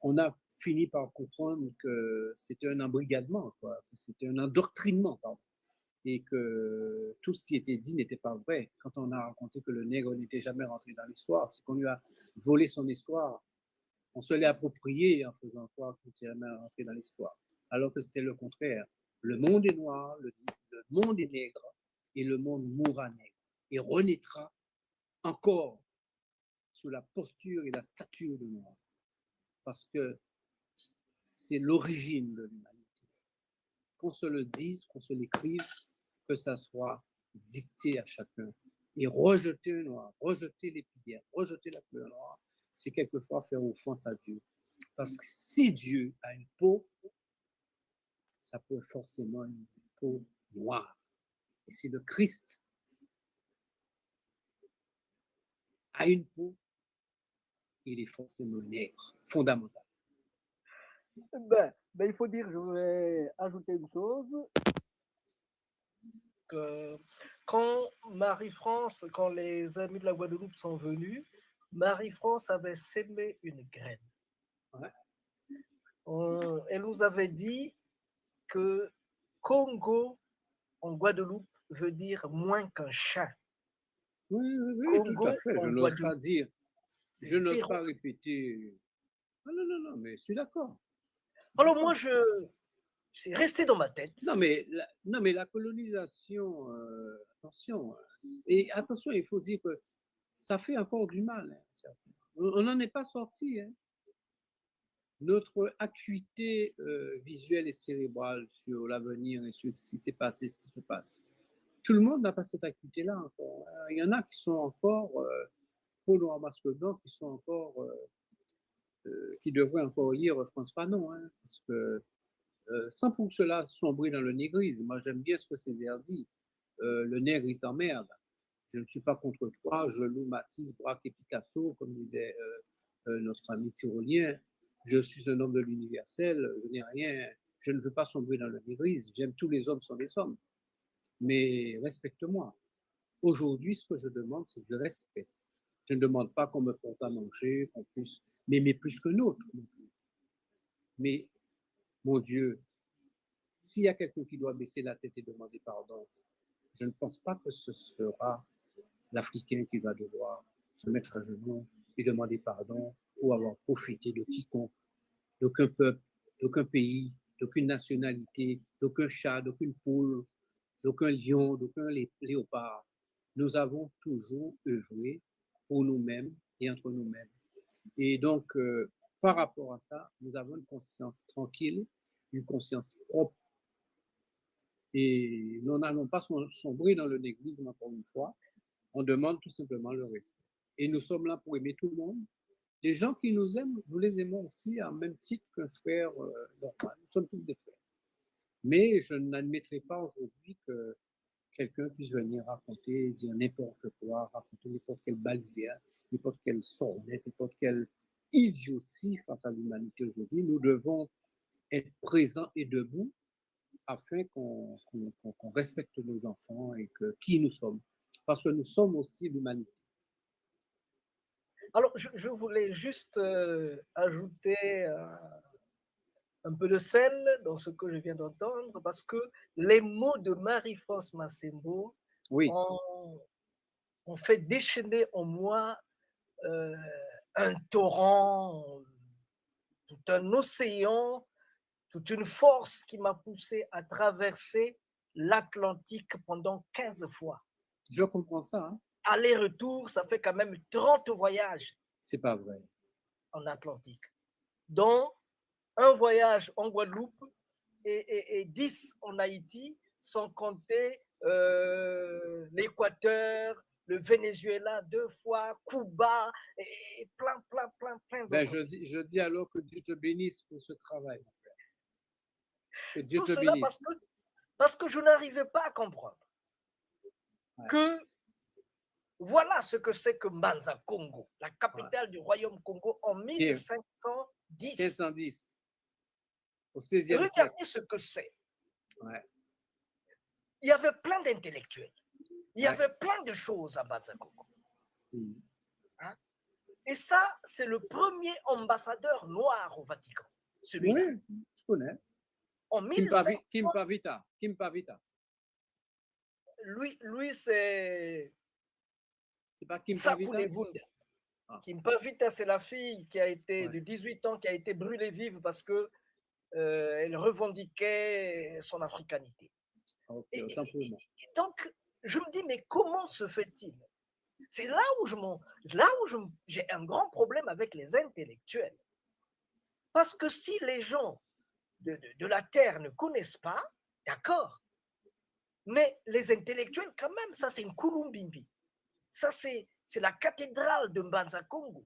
on a fini par comprendre que c'était un embrigadement, quoi, que c'était un endoctrinement, pardon, et que tout ce qui était dit n'était pas vrai. Quand on a raconté que le nègre n'était jamais rentré dans l'histoire, c'est qu'on lui a volé son histoire. On se l'est approprié en faisant croire qu'il n'était jamais rentré dans l'histoire, alors que c'était le contraire. Le monde est noir, le monde est nègre, et le monde mourra nègre, et renaîtra encore sous la posture et la stature de noir, parce que c'est l'origine de l'humanité. Qu'on se le dise, qu'on se l'écrive, que ça soit dicté à chacun. Et rejeter le noir, rejeter l'épiderme, rejeter la couleur noire, c'est quelquefois faire offense à Dieu. Parce que si Dieu a une peau, ça peut être forcément une peau noire. Et si le Christ a une peau, il est forcément nègre, fondamental. Il faut dire, je voulais ajouter une chose, que quand Marie-France, quand les amis de la Guadeloupe sont venus, Marie-France avait sémé une graine. Ouais. Elle nous avait dit que Congo en Guadeloupe veut dire moins qu'un chat. Oui, Congo, tout à fait. Je n'ose pas dire, je n'ose zéro. pas répéter. Non, mais je suis d'accord. Alors moi, c'est resté dans ma tête. Non, mais la colonisation, attention. Et attention, il faut dire que ça fait encore du mal. Hein. On n'en est pas sorti. Hein. Notre acuité visuelle et cérébrale sur l'avenir et sur ce qui s'est passé, ce qui se passe. Tout le monde n'a pas cette acuité-là encore. Il y en a qui sont encore, peau noire masque blanc, qui sont encore, qui devraient encore lire Frantz Fanon, hein, parce que sans pour cela sombrer dans le négrisme. Moi, j'aime bien ce que Césaire dit. Le nègre, il t'emmerde. Je ne suis pas contre toi. Je loue Matisse, Braque et Picasso, comme disait notre ami tyrolien. Je suis un homme de l'universel. Je n'ai rien. Je ne veux pas sombrer dans le négrisme. J'aime tous les hommes sont des hommes. Mais respecte-moi. Aujourd'hui, ce que je demande, c'est du respect. Je ne demande pas qu'on me porte à manger, qu'on puisse m'aimer plus que l'autre. Mais mon Dieu, s'il y a quelqu'un qui doit baisser la tête et demander pardon, je ne pense pas que ce sera l'Africain qui va devoir se mettre à genoux et demander pardon pour avoir profité de quiconque, d'aucun peuple, d'aucun pays, d'aucune nationalité, d'aucun chat, d'aucune poule, d'aucun lion, d'aucun léopard. Nous avons toujours œuvré pour nous-mêmes et entre nous-mêmes. Et donc, par rapport à ça, nous avons une conscience tranquille, une conscience propre. Et nous n'allons pas sombrer dans le négrisme encore une fois. On demande tout simplement le respect. Et nous sommes là pour aimer tout le monde. Les gens qui nous aiment, nous les aimons aussi en même titre qu'un frère normal. Nous sommes tous des frères. Mais je n'admettrai pas aujourd'hui que quelqu'un puisse venir raconter, dire n'importe quoi, raconter n'importe quelle balivère, n'importe quelle sornette, n'importe quelle idiotie face à l'humanité aujourd'hui. Nous devons être présents et debout afin qu'on respecte nos enfants et qui nous sommes. Parce que nous sommes aussi l'humanité. Alors, je voulais juste ajouter un peu de sel dans ce que je viens d'entendre, parce que les mots de Marie-France Massembo ont fait déchaîner en moi un torrent, tout un océan, toute une force qui m'a poussé à traverser l'Atlantique pendant 15 fois. Je comprends ça. Hein? Aller-retour, ça fait quand même 30 voyages. C'est pas vrai. En Atlantique. Dont un voyage en Guadeloupe et 10 en Haïti, sans compter l'Équateur, le Venezuela 2 fois, Cuba, et plein Ben, d'autres. je dis alors que Dieu te bénisse pour ce travail, mon frère. Que Dieu Tout te cela bénisse. parce que je n'arrivais pas à comprendre que voilà ce que c'est que Mbanza Congo, la capitale du royaume Congo en 1510. 1510, au XVIe siècle. Regardez ce que c'est. Ouais. Il y avait plein d'intellectuels. Il y avait plein de choses à Mbanza Congo. Hein? Et ça, c'est le premier ambassadeur noir au Vatican. Celui-là. Oui, je connais. En 1500... Kim Pavita. Lui c'est... C'est pas Kim Pavita? Sakulevunda. Kim Pavita, c'est la fille qui a été de 18 ans, qui a été brûlée vive parce que elle revendiquait son africanité. Okay, et donc, je me dis, mais comment se fait-il? C'est là où j'ai un grand problème avec les intellectuels. Parce que si les gens de la terre ne connaissent pas, d'accord, mais les intellectuels, quand même, ça c'est une Kulumbimbi. Ça c'est la cathédrale de Mbanza Congo.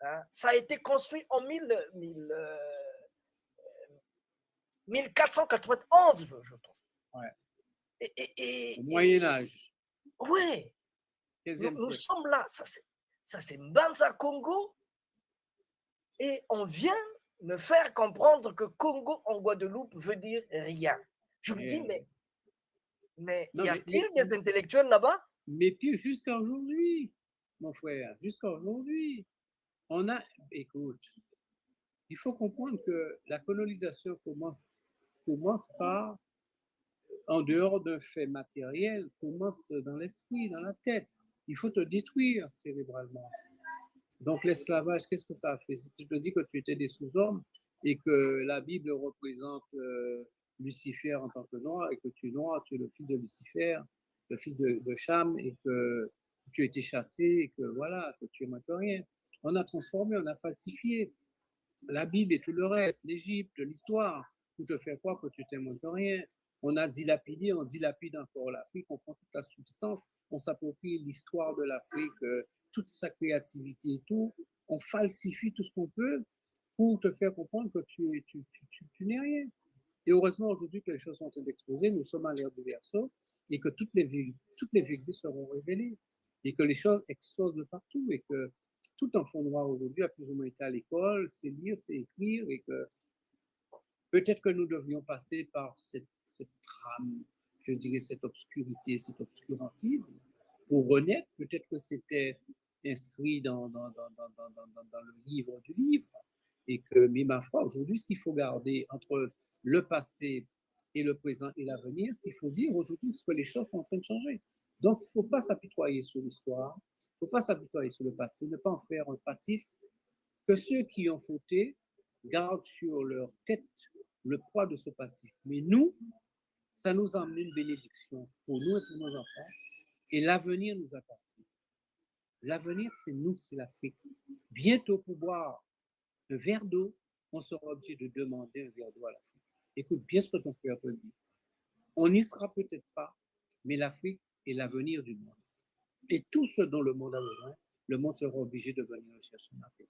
Hein? Ça a été construit en 1491, je pense. Ouais. Au Moyen-Âge. Oui. Nous sommes là. Ça c'est Mbanza Congo. Et on vient me faire comprendre que Congo en Guadeloupe veut dire rien. Je me dis, mais y a-t-il des intellectuels là-bas? Mais puis jusqu'à aujourd'hui, mon frère, jusqu'à aujourd'hui, écoute, il faut comprendre que la colonisation commence par, en dehors d'un fait matériel, commence dans l'esprit, dans la tête. Il faut te détruire cérébralement. Donc l'esclavage, qu'est-ce que ça a fait? Si tu te dis que tu étais des sous-hommes et que la Bible représente Lucifer en tant que noir et que tu es noir, tu es le fils de Lucifer, le fils de Cham, et que tu as été chassé et que voilà, que tu es moins que rien. On a transformé, on a falsifié la Bible et tout le reste, l'Égypte, l'histoire, pour te faire croire que tu t'es moins que rien. On a dilapidé, on dilapide encore l'Afrique, on prend toute la substance, on s'approprie l'histoire de l'Afrique, toute sa créativité et tout. On falsifie tout ce qu'on peut pour te faire comprendre que tu n'es rien. Et heureusement, aujourd'hui que les choses sont en train d'exploser, nous sommes à l'ère du verseau et que toutes les vérités seront révélées et que les choses explosent de partout et que tout enfant noir aujourd'hui a plus ou moins été à l'école, c'est lire, c'est écrire et que peut-être que nous devions passer par cette trame, je dirais cette obscurité, cet obscurantisme pour renaître. Peut-être que c'était inscrit dans le livre du livre et que, mais ma foi, aujourd'hui, ce qu'il faut garder entre le passé et le présent et l'avenir, ce qu'il faut dire aujourd'hui, c'est que les choses sont en train de changer. Donc, il ne faut pas s'apitoyer sur l'histoire, il ne faut pas s'apitoyer sur le passé, ne pas en faire un passif, que ceux qui ont fauté gardent sur leur tête le poids de ce passif. Mais nous, ça nous emmène une bénédiction pour nous et pour nos enfants, et l'avenir nous appartient. L'avenir, c'est nous, c'est l'Afrique. Bientôt, pour boire un verre d'eau, on sera obligé de demander un verre d'eau à l'Afrique. Écoute bien ce que ton frère te dit. On n'y sera peut-être pas, mais l'Afrique est l'avenir du monde. Et tout ce dont le monde a besoin, le monde sera obligé de venir le chercher en Afrique.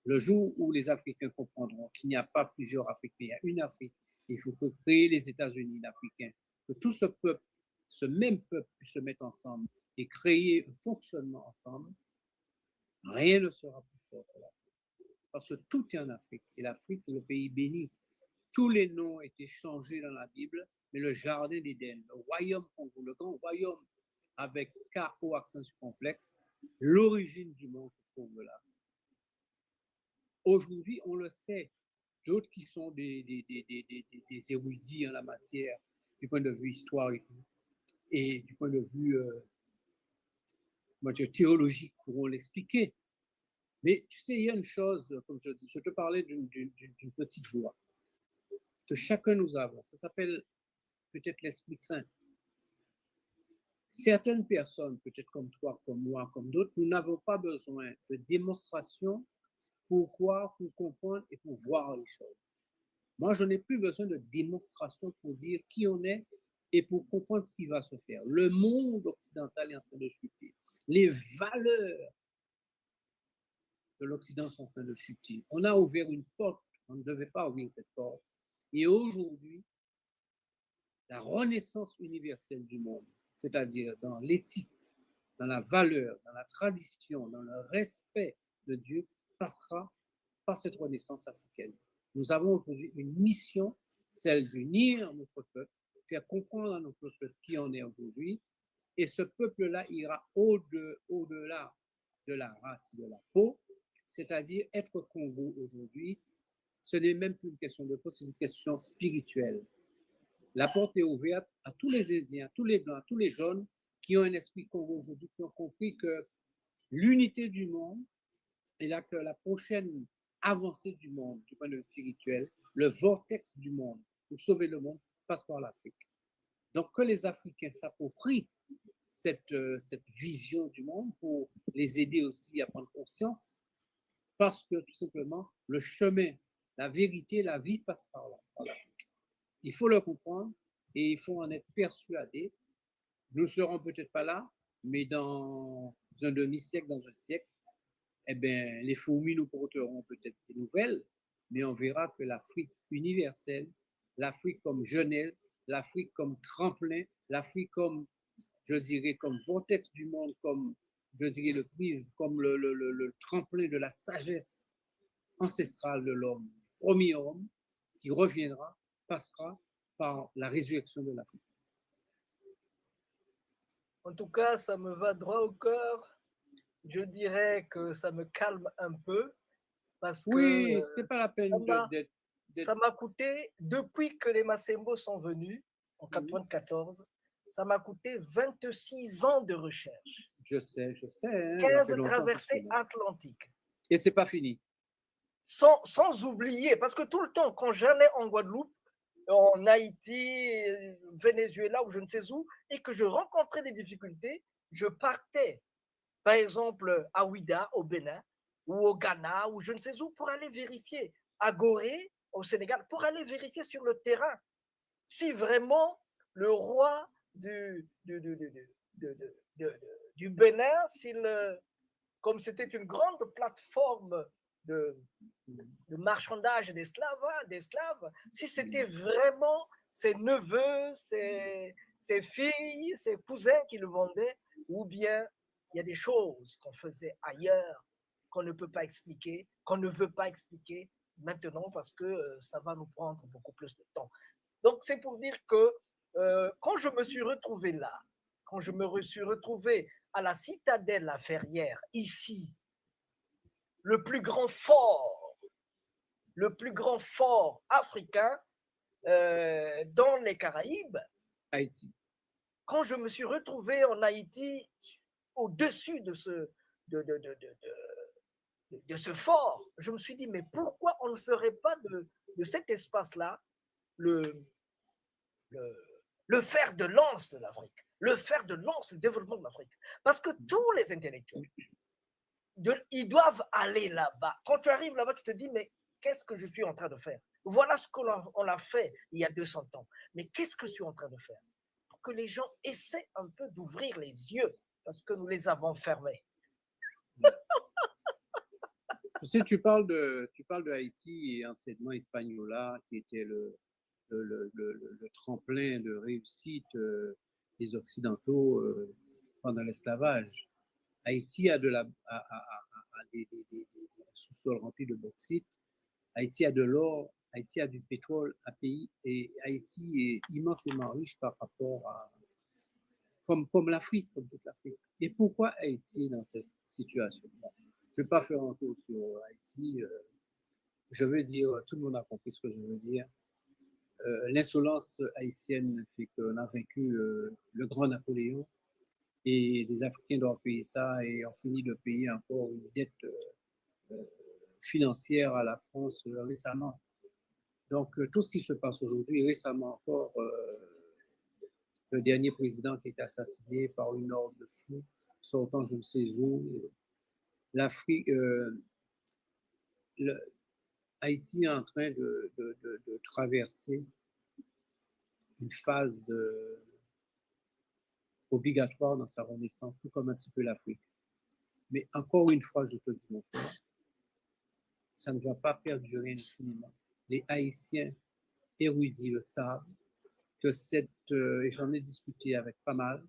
Le jour où les Africains comprendront qu'il n'y a pas plusieurs Afriques, mais il y a une Afrique, il faut que créer les États-Unis africains, que tout ce peuple, ce même peuple puisse se mettre ensemble et créer un fonctionnement ensemble, rien ne sera plus fort que l'Afrique. Parce que tout est en Afrique, et l'Afrique est le pays béni. Tous les noms ont été changés dans la Bible, mais le jardin d'Éden, le royaume Congo, le grand royaume avec K.O. accent circonflexe, l'origine du monde se trouve là. Aujourd'hui, on le sait, d'autres qui sont des érudits en la matière, du point de vue historique et du point de vue théologique, pourront l'expliquer. Mais tu sais, il y a une chose, comme je dis, je te parlais d'une petite voix que chacun nous avons. Ça s'appelle peut-être l'Esprit Saint. Certaines personnes, peut-être comme toi, comme moi, comme d'autres, nous n'avons pas besoin de démonstration Pourquoi? Pour comprendre et pour voir les choses. Moi, je n'ai plus besoin de démonstration pour dire qui on est et pour comprendre ce qui va se faire. Le monde occidental est en train de chuter. Les valeurs de l'Occident sont en train de chuter. On a ouvert une porte, on ne devait pas ouvrir cette porte. Et aujourd'hui, la renaissance universelle du monde, c'est-à-dire dans l'éthique, dans la valeur, dans la tradition, dans le respect de Dieu, passera par cette renaissance africaine. Nous avons aujourd'hui une mission, celle d'unir notre peuple, faire comprendre à notre peuple qui on est aujourd'hui, et ce peuple-là ira au-delà de la race, de la peau, c'est-à-dire être Congo aujourd'hui, ce n'est même plus une question de peau, c'est une question spirituelle. La porte est ouverte à tous les Indiens, tous les Blancs, tous les jaunes qui ont un esprit Congo aujourd'hui, qui ont compris que l'unité du monde et là que la prochaine avancée du monde, du point de vue spirituel, le vortex du monde pour sauver le monde passe par l'Afrique. Donc que les Africains s'approprient cette vision du monde pour les aider aussi à prendre conscience, parce que tout simplement le chemin, la vérité, la vie passe par là, par l'Afrique. Il faut le comprendre et il faut en être persuadé. Nous ne serons peut-être pas là, mais dans un demi-siècle, dans un siècle, eh bien, les fourmis nous porteront peut-être des nouvelles, mais on verra que l'Afrique universelle, l'Afrique comme genèse, l'Afrique comme tremplin, l'Afrique comme, je dirais, comme vortex du monde, comme, je dirais, le prisme, comme le tremplin de la sagesse ancestrale de l'homme, premier homme, qui reviendra, passera par la résurrection de l'Afrique. En tout cas, ça me va droit au cœur. Je dirais que ça me calme un peu parce oui, que c'est pas la peine d'être. Ça m'a coûté, depuis que les Massembo sont venus en 94, ça m'a coûté 26 ans de recherche. Je sais. Hein, 15 traversées atlantiques. Et c'est pas fini. Sans oublier, parce que tout le temps, quand j'allais en Guadeloupe, en Haïti, Venezuela ou je ne sais où, et que je rencontrais des difficultés, je partais, par exemple, à Ouida, au Bénin, ou au Ghana, ou je ne sais où, pour aller vérifier, à Gorée, au Sénégal, pour aller vérifier sur le terrain si vraiment le roi du Bénin, comme c'était une grande plateforme de marchandage d'esclaves, si c'était vraiment ses neveux, ses filles, ses cousins qui le vendaient, ou bien il y a des choses qu'on faisait ailleurs, qu'on ne peut pas expliquer, qu'on ne veut pas expliquer maintenant parce que ça va nous prendre beaucoup plus de temps. Donc c'est pour dire que quand je me suis retrouvé là, quand je me suis retrouvé à la citadelle La Ferrière, ici, le plus grand fort africain dans les Caraïbes, Haïti. Quand je me suis retrouvé en Haïti, au-dessus de ce fort, je me suis dit, mais pourquoi on ne ferait pas de cet espace-là le fer de lance de l'Afrique, le fer de lance du développement de l'Afrique? Parce que tous les intellectuels, ils doivent aller là-bas. Quand tu arrives là-bas, tu te dis, mais qu'est-ce que je suis en train de faire? Voilà ce qu'on a fait il y a 200 ans. Mais qu'est-ce que je suis en train de faire? Pour que les gens essaient un peu d'ouvrir les yeux, parce que nous les avons fermés. Tu sais, tu parles de Haïti et anciennement Hispaniola, qui était le tremplin de réussite des Occidentaux pendant l'esclavage. Haïti a des sous-sols remplis de bauxite. Haïti a de l'or, Haïti a du pétrole, et Haïti est immensément riche par rapport à, comme l'Afrique, comme toute l'Afrique. Et pourquoi Haïti est dans cette situation? Je ne vais pas faire un tour sur Haïti. Je veux dire, tout le monde a compris ce que je veux dire. L'insolence haïtienne fait qu'on a vaincu le grand Napoléon et les Africains doivent payer ça et ont fini de payer encore une dette financière à la France récemment. Donc, tout ce qui se passe aujourd'hui, récemment encore, le dernier président qui est assassiné par une horde de fous sortant je ne sais où, l'Afrique, Haïti est en train de traverser une phase obligatoire dans sa renaissance, tout comme un petit peu l'Afrique. Mais encore une fois, je te dis, mon frère, ça ne va pas perdurer infiniment. Les Haïtiens érudits le savent, que et j'en ai discuté avec pas mal,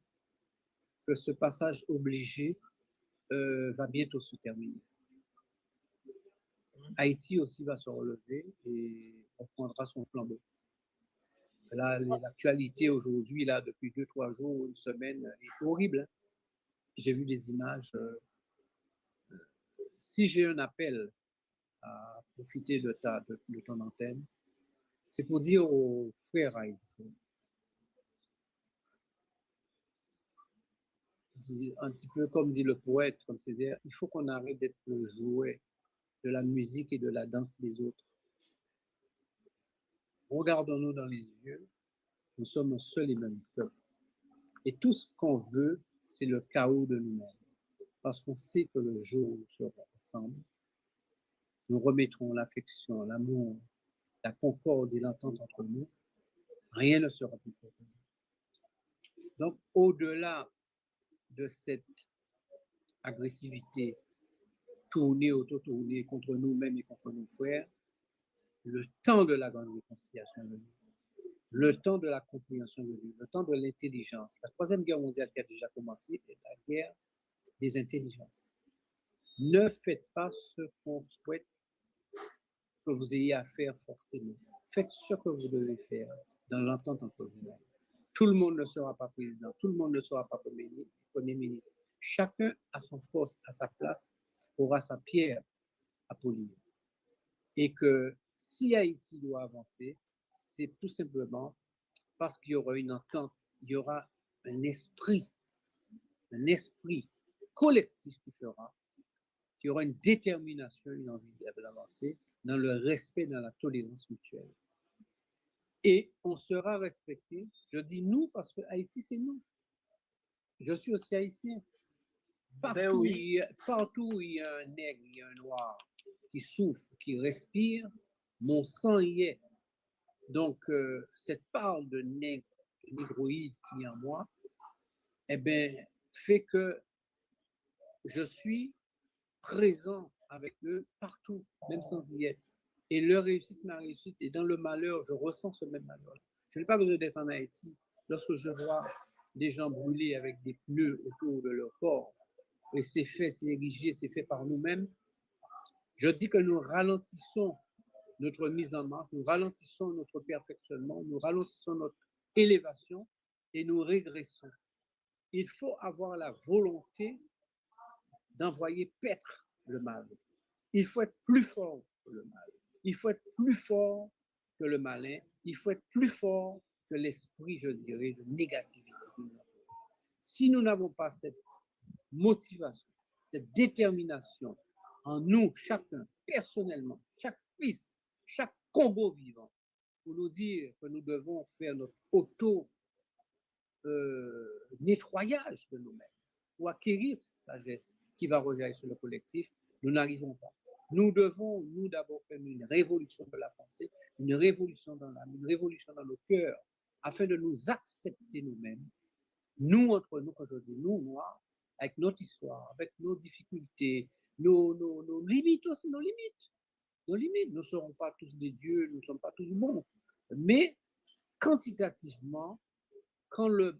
que ce passage obligé va bientôt se terminer. Haïti aussi va se relever et reprendra son flambeau. Là, l'actualité aujourd'hui, là, depuis 2-3 jours, une semaine, est horrible. Hein? J'ai vu des images. Si j'ai un appel à profiter de ton antenne, c'est pour dire aux frères haïtiens, un petit peu comme dit le poète, comme Césaire, il faut qu'on arrête d'être le jouet de la musique et de la danse des autres. Regardons-nous dans les yeux, nous sommes un seul et même peuple. Et tout ce qu'on veut, c'est le chaos de nous-mêmes. Parce qu'on sait que le jour où nous serons ensemble, nous remettrons l'affection, l'amour, la concorde et l'entente entre nous. Rien ne sera plus fort. Donc, au-delà de cette agressivité tournée, auto-tournée contre nous-mêmes et contre nos frères, le temps de la grande réconciliation est venu. Le temps de la compréhension est venu. Le temps de l'intelligence. La Troisième Guerre mondiale qui a déjà commencé est la guerre des intelligences. Ne faites pas ce qu'on souhaite que vous ayez à faire forcément. Faites ce que vous devez faire dans l'entente entre vous-mêmes. Tout le monde ne sera pas président, tout le monde ne sera pas premier ministre. Chacun à son poste, à sa place, aura sa pierre à polir. Et que si Haïti doit avancer, c'est tout simplement parce qu'il y aura une entente, il y aura un esprit collectif qui fera, qu'il y aura une détermination, une envie d'avancer dans le respect, dans la tolérance mutuelle. Et on sera respecté. Je dis nous parce que Haïti, c'est nous. Je suis aussi haïtien. Partout, partout où il y a un nègre, il y a un noir qui souffre, qui respire, mon sang y est. Donc, cette part de négroïde qui est en moi, eh bien, fait que je suis présent avec eux partout, même sans y être. Et leur réussite, ma réussite. Et dans le malheur, je ressens ce même malheur. Je n'ai pas besoin d'être en Haïti. Lorsque je vois des gens brûlés avec des pneus autour de leur corps, et c'est fait, c'est érigé, c'est fait par nous-mêmes, je dis que nous ralentissons notre mise en marche, nous ralentissons notre perfectionnement, nous ralentissons notre élévation et nous régressons. Il faut avoir la volonté d'envoyer paître le mal. Il faut être plus fort que le mal. Il faut être plus fort que le malin. Il faut être plus fort que l'esprit, je dirais, de négativité. Si nous n'avons pas cette motivation, cette détermination en nous, chacun, personnellement, chaque fils, chaque Congo vivant, pour nous dire que nous devons faire notre auto-nettoyage de nous-mêmes, pour acquérir cette sagesse qui va rejaillir sur le collectif, nous n'arrivons pas. Nous devons, nous, d'abord faire une révolution de la pensée, une révolution dans l'âme, une révolution dans nos cœurs, afin de nous accepter nous-mêmes, nous entre nous, quand je dis nous, noirs, avec notre histoire, avec nos difficultés, nos limites aussi, nos limites. Nous ne serons pas tous des dieux, nous ne sommes pas tous bons. Mais quantitativement, quand le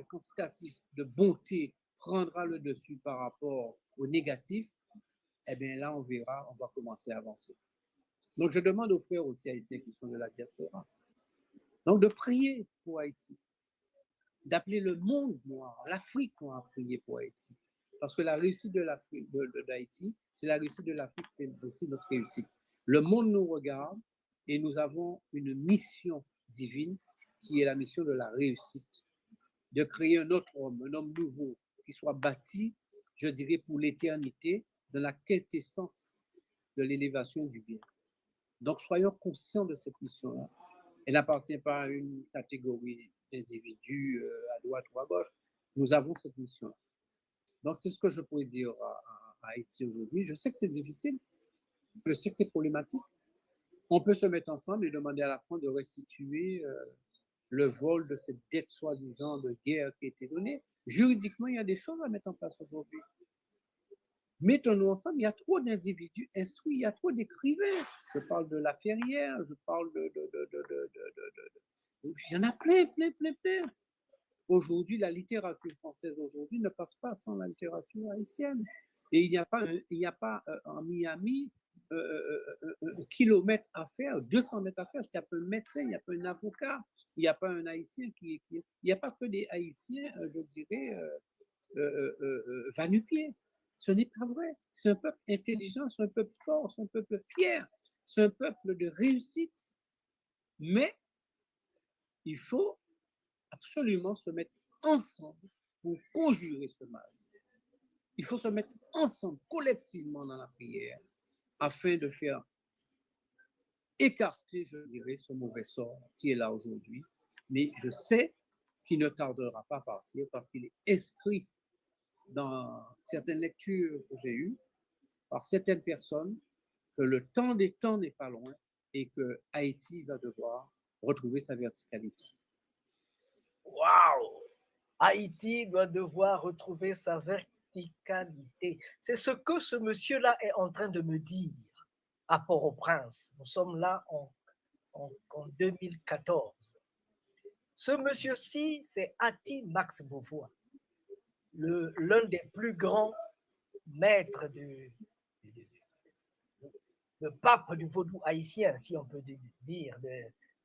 quantitatif de bonté prendra le dessus par rapport au négatif, eh bien là, on verra, on va commencer à avancer. Donc, je demande aux frères aussi haïtiens qui sont de la diaspora, donc de prier pour Haïti, d'appeler le monde noir, l'Afrique noire à prier pour Haïti. Parce que la réussite de d'Haïti, c'est la réussite de l'Afrique, c'est aussi notre réussite. Le monde nous regarde et nous avons une mission divine qui est la mission de la réussite, de créer un autre homme, un homme nouveau, qui soit bâti, je dirais, pour l'éternité, dans la quintessence de l'élévation du bien. Donc, soyons conscients de cette mission-là. Elle n'appartient pas à une catégorie d'individus à droite ou à gauche. Nous avons cette mission-là. Donc, c'est ce que je pourrais dire à Haïti aujourd'hui. Je sais que c'est difficile. Je sais que c'est problématique. On peut se mettre ensemble et demander à la France de restituer le vol de cette dette soi-disant de guerre qui a été donnée. Juridiquement, il y a des choses à mettre en place aujourd'hui. Mettons-nous ensemble, il y a trop d'individus instruits, il y a trop d'écrivains. Je parle de La Ferrière, je parle il y en a plein. Aujourd'hui, la littérature française aujourd'hui ne passe pas sans la littérature haïtienne. Et il n'y a pas en Miami un kilomètre à faire, 200 mètres à faire, s'il n'y a pas un médecin, il n'y a pas un avocat, il n'y a pas un Haïtien il n'y a pas que des Haïtiens, je dirais, va-nu-pieds. Ce n'est pas vrai. C'est un peuple intelligent, c'est un peuple fort, c'est un peuple fier, c'est un peuple de réussite. Mais il faut absolument se mettre ensemble pour conjurer ce mal. Il faut se mettre ensemble, collectivement dans la prière, afin de faire écarter, je dirais, ce mauvais sort qui est là aujourd'hui. Mais je sais qu'il ne tardera pas à partir parce qu'il est inscrit dans certaines lectures que j'ai eues par certaines personnes que le temps des temps n'est pas loin et que Haïti va devoir retrouver sa verticalité. Waouh! Haïti doit devoir retrouver sa verticalité. C'est ce que ce monsieur-là est en train de me dire à Port-au-Prince. Nous sommes là en 2014. Ce monsieur-ci, c'est Ati Max Beauvois, l'un des plus grands maîtres le pape du vaudou haïtien, si on peut dire,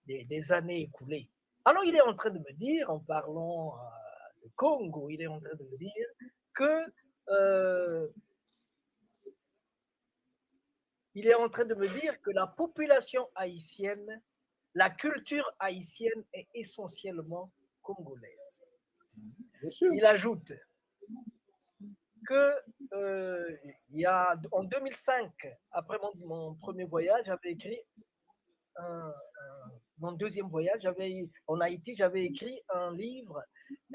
des années écoulées. Alors, il est en train de me dire, en parlant du Congo, il est en train de me dire que la population haïtienne, la culture haïtienne est essentiellement congolaise. Il ajoute que en 2005, après mon premier voyage, j'avais écrit mon deuxième voyage en Haïti, j'avais écrit un livre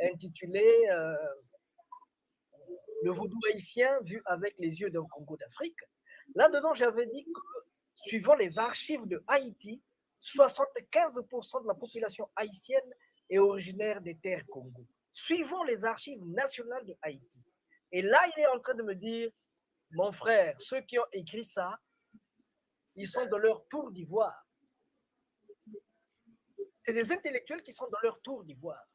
intitulé Le vaudou haïtien vu avec les yeux d'un Congo d'Afrique. Là-dedans, j'avais dit que, suivant les archives de Haïti, 75% de la population haïtienne est originaire des terres Congo. Suivant les archives nationales de Haïti. Et là, il est en train de me dire, mon frère, ceux qui ont écrit ça, ils sont dans leur tour d'ivoire. C'est des intellectuels qui sont dans leur tour d'ivoire.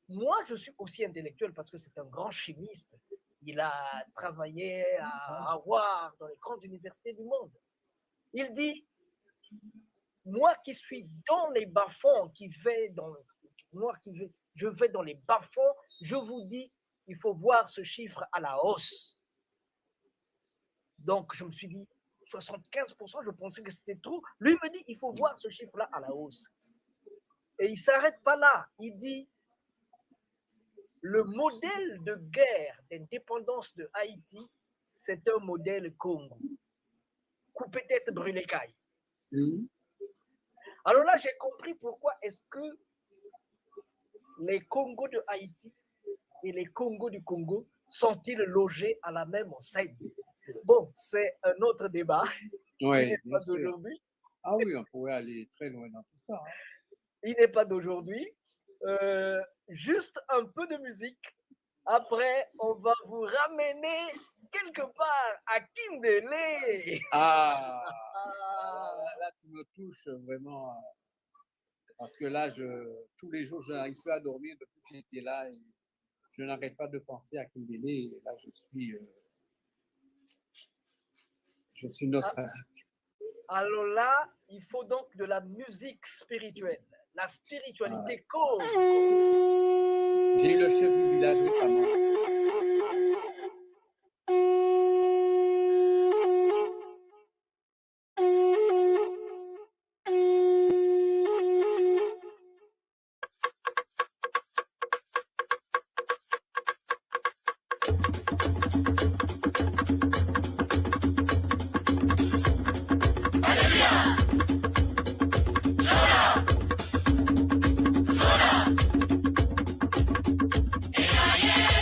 Moi, je suis aussi intellectuel parce que c'est un grand chimiste. Il a travaillé à Harvard, dans les grandes universités du monde. Il dit, moi qui suis dans les bas-fonds, je vais dans les bas-fonds, je vous dis, il faut voir ce chiffre à la hausse. Donc, je me suis dit, 75%, je pensais que c'était trop. Lui me dit, il faut voir ce chiffre-là à la hausse. Et il ne s'arrête pas là. Il dit, le modèle de guerre d'indépendance de Haïti, c'est un modèle Congo. Coupé tête, brûlé caille. Alors là, j'ai compris pourquoi est-ce que les Congos de Haïti et les Congos du Congo sont-ils logés à la même enseigne? Bon, c'est un autre débat. Oui, il n'est pas d'aujourd'hui. Ah oui, on pourrait aller très loin dans tout ça. Hein. Il n'est pas d'aujourd'hui. Juste un peu de musique. Après, on va vous ramener quelque part à Kindélé. Là, tu me touches vraiment. Parce que là, tous les jours, je n'arrive pas à dormir depuis que j'étais là. Et je n'arrête pas de penser à Kindélé. Et là, je suis nostalgique. Alors là, il faut donc de la musique spirituelle. La spiritualité cause. J'ai eu le chef du village récemment.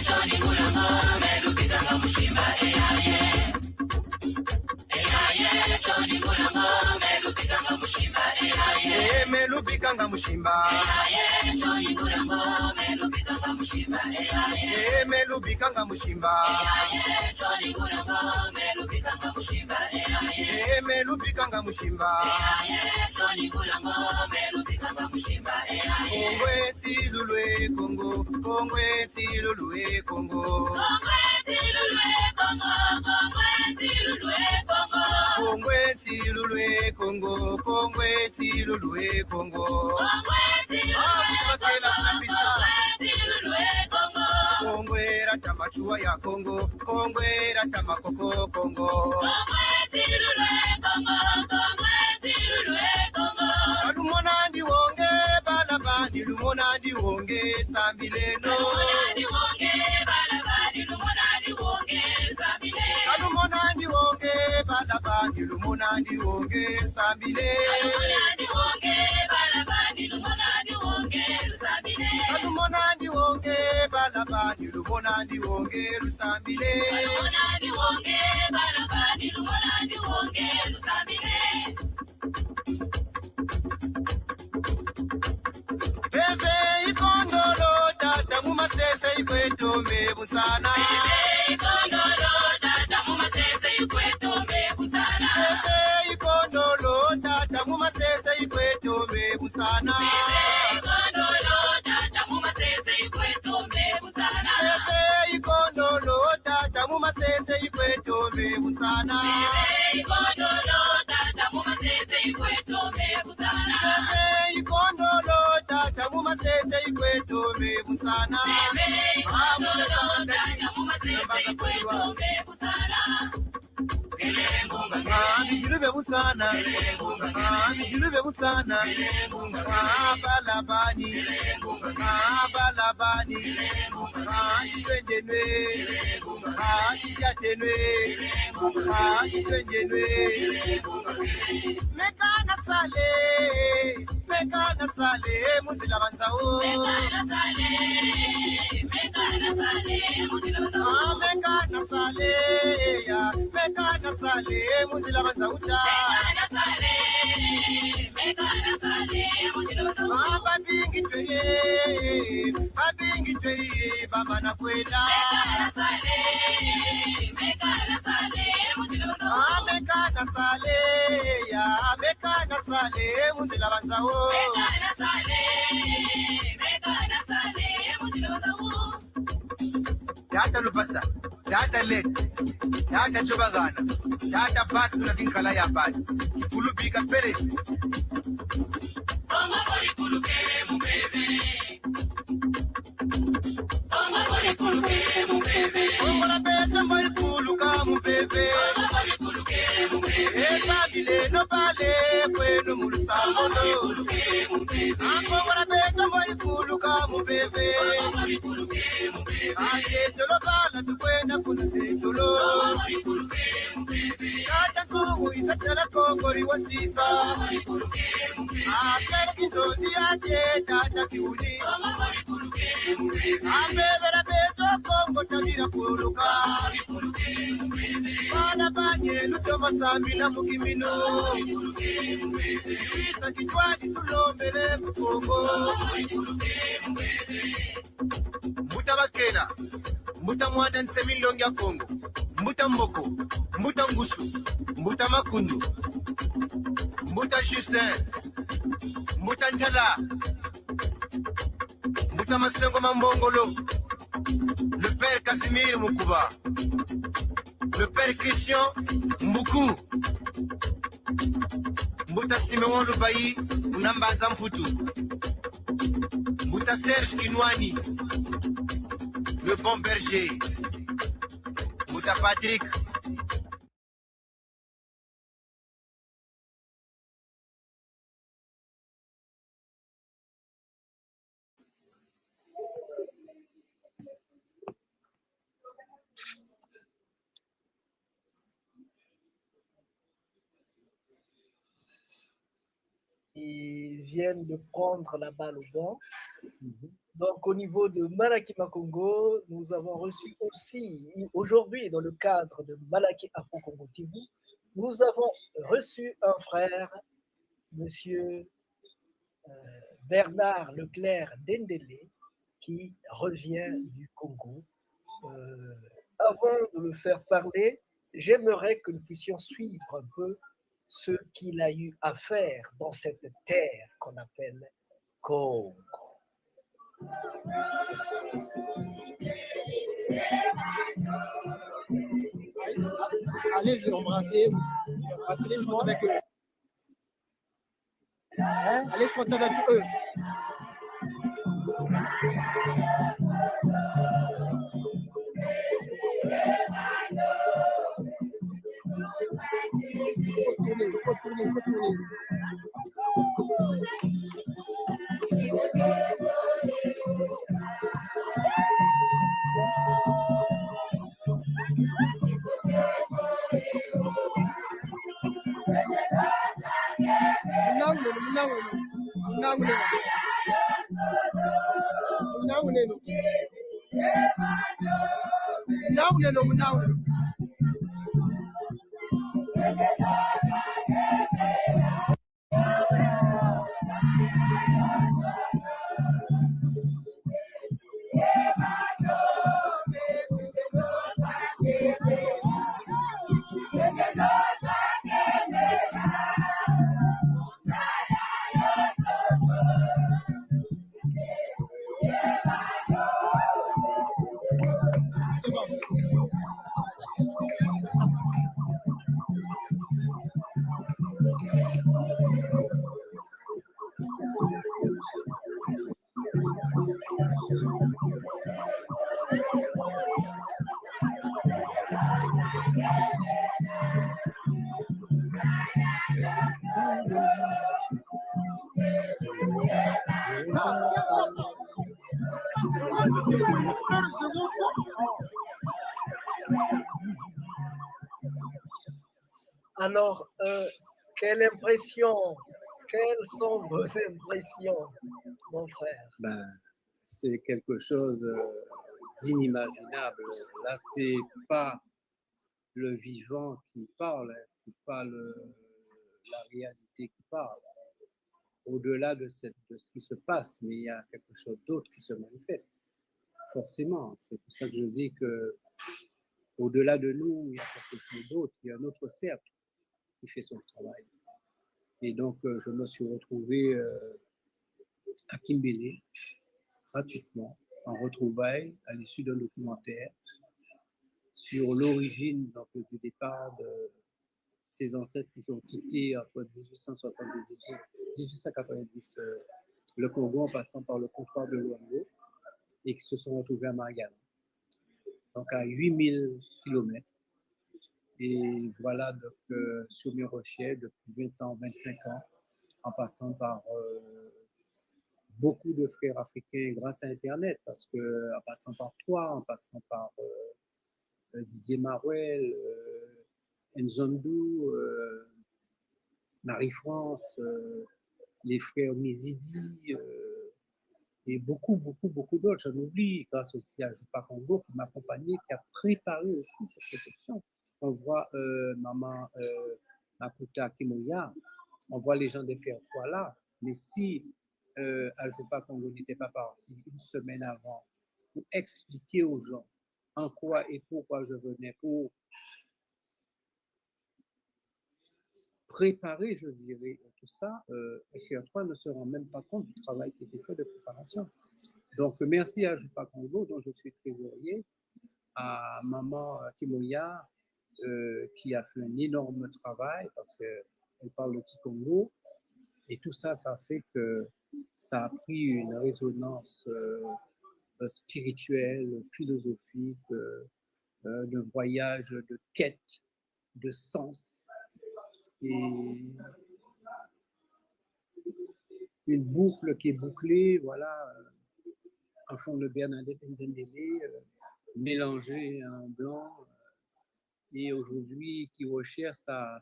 Johnny melubikanga mushimba melubikanga mushimba melubikanga mushimba kongwe silulwe kongo kongwe silulwe kongo kongwe silulwe kongo kongwe silulwe kongo kongwe ratamachua ya kongo kongwe ratamakoko kongo kalumonandi wonge balabandi lumonandi wonge sambileno kalumonandi wonge balabandi lumonandi wonge sambile kalumonandi wonge balabandi lumonandi wonge lusambile bebe ikondolo tata mumasese ikwetome busana bebe ikondolo tata mumasese ikwetome busana bebe ikondolo tata mumasese ikwetome busana bebe ikondolo tata mumasese ikwetome busana Bijilube butsana bijilube butsana balabani balabani itwendenwe ityatenwe itwendenwe mekana sale muzila banzawo mekana sale muzila banzauta babingi tweye bamana kwela mekana sale muzila banzawo Data lupasa, data lek, data chobagana, data bat na kala ya bat. Kulubika pele. Mama bori kuluke mubebe. Mama bori kuluke mubebe. Mama na beta bori kuluka mubebe. Mama bori kuluke mubebe. Esa bile no bale kwenu mulusamolo. Mama na beta bori kuluka mubebe. Mama bori kuluke mubebe. Tolo bala tukwena kunute tolo kata kuhu isatala kokori wasisa akere kintozi ate tata kiuni ambebera beto kongo tabira kuluka bana banye lutoma samina mukimino isa kitwadi tulombele kukongo mutabakela Mbuta mwanda nsemilongi ya Kongo, mbuta mboko, mbuta ngusu, mbuta makundu, mbuta Justin, mbuta njala, mbuta masengo mambongolo, le père Casimir Mukuba, le père Christian Mbuku, mbuta Simeon Lubayi, unambanza mputu, mbuta Serge Kinwani, le bon berger, Mouta Patrick. Ils viennent de prendre la balle au banc. Donc, au niveau de Malaky Makongo, nous avons reçu aussi, aujourd'hui, dans le cadre de Malaky Afro Congo TV, nous avons reçu un frère, Monsieur Bernard Leclerc Dendélé, qui revient du Congo. Avant de le faire parler, j'aimerais que nous puissions suivre un peu ce qu'il a eu à faire dans cette terre qu'on appelle Congo. Allez, je vais embrasser les gens avec eux. Allez, chanter avec eux. Faut tourner. Alors, quelles sont vos impressions, mon frère? C'est quelque chose d'inimaginable. Là, c'est pas le vivant qui parle, c'est pas la réalité qui parle. Au-delà de ce qui se passe, mais il y a quelque chose d'autre qui se manifeste. Forcément, c'est pour ça que je dis que au-delà de nous, il y a quelque chose d'autre, il y a un autre cercle qui fait son travail. Et donc, je me suis retrouvé à Kimbélé, gratuitement, en retrouvailles, à l'issue d'un documentaire sur l'origine du départ de ces ancêtres qui ont quitté entre 1870 et 1890 le Congo en passant par le comptoir de Luango et qui se sont retrouvés à Magalan. Donc à 8000 km. Et voilà, donc, sur mes recherches depuis 20 ans, 25 ans, en passant par beaucoup de frères africains grâce à Internet, parce que en passant par toi, en passant par Didier Maruel, Nzondou, Marie-France, les frères Mizidi, et beaucoup d'autres. J'en oublie, grâce aussi à Jupa Congo qui m'a accompagné, qui a préparé aussi cette réception. On voit maman Makuta Kimoya, on voit les gens des Frères là, mais si Ajupa Congo n'était pas parti une semaine avant pour expliquer aux gens en quoi et pourquoi je venais, pour préparer, je dirais, tout ça, FR3 ne se rend même pas compte du travail qui était fait de préparation. Donc, merci à Jupa Congo, dont je suis trésorier, à maman Kimoya, qui a fait un énorme travail, parce qu'elle parle de Kikongo, et tout ça, ça fait que ça a pris une résonance spirituelle, philosophique, de voyage, de quête, de sens, et une boucle qui est bouclée, voilà, en fond de Bernadette Ndendélé, mélangé en blanc, et aujourd'hui qui recherche sa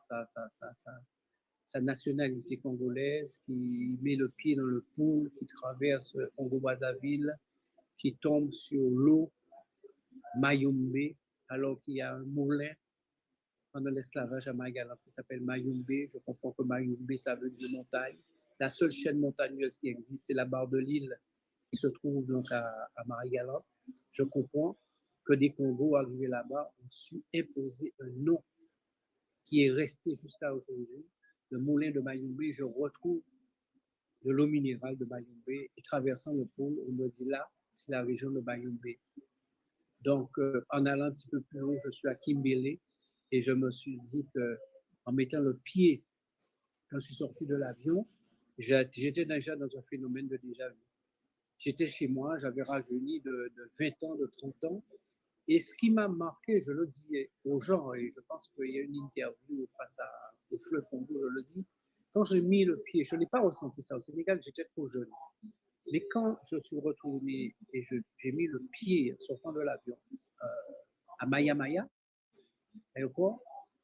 nationalité congolaise, qui met le pied dans le pool, qui traverse Congo-Brazzaville, qui tombe sur l'eau Mayumbe, alors qu'il y a un moulin pendant l'esclavage à Magalan qui s'appelle Mayumbe. Je comprends que Mayumbe, ça veut dire montagne. La seule chaîne montagneuse qui existe, c'est la barre de l'île qui se trouve donc à Marie-Galante. Je comprends que des Congos arrivés là-bas ont su imposer un nom qui est resté jusqu'à aujourd'hui. Le moulin de Mayombe, je retrouve de l'eau minérale de Mayombe et traversant le pôle, on me dit là, c'est la région de Mayombe. Donc, en allant un petit peu plus haut, je suis à Kimbele et je me suis dit qu'en mettant le pied, quand je suis sorti de l'avion, j'étais déjà dans un phénomène de déjà-vu. J'étais chez moi, j'avais rajeuni de 20 ans, de 30 ans. Et ce qui m'a marqué, je le dis aux gens, et je pense qu'il y a une interview face au fleuve Congo, je le dis, quand j'ai mis le pied, je n'ai pas ressenti ça au Sénégal, j'étais trop jeune. Mais quand je suis retourné et j'ai mis le pied sortant de l'avion à Maya Maya, aéroport,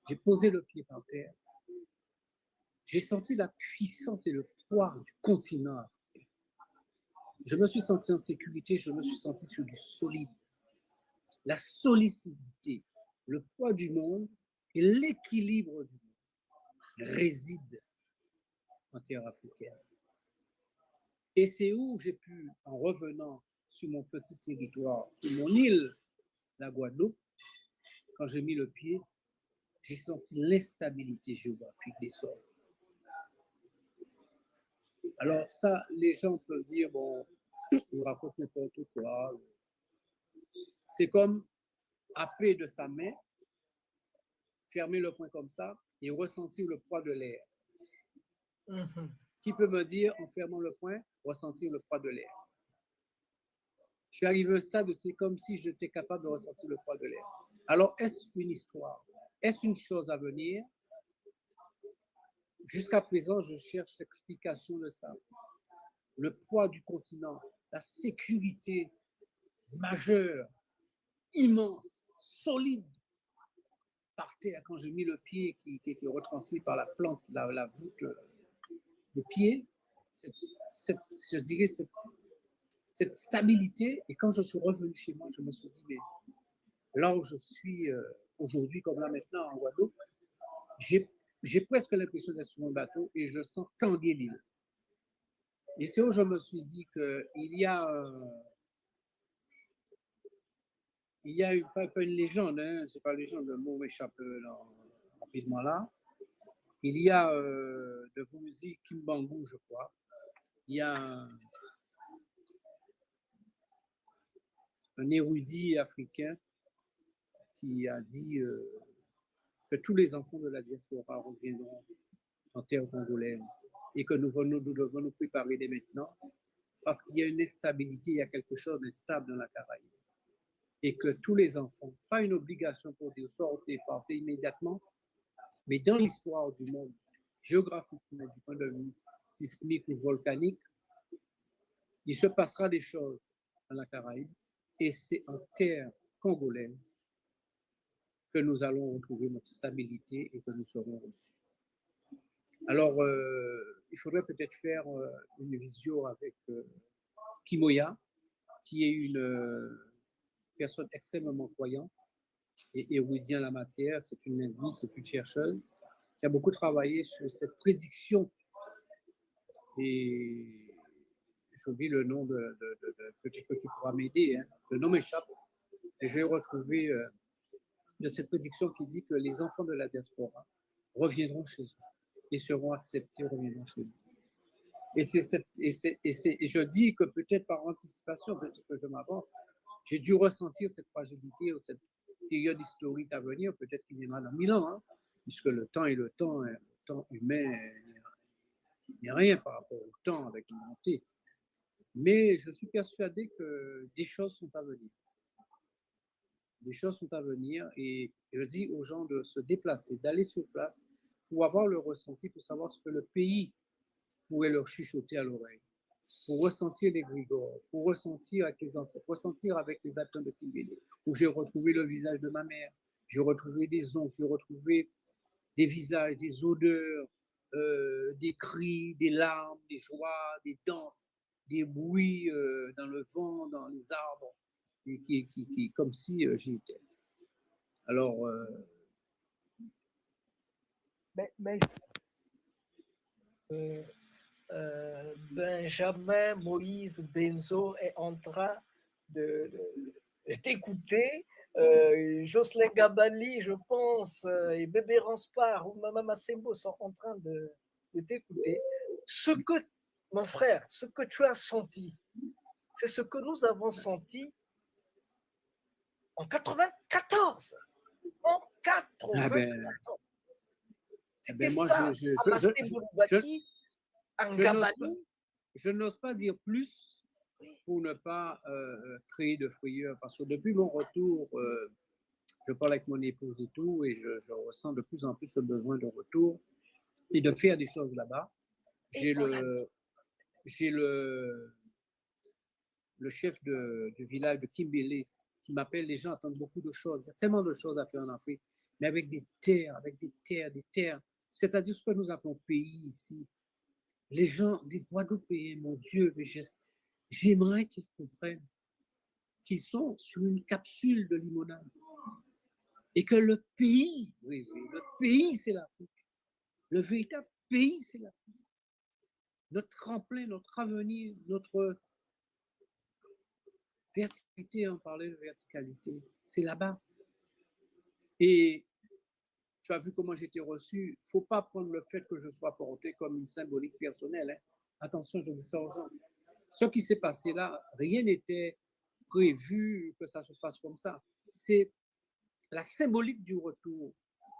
j'ai posé le pied par terre. J'ai senti la puissance et le poids du continent africain. Je me suis senti en sécurité, je me suis senti sur du solide. La solidité, le poids du monde et l'équilibre du monde résident en terre africaine. Et c'est où j'ai pu, en revenant sur mon petit territoire, sur mon île, la Guadeloupe, quand j'ai mis le pied, j'ai senti l'instabilité géographique des sols. Alors ça, les gens peuvent dire, bon, il raconte n'importe quoi. C'est comme happer de sa main, fermer le poing comme ça et ressentir le poids de l'air. Qui peut me dire, en fermant le poing, ressentir le poids de l'air? Je suis arrivé au stade où c'est comme si j'étais capable de ressentir le poids de l'air. Alors, est-ce une histoire? Est-ce une chose à venir? Jusqu'à présent, je cherche l'explication de ça. Le poids du continent, la sécurité majeure, immense, solide, par terre quand j'ai mis le pied qui était retransmis par la plante, la voûte de pied, je dirais cette stabilité. Et quand je suis revenu chez moi, je me suis dit, mais là où je suis aujourd'hui, comme là maintenant en Guadeloupe, j'ai presque l'impression d'être sur un bateau et je sens tanguer l'île. Et c'est où je me suis dit qu'il y a pas une légende, hein, c'est pas une légende, le mot m'échappe rapidement là. Il y a de Vumuzi Kimbangu, je crois. Il y a un érudit africain qui a dit que tous les enfants de la diaspora reviendront en terre congolaise et que nous devons nous préparer dès maintenant parce qu'il y a une instabilité, il y a quelque chose d'instable dans la Caraïbe. Et que tous les enfants, pas une obligation pour dire sortez, partez immédiatement, mais dans l'histoire du monde, géographiquement, du point de vue sismique ou volcanique, il se passera des choses dans la Caraïbe et c'est en terre congolaise que nous allons retrouver notre stabilité et que nous serons reçus. Alors, il faudrait peut-être faire une visio avec Kimoya, qui est une personne extrêmement croyante et érudite en la matière. C'est une linguiste, c'est une chercheuse qui a beaucoup travaillé sur cette prédiction. Et j'oublie le nom peut-être que tu pourras m'aider, hein. Le nom m'échappe. Et je vais retrouver de cette prédiction qui dit que les enfants de la diaspora reviendront chez eux et seront acceptés, reviendront chez eux. Et je dis que peut-être par anticipation, peut-être que je m'avance, j'ai dû ressentir cette fragilité ou cette période historique à venir, peut-être qu'il viendra dans 1000 ans, hein, puisque le temps humain n'est rien par rapport au temps avec l'humanité. Mais je suis persuadé que des choses sont à venir. Des choses sont à venir et je dis aux gens de se déplacer, d'aller sur place pour avoir le ressenti, pour savoir ce que le pays pourrait leur chuchoter à l'oreille, pour ressentir les grigores, pour ressentir avec les ancêtres, ressentir avec les habitants de Kimbele, où j'ai retrouvé le visage de ma mère, j'ai retrouvé des oncles, j'ai retrouvé des visages, des odeurs, des cris, des larmes, des joies, des danses, des bruits dans le vent, dans les arbres, et qui comme si j'y étais. Alors, Benjamin Moïse Benzo est en train d'écouter. Jocelyn Gabali, je pense, et Bébé Ranspar ou Mama Massembo sont en train de t'écouter. Ce que, mon frère, ce que tu as senti, c'est ce que nous avons senti en 94. En 94. C'était moi, ça, je n'ose pas dire plus pour ne pas créer de frayeur, parce que depuis mon retour, je parle avec mon épouse et tout, et je ressens de plus en plus le besoin de retour et de faire des choses là-bas. J'ai le chef du village de Kimbele qui m'appelle. Les gens attendent beaucoup de choses. Il y a tellement de choses à faire en Afrique, mais avec des terres. C'est-à-dire ce que nous appelons pays ici. Les gens des Guadeloupéens, mon Dieu, mais j'aimerais qu'ils comprennent qu'ils sont sur une capsule de limonade et que le pays, le pays, c'est l'Afrique. Le véritable pays, c'est l'Afrique. Notre tremplin, notre avenir, notre verticalité, on parlait de verticalité, c'est là-bas. Et tu as vu comment j'ai été reçu. Il ne faut pas prendre le fait que je sois porté comme une symbolique personnelle. Hein. Attention, je dis ça aux gens. Ce qui s'est passé là, rien n'était prévu que ça se fasse comme ça. C'est la symbolique du retour.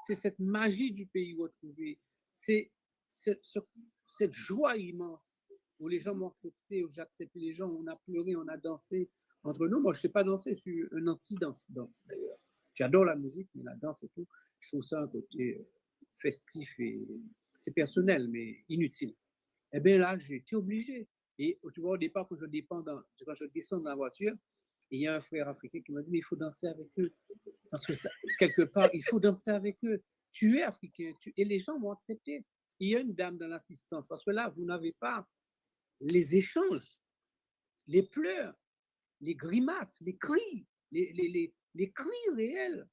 C'est cette magie du pays retrouvé. C'est cette joie immense où les gens m'ont accepté, où j'ai accepté les gens, où on a pleuré, on a dansé entre nous. Moi, je ne sais pas danser, je suis un anti-danse d'ailleurs. J'adore la musique, mais la danse et tout, je trouve ça un côté festif et c'est personnel, mais inutile. Eh bien là, j'ai été obligé. Et tu vois, au départ, quand je descends dans la voiture, il y a un frère africain qui m'a dit, mais il faut danser avec eux. Parce que quelque part, il faut danser avec eux. Tu es africain. Et les gens m'ont accepté. Il y a une dame dans l'assistance, parce que là, vous n'avez pas les échanges, les pleurs, les grimaces, les cris, les cris réels.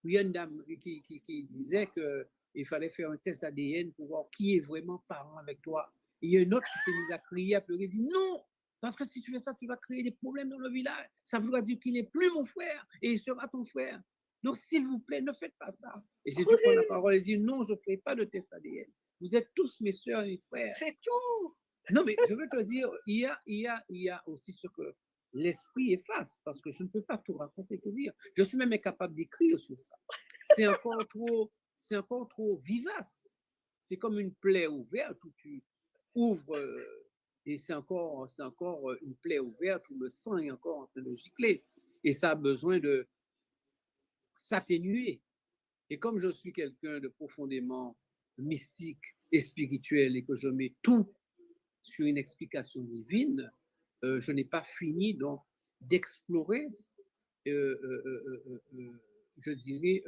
Il y a une dame qui disait qu'il fallait faire un test ADN pour voir qui est vraiment parent avec toi. Et il y a une autre qui s'est mise à crier, à pleurer, dit non, parce que si tu fais ça, tu vas créer des problèmes dans le village. Ça voudra dire qu'il n'est plus mon frère et il sera ton frère. Donc, s'il vous plaît, ne faites pas ça. Et j'ai dû prendre la parole et dire non, je ne ferai pas de test ADN. Vous êtes tous mes soeurs et mes frères. C'est tout. Non, mais je veux te dire, il y a aussi ce que l'esprit efface, parce que je ne peux pas tout raconter, tout dire. Je suis même incapable d'écrire sur ça. C'est encore trop vivace. C'est comme une plaie ouverte où tu ouvres et c'est encore une plaie ouverte où le sang est encore en train de gicler. Et ça a besoin de s'atténuer. Et comme je suis quelqu'un de profondément mystique et spirituel et que je mets tout sur une explication divine, je n'ai pas fini donc d'explorer, je dirais,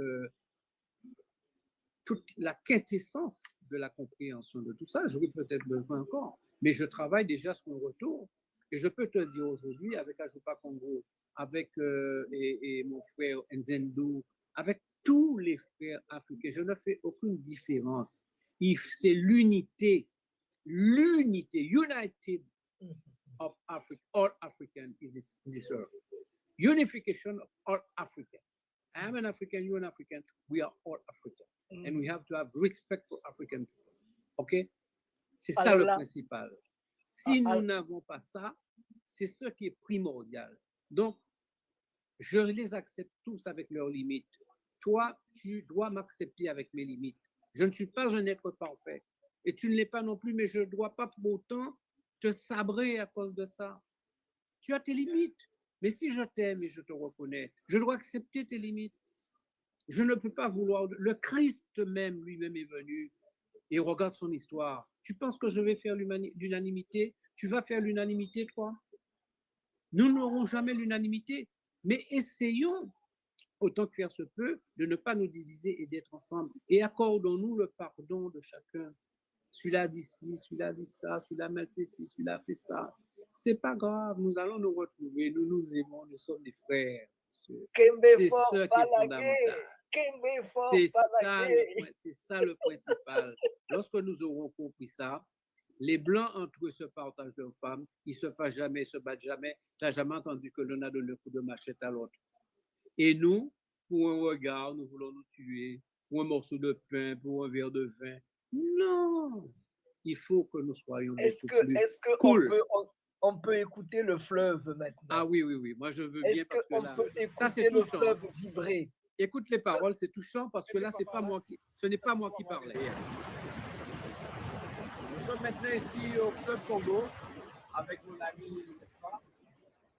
toute la quintessence de la compréhension de tout ça. J'aurais peut-être besoin encore, mais je travaille déjà sur mon retour. Et je peux te dire aujourd'hui, avec Ajupa Congo, avec et mon frère Nzendou, avec tous les frères africains, je ne fais aucune différence. C'est l'unité, united of Africa, all African is this earth. Unification of all African. I am an African, you're an African, we are all African. And we have to have respect for African people. OK? C'est ça le principal. Si nous n'avons pas ça, c'est ce qui est primordial. Donc, je les accepte tous avec leurs limites. Toi, tu dois m'accepter avec mes limites. Je ne suis pas un être parfait. Et tu ne l'es pas non plus, mais je ne dois pas pour autant te sabrer à cause de ça. Tu as tes limites. Mais si je t'aime et je te reconnais, je dois accepter tes limites. Je ne peux pas vouloir... Le Christ même, lui-même est venu et regarde son histoire. Tu penses que je vais faire l'unanimité? Tu vas faire l'unanimité, toi? Nous n'aurons jamais l'unanimité, mais essayons, autant que faire se peut, de ne pas nous diviser et d'être ensemble. Et accordons-nous le pardon de chacun. Celui-là a dit ci, celui-là a dit ça, celui-là a mal fait ci, celui-là a fait ça. C'est pas grave, nous allons nous retrouver, nous nous aimons, nous sommes des frères. C'est ça qui est fondamental. C'est ça le principal. Lorsque nous aurons compris ça, Les Blancs, entre eux, se partagent leurs femmes. Ils ne se fâchent jamais, ils ne se battent jamais. Tu n'as jamais entendu que l'un a donné un coup de machette à l'autre. Et nous, pour un regard, nous voulons nous tuer. Pour un morceau de pain, pour un verre de vin. Non! Il faut que nous soyons beaucoup plus cool. On peut écouter le fleuve maintenant? Ah oui, oui, oui. Moi, je veux bien parce que là, peut ça, c'est écouter le touchant. fleuve vibrer? Écoute les paroles, c'est touchant parce que là, ce n'est pas moi qui parlais. Nous sommes maintenant ici au Fleuve Congo avec mon ami.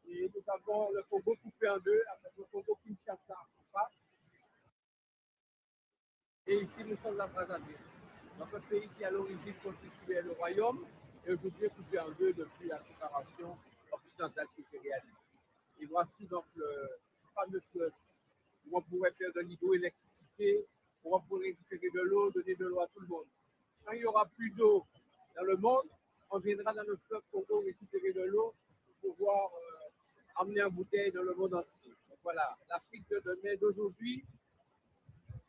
Et nous avons le Congo coupé en deux avec le Congo Kinshasa en face. Et ici, nous sommes à Brazzaville. Donc, un pays qui à l'origine constituait le royaume et aujourd'hui est coupé en deux depuis la séparation occidentale qui s'est réalisée. Et voici donc le fameux fleuve où on pourrait faire de l'hydroélectricité, où on pourrait récupérer de l'eau, donner de l'eau à tout le monde. Quand il n'y aura plus d'eau dans le monde, on viendra dans le fleuve Congo récupérer de l'eau pour pouvoir emmener en bouteille dans le monde entier. Donc voilà, l'Afrique de demain, d'aujourd'hui,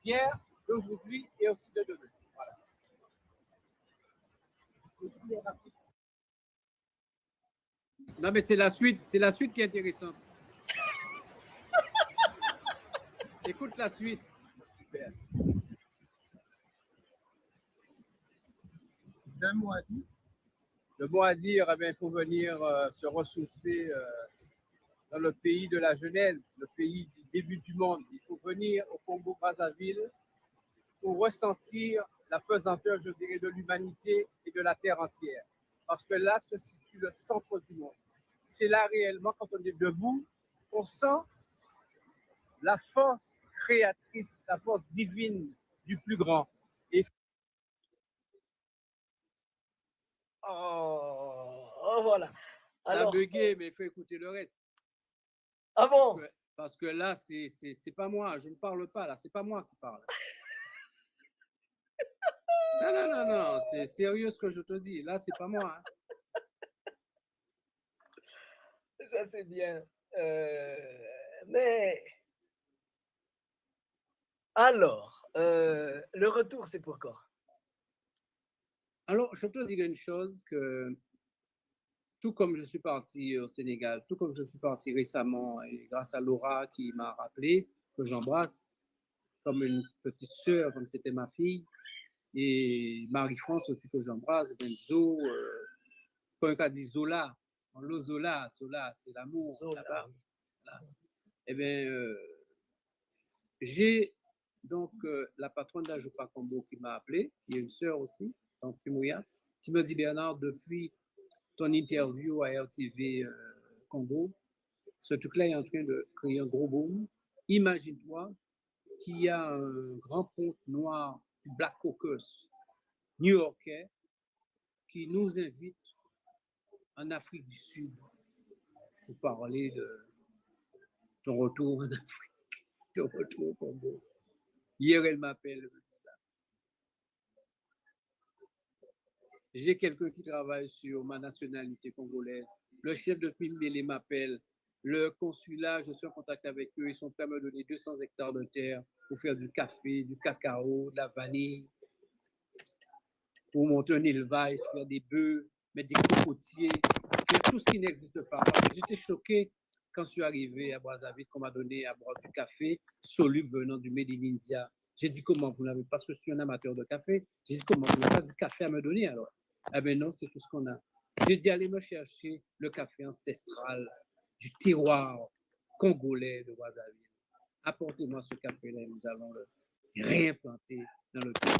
d'hier, d'aujourd'hui et aussi de demain. Voilà. Non, mais c'est la suite qui est intéressante. Écoute la suite. Super. Un mot à dire. Le mot à dire, eh bien, il faut venir se ressourcer dans le pays de la Genèse, le pays du début du monde. Il faut venir au Congo-Brazzaville pour ressentir la pesanteur, je dirais, de l'humanité et de la terre entière. Parce que là se situe le centre du monde. C'est là réellement, quand on est debout, on sent la force créatrice, la force divine du plus grand. Et... Oh, voilà. Alors, ça a bugué, mais il faut écouter le reste. Ah bon? Parce que là, c'est pas moi, je ne parle pas, là, c'est pas moi qui parle. Non, c'est sérieux ce que je te dis, là, c'est pas moi. Hein. Ça, c'est bien. Mais... Alors, le retour, c'est pour quand? Alors, je te dis une chose, que tout comme je suis parti au Sénégal, tout comme je suis parti récemment, et grâce à Laura qui m'a rappelé, que j'embrasse comme une petite sœur, comme c'était ma fille, et Marie-France aussi que j'embrasse, Benzo, quand on dit Zola, Zola, c'est l'amour là-bas. Voilà. Eh bien, j'ai donc la patronne d'Ajupa Combo qui m'a appelé, qui est une sœur aussi, donc Kimouya, qui me dit, Bernard, depuis ton interview à RTV Congo, ce truc-là est en train de créer un gros boom. Imagine-toi qu'il y a un grand ponte noir du Black Caucus new-yorkais qui nous invite en Afrique du Sud pour parler de ton retour en Afrique, ton retour au Congo. Hier, elle m'appelle. J'ai quelqu'un qui travaille sur ma nationalité congolaise. Le chef de Pimbélé m'appelle. Le consulat, je suis en contact avec eux. Ils sont prêts à me donner 200 hectares de terre pour faire du café, du cacao, de la vanille, pour monter un élevage, faire des bœufs, mettre des cocotiers, faire tout ce qui n'existe pas. J'étais choqué quand je suis arrivé à Brazzaville, qu'on m'a donné à boire du café soluble venant du Made in India. J'ai dit, comment vous n'avez pas, parce que je suis un amateur de café, j'ai dit, comment vous n'avez pas du café à me donner alors? Ah ben non, c'est tout ce qu'on a. J'ai dit, allez me chercher le café ancestral du terroir congolais de Brazzaville. Apportez-moi ce café-là, nous allons le réimplanter dans le pays.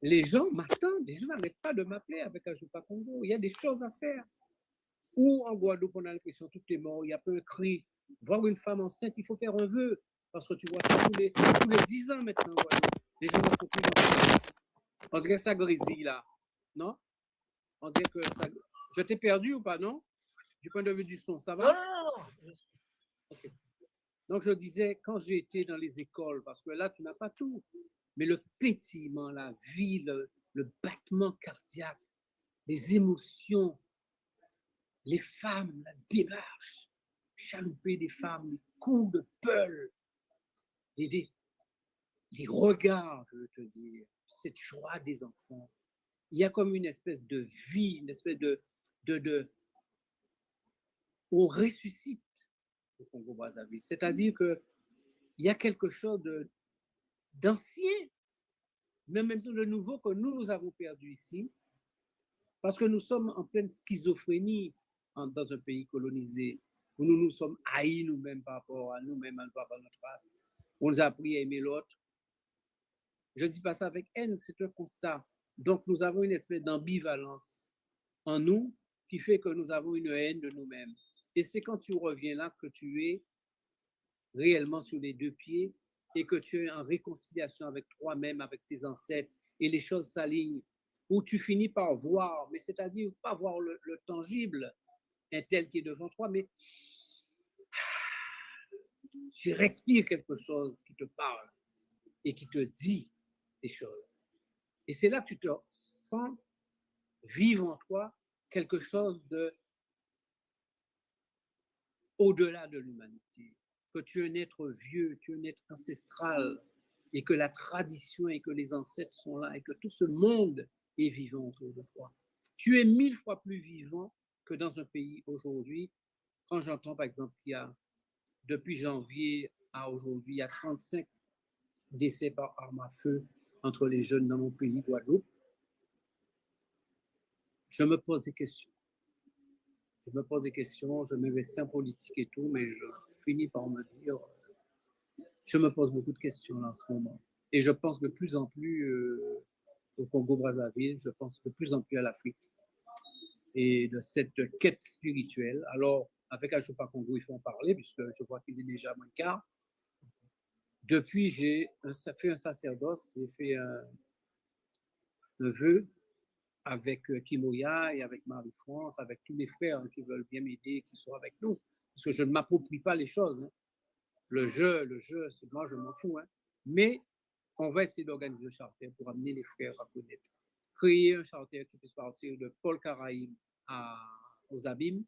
Les gens m'attendent, les gens n'arrêtent pas de m'appeler avec Ajupa Congo. Il y a des choses à faire. Ou en Guadeloupe, on a l'impression que tout est mort, il n'y a pas un cri. Voir une femme enceinte, il faut faire un vœu. Parce que tu vois ça tous les 10 ans maintenant. Les gens ne font plus d'enfants. On dirait que ça grésille là. Non? On dirait que ça... Je t'ai perdu ou pas, non? Du point de vue du son, ça va? Non. Okay. Donc, je disais, quand j'ai été dans les écoles, parce que là, tu n'as pas tout, mais le pétillement, la vie, le battement cardiaque, les émotions, les femmes, la démarche, chalouper des femmes, les coups de peule, les regards, je veux te dire, cette joie des enfants. il y a comme une espèce de vie, une espèce de on ressuscite au Congo-Brazzaville. C'est-à-dire qu'il y a quelque chose d'ancien, mais en même temps de nouveau que nous avons perdu ici, parce que nous sommes en pleine schizophrénie dans un pays colonisé, où nous nous sommes haïs nous-mêmes par rapport à nous-mêmes, par rapport à notre race. On nous a appris à aimer l'autre. Je ne dis pas ça avec haine, c'est un constat. Donc nous avons une espèce d'ambivalence en nous qui fait que nous avons une haine de nous-mêmes. Et c'est quand tu reviens là que tu es réellement sur les deux pieds et que tu es en réconciliation avec toi-même, avec tes ancêtres, et les choses s'alignent, où tu finis par voir, mais c'est-à-dire pas voir le tangible, un tel qui est devant toi, mais tu respires quelque chose qui te parle et qui te dit des choses. Et c'est là que tu te sens vivre en toi quelque chose de au-delà de l'humanité, que tu es un être vieux, tu es un être ancestral, et que la tradition et que les ancêtres sont là, et que tout ce monde est vivant autour de toi. Tu es 1000 fois plus vivant que dans un pays aujourd'hui. Quand j'entends, par exemple, qu'il y a, depuis janvier à aujourd'hui, il y a 35 décès par arme à feu entre les jeunes dans mon pays, Guadeloupe, je me pose des questions. Je me pose des questions, je m'investis en politique et tout, mais je finis par me dire, je me pose beaucoup de questions là, en ce moment. Et je pense de plus en plus au Congo-Brazzaville, je pense de plus en plus à l'Afrique et de cette quête spirituelle. Alors, avec Ajopa Congo, il faut en parler, puisque je vois qu'il est déjà moins de quart. Depuis, j'ai fait un sacerdoce, j'ai fait un vœu avec Kimoya et avec Marie-France, avec tous les frères qui veulent bien m'aider, qui sont avec nous, parce que je ne m'approprie pas les choses. Hein. Le jeu, moi je m'en fous. Hein. Mais on va essayer d'organiser un charter pour amener les frères à connaître. Créer un charter qui puisse partir de Paul Caraïbe aux Abîmes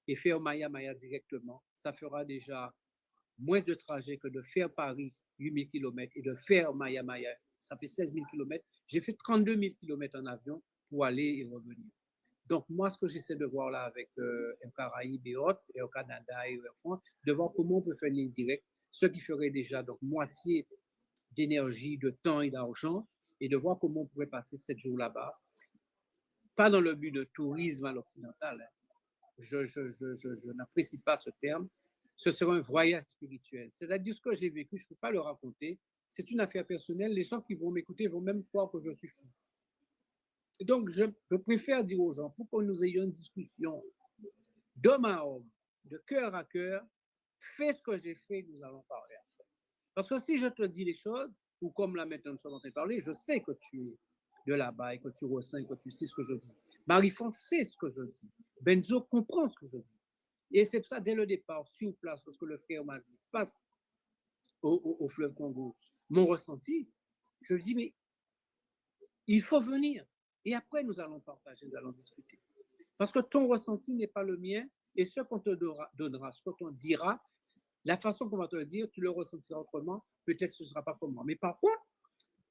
et faire Maya directement. Ça fera déjà moins de trajet que de faire Paris 8000 km et de faire Maya. Ça fait 16 000 km. J'ai fait 32 000 km en avion pour aller et revenir. Donc, moi, ce que j'essaie de voir là avec Air Caraïbes et autres, et au Canada et Air France, de voir comment on peut faire une ligne directe, ce qui ferait déjà donc moitié d'énergie, de temps et d'argent, et de voir comment on pourrait passer 7 jours là-bas. Pas dans le but de tourisme à l'occidental. Hein. Je n'apprécie pas ce terme. Ce sera un voyage spirituel. C'est-à-dire ce que j'ai vécu, je ne peux pas le raconter. C'est une affaire personnelle. Les gens qui vont m'écouter vont même croire que je suis fou. Et donc, je préfère dire aux gens, pour que nous ayons une discussion d'homme à homme, de cœur à cœur, fais ce que j'ai fait, nous allons parler après. Parce que si je te dis les choses, ou comme là maintenant nous sommes en train de parler, je sais que tu es de là-bas et que tu ressens et que tu sais ce que je dis. Marie-France sait ce que je dis. Benzo comprend ce que je dis. Et c'est pour ça, dès le départ, sur place, lorsque le frère m'a dit, face au fleuve Congo, mon ressenti, je lui dis, mais il faut venir. Et après, nous allons partager, nous allons discuter. Parce que ton ressenti n'est pas le mien, et ce qu'on te donnera, ce qu'on te dira, la façon qu'on va te le dire, tu le ressentiras autrement, peut-être ce ne sera pas comme moi. Mais par contre,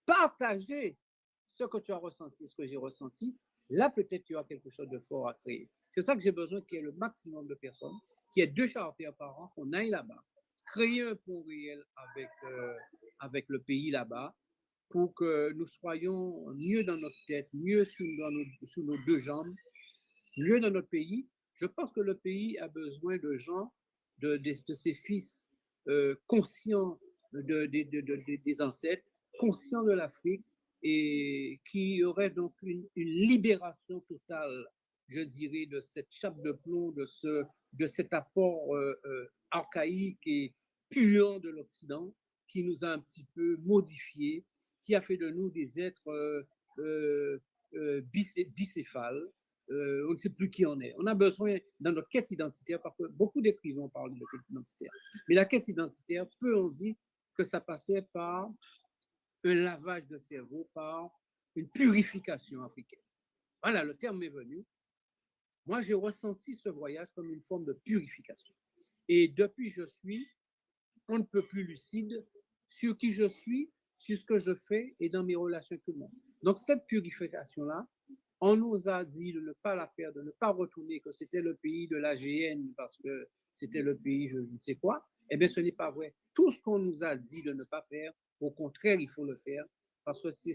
partager ce que tu as ressenti, ce que j'ai ressenti, là, peut-être tu as quelque chose de fort à créer. C'est ça que j'ai besoin qu'il y ait le maximum de personnes, qu'il y ait 2 charters par an, qu'on aille là-bas, créer un pont réel avec le pays là-bas, pour que nous soyons mieux dans notre tête, mieux sous nos 2 jambes, mieux dans notre pays. Je pense que le pays a besoin de gens, de ses fils conscients des ancêtres, conscients de l'Afrique, et qui auraient donc une libération totale, je dirais, de cette chape de plomb, de cet apport archaïque et puant de l'Occident, qui nous a un petit peu modifiés, qui a fait de nous des êtres bicéphales. On ne sait plus qui on est. On a besoin, dans notre quête identitaire, parce que beaucoup d'écrivains parlent de quête identitaire, mais la quête identitaire, peu on dit que ça passait par un lavage de cerveau, par une purification africaine. Voilà, le terme est venu. Moi, j'ai ressenti ce voyage comme une forme de purification. Et depuis, je suis on ne peut plus lucide sur qui je suis, sur ce que je fais et dans mes relations avec tout le monde. Donc, cette purification-là, On nous a dit de ne pas la faire, de ne pas retourner, que c'était le pays de la GN parce que c'était le pays je ne sais quoi. Eh bien, ce n'est pas vrai. Tout ce qu'on nous a dit de ne pas faire, au contraire, il faut le faire parce que c'est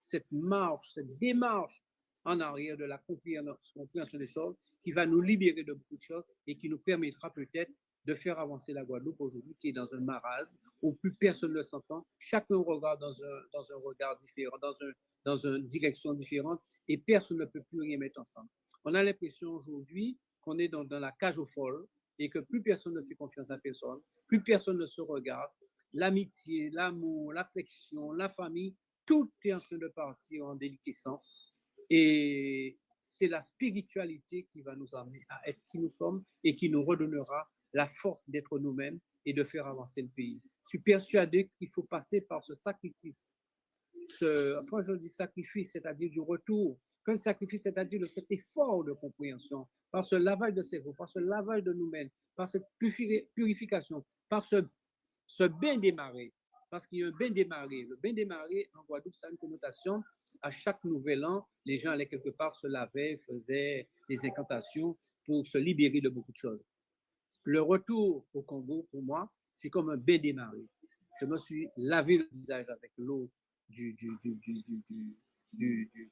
cette marche, cette démarche en arrière de la compréhension des choses qui va nous libérer de beaucoup de choses et qui nous permettra peut-être de faire avancer la Guadeloupe aujourd'hui qui est dans un marasme où plus personne ne s'entend. Chacun regarde dans un regard différent, dans une direction différente et personne ne peut plus rien mettre ensemble. On a l'impression aujourd'hui qu'on est dans la cage aux folles et que plus personne ne fait confiance à personne, plus personne ne se regarde. L'amitié, l'amour, l'affection, la famille, tout est en train de partir en déliquescence. Et c'est la spiritualité qui va nous amener à être qui nous sommes et qui nous redonnera la force d'être nous-mêmes et de faire avancer le pays. Je suis persuadé qu'il faut passer par ce sacrifice. Enfin, je dis sacrifice, c'est-à-dire du retour. Qu'un sacrifice, c'est-à-dire de cet effort de compréhension, par ce lavage de cerveau, par ce lavage de nous-mêmes, par cette purification, par ce bain démarré. Parce qu'il y a un bain démarré. Le bain démarré, en Guadeloupe, ça a une connotation. À chaque nouvel an, les gens allaient quelque part, se lavaient, faisaient des incantations pour se libérer de beaucoup de choses. Le retour au Congo, pour moi, c'est comme un bain démarré. Je me suis lavé le visage avec l'eau du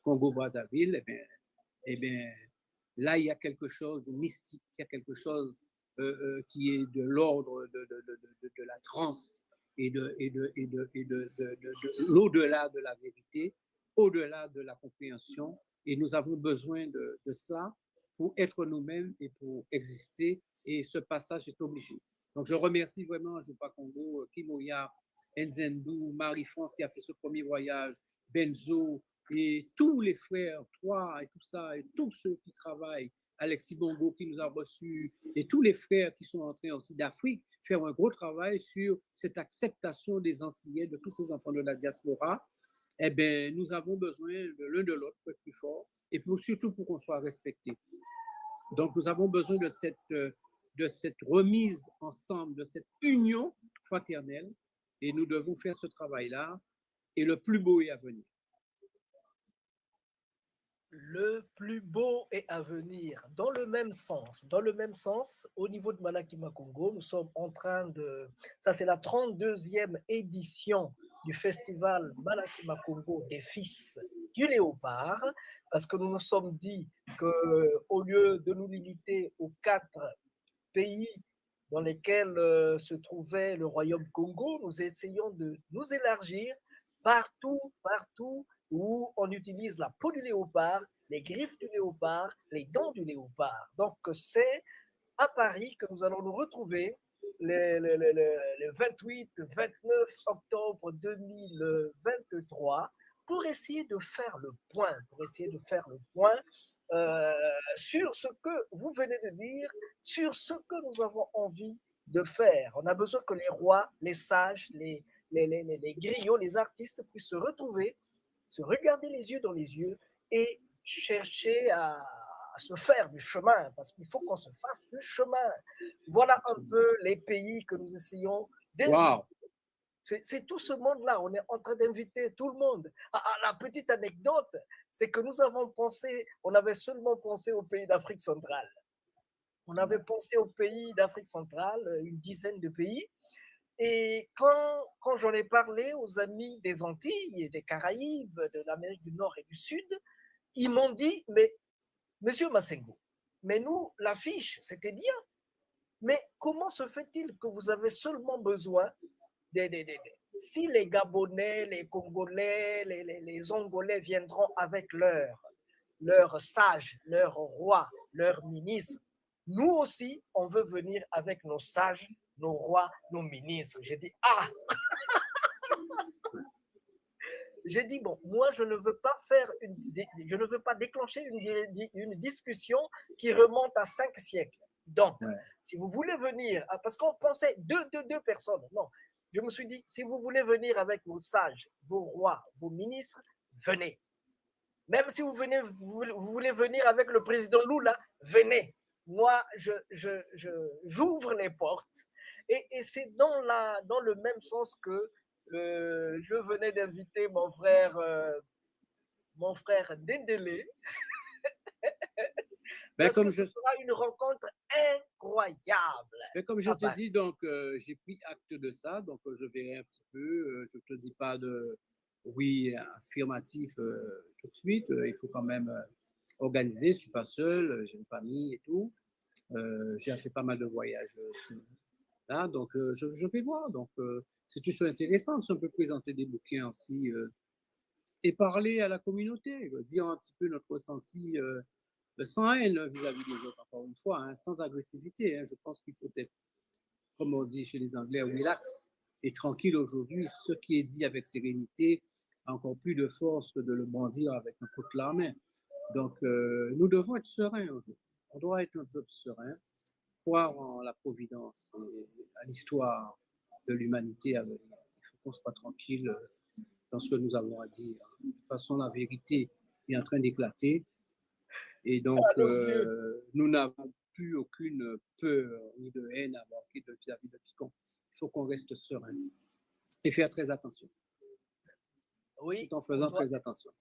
Congo-Brazzaville. Eh bien, là, il y a quelque chose de mystique, il y a quelque chose qui est de l'ordre de la transe et de l'au-delà de la vérité, au-delà de la compréhension. Et nous avons besoin de ça pour être nous-mêmes et pour exister. Et ce passage est obligé. Donc, je remercie vraiment Jupa Congo, Kimoya, Nzendou, Marie-France qui a fait ce premier voyage, Benzo, et tous les frères, Trois et tout ça, et tous ceux qui travaillent, Alexis Bongo qui nous a reçus, et tous les frères qui sont entrés aussi d'Afrique, faire un gros travail sur cette acceptation des Antillais, de tous ces enfants de la diaspora. Eh bien, nous avons besoin de l'un de l'autre pour être plus fort, et surtout pour qu'on soit respecté. Donc, nous avons besoin de cette remise ensemble, de cette union fraternelle, et nous devons faire ce travail-là, et le plus beau est à venir. Le plus beau est à venir. Dans le même sens, au niveau de Malakima Congo, nous sommes en train de... Ça, c'est la 32e édition du festival Malakima Congo des Fils du Léopard, parce que nous nous sommes dit qu'au lieu de nous limiter aux 4 pays dans lesquels se trouvait le royaume Congo, nous essayons de nous élargir partout où on utilise la peau du léopard, les griffes du léopard, les dents du léopard. Donc, c'est à Paris que nous allons nous retrouver le 28-29 octobre 2023 pour essayer de faire le point, sur ce que vous venez de dire, sur ce que nous avons envie de faire. On a besoin que les rois, les sages, les griots, les artistes puissent se retrouver, se regarder les yeux dans les yeux et chercher à se faire du chemin, parce qu'il faut qu'on se fasse du chemin. Voilà un peu les pays que nous essayons d'inviter. Wow. C'est tout ce monde-là, on est en train d'inviter tout le monde. La petite anecdote, c'est que nous avons pensé, on avait seulement pensé aux pays d'Afrique centrale. On avait pensé aux pays d'Afrique centrale, une dizaine de pays. Et quand j'en ai parlé aux amis des Antilles et des Caraïbes, de l'Amérique du Nord et du Sud, ils m'ont dit, mais Monsieur Massengo, mais nous, l'affiche, c'était bien. Mais comment se fait-il que vous avez seulement besoin si les Gabonais, les Congolais, les Angolais viendront avec leurs sages, leurs rois, leurs ministres, nous aussi, on veut venir avec nos sages, nos rois, nos ministres. J'ai dit, j'ai dit, bon, moi, je ne veux pas déclencher une discussion qui remonte à 5 siècles. Donc, si vous voulez venir, parce qu'on pensait deux personnes, non. Je me suis dit, si vous voulez venir avec vos sages, vos rois, vos ministres, venez. Même si vous voulez venir avec le président Lula, venez. Moi, j'ouvre les portes. Et c'est dans le même sens que je venais d'inviter mon frère mon frère Dendele. Ben, Parce que ce sera une rencontre incroyable. Mais comme je te dis, donc, j'ai pris acte de ça, donc je verrai un petit peu. Je ne te dis pas de oui affirmatif tout de suite. Il faut quand même organiser. Je ne suis pas seul, j'ai une famille et tout. J'ai fait pas mal de voyages là, donc je vais voir. Donc, c'est une chose intéressante si on peut présenter des bouquins aussi et parler à la communauté, dire un petit peu notre ressenti. Sans haine vis-à-vis des autres, encore une fois, hein, sans agressivité. Hein. Je pense qu'il faut être, comme on dit chez les Anglais, relax et tranquille aujourd'hui. Ce qui est dit avec sérénité a encore plus de force que de le brandir avec un coup de la main. Donc, nous devons être sereins aujourd'hui. On doit être un peuple serein, croire en la providence et à l'histoire de l'humanité à venir. Il faut qu'on soit tranquille dans ce que nous avons à dire. De toute façon, la vérité est en train d'éclater. Et donc, nous n'avons plus aucune peur ni de haine à avoir vis-à-vis de quiconque. Il faut qu'on reste serein et faire très attention. Oui. Tout en faisant très attention.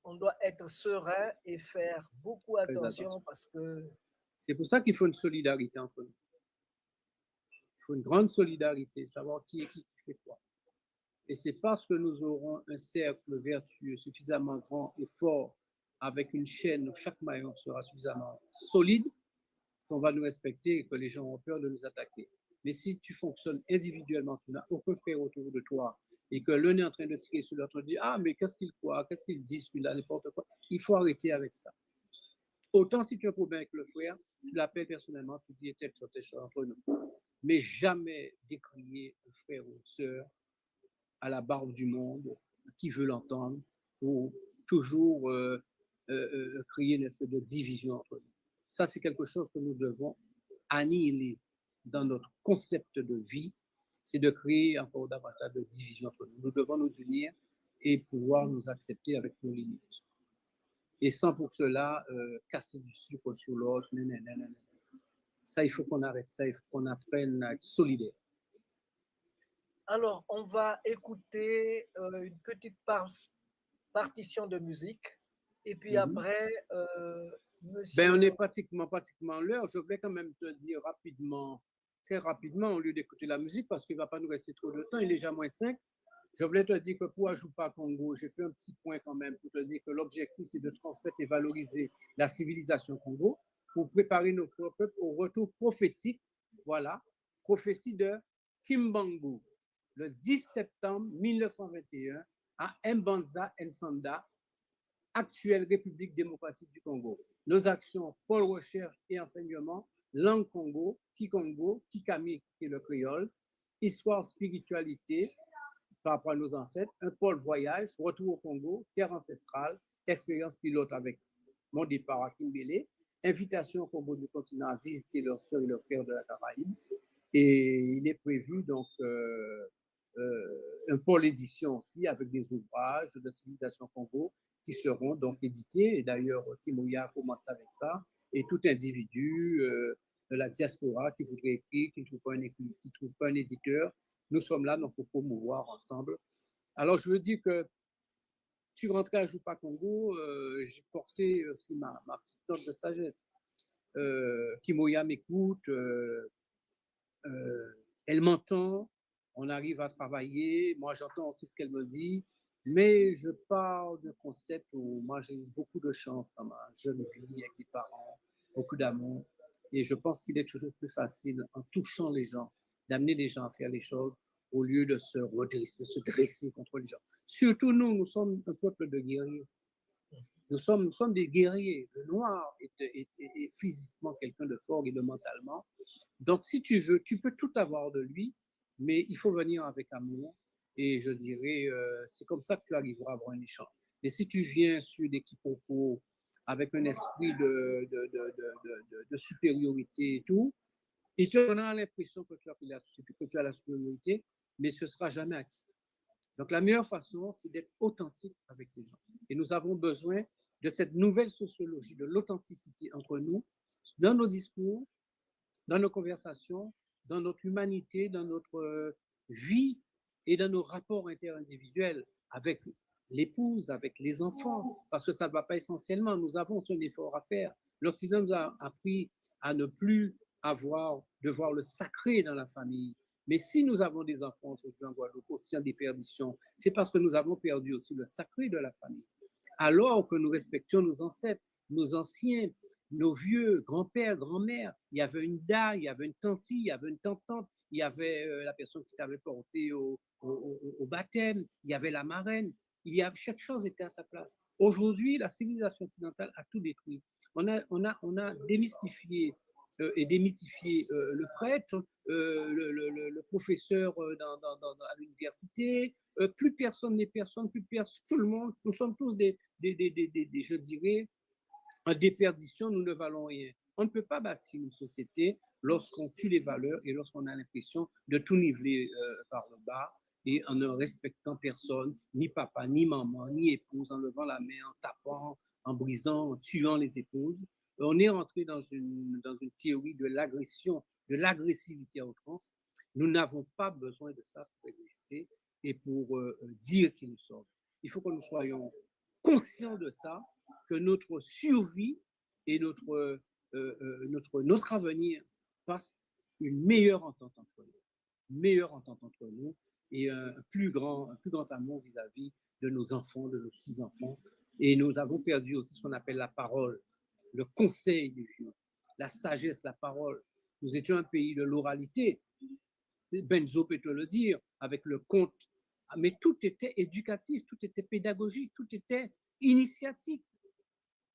On doit être serein et faire beaucoup attention parce que... C'est pour ça qu'il faut une solidarité entre nous. Il faut une grande solidarité, savoir qui est qui fait quoi. Et c'est parce que nous aurons un cercle vertueux suffisamment grand et fort avec une chaîne où chaque maillon sera suffisamment solide, qu'on va nous respecter et que les gens ont peur de nous attaquer. Mais si tu fonctionnes individuellement, tu n'as aucun frère autour de toi, et que l'un est en train de tirer sur l'autre, dit « Ah, mais qu'est-ce qu'il croit? Qu'est-ce qu'il dit celui-là? N'importe quoi. » Il faut arrêter avec ça. Autant si tu as un problème avec le frère, tu l'appelles personnellement, tu dis « telle chose entre nous. » Mais jamais décrier un frère ou une sœur à la barbe du monde, qui veut l'entendre, ou toujours... créer une espèce de division entre nous. Ça, c'est quelque chose que nous devons annihiler dans notre concept de vie, c'est de créer encore davantage de division entre nous. Nous devons nous unir et pouvoir nous accepter avec nos limites. Et sans pour cela casser du sucre sur l'autre. Ça, il faut qu'on arrête ça, il faut qu'on apprenne à être solidaire. Alors, on va écouter une petite partition de musique. Et puis après, monsieur... Ben, on est pratiquement l'heure. Je vais quand même te dire rapidement, très rapidement, au lieu d'écouter la musique, parce qu'il ne va pas nous rester trop de temps, il est déjà -5. Je voulais te dire que pour Ajupa Congo, j'ai fait un petit point quand même pour te dire que l'objectif, c'est de transmettre et valoriser la civilisation Congo pour préparer nos peuples au retour prophétique, voilà, prophétie de Kimbangu, le 10 septembre 1921 à Mbanza Nsanda, actuelle République démocratique du Congo. Nos actions, pôle recherche et enseignement, langue Congo, Kikongo, Kikami et le créole, histoire, spiritualité par rapport à nos ancêtres, un pôle voyage, retour au Congo, terre ancestrale, expérience pilote avec mon départ à Kimbélé, invitation au Congo du continent à visiter leurs sœurs et leurs frères de la Caraïbe. Et il est prévu donc un pôle édition aussi avec des ouvrages de civilisation Congo qui seront donc édités. Et d'ailleurs, Kimouya commence avec ça. Et tout individu de la diaspora qui voudrait écrire, qui ne trouve pas un éditeur, nous sommes là donc pour promouvoir ensemble. Alors, je veux dire que tu rentrais à Ajupa Congo, j'ai porté aussi ma petite note de sagesse. Kimouya m'écoute, elle m'entend, on arrive à travailler, moi j'entends aussi ce qu'elle me dit. Mais je parle d'un concept où moi j'ai eu beaucoup de chance dans ma jeune vie avec des parents, beaucoup d'amour. Et je pense qu'il est toujours plus facile en touchant les gens, d'amener les gens à faire les choses au lieu de se dresser contre les gens. Surtout nous sommes un peuple de guerriers. Nous sommes des guerriers. Le noir est physiquement quelqu'un de fort et de mentalement. Donc si tu veux, tu peux tout avoir de lui, mais il faut venir avec amour. Et je dirais, c'est comme ça que tu arriveras à avoir un échange. Et si tu viens sur des quiproquos avec un esprit de supériorité et tout, il te donnera l'impression que tu as la supériorité, mais ce ne sera jamais acquis. Donc la meilleure façon, c'est d'être authentique avec les gens. Et nous avons besoin de cette nouvelle sociologie, de l'authenticité entre nous, dans nos discours, dans nos conversations, dans notre humanité, dans notre vie, et dans nos rapports interindividuels avec l'épouse, avec les enfants, parce que ça ne va pas essentiellement. Nous avons un effort à faire. L'Occident nous a appris à ne plus de voir le sacré dans la famille. Mais si nous avons des enfants aujourd'hui en Guadeloupe aussi en déperdition, c'est parce que nous avons perdu aussi le sacré de la famille. Alors que nous respections nos ancêtres, nos anciens, nos vieux, grands-pères, grand-mères, il y avait une dalle, il y avait une tantille, il y avait une tante, il y avait la personne qui t'avait porté au baptême, il y avait la marraine, chaque chose était à sa place. Aujourd'hui, la civilisation occidentale a tout détruit. On a démystifié et démythifié le prêtre, le professeur à l'université. Plus personne n'est personne, tout le monde. Nous sommes tous je dirais, en déperdition, nous ne valons rien. On ne peut pas bâtir une société lorsqu'on tue les valeurs et lorsqu'on a l'impression de tout niveler par le bas et en ne respectant personne, ni papa, ni maman, ni épouse, en levant la main, en tapant, en brisant, en tuant les épouses. On est entré dans une théorie de l'agression, de l'agressivité à outrance. Nous n'avons pas besoin de ça pour exister et pour dire qui nous sommes. Il faut que nous soyons conscients de ça, que notre survie et notre avenir fassent une meilleure entente entre nous, et un plus grand amour vis-à-vis de nos enfants, de nos petits-enfants. Et nous avons perdu aussi ce qu'on appelle la parole, le conseil des vieux, la sagesse, la parole. Nous étions un pays de l'oralité. Benzo peut te le dire, avec le conte. Mais tout était éducatif, tout était pédagogique, tout était initiatique.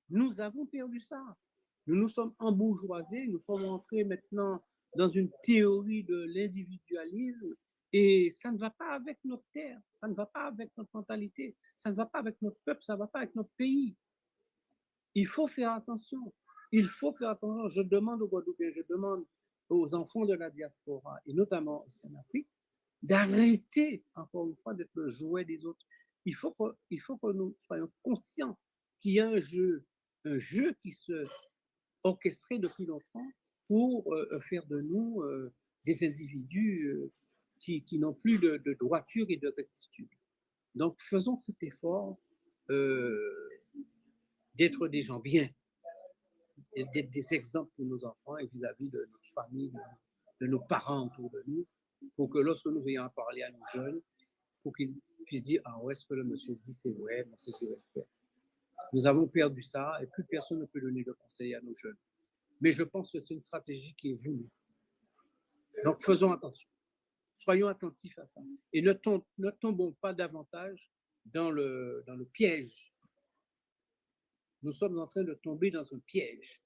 Nous avons perdu ça. Nous nous sommes embourgeoisés, nous sommes entrés maintenant dans une théorie de l'individualisme et ça ne va pas avec notre terre, ça ne va pas avec notre mentalité, ça ne va pas avec notre peuple, ça ne va pas avec notre pays. Il faut faire attention. Il faut faire attention. Je demande aux Guadeloupéens, je demande aux enfants de la diaspora et notamment ici en Afrique d'arrêter, encore une fois, d'être le jouet des autres. Il faut que nous soyons conscients qu'il y a un jeu qui se orchestré depuis longtemps pour faire de nous des individus qui n'ont plus de droiture et de rectitude. Donc, faisons cet effort d'être des gens bien, d'être des exemples pour nos enfants et vis-à-vis de notre famille, de nos parents autour de nous, pour que lorsque nous ayons à parler à nos jeunes, pour qu'ils puissent dire « Ah ouais, ce que le monsieur dit, c'est vrai, bon, c'est du respect ». Nous avons perdu ça et plus personne ne peut donner de conseils à nos jeunes. Mais je pense que c'est une stratégie qui est voulue. Donc, faisons attention. Soyons attentifs à ça. Et ne tombons pas davantage dans le piège. Nous sommes en train de tomber dans un piège.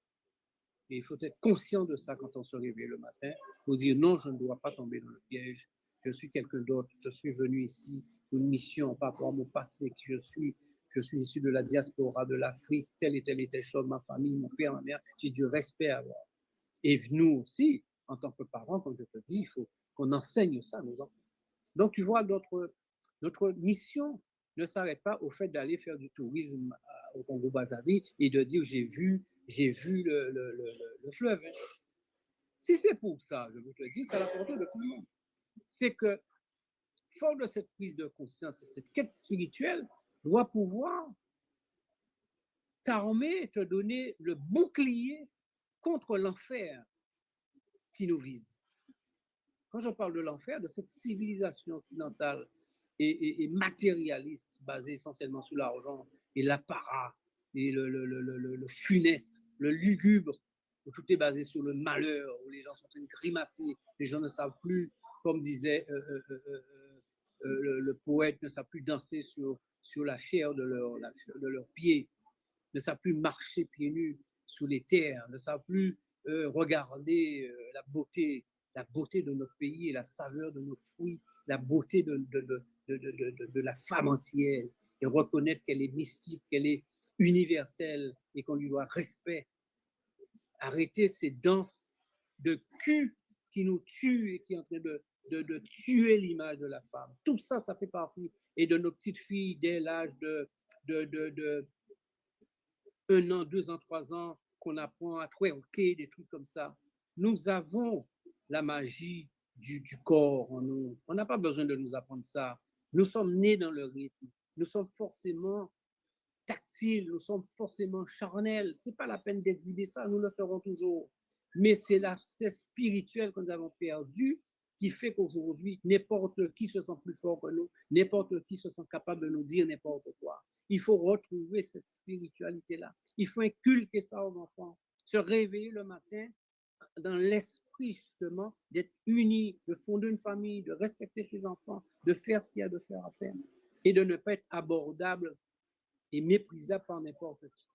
Et il faut être conscient de ça quand on se réveille le matin, pour dire non, je ne dois pas tomber dans le piège. Je suis quelqu'un d'autre. Je suis venu ici pour une mission par rapport à mon passé, qui je suis. Je suis issu de la diaspora, de l'Afrique, telle et telle chose, ma famille, mon père, ma mère. J'ai du respect à avoir. Et nous aussi, en tant que parents, comme je te dis, il faut qu'on enseigne ça à nos enfants. Donc, tu vois, notre mission ne s'arrête pas au fait d'aller faire du tourisme au Congo-Brazzaville et de dire j'ai vu le fleuve. Si c'est pour ça, je vous le dis, c'est à la portée de tout le monde. C'est que, fort de cette prise de conscience, cette quête spirituelle, doit pouvoir t'armer, te donner le bouclier contre l'enfer qui nous vise. Quand je parle de l'enfer, de cette civilisation occidentale et matérialiste, basée essentiellement sur l'argent et l'apparat, et le funeste, le lugubre, où tout est basé sur le malheur, où les gens sont en train de grimacer, les gens ne savent plus, comme disait le poète, ne savent plus danser sur la chair de leurs pieds, ne savent plus marcher pieds nus sous les terres, ne savent plus regarder la beauté de notre pays et la saveur de nos fruits, la beauté de la femme entière, et reconnaître qu'elle est mystique, qu'elle est universelle et qu'on lui doit respect. Arrêter ces danses de cul qui nous tuent et qui est en train de tuer l'image de la femme. Tout ça, ça fait partie. Et de nos petites filles dès l'âge de 1 an, 2 ans, 3 ans, qu'on apprend à twerker, des trucs comme ça. Nous avons la magie du corps en nous. On n'a pas besoin de nous apprendre ça. Nous sommes nés dans le rythme. nous sommes forcément tactiles, nous sommes forcément charnels. Ce n'est pas la peine d'exhiber ça, nous le serons toujours. Mais c'est l'aspect spirituel que nous avons perdu qui fait qu'aujourd'hui, n'importe qui se sent plus fort que nous, n'importe qui se sent capable de nous dire n'importe quoi. Il faut retrouver cette spiritualité-là. Il faut inculquer ça aux enfants. Se réveiller le matin dans l'esprit, justement, d'être unis, de fonder une famille, de respecter ses enfants, de faire ce qu'il y a de faire à faire et de ne pas être abordable et méprisable par n'importe qui.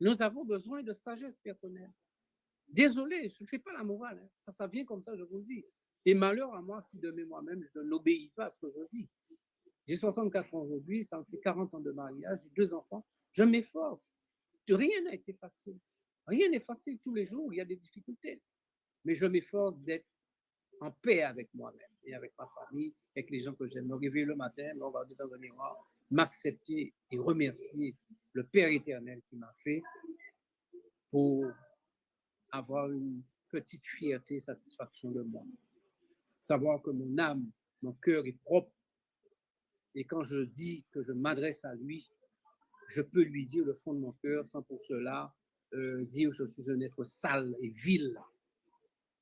Nous avons besoin de sagesse personnelle. Désolé, je ne fais pas la morale. Hein. Ça vient comme ça, je vous le dis. Et malheur à moi si demain moi-même, je n'obéis pas à ce que je dis. J'ai 64 ans aujourd'hui, ça me fait 40 ans de mariage, j'ai 2 enfants. Je m'efforce. Rien n'a été facile. Rien n'est facile tous les jours, il y a des difficultés. Mais je m'efforce d'être en paix avec moi-même et avec ma famille, avec les gens que j'aime. Me réveiller le matin, me regarder dans un miroir, m'accepter et remercier le Père éternel qui m'a fait pour avoir une petite fierté, satisfaction de moi. Savoir que mon âme, mon cœur est propre. Et quand je dis que je m'adresse à lui, je peux lui dire le fond de mon cœur sans pour cela dire que je suis un être sale et vil.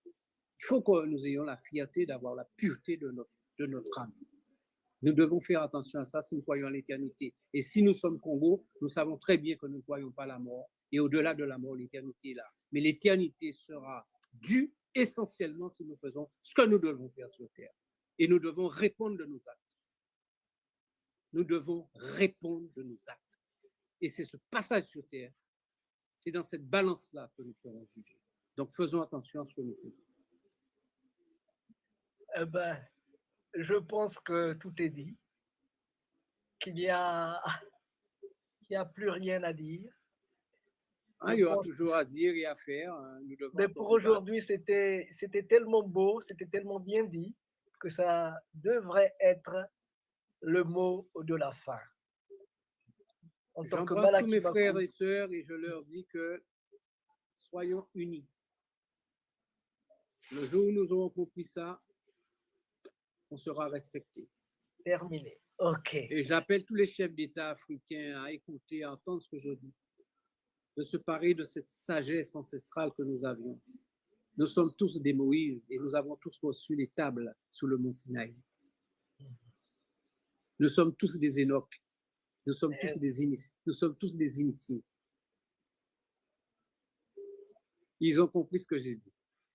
Il faut que nous ayons la fierté d'avoir la pureté de notre âme. Nous devons faire attention à ça si nous croyons à l'éternité. Et si nous sommes Congo, nous savons très bien que nous ne croyons pas à la mort. Et au-delà de la mort, l'éternité est là. Mais l'éternité sera due essentiellement si nous faisons ce que nous devons faire sur terre. Et nous devons répondre de nos actes. Nous devons répondre de nos actes. Et c'est ce passage sur terre, c'est dans cette balance-là que nous serons jugés. Donc faisons attention à ce que nous faisons. Eh ben, je pense que tout est dit, qu'il n'y a plus rien à dire. Il y aura toujours à dire et à faire. Nous devons mais pour aujourd'hui, c'était tellement beau, c'était tellement bien dit que ça devrait être le mot de la fin. J'embrasse tous mes frères et sœurs et je leur dis que soyons unis. Le jour où nous aurons compris ça, on sera respecté. Terminé. OK. Et j'appelle tous les chefs d'État africains à écouter, à entendre ce que je dis, de se parer de cette sagesse ancestrale que nous avions. Nous sommes tous des Moïse et nous avons tous reçu les tables sous le mont Sinaï. Nous sommes tous des Enoch. Nous sommes tous des initiés. Ils ont compris ce que j'ai dit.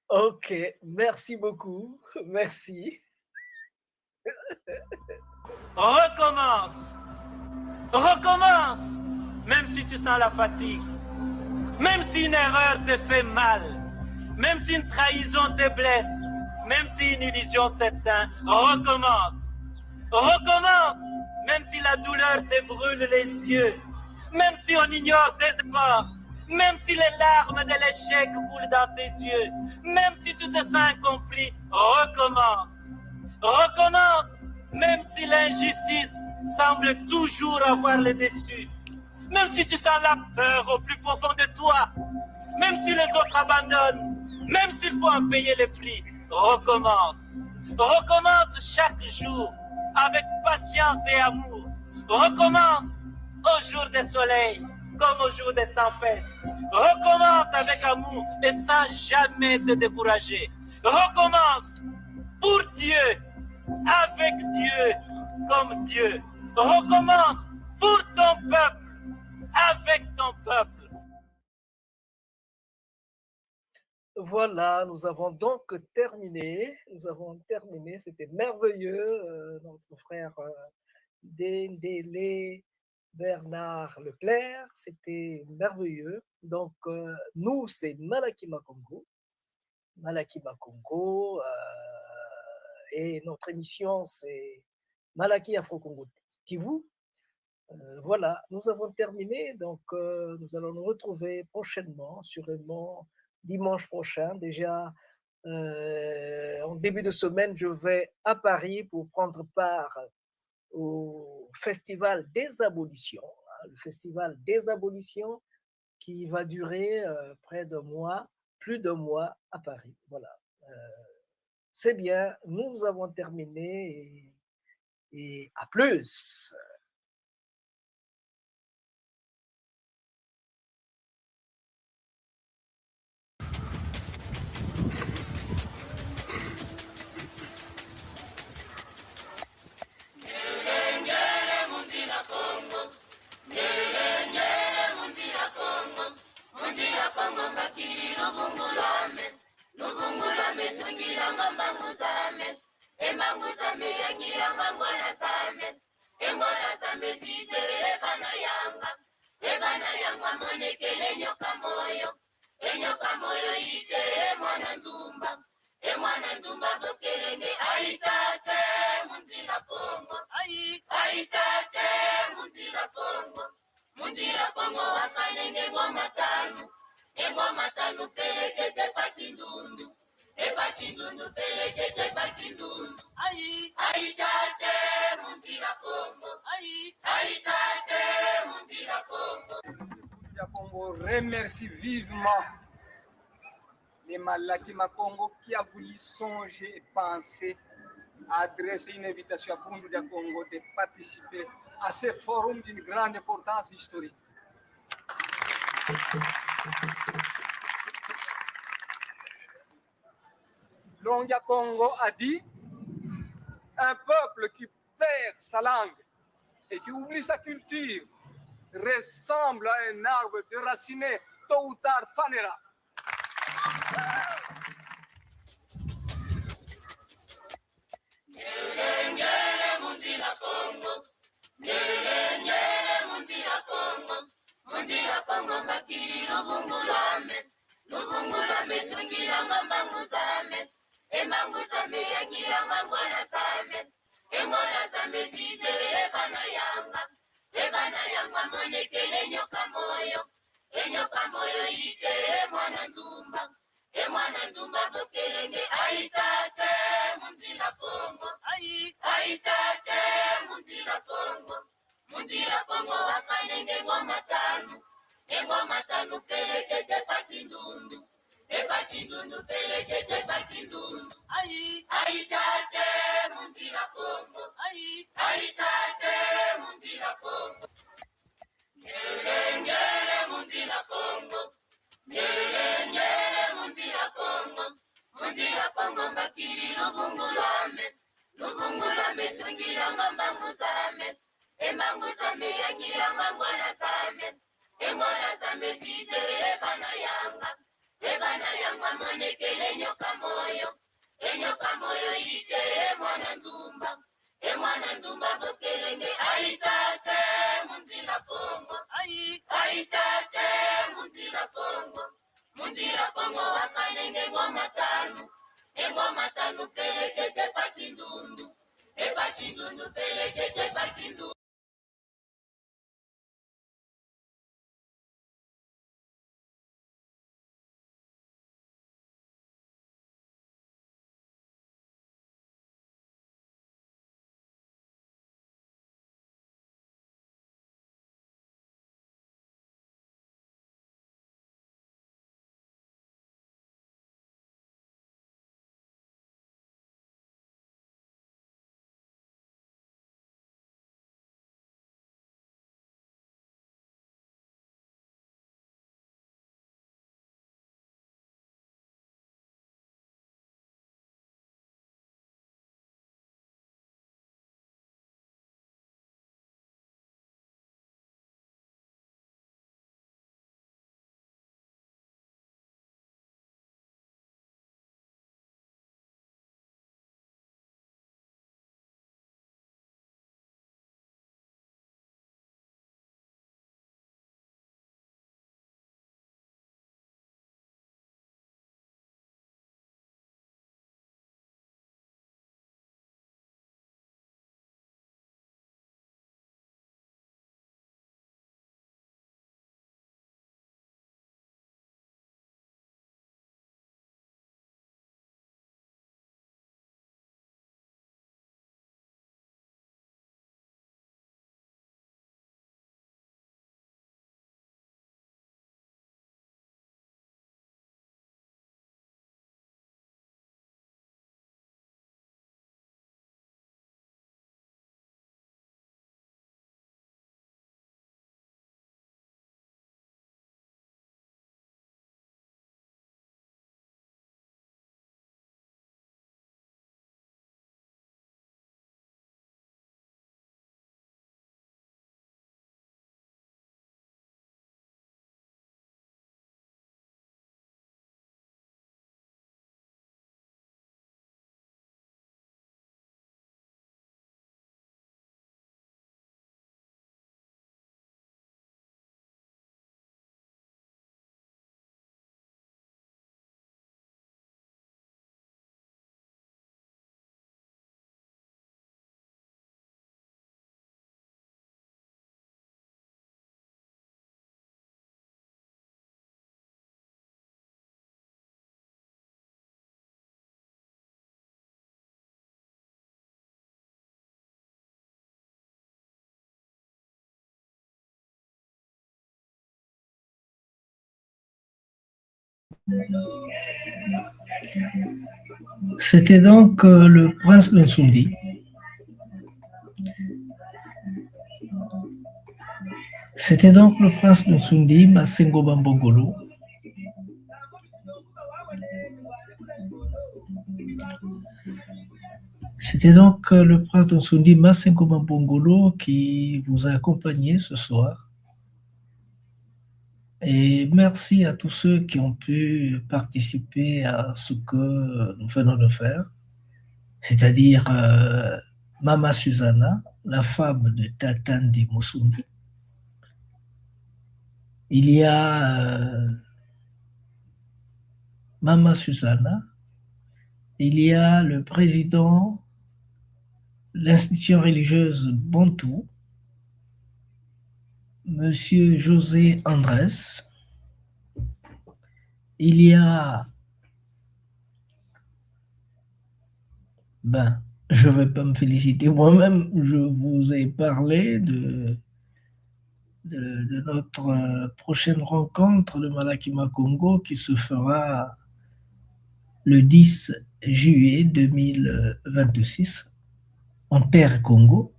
OK, merci beaucoup. Merci. Recommence. Recommence. Même si tu sens la fatigue. Même si une erreur te fait mal. Même si une trahison te blesse. Même si une illusion s'éteint. Recommence. Recommence. Même si la douleur te brûle les yeux. Même si on ignore tes efforts. Même si les larmes de l'échec coulent dans tes yeux. Même si tu te sens incompris. Recommence. Recommence. Même si l'injustice semble toujours avoir le dessus. Même si tu sens la peur au plus profond de toi. Même si les autres abandonnent. Même s'il faut en payer les prix. Recommence. Recommence chaque jour avec patience et amour. Recommence au jour des soleils comme au jour des tempêtes. Recommence avec amour et sans jamais te décourager. Recommence pour Dieu, avec Dieu, comme Dieu. Recommence pour ton peuple, avec ton peuple. Voilà, nous avons donc terminé. C'était merveilleux. Notre frère Dendele Bernard Leclerc, c'était merveilleux. Donc, nous, c'est Malaki Makongo. Malaki Makongo. Et notre émission, c'est Malaki Afro-Congo Tivu. Voilà, nous avons terminé. Donc, nous allons nous retrouver prochainement, sûrement dimanche prochain. Déjà, en début de semaine, je vais à Paris pour prendre part au Festival des Abolitions. Le Festival des Abolitions qui va durer près d'un mois, plus d'un mois à Paris. Voilà. C'est bien, nous avons terminé et à plus. Congo remercie vivement les Malakima Congo qui a voulu songer et penser à adresser une invitation à Bundu du Congo de participer à ce forum d'une grande importance historique. Longia Congo a dit un peuple qui perd sa langue et qui oublie sa culture ressemble à un arbre déraciné, tôt ou tard fanera. C'était donc le prince Nsundi. C'était donc le prince Nsundi, Masengo Bambongolo. C'était donc le prince Nsundi, Masengo Bambongolo, qui vous a accompagné ce soir. Et merci à tous ceux qui ont pu participer à ce que nous venons de faire, c'est-à-dire Mama Susanna, la femme de Tatandi Musundi. Il y a Mama Susanna, il y a le président de l'institution religieuse Bantou, Monsieur José Andrés. Il y a, je ne vais pas me féliciter moi-même, je vous ai parlé de notre prochaine rencontre de Malakima Congo qui se fera le 10 juillet 2026 en Terre Congo.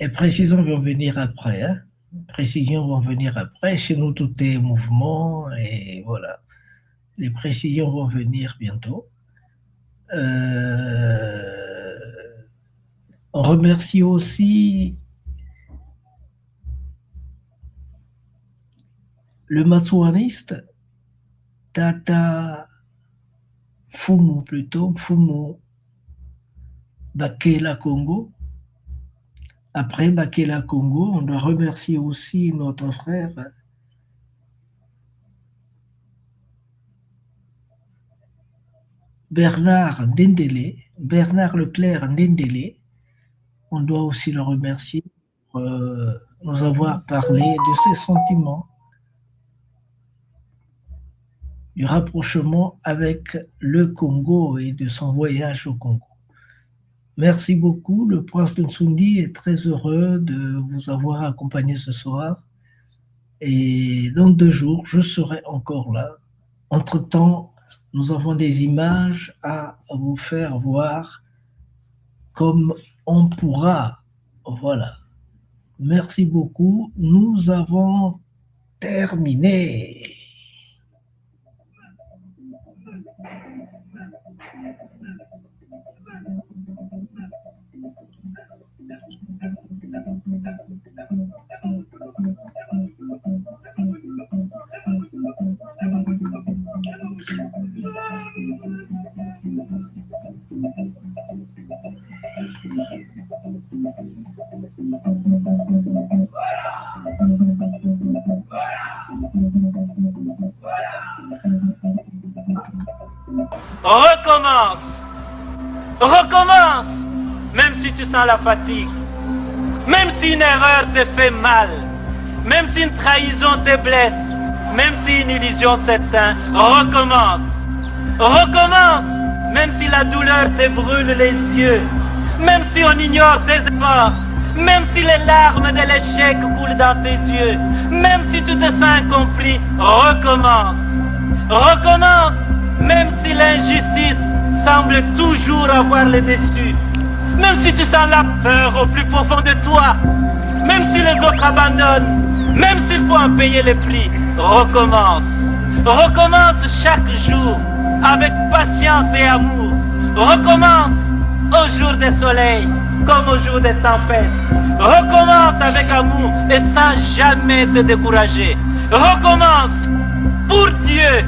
Et précisions vont venir après. Précisions vont venir après. Chez nous, tout est mouvement et voilà. Les précisions vont venir bientôt. On remercie aussi le matsuaniste Tata Fumu, Fumu Bakela Congo. Après Bakela Congo, on doit remercier aussi notre frère Bernard Ndendele, Bernard Leclerc Ndendele. On doit aussi le remercier pour nous avoir parlé de ses sentiments, du rapprochement avec le Congo et de son voyage au Congo. Merci beaucoup. Le prince Nsundi est très heureux de vous avoir accompagné ce soir. Et dans 2 jours, je serai encore là. Entre-temps, nous avons des images à vous faire voir comme on pourra. Voilà. Merci beaucoup. Nous avons terminé. Recommence. Recommence. Même si tu sens la fatigue. Même si une erreur te fait mal. Même si une trahison te blesse. Même si une illusion s'éteint. Recommence. Recommence. Même si la douleur te brûle les yeux. Même si on ignore tes efforts. Même si les larmes de l'échec coulent dans tes yeux. Même si tu te sens incompris. Recommence. Recommence. Même si l'injustice semble toujours avoir le dessus. Même si tu sens la peur au plus profond de toi. Même si les autres abandonnent. Même s'il faut en payer les prix. Recommence. Recommence chaque jour avec patience et amour. Recommence au jour des soleils comme au jour des tempêtes. Recommence avec amour et sans jamais te décourager. Recommence pour Dieu,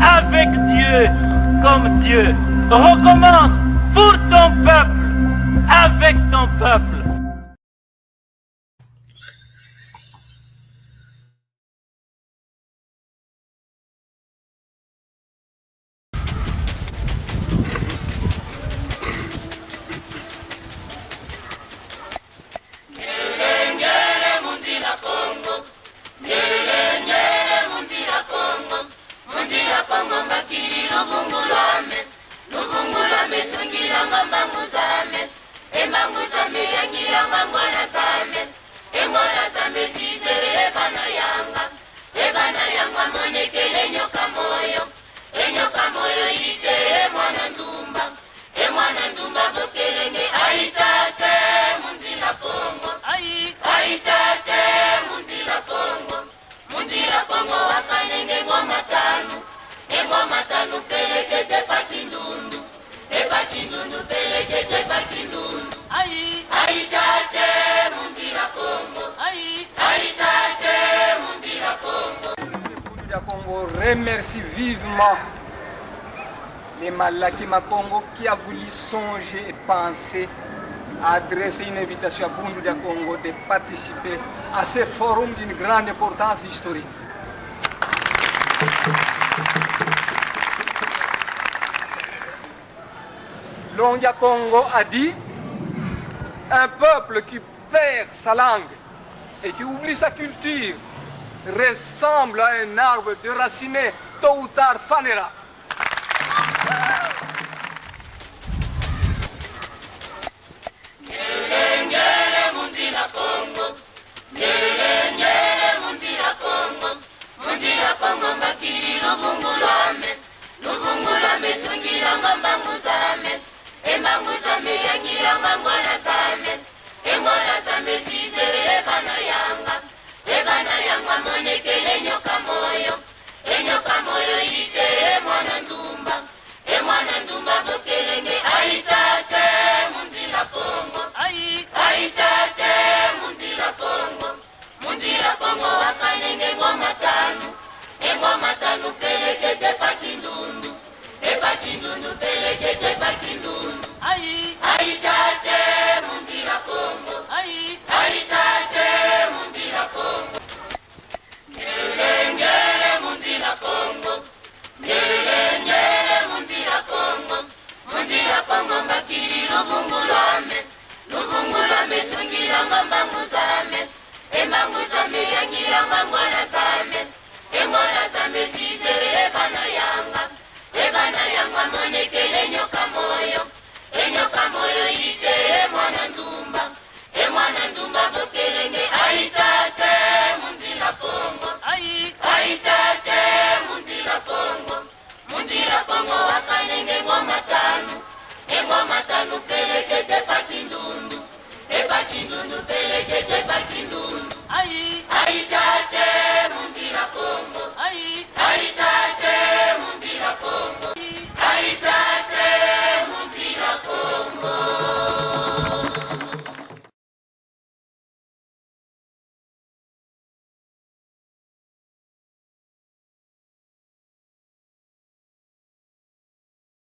avec Dieu, comme Dieu. Recommence pour ton peuple, avec ton peuple. matanu peleke te pakindundu. Te pakindundu peleke te pakindundu. Aïe tate mundira Congo. Aïe tate mundira Congo. Le Congo remercie vivement les Malakima Congo qui a voulu songer et penser à adresser une invitation à Bundu de Congo de participer à ce forum d'une grande importance historique. Longia Congo a dit: un peuple qui perd sa langue et qui oublie sa culture ressemble à un arbre déraciné, tôt ou tard fanera. Ngere mundira Congo. Ngere mundira Congo. Mundira Congo mbakiri lubungulame. Lubungulame tungira ngamba nguzame. Emba nguzame yangira ngangwana zame. Engwana zame zizere bana yanga. Ebana yanga monekele nyoka moyo. Enyoka moyo ite mwana ndumba. Mwana ndumba bokelenge aitate mundira Congo. Aitate mundira Congo. Mundira Congo wakanenge ngoma tanu. Engoma tanu